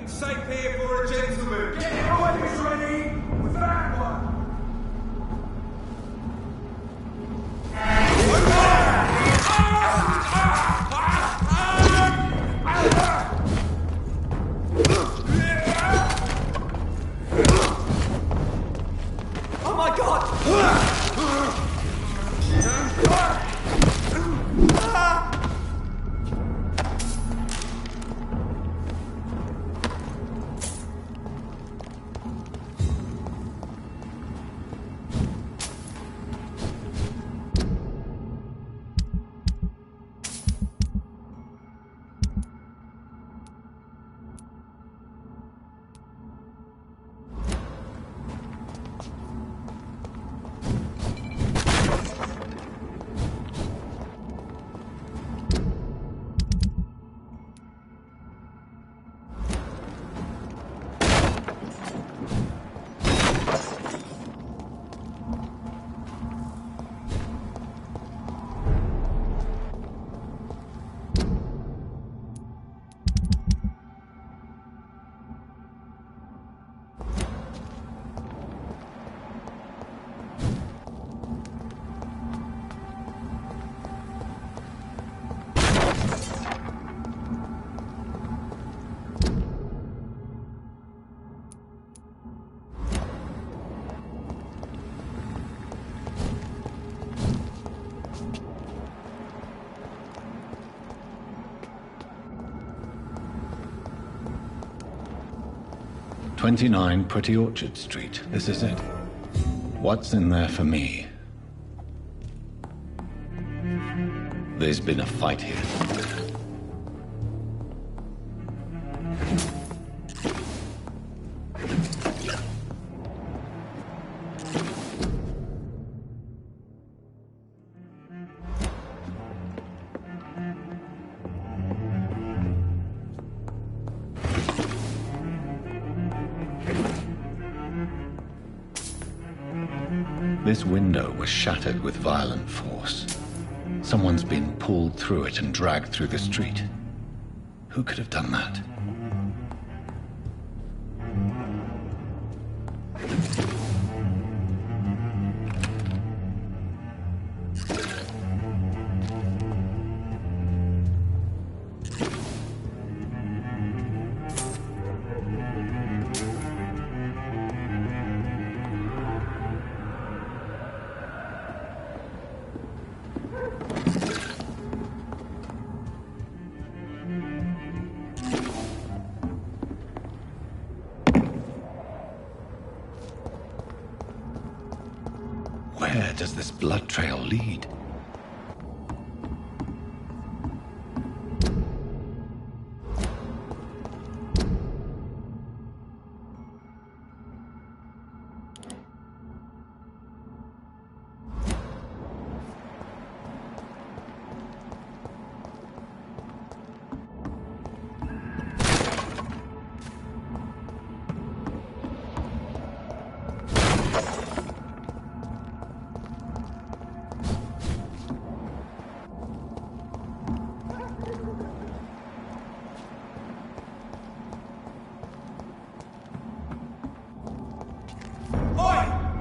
It's safe here for a gentleman. Get your weapons ready. We found one. Oh my God! 29 Pretty Orchard Street. This is it. What's in there for me? There's been a fight here. This window was shattered with violent force. Someone's been pulled through it and dragged through the street. Who could have done that? Where does this blood trail lead?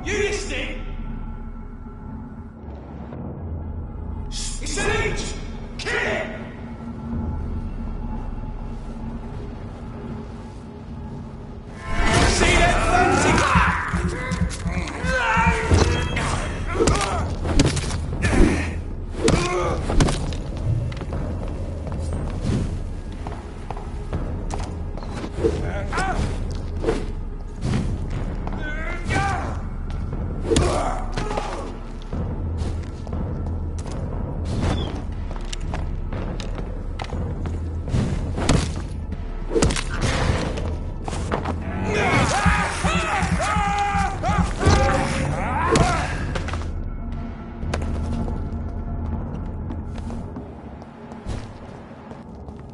You listening? It's an leech! Kill it! See that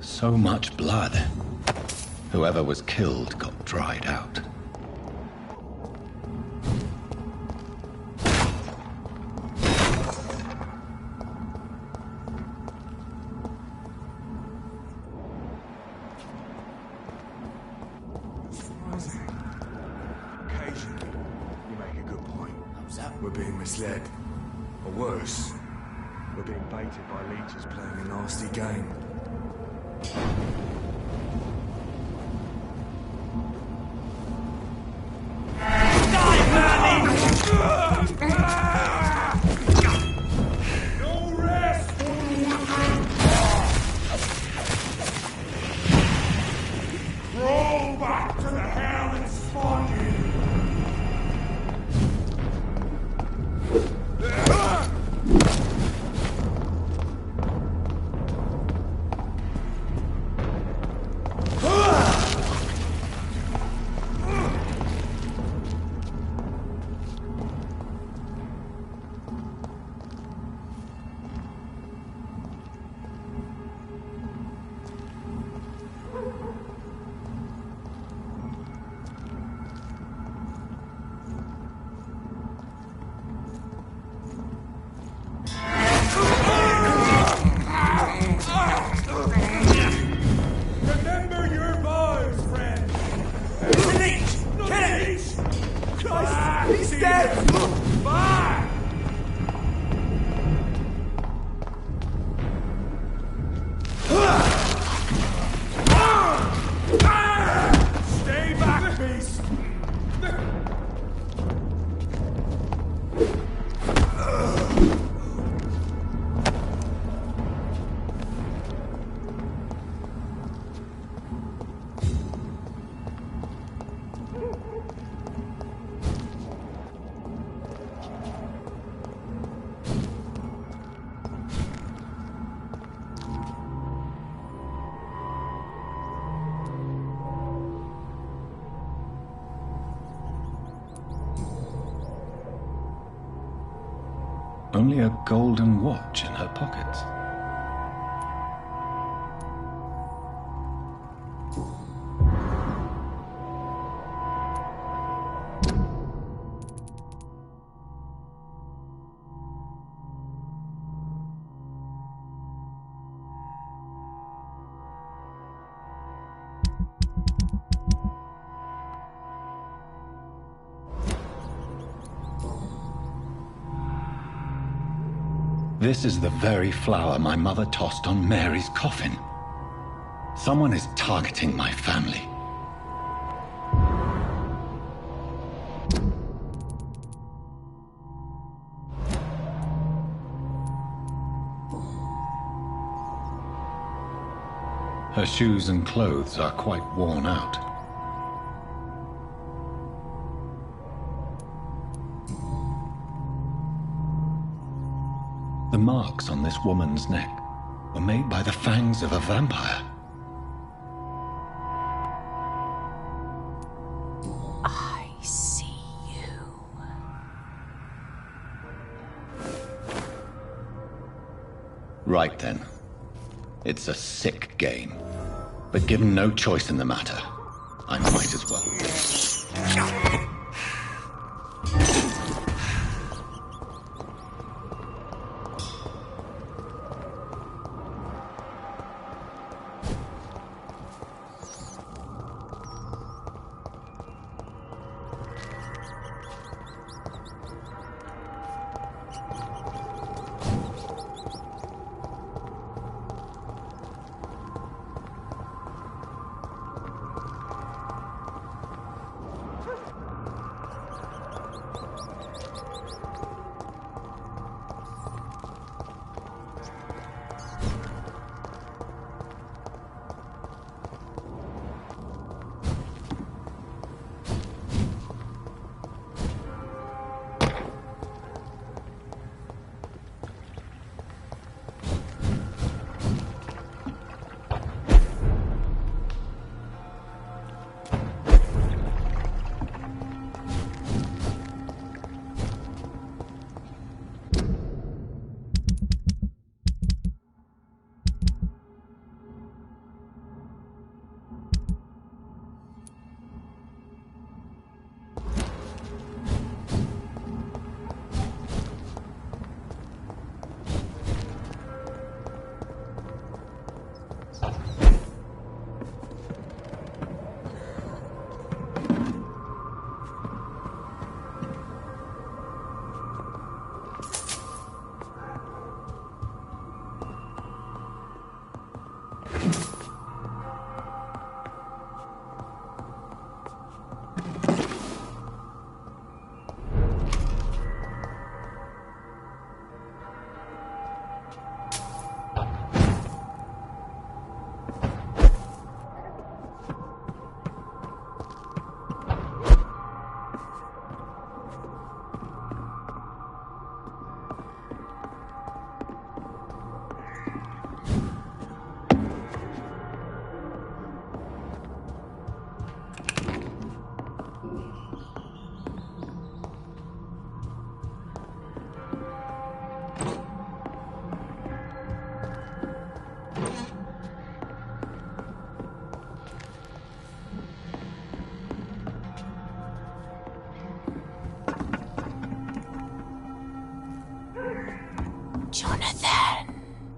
So much blood. Whoever was killed got dried out. We're being misled. Or worse, we're being baited by leeches playing a nasty game. No rest! Roll back to the hell that spawned you! Remember your vows, friend! Kennedy! Christ! He's dead! Fire! Stay back, beast! Only a golden watch in her pockets. This is the very flower my mother tossed on Mary's coffin. Someone is targeting my family. Her shoes and clothes are quite worn out. The marks on this woman's neck were made by the fangs of a vampire. I see you. Right then. It's a sick game. But given no choice in the matter, I might as well.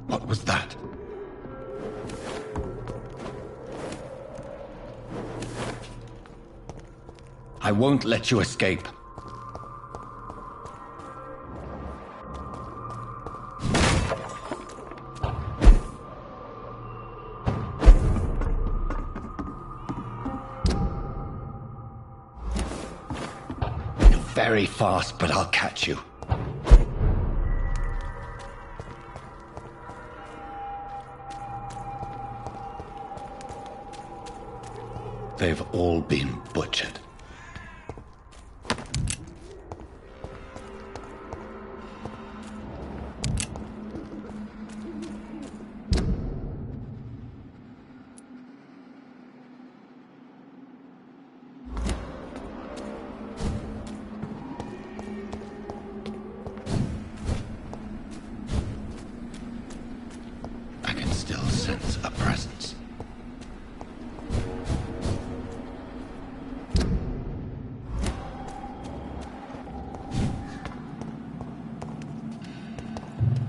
What was that? I won't let you escape. You're very fast, but I'll catch you. They've all been butchered. I can still sense a presence.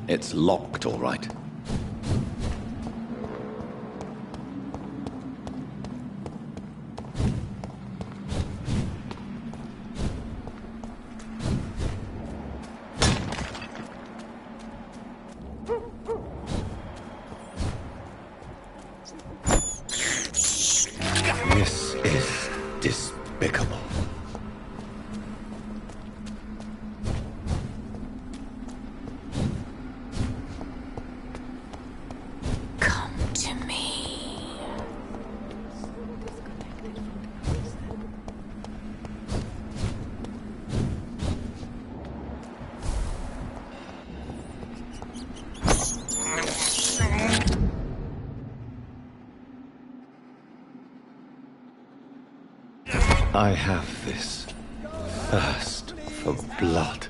It's locked, all right. This is despicable. I have this thirst for blood.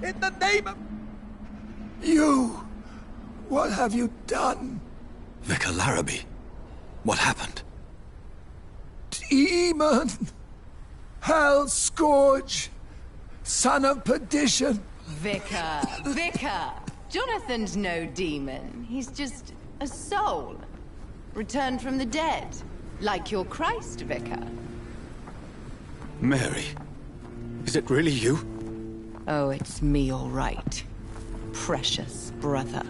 In the name of... You! What have you done? Vicar Larrabee, what happened? Demon! Hell Scourge! Son of perdition! Vicar! Vicar! Jonathan's no demon. He's just a soul. Returned from the dead. Like your Christ, Vicar. Mary, is it really you? Oh, it's me, all right. Precious brother.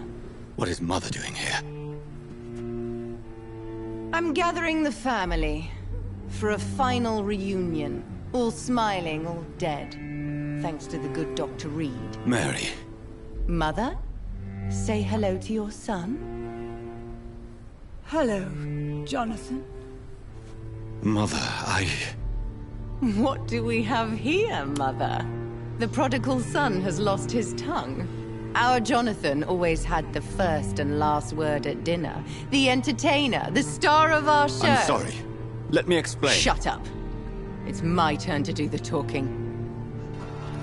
What is Mother doing here? I'm gathering the family for a final reunion. All smiling, all dead. Thanks to the good Dr. Reed. Mary. Mother, say hello to your son. Hello, Jonathan. Mother, What do we have here, Mother? The prodigal son has lost his tongue. Our Jonathan always had the first and last word at dinner. The entertainer, the star of our show. I'm sorry. Let me explain. Shut up. It's my turn to do the talking.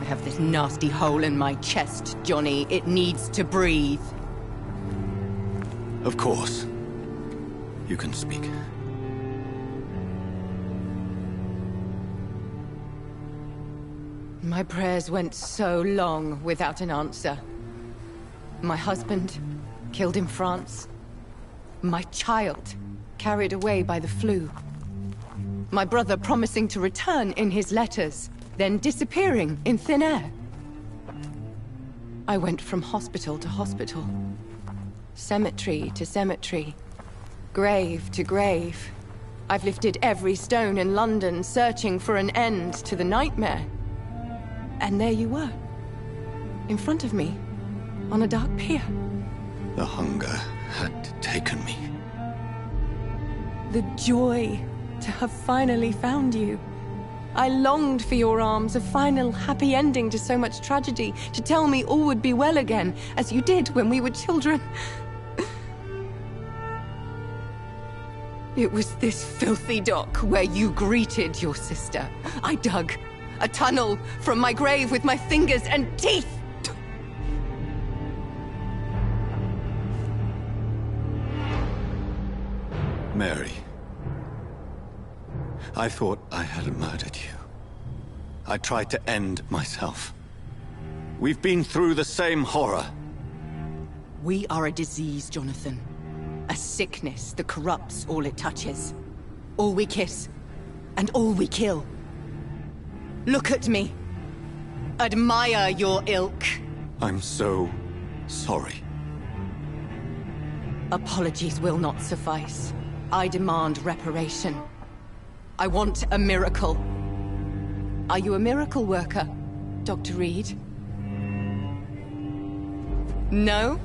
I have this nasty hole in my chest, Johnny. It needs to breathe. Of course. You can speak. My prayers went so long without an answer. My husband, killed in France. My child, carried away by the flu. My brother promising to return in his letters, then disappearing in thin air. I went from hospital to hospital. Cemetery to cemetery. Grave to grave. I've lifted every stone in London, searching for an end to the nightmare. And there you were. In front of me. On a dark pier. The hunger had taken me. The joy to have finally found you. I longed for your arms, a final happy ending to so much tragedy, to tell me all would be well again, as you did when we were children. It was this filthy dock where you greeted your sister. I dug a tunnel from my grave with my fingers and teeth. Mary. I thought I had murdered you. I tried to end myself. We've been through the same horror. We are a disease, Jonathan. A sickness that corrupts all it touches. All we kiss, and all we kill. Look at me. Admire your ilk. I'm so sorry. Apologies will not suffice. I demand reparation. I want a miracle. Are you a miracle worker, Dr. Reed? No?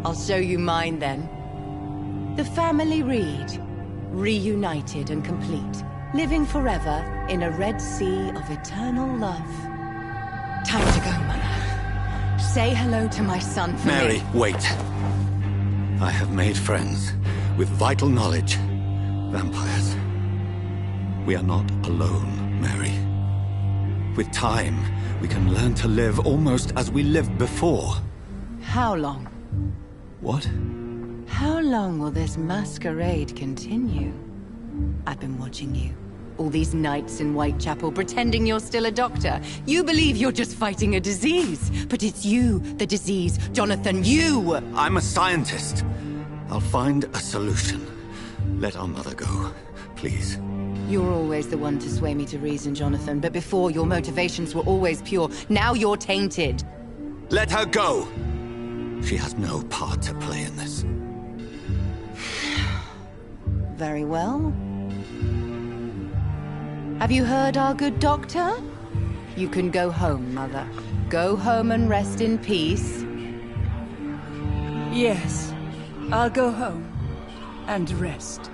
I'll show you mine then. The family Reed, reunited and complete, living forever in a red sea of eternal love. Time to go, Mother. Say hello to my son for Mary, me. wait. I have made friends with vital knowledge. Vampires. We are not alone, Mary. With time, we can learn to live almost as we lived before. How long? What? How long will this masquerade continue? I've been watching you. All these nights in Whitechapel, pretending you're still a doctor. You believe you're just fighting a disease. But it's you, the disease. Jonathan, you! I'm a scientist. I'll find a solution. Let our mother go, please. You're always the one to sway me to reason, Jonathan. But before, your motivations were always pure. Now you're tainted. Let her go! She has no part to play in this. Very well. Have you heard our good doctor? You can go home, Mother. Go home and rest in peace. Yes, I'll go home and rest.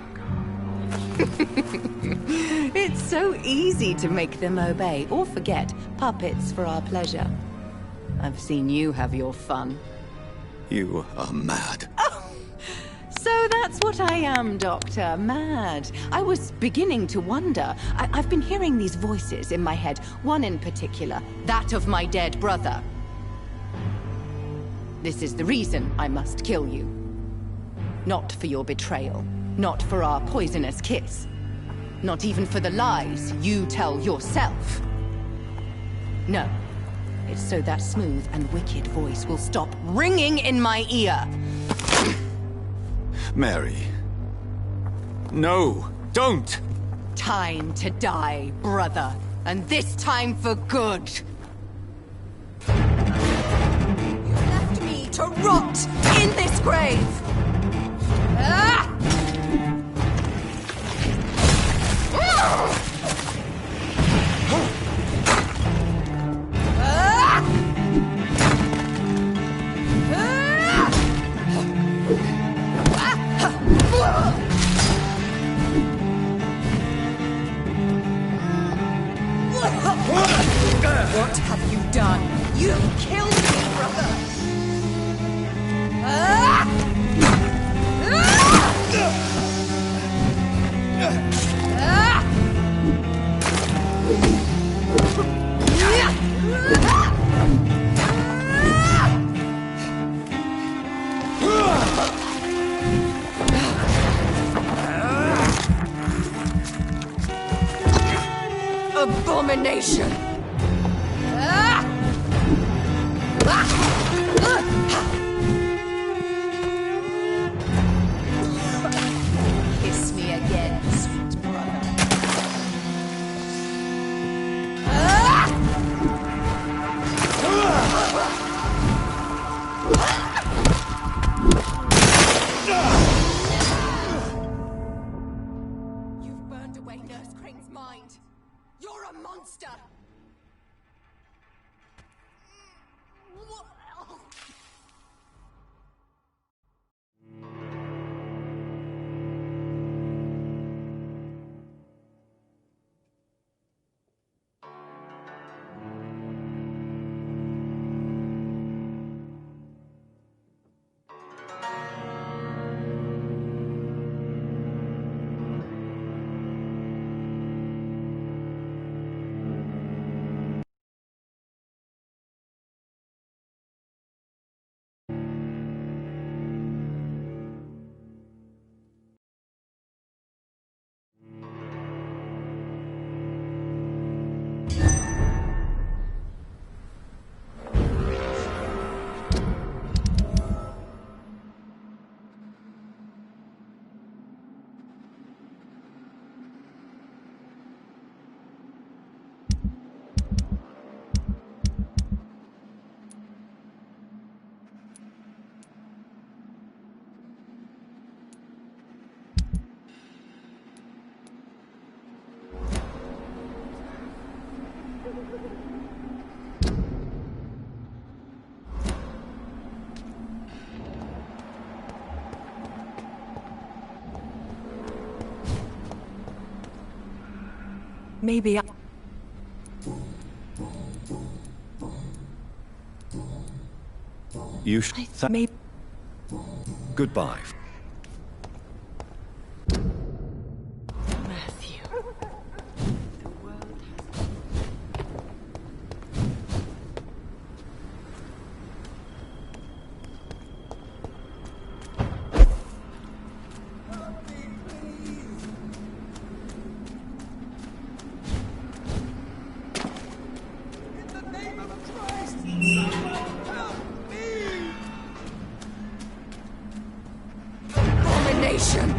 It's so easy to make them obey or forget. Puppets for our pleasure. I've seen you have your fun. You are mad. Oh, So that's what I am, Doctor. Mad. I was beginning to wonder. I've been hearing these voices in my head, one in particular, that of my dead brother. This is the reason I must kill you. Not for your betrayal, not for our poisonous kiss, not even for the lies you tell yourself. No, it's so that smooth and wicked voice will stop ringing in my ear. Mary. No, don't! Time to die, brother. And this time for good. You left me to rot in this grave! Ah! What have you done? You killed me, brother! Abomination! Kiss me again, sweet brother. You've burned away Nurse Crane's mind. You're a monster! Maybe I... You should... Maybe... Goodbye. Matthew. Abomination!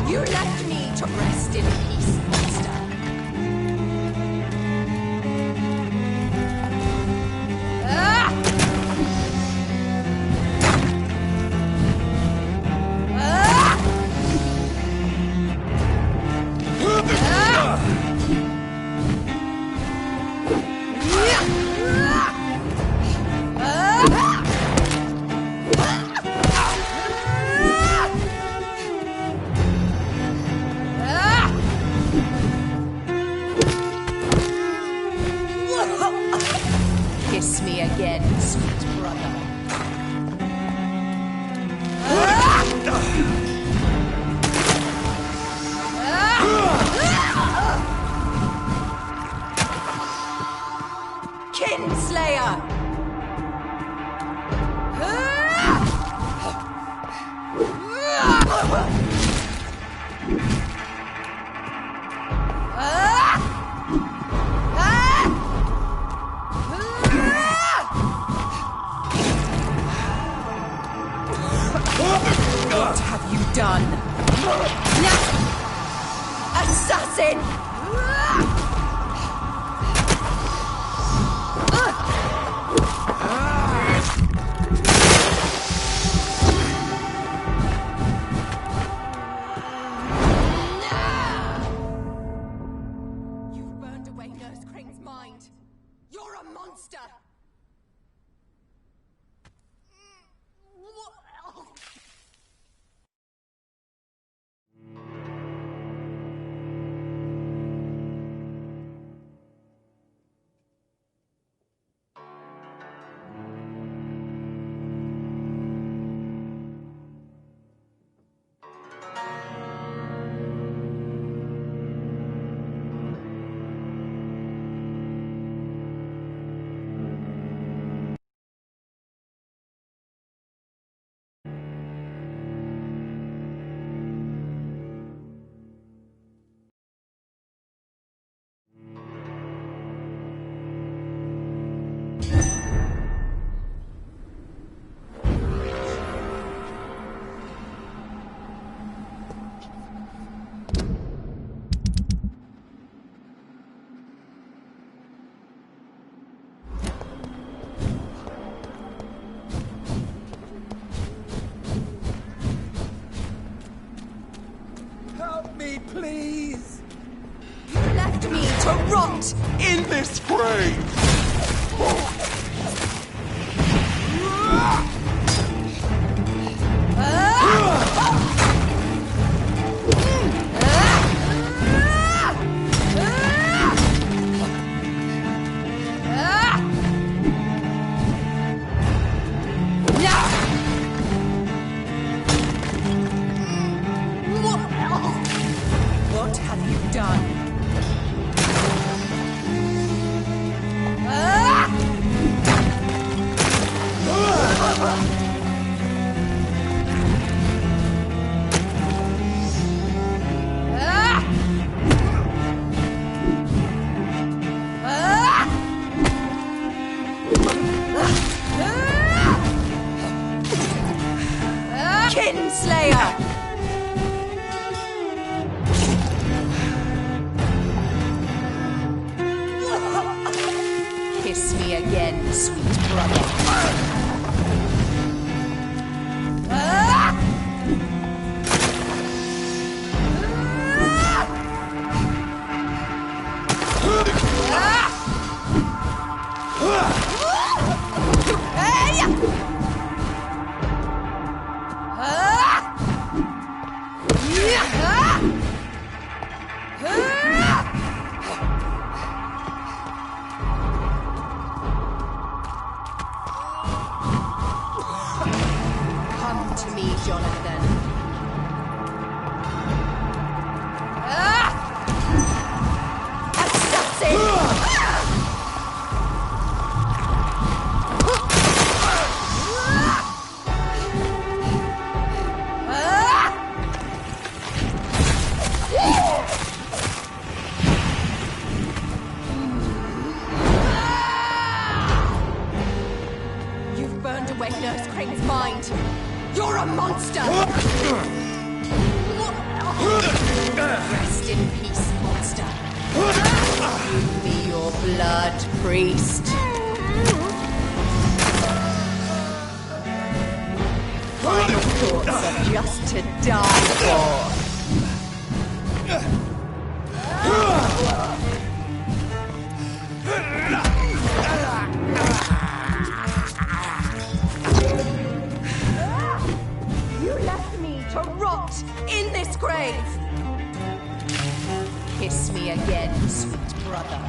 You left me to rest in peace, monster. What have you done? Assassin! You've burned away Nurse Crane's mind. You're a monster! Please! You left me to rot In this grave! What have you done? Kinslayer! Kiss me again, sweet brother. Come to me, Jonathan. Assassin! You've burned away Nurse Crane's mind. You're a monster! Rest in peace, monster. Be your blood priest. Final thoughts are just to die for. You left me to rot in this grave. Kiss me again, sweet brother.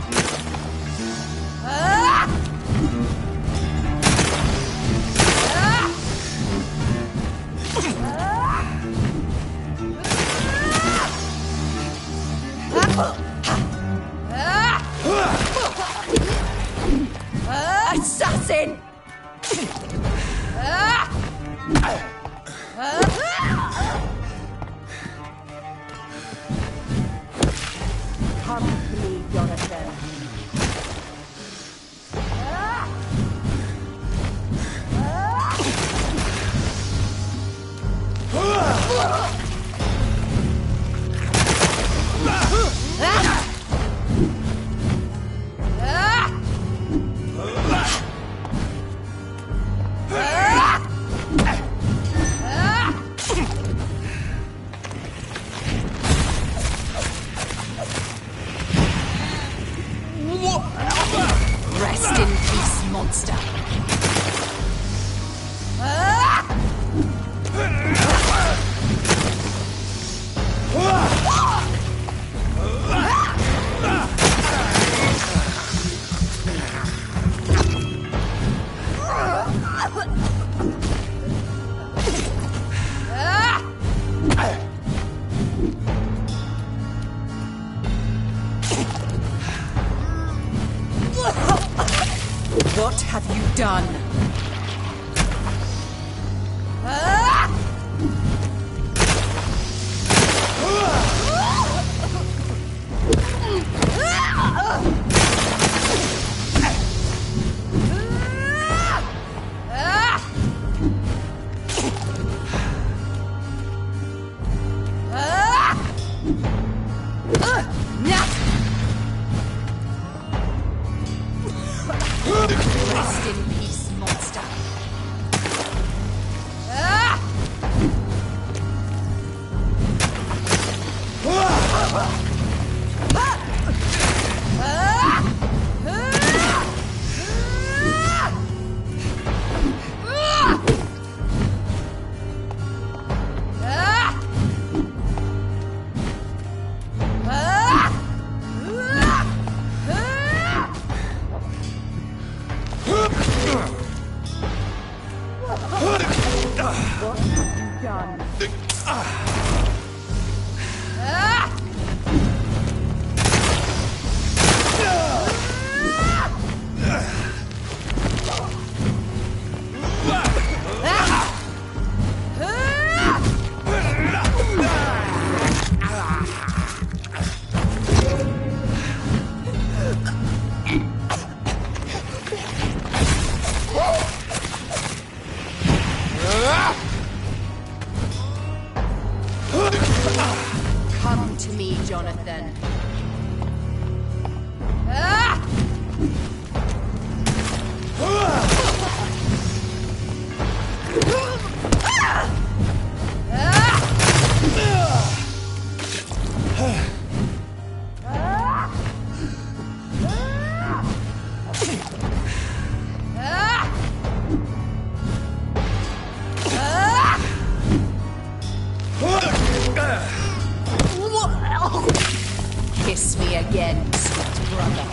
Assassin! done. Rest in peace, monster. Come to me, Jonathan. Kiss me again, sweet brother.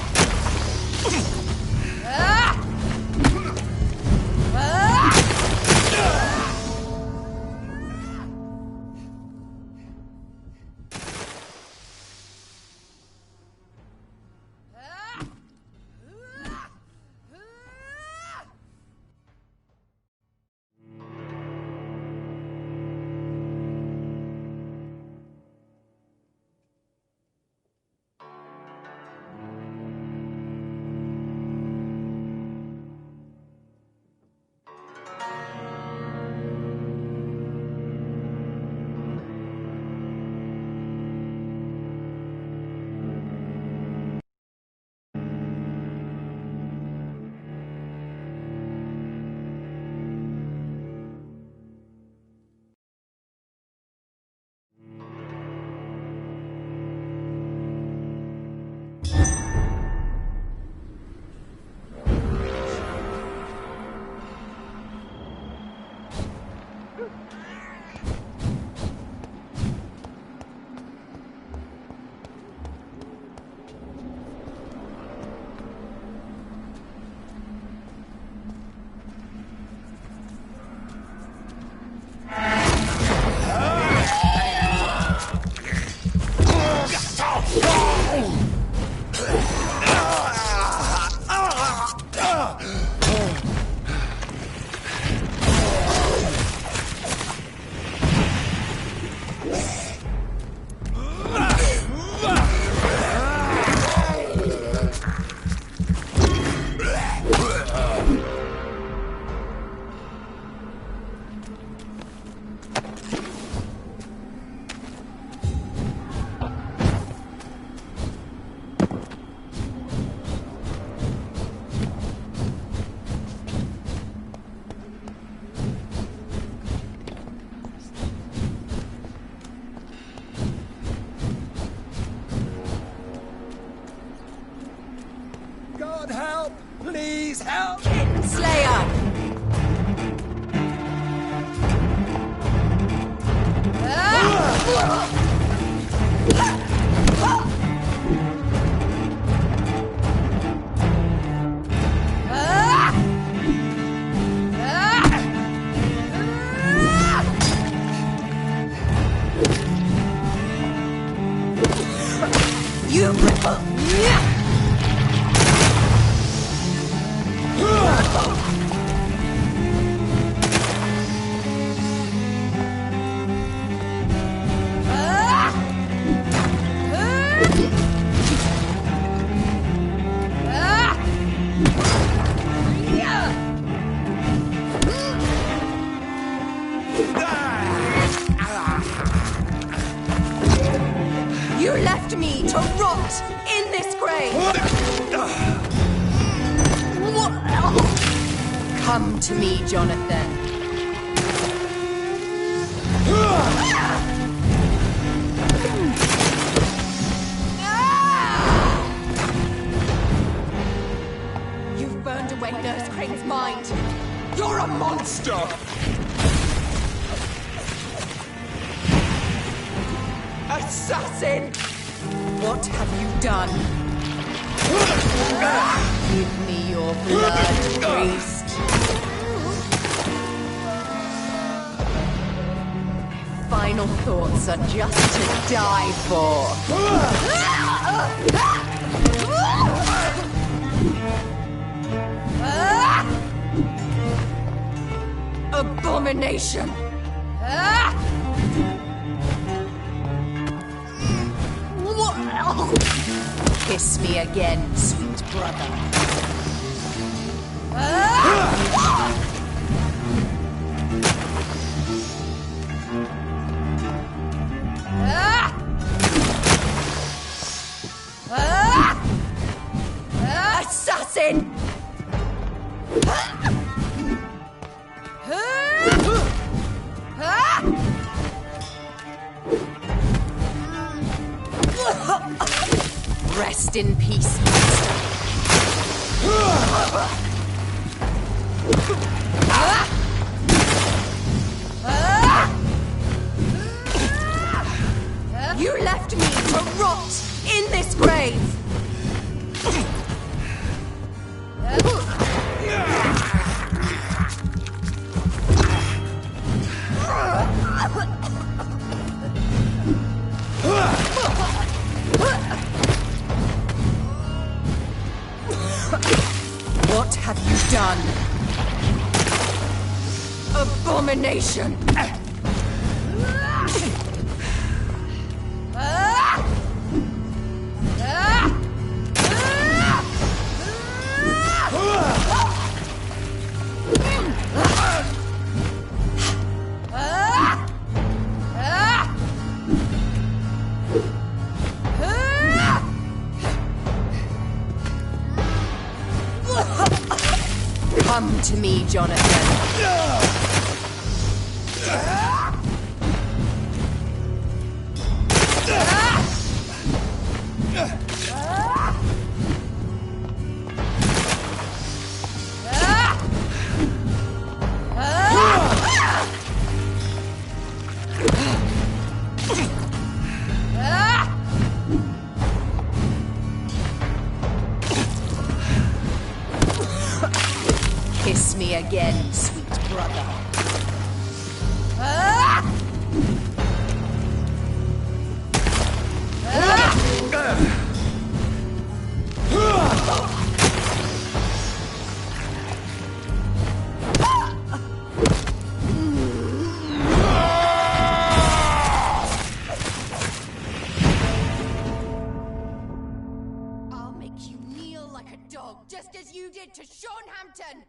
God help! Please help! Slayer! You ripple! me to rot in this grave! Come to me, Jonathan. You've burned away Nurse Crane's mind. You're a monster! Assassin! What have you done? Give me your blood, priest. Final thoughts are just to die for. Abomination! Kiss me again, sweet brother. Assassin! Rest in peace, master. You left me to rot in this grave. What have you done? Abomination! Come to me, Jonathan. Kiss me again, sweet brother. I'll make you kneel like a dog, just as you did to Sean Hampton.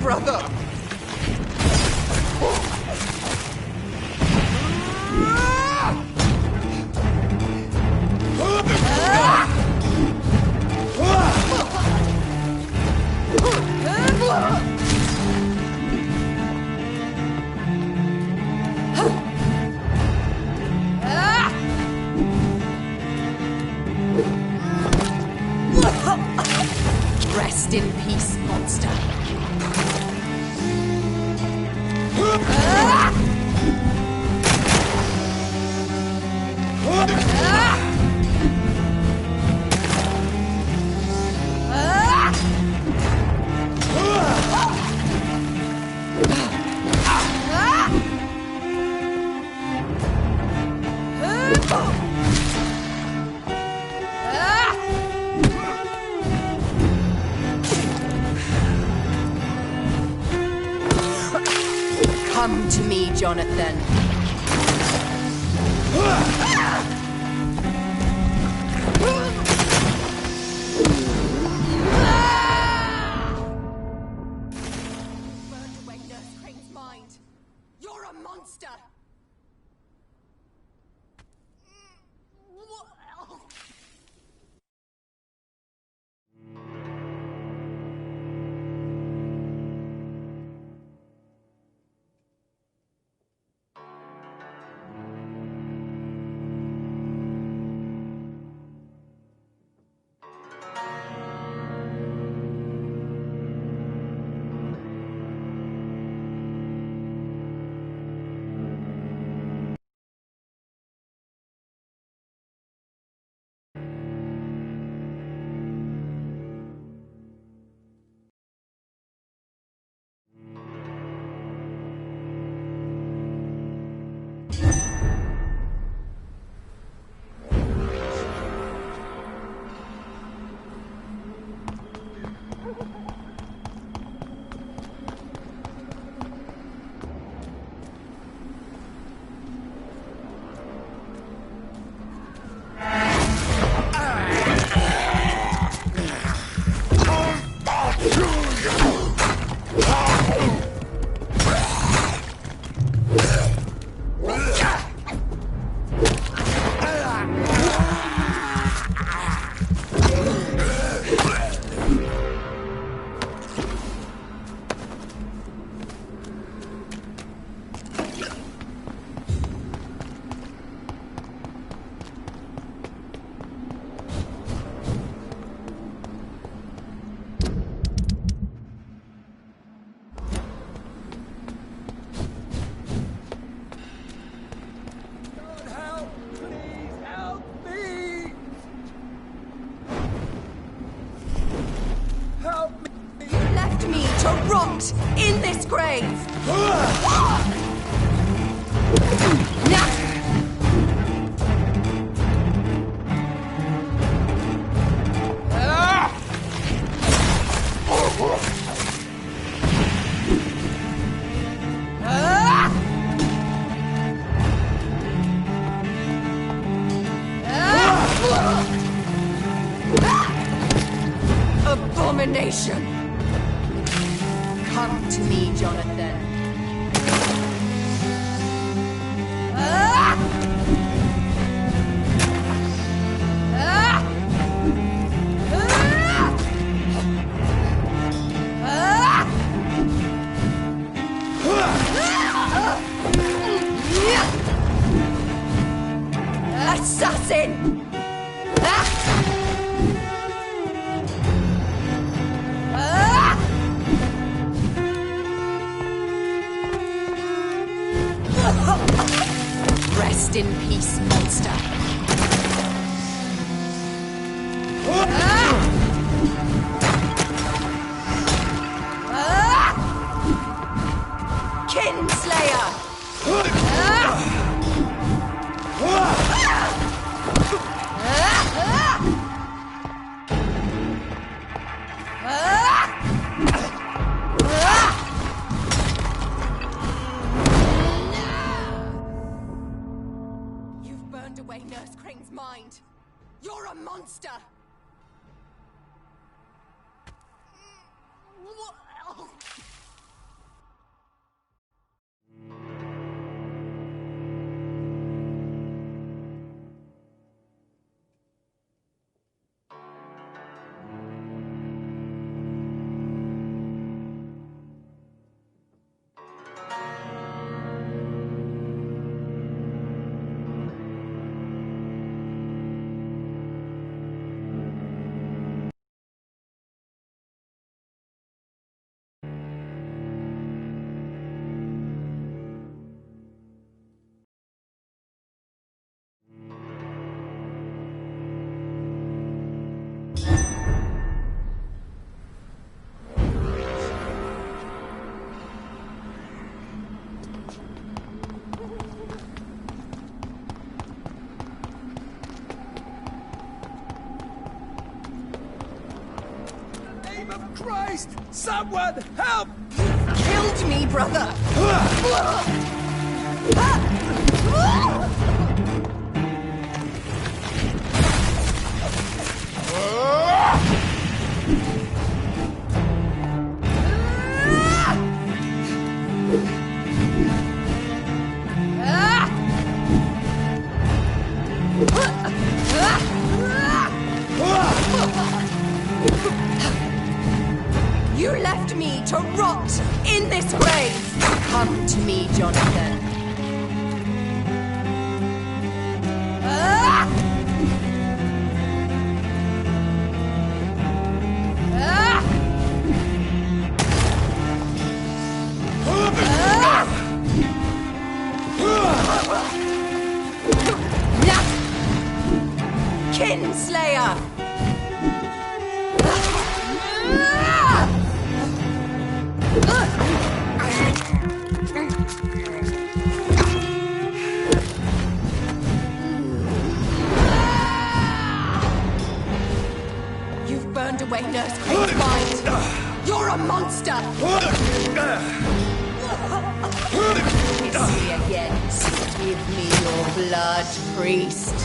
brother! Rest in peace, monster. Come to me, Jonathan. Burned away Nurse Crane's mind. You're a monster. In this grave! Abomination! Come to me, Jonathan. Assassin! Rest in peace, monster. Kinslayer! You've burned away Nurse Crane's mind. You're a monster! of Christ! Someone help! Killed me, brother! You left me to rot in this grave! Come to me, Jonathan. Kinslayer! You've burned away Nurse Queen's mind. You're a monster! Kiss me again. Give me your blood, priest.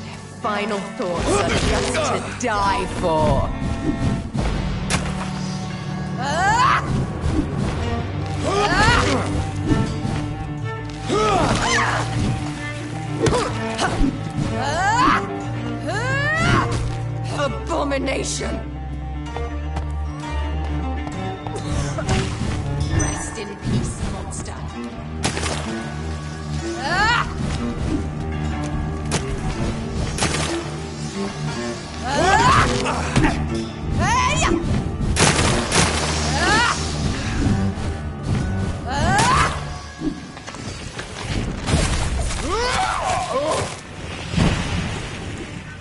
Their final thoughts are just to die for. Abomination! Rest in peace, monster.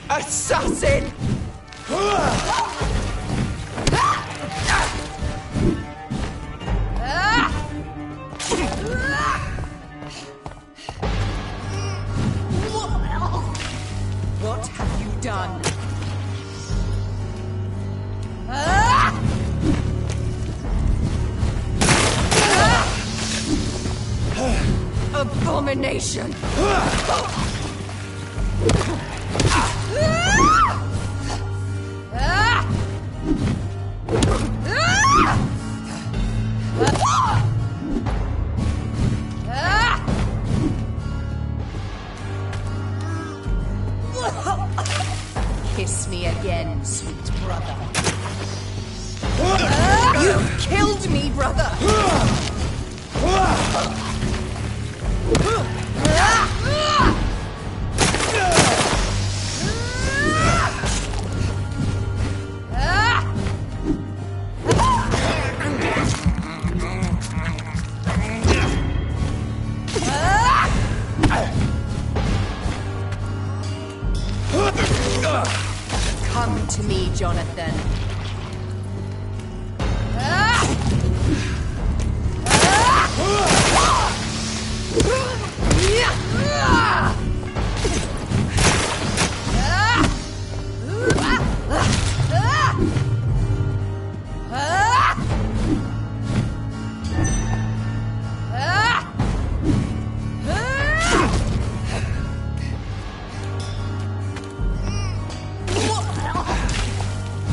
Assassin! What have you done? Abomination! Kiss me again, sweet brother. You've killed me, brother! Come to me, Jonathan.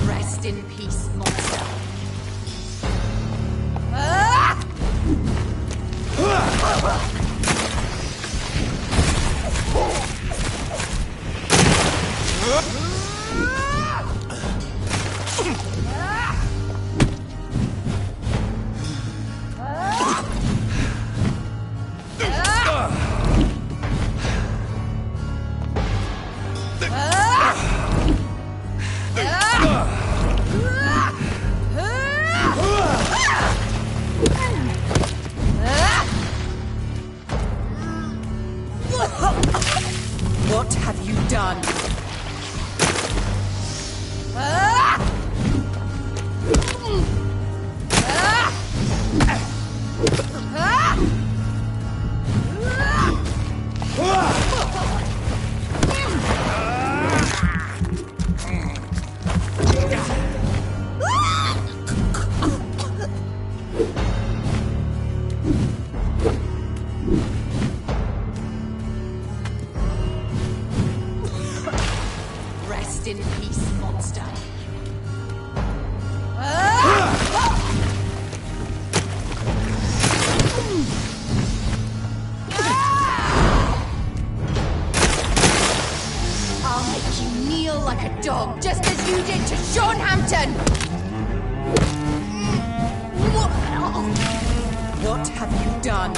Rest in peace, monster. What have you done? dog, just as you did to Sean Hampton! What have you done?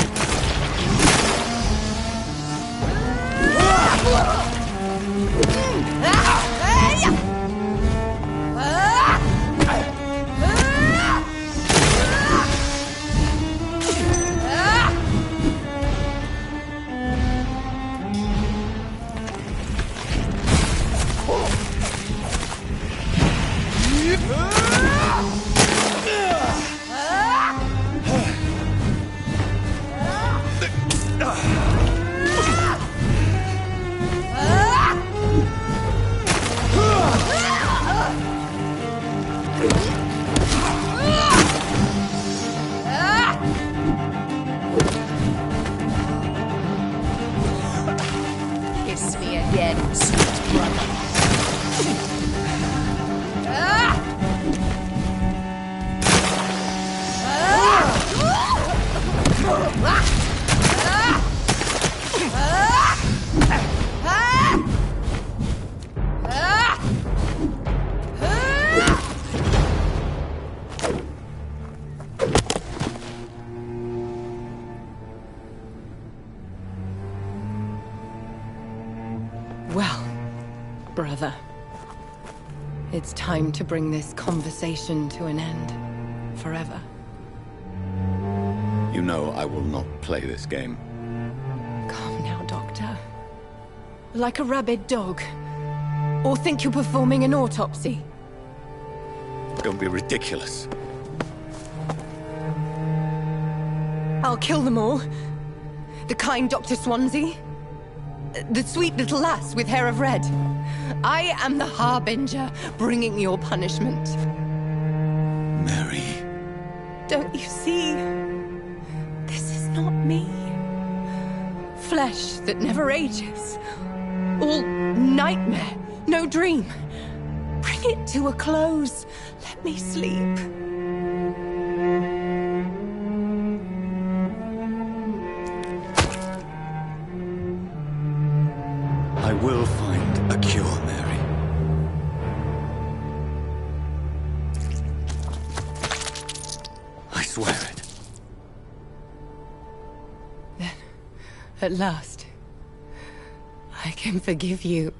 Kiss me again, sweet brother. Well, brother, it's time to bring this conversation to an end. Forever. You know I will not play this game. Calm now, Doctor. Like a rabid dog. Or think you're performing an autopsy. Don't be ridiculous. I'll kill them all. The kind Dr. Swansea. The sweet little lass with hair of red. I am the Harbinger, bringing your punishment. Mary. Don't you see? This is not me. Flesh that never ages. All nightmare, no dream. Bring it to a close. Let me sleep. I will find a cure, Mary. I swear it. Then, at last, I can forgive you.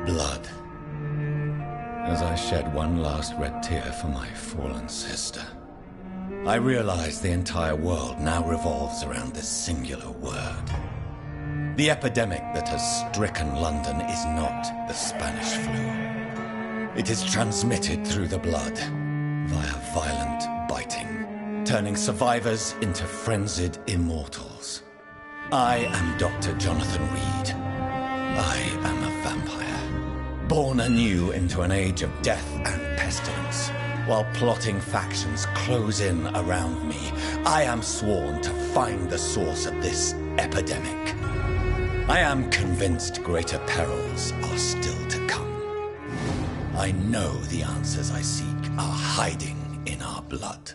Blood. As I shed one last red tear for my fallen sister, I realize the entire world now revolves around this singular word. The epidemic that has stricken London is not the Spanish flu. It is transmitted through the blood, via violent biting, turning survivors into frenzied immortals. I am Dr. Jonathan Reed. I am a vampire, born anew into an age of death and pestilence. While plotting factions close in around me, I am sworn to find the source of this epidemic. I am convinced greater perils are still to come. I know the answers I seek are hiding in our blood.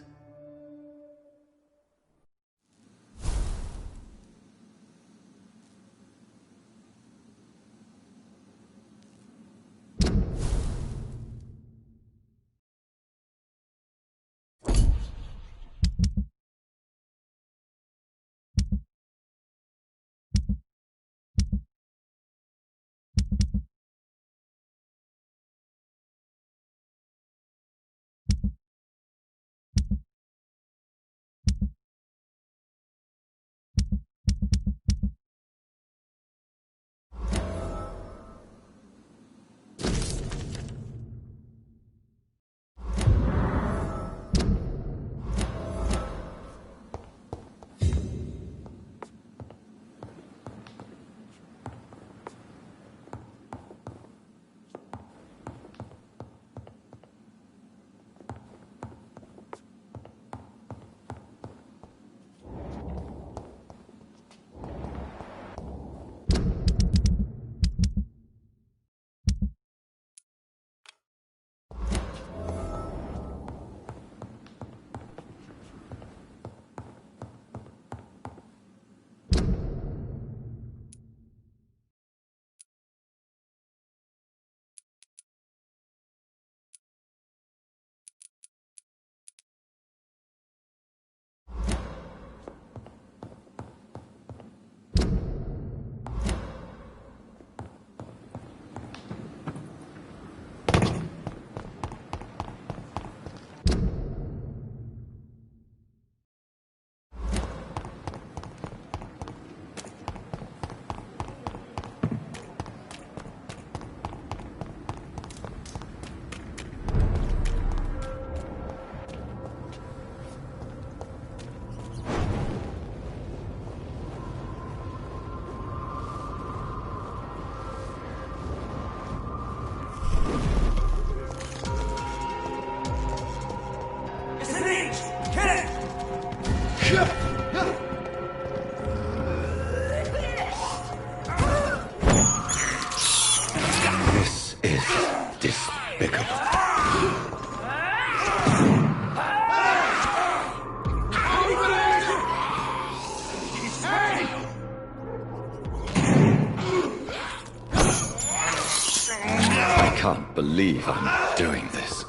I can't believe I'm doing this.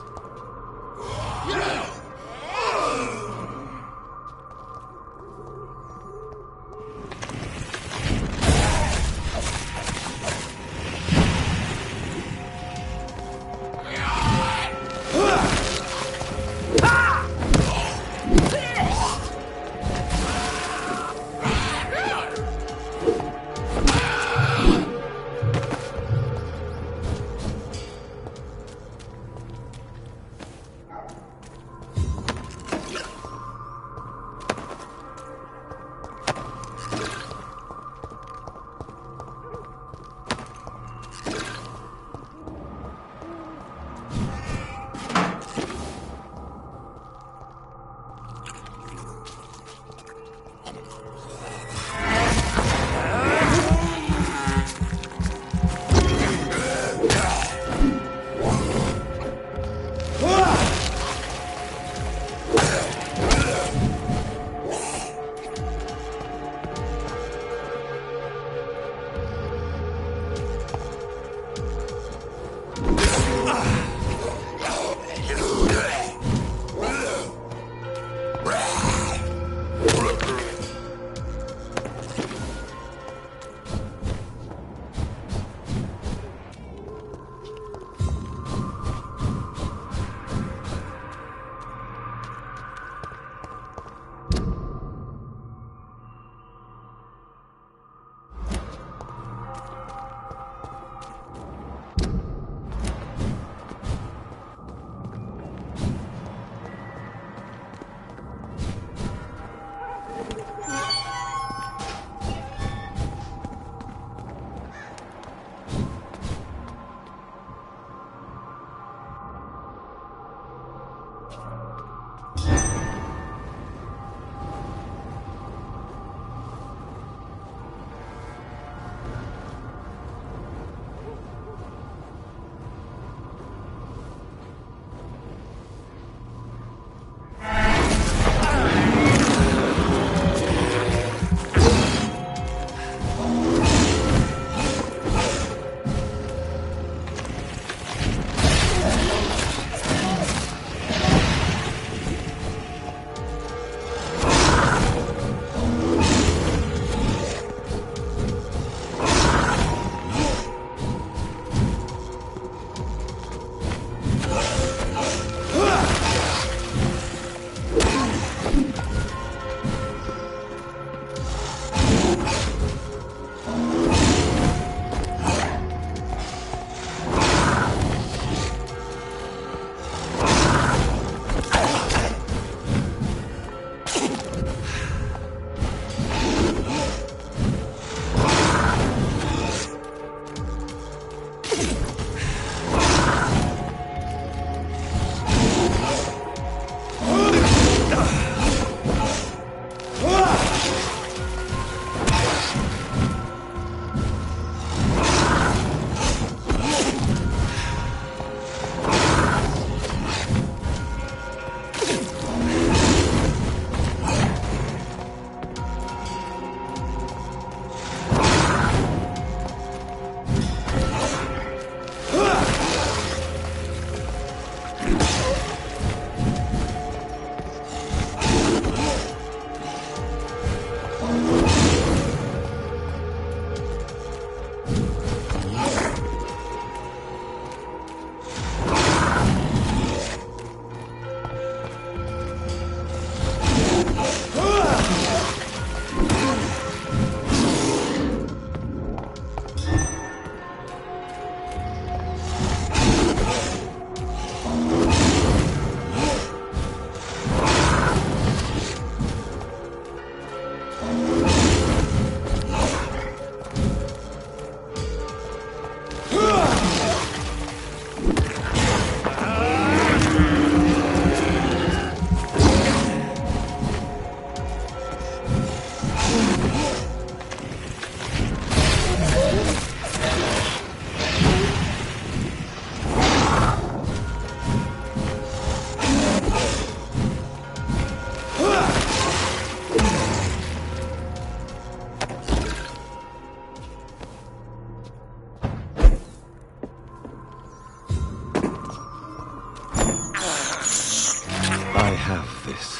have this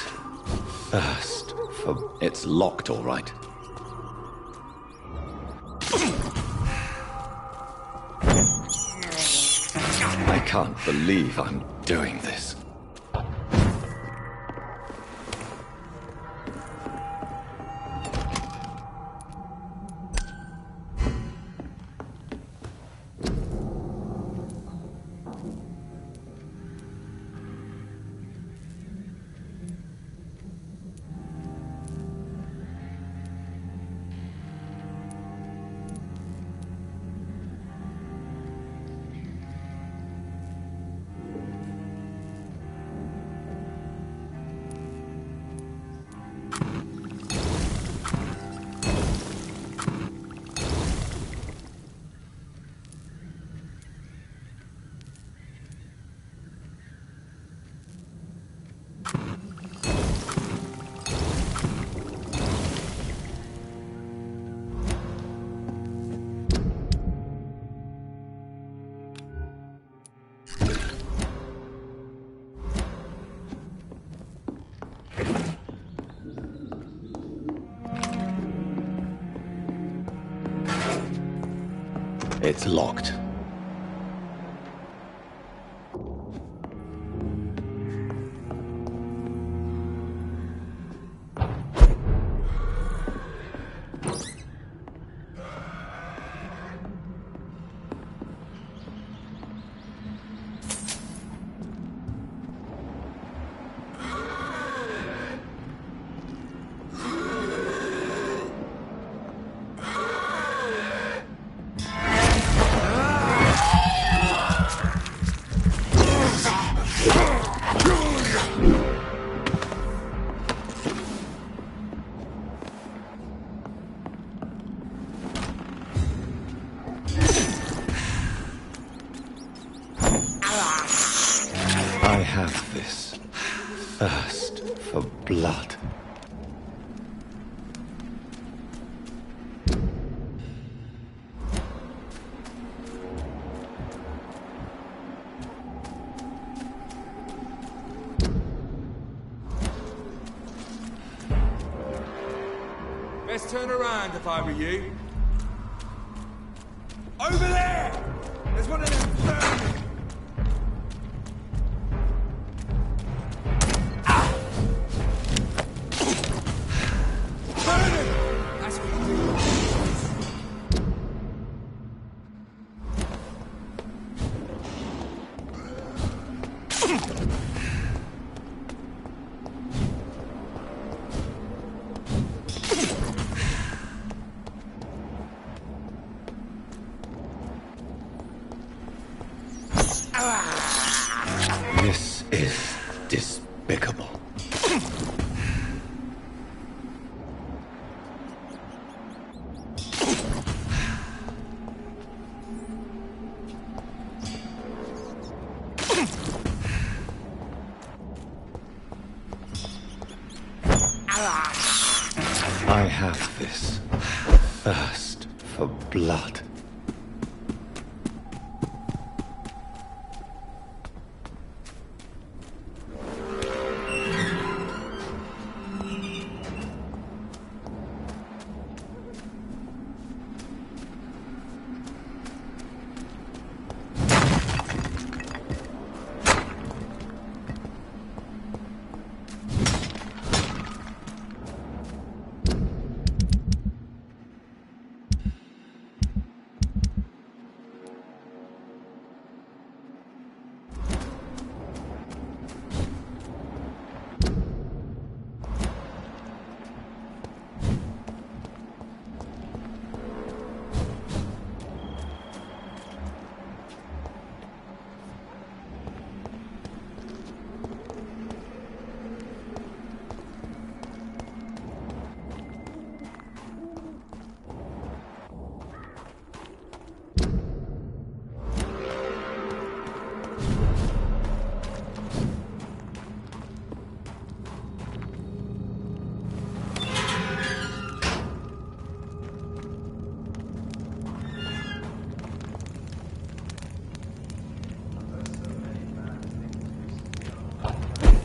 thirst for... It's locked, all right. I can't believe I'm doing this. It's locked. I have this thirst for blood. Best turn around if I were you. Over there! There's one of them burning! This is despicable. I have this thirst for blood.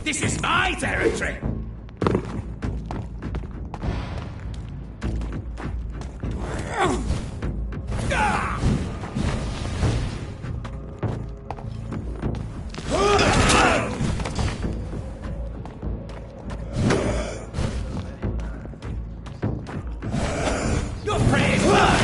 This is my territory! Your prey is mine!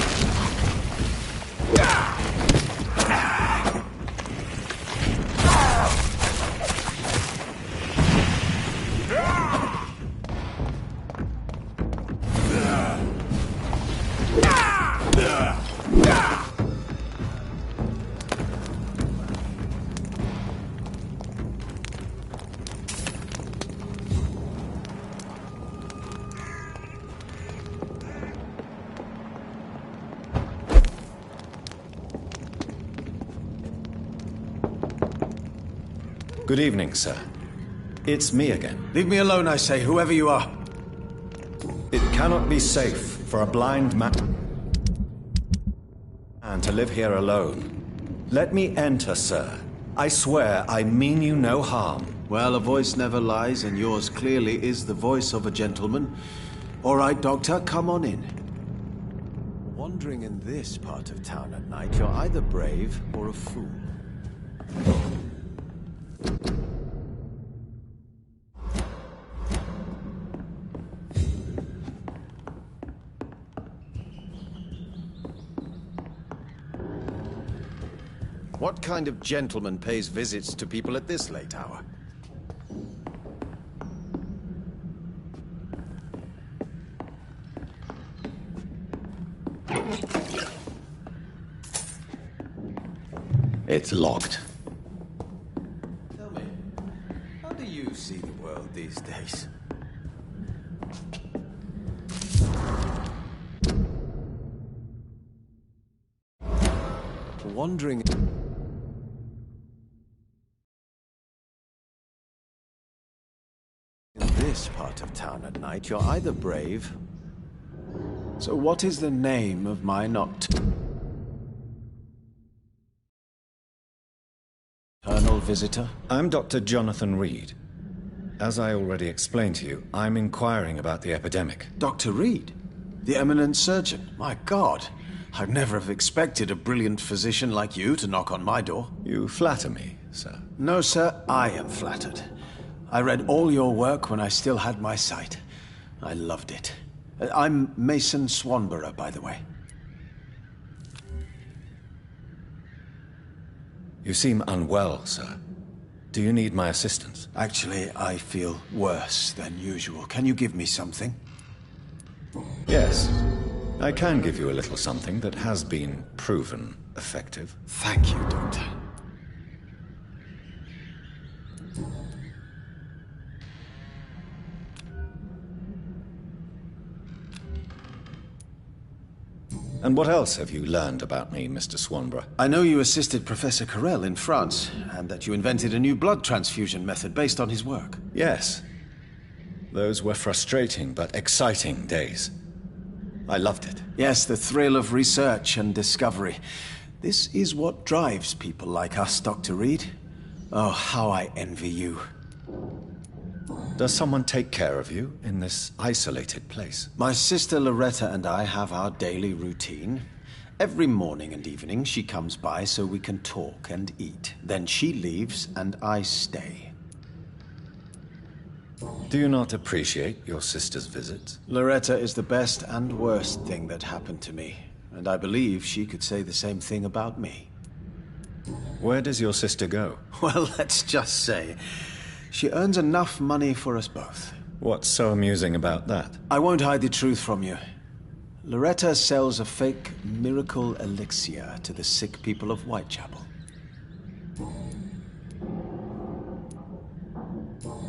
Good evening, sir. It's me again. Leave me alone, I say, whoever you are. It cannot be safe for a blind man to live here alone. Let me enter, sir. I swear I mean you no harm. Well, a voice never lies, and yours clearly is the voice of a gentleman. All right, Doctor, come on in. Wandering in this part of town at night, you're either brave or a fool. What kind of gentleman pays visits to people at this late hour? It's locked. Tell me, how do you see the world these days? Wandering... in this part of town at night, you're either brave... So what is the name of my nocturnal visitor? I'm Dr. Jonathan Reed. As I already explained to you, I'm inquiring about the epidemic. Dr. Reed? The eminent surgeon? My God! I'd never have expected a brilliant physician like you to knock on my door. You flatter me, sir. No, sir, I am flattered. I read all your work when I still had my sight. I loved it. I'm Mason Swanborough, by the way. You seem unwell, sir. Do you need my assistance? Actually, I feel worse than usual. Can you give me something? Yes. I can give you a little something that has been proven effective. Thank you, Doctor. And what else have you learned about me, Mr. Swanborough? I know you assisted Professor Carell in France, and that you invented a new blood transfusion method based on his work. Yes. Those were frustrating but exciting days. I loved it. Yes, the thrill of research and discovery. This is what drives people like us, Dr. Reed. Oh, how I envy you. Does someone take care of you in this isolated place? My sister Loretta and I have our daily routine. Every morning and evening she comes by so we can talk and eat. Then she leaves and I stay. Do you not appreciate your sister's visits? Loretta is the best and worst thing that happened to me, and I believe she could say the same thing about me. Where does your sister go? Well, let's just say, she earns enough money for us both. What's so amusing about that? I won't hide the truth from you. Loretta sells a fake miracle elixir to the sick people of Whitechapel.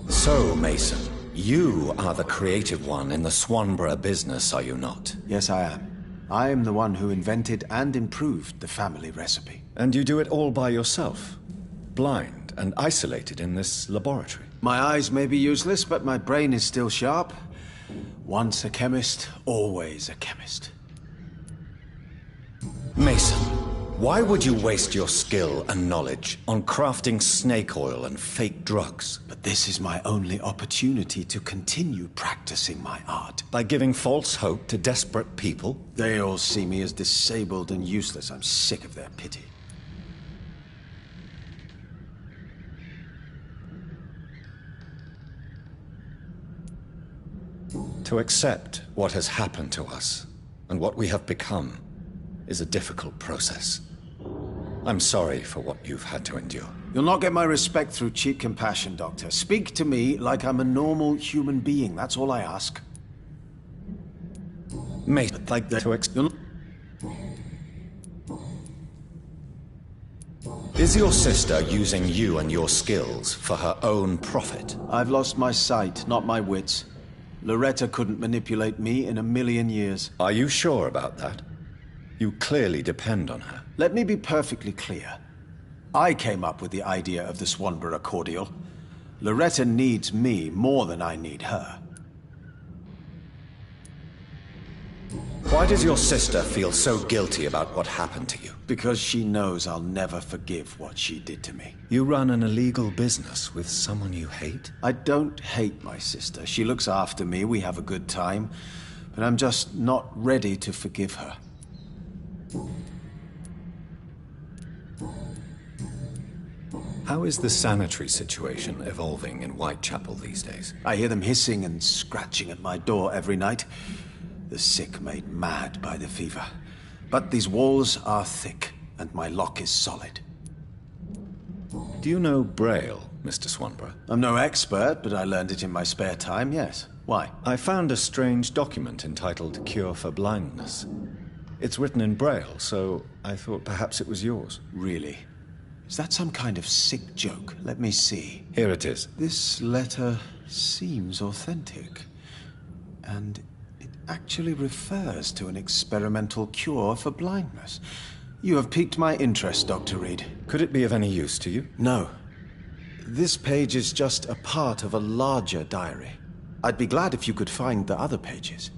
So, Mason, you are the creative one in the Swanborough business, are you not? Yes, I am. I am the one who invented and improved the family recipe. And you do it all by yourself? Blind and isolated in this laboratory? My eyes may be useless, but my brain is still sharp. Once a chemist, always a chemist. Mason, Why would you waste your skill and knowledge on crafting snake oil and fake drugs? But this is my only opportunity to continue practicing my art. By giving false hope to desperate people? They all see me as disabled and useless. I'm sick of their pity. To accept what has happened to us and what we have become is a difficult process. I'm sorry for what you've had to endure. You'll not get my respect through cheap compassion, Doctor. Speak to me like I'm a normal human being. That's all I ask. Mate, like to Is your sister using you and your skills for her own profit? I've lost my sight, not my wits. Loretta couldn't manipulate me in a million years. Are you sure about that? You clearly depend on her. Let me be perfectly clear. I came up with the idea of the Swanborough cordial. Loretta needs me more than I need her. Why does your sister feel so guilty about what happened to you? Because she knows I'll never forgive what she did to me. You run an illegal business with someone you hate? I don't hate my sister. She looks after me, we have a good time. But I'm just not ready to forgive her. How is the sanitary situation evolving in Whitechapel these days? I hear them hissing and scratching at my door every night. The sick made mad by the fever. But these walls are thick, and my lock is solid. Do you know Braille, Mr. Swanborough? I'm no expert, but I learned it in my spare time, yes. Why? I found a strange document entitled Cure for Blindness. It's written in Braille, so I thought perhaps it was yours. Really? Is that some kind of sick joke? Let me see. Here it is. This letter seems authentic. And it actually refers to an experimental cure for blindness. You have piqued my interest, Dr. Reed. Could it be of any use to you? No. This page is just a part of a larger diary. I'd be glad if you could find the other pages.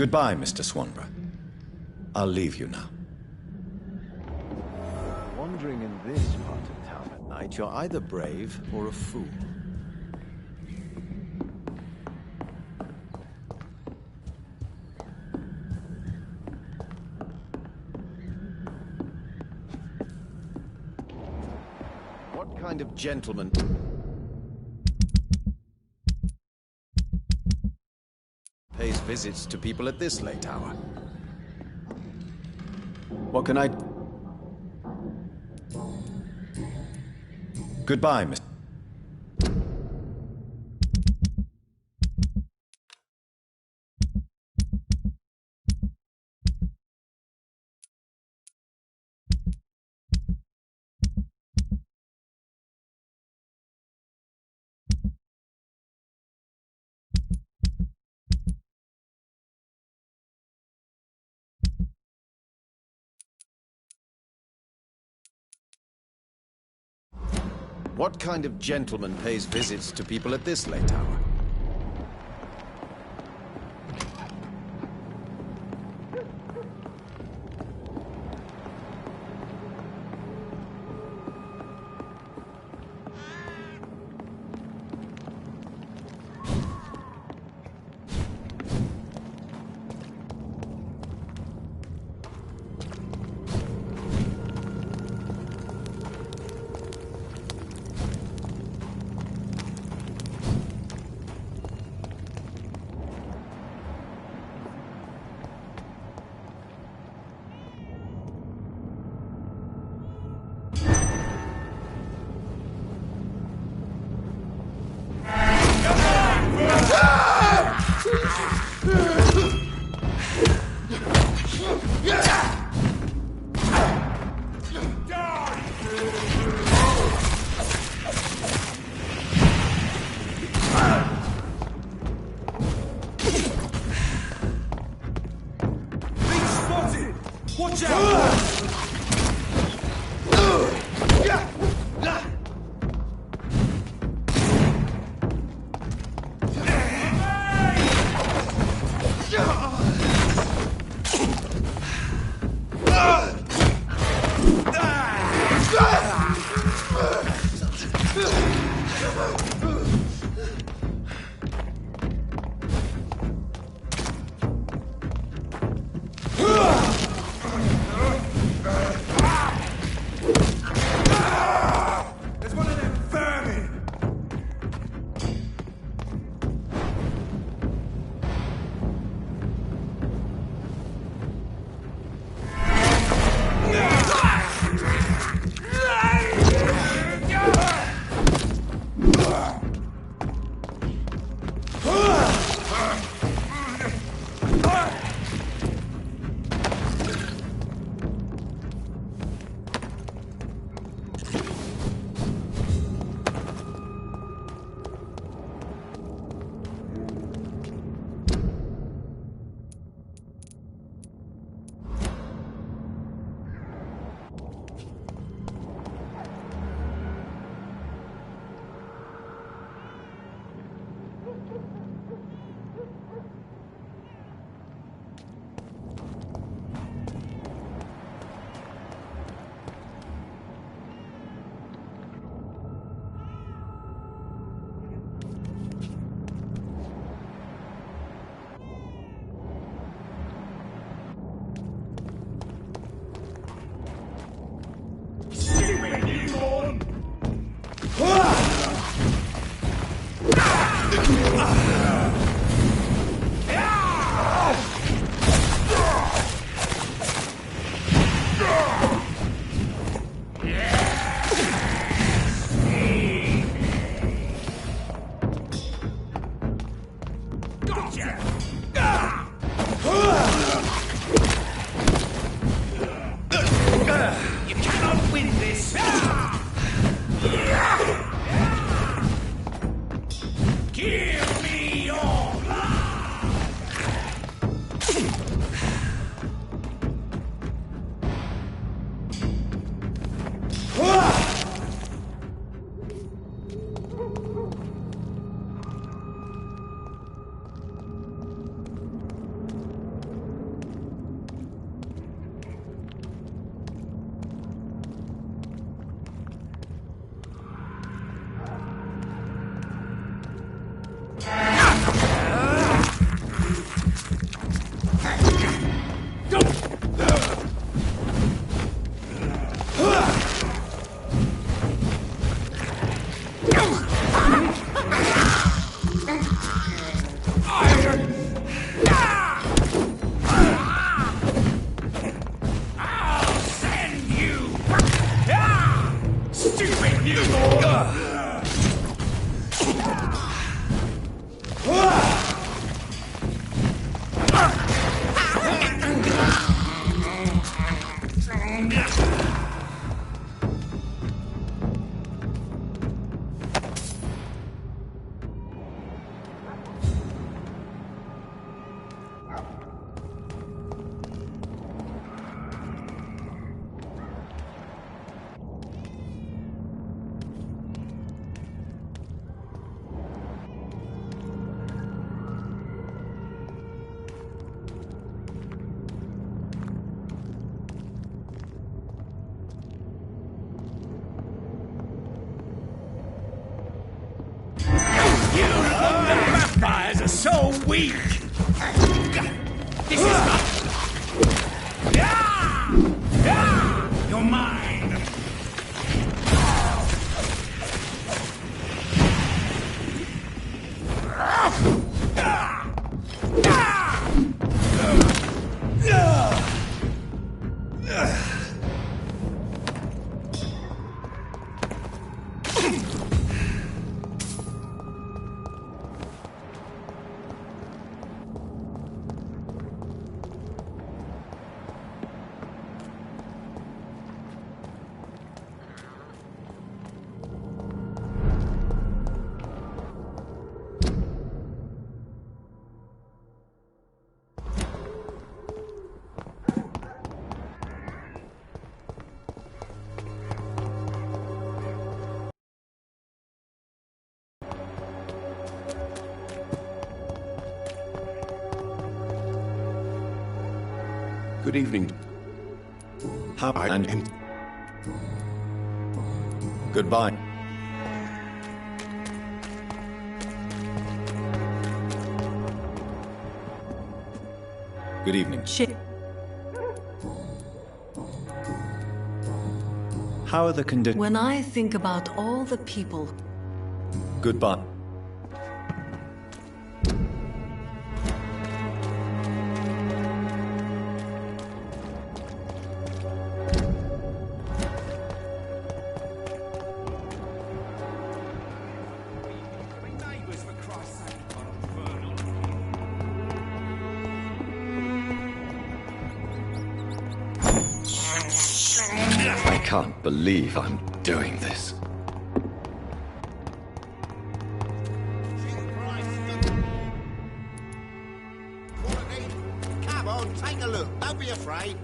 Goodbye, Mr. Swanborough. I'll leave you now. Wandering in this part of town at night, you're either brave or a fool. What kind of gentleman pays visits to people at this late hour? What can I... Goodbye, Mr. What kind of gentleman pays visits to people at this late hour? Watch out! so weak? This is not... You're mine! Good evening. How and goodbye. Good evening. How are the conditions? When I think about all the people... Goodbye. I can't believe I'm doing this. Come on, take a look. Don't be afraid.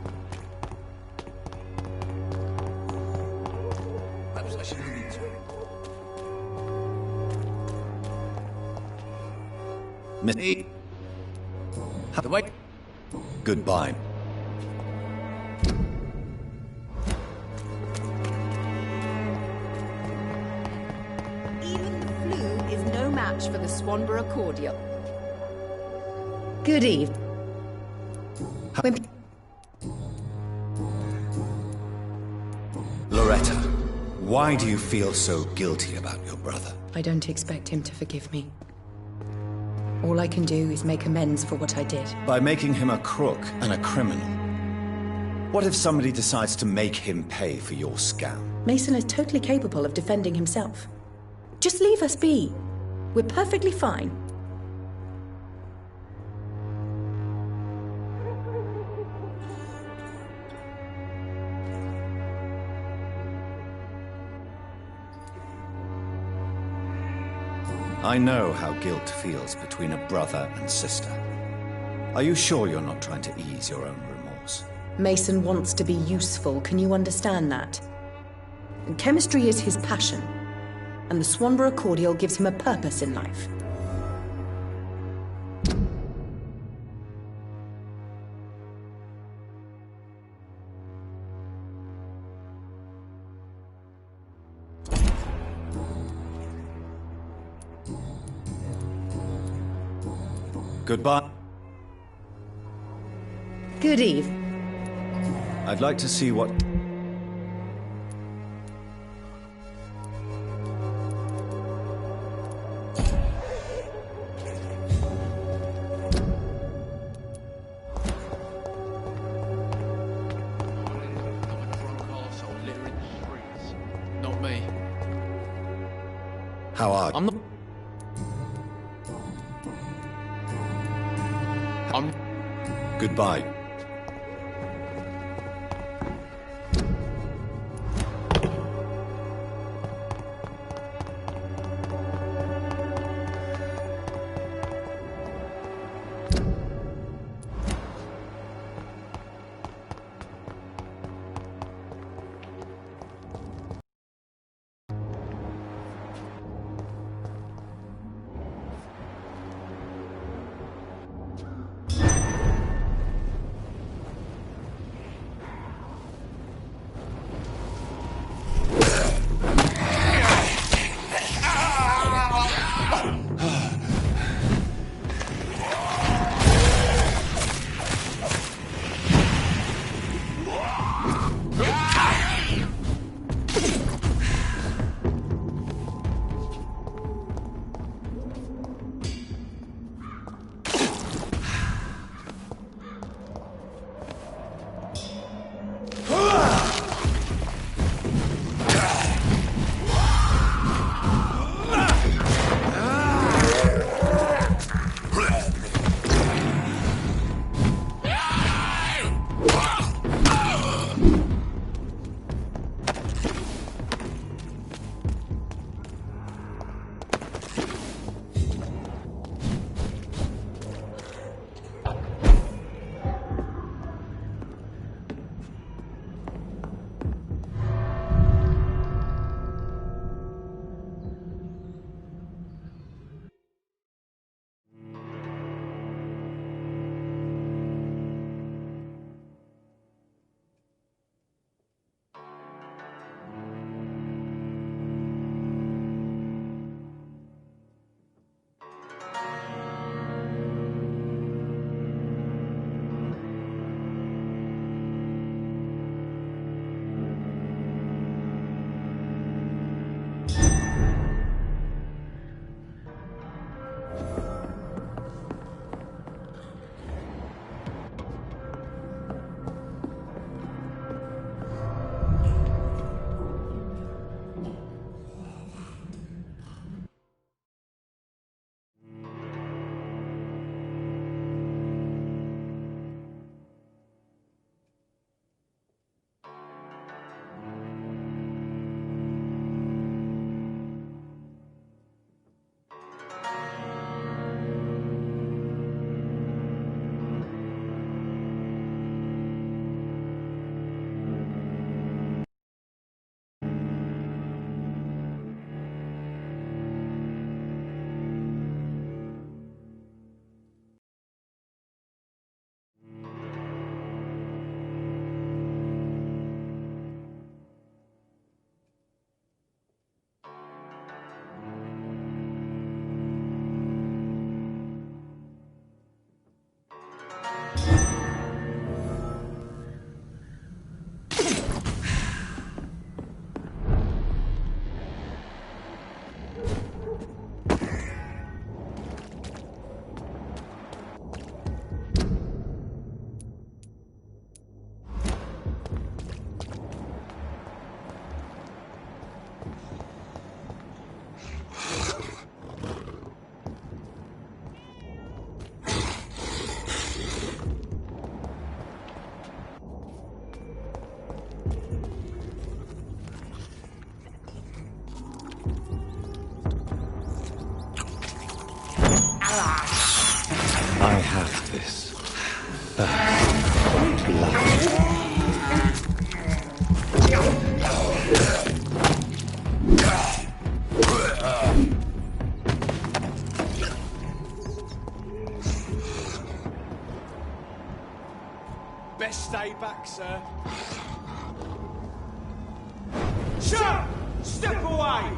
Perhaps I should look into it. Miss... The way... Goodbye. For the Swanborough cordial. Good evening. Loretta, why do you feel so guilty about your brother? I don't expect him to forgive me. All I can do is make amends for what I did. By making him a crook and a criminal. What if somebody decides to make him pay for your scam? Mason is totally capable of defending himself. Just leave us be. We're perfectly fine. I know how guilt feels between a brother and sister. Are you sure you're not trying to ease your own remorse? Mason wants to be useful, can you understand that? And chemistry is his passion. And the Swanborough cordial gives him a purpose in life. Goodbye. Good eve. I'd like to see what... How are you? Goodbye. blood. Best stay back, sir. Sir! Step away!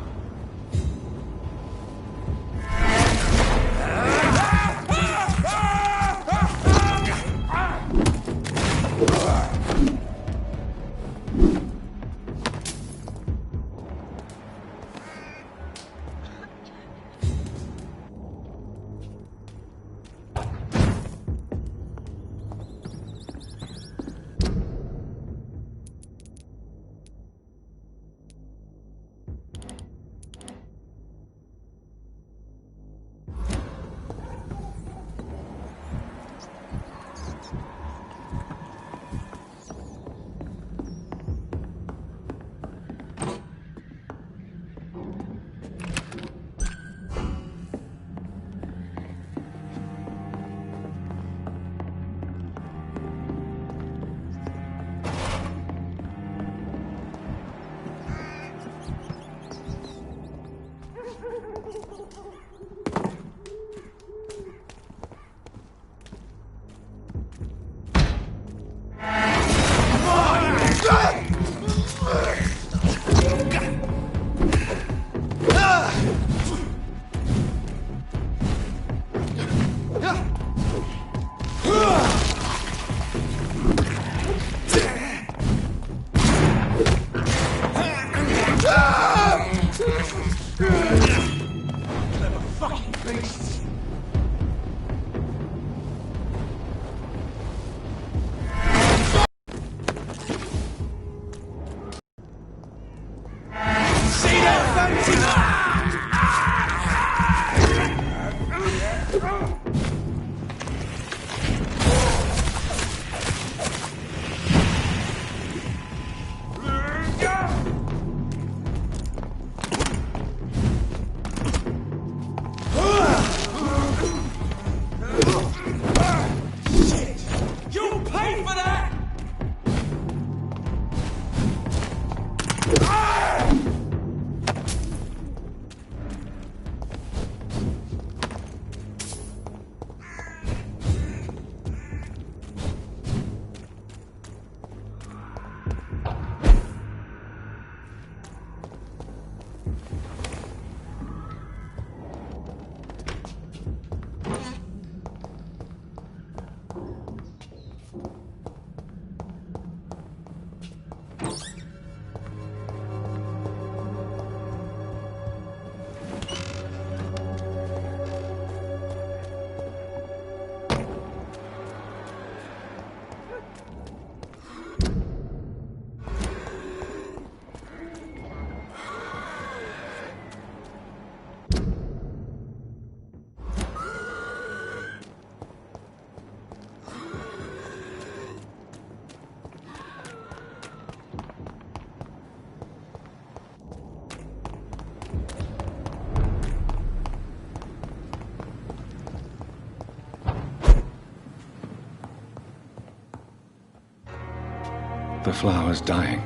The flower's dying.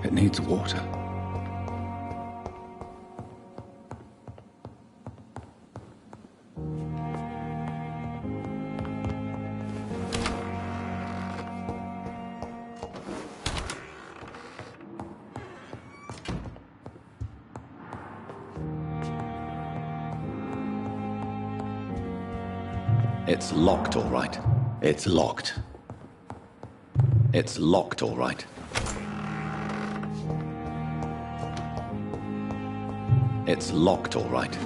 It needs water. It's locked, all right. It's locked. It's locked, all right. It's locked, all right.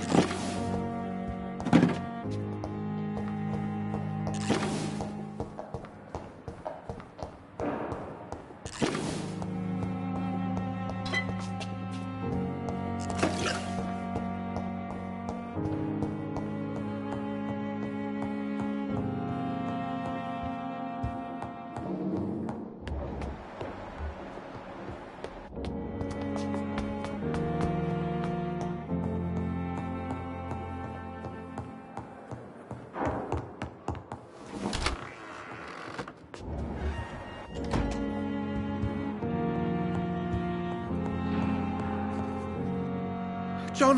John,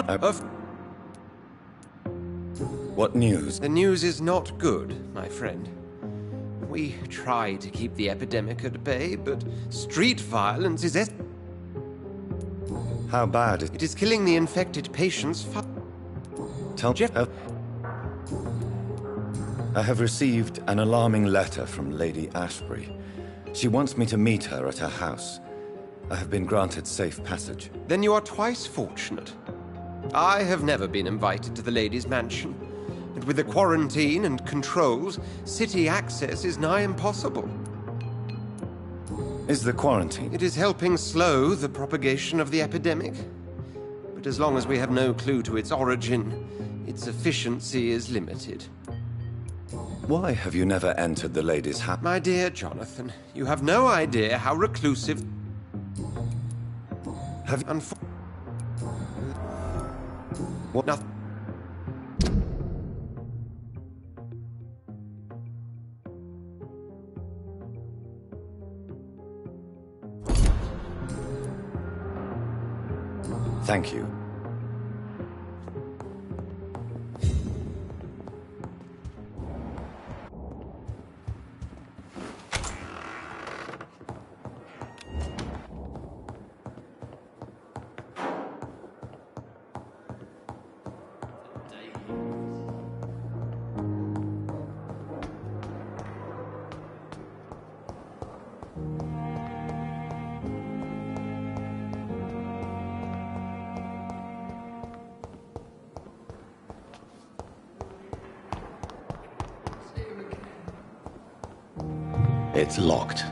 What news? The news is not good, my friend. We try to keep the epidemic at bay, but street violence is... How bad is it? Is killing the infected patients Tell Jeff. I have received an alarming letter from Lady Ashbury. She wants me to meet her at her house. I have been granted safe passage. Then you are twice fortunate. I have never been invited to the lady's mansion, and with the quarantine and controls, city access is nigh impossible. Is the quarantine? It is helping slow the propagation of the epidemic. But as long as we have no clue to its origin, its efficiency is limited. Why have you never entered the lady's house? My dear Jonathan, you have no idea how reclusive... Have you... What? Nothing. Thank you. It's locked.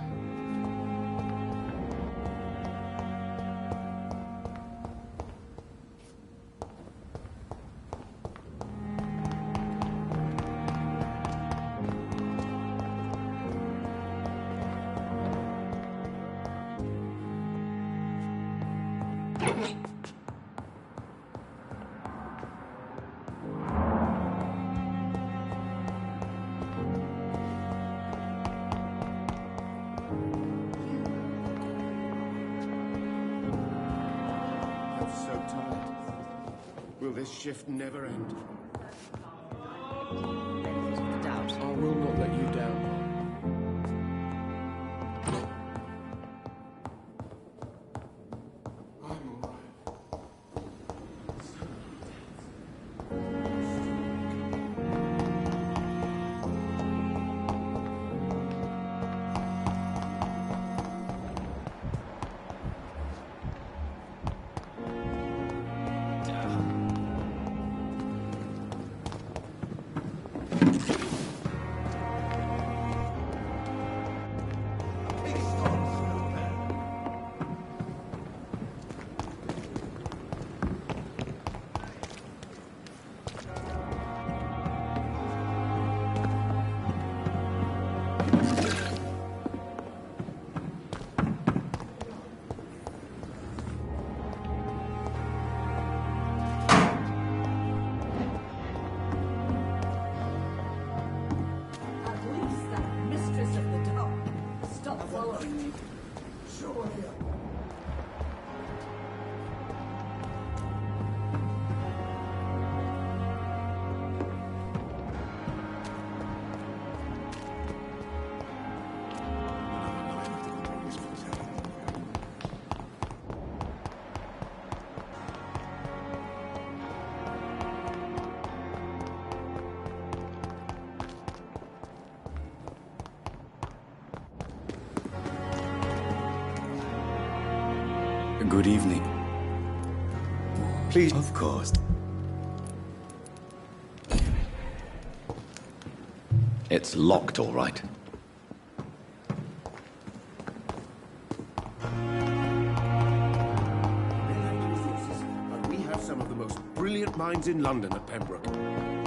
Shift never end. I will not let you down. Good evening. Please, of course. It's locked, all right. We have some of the most brilliant minds in London at Pembroke.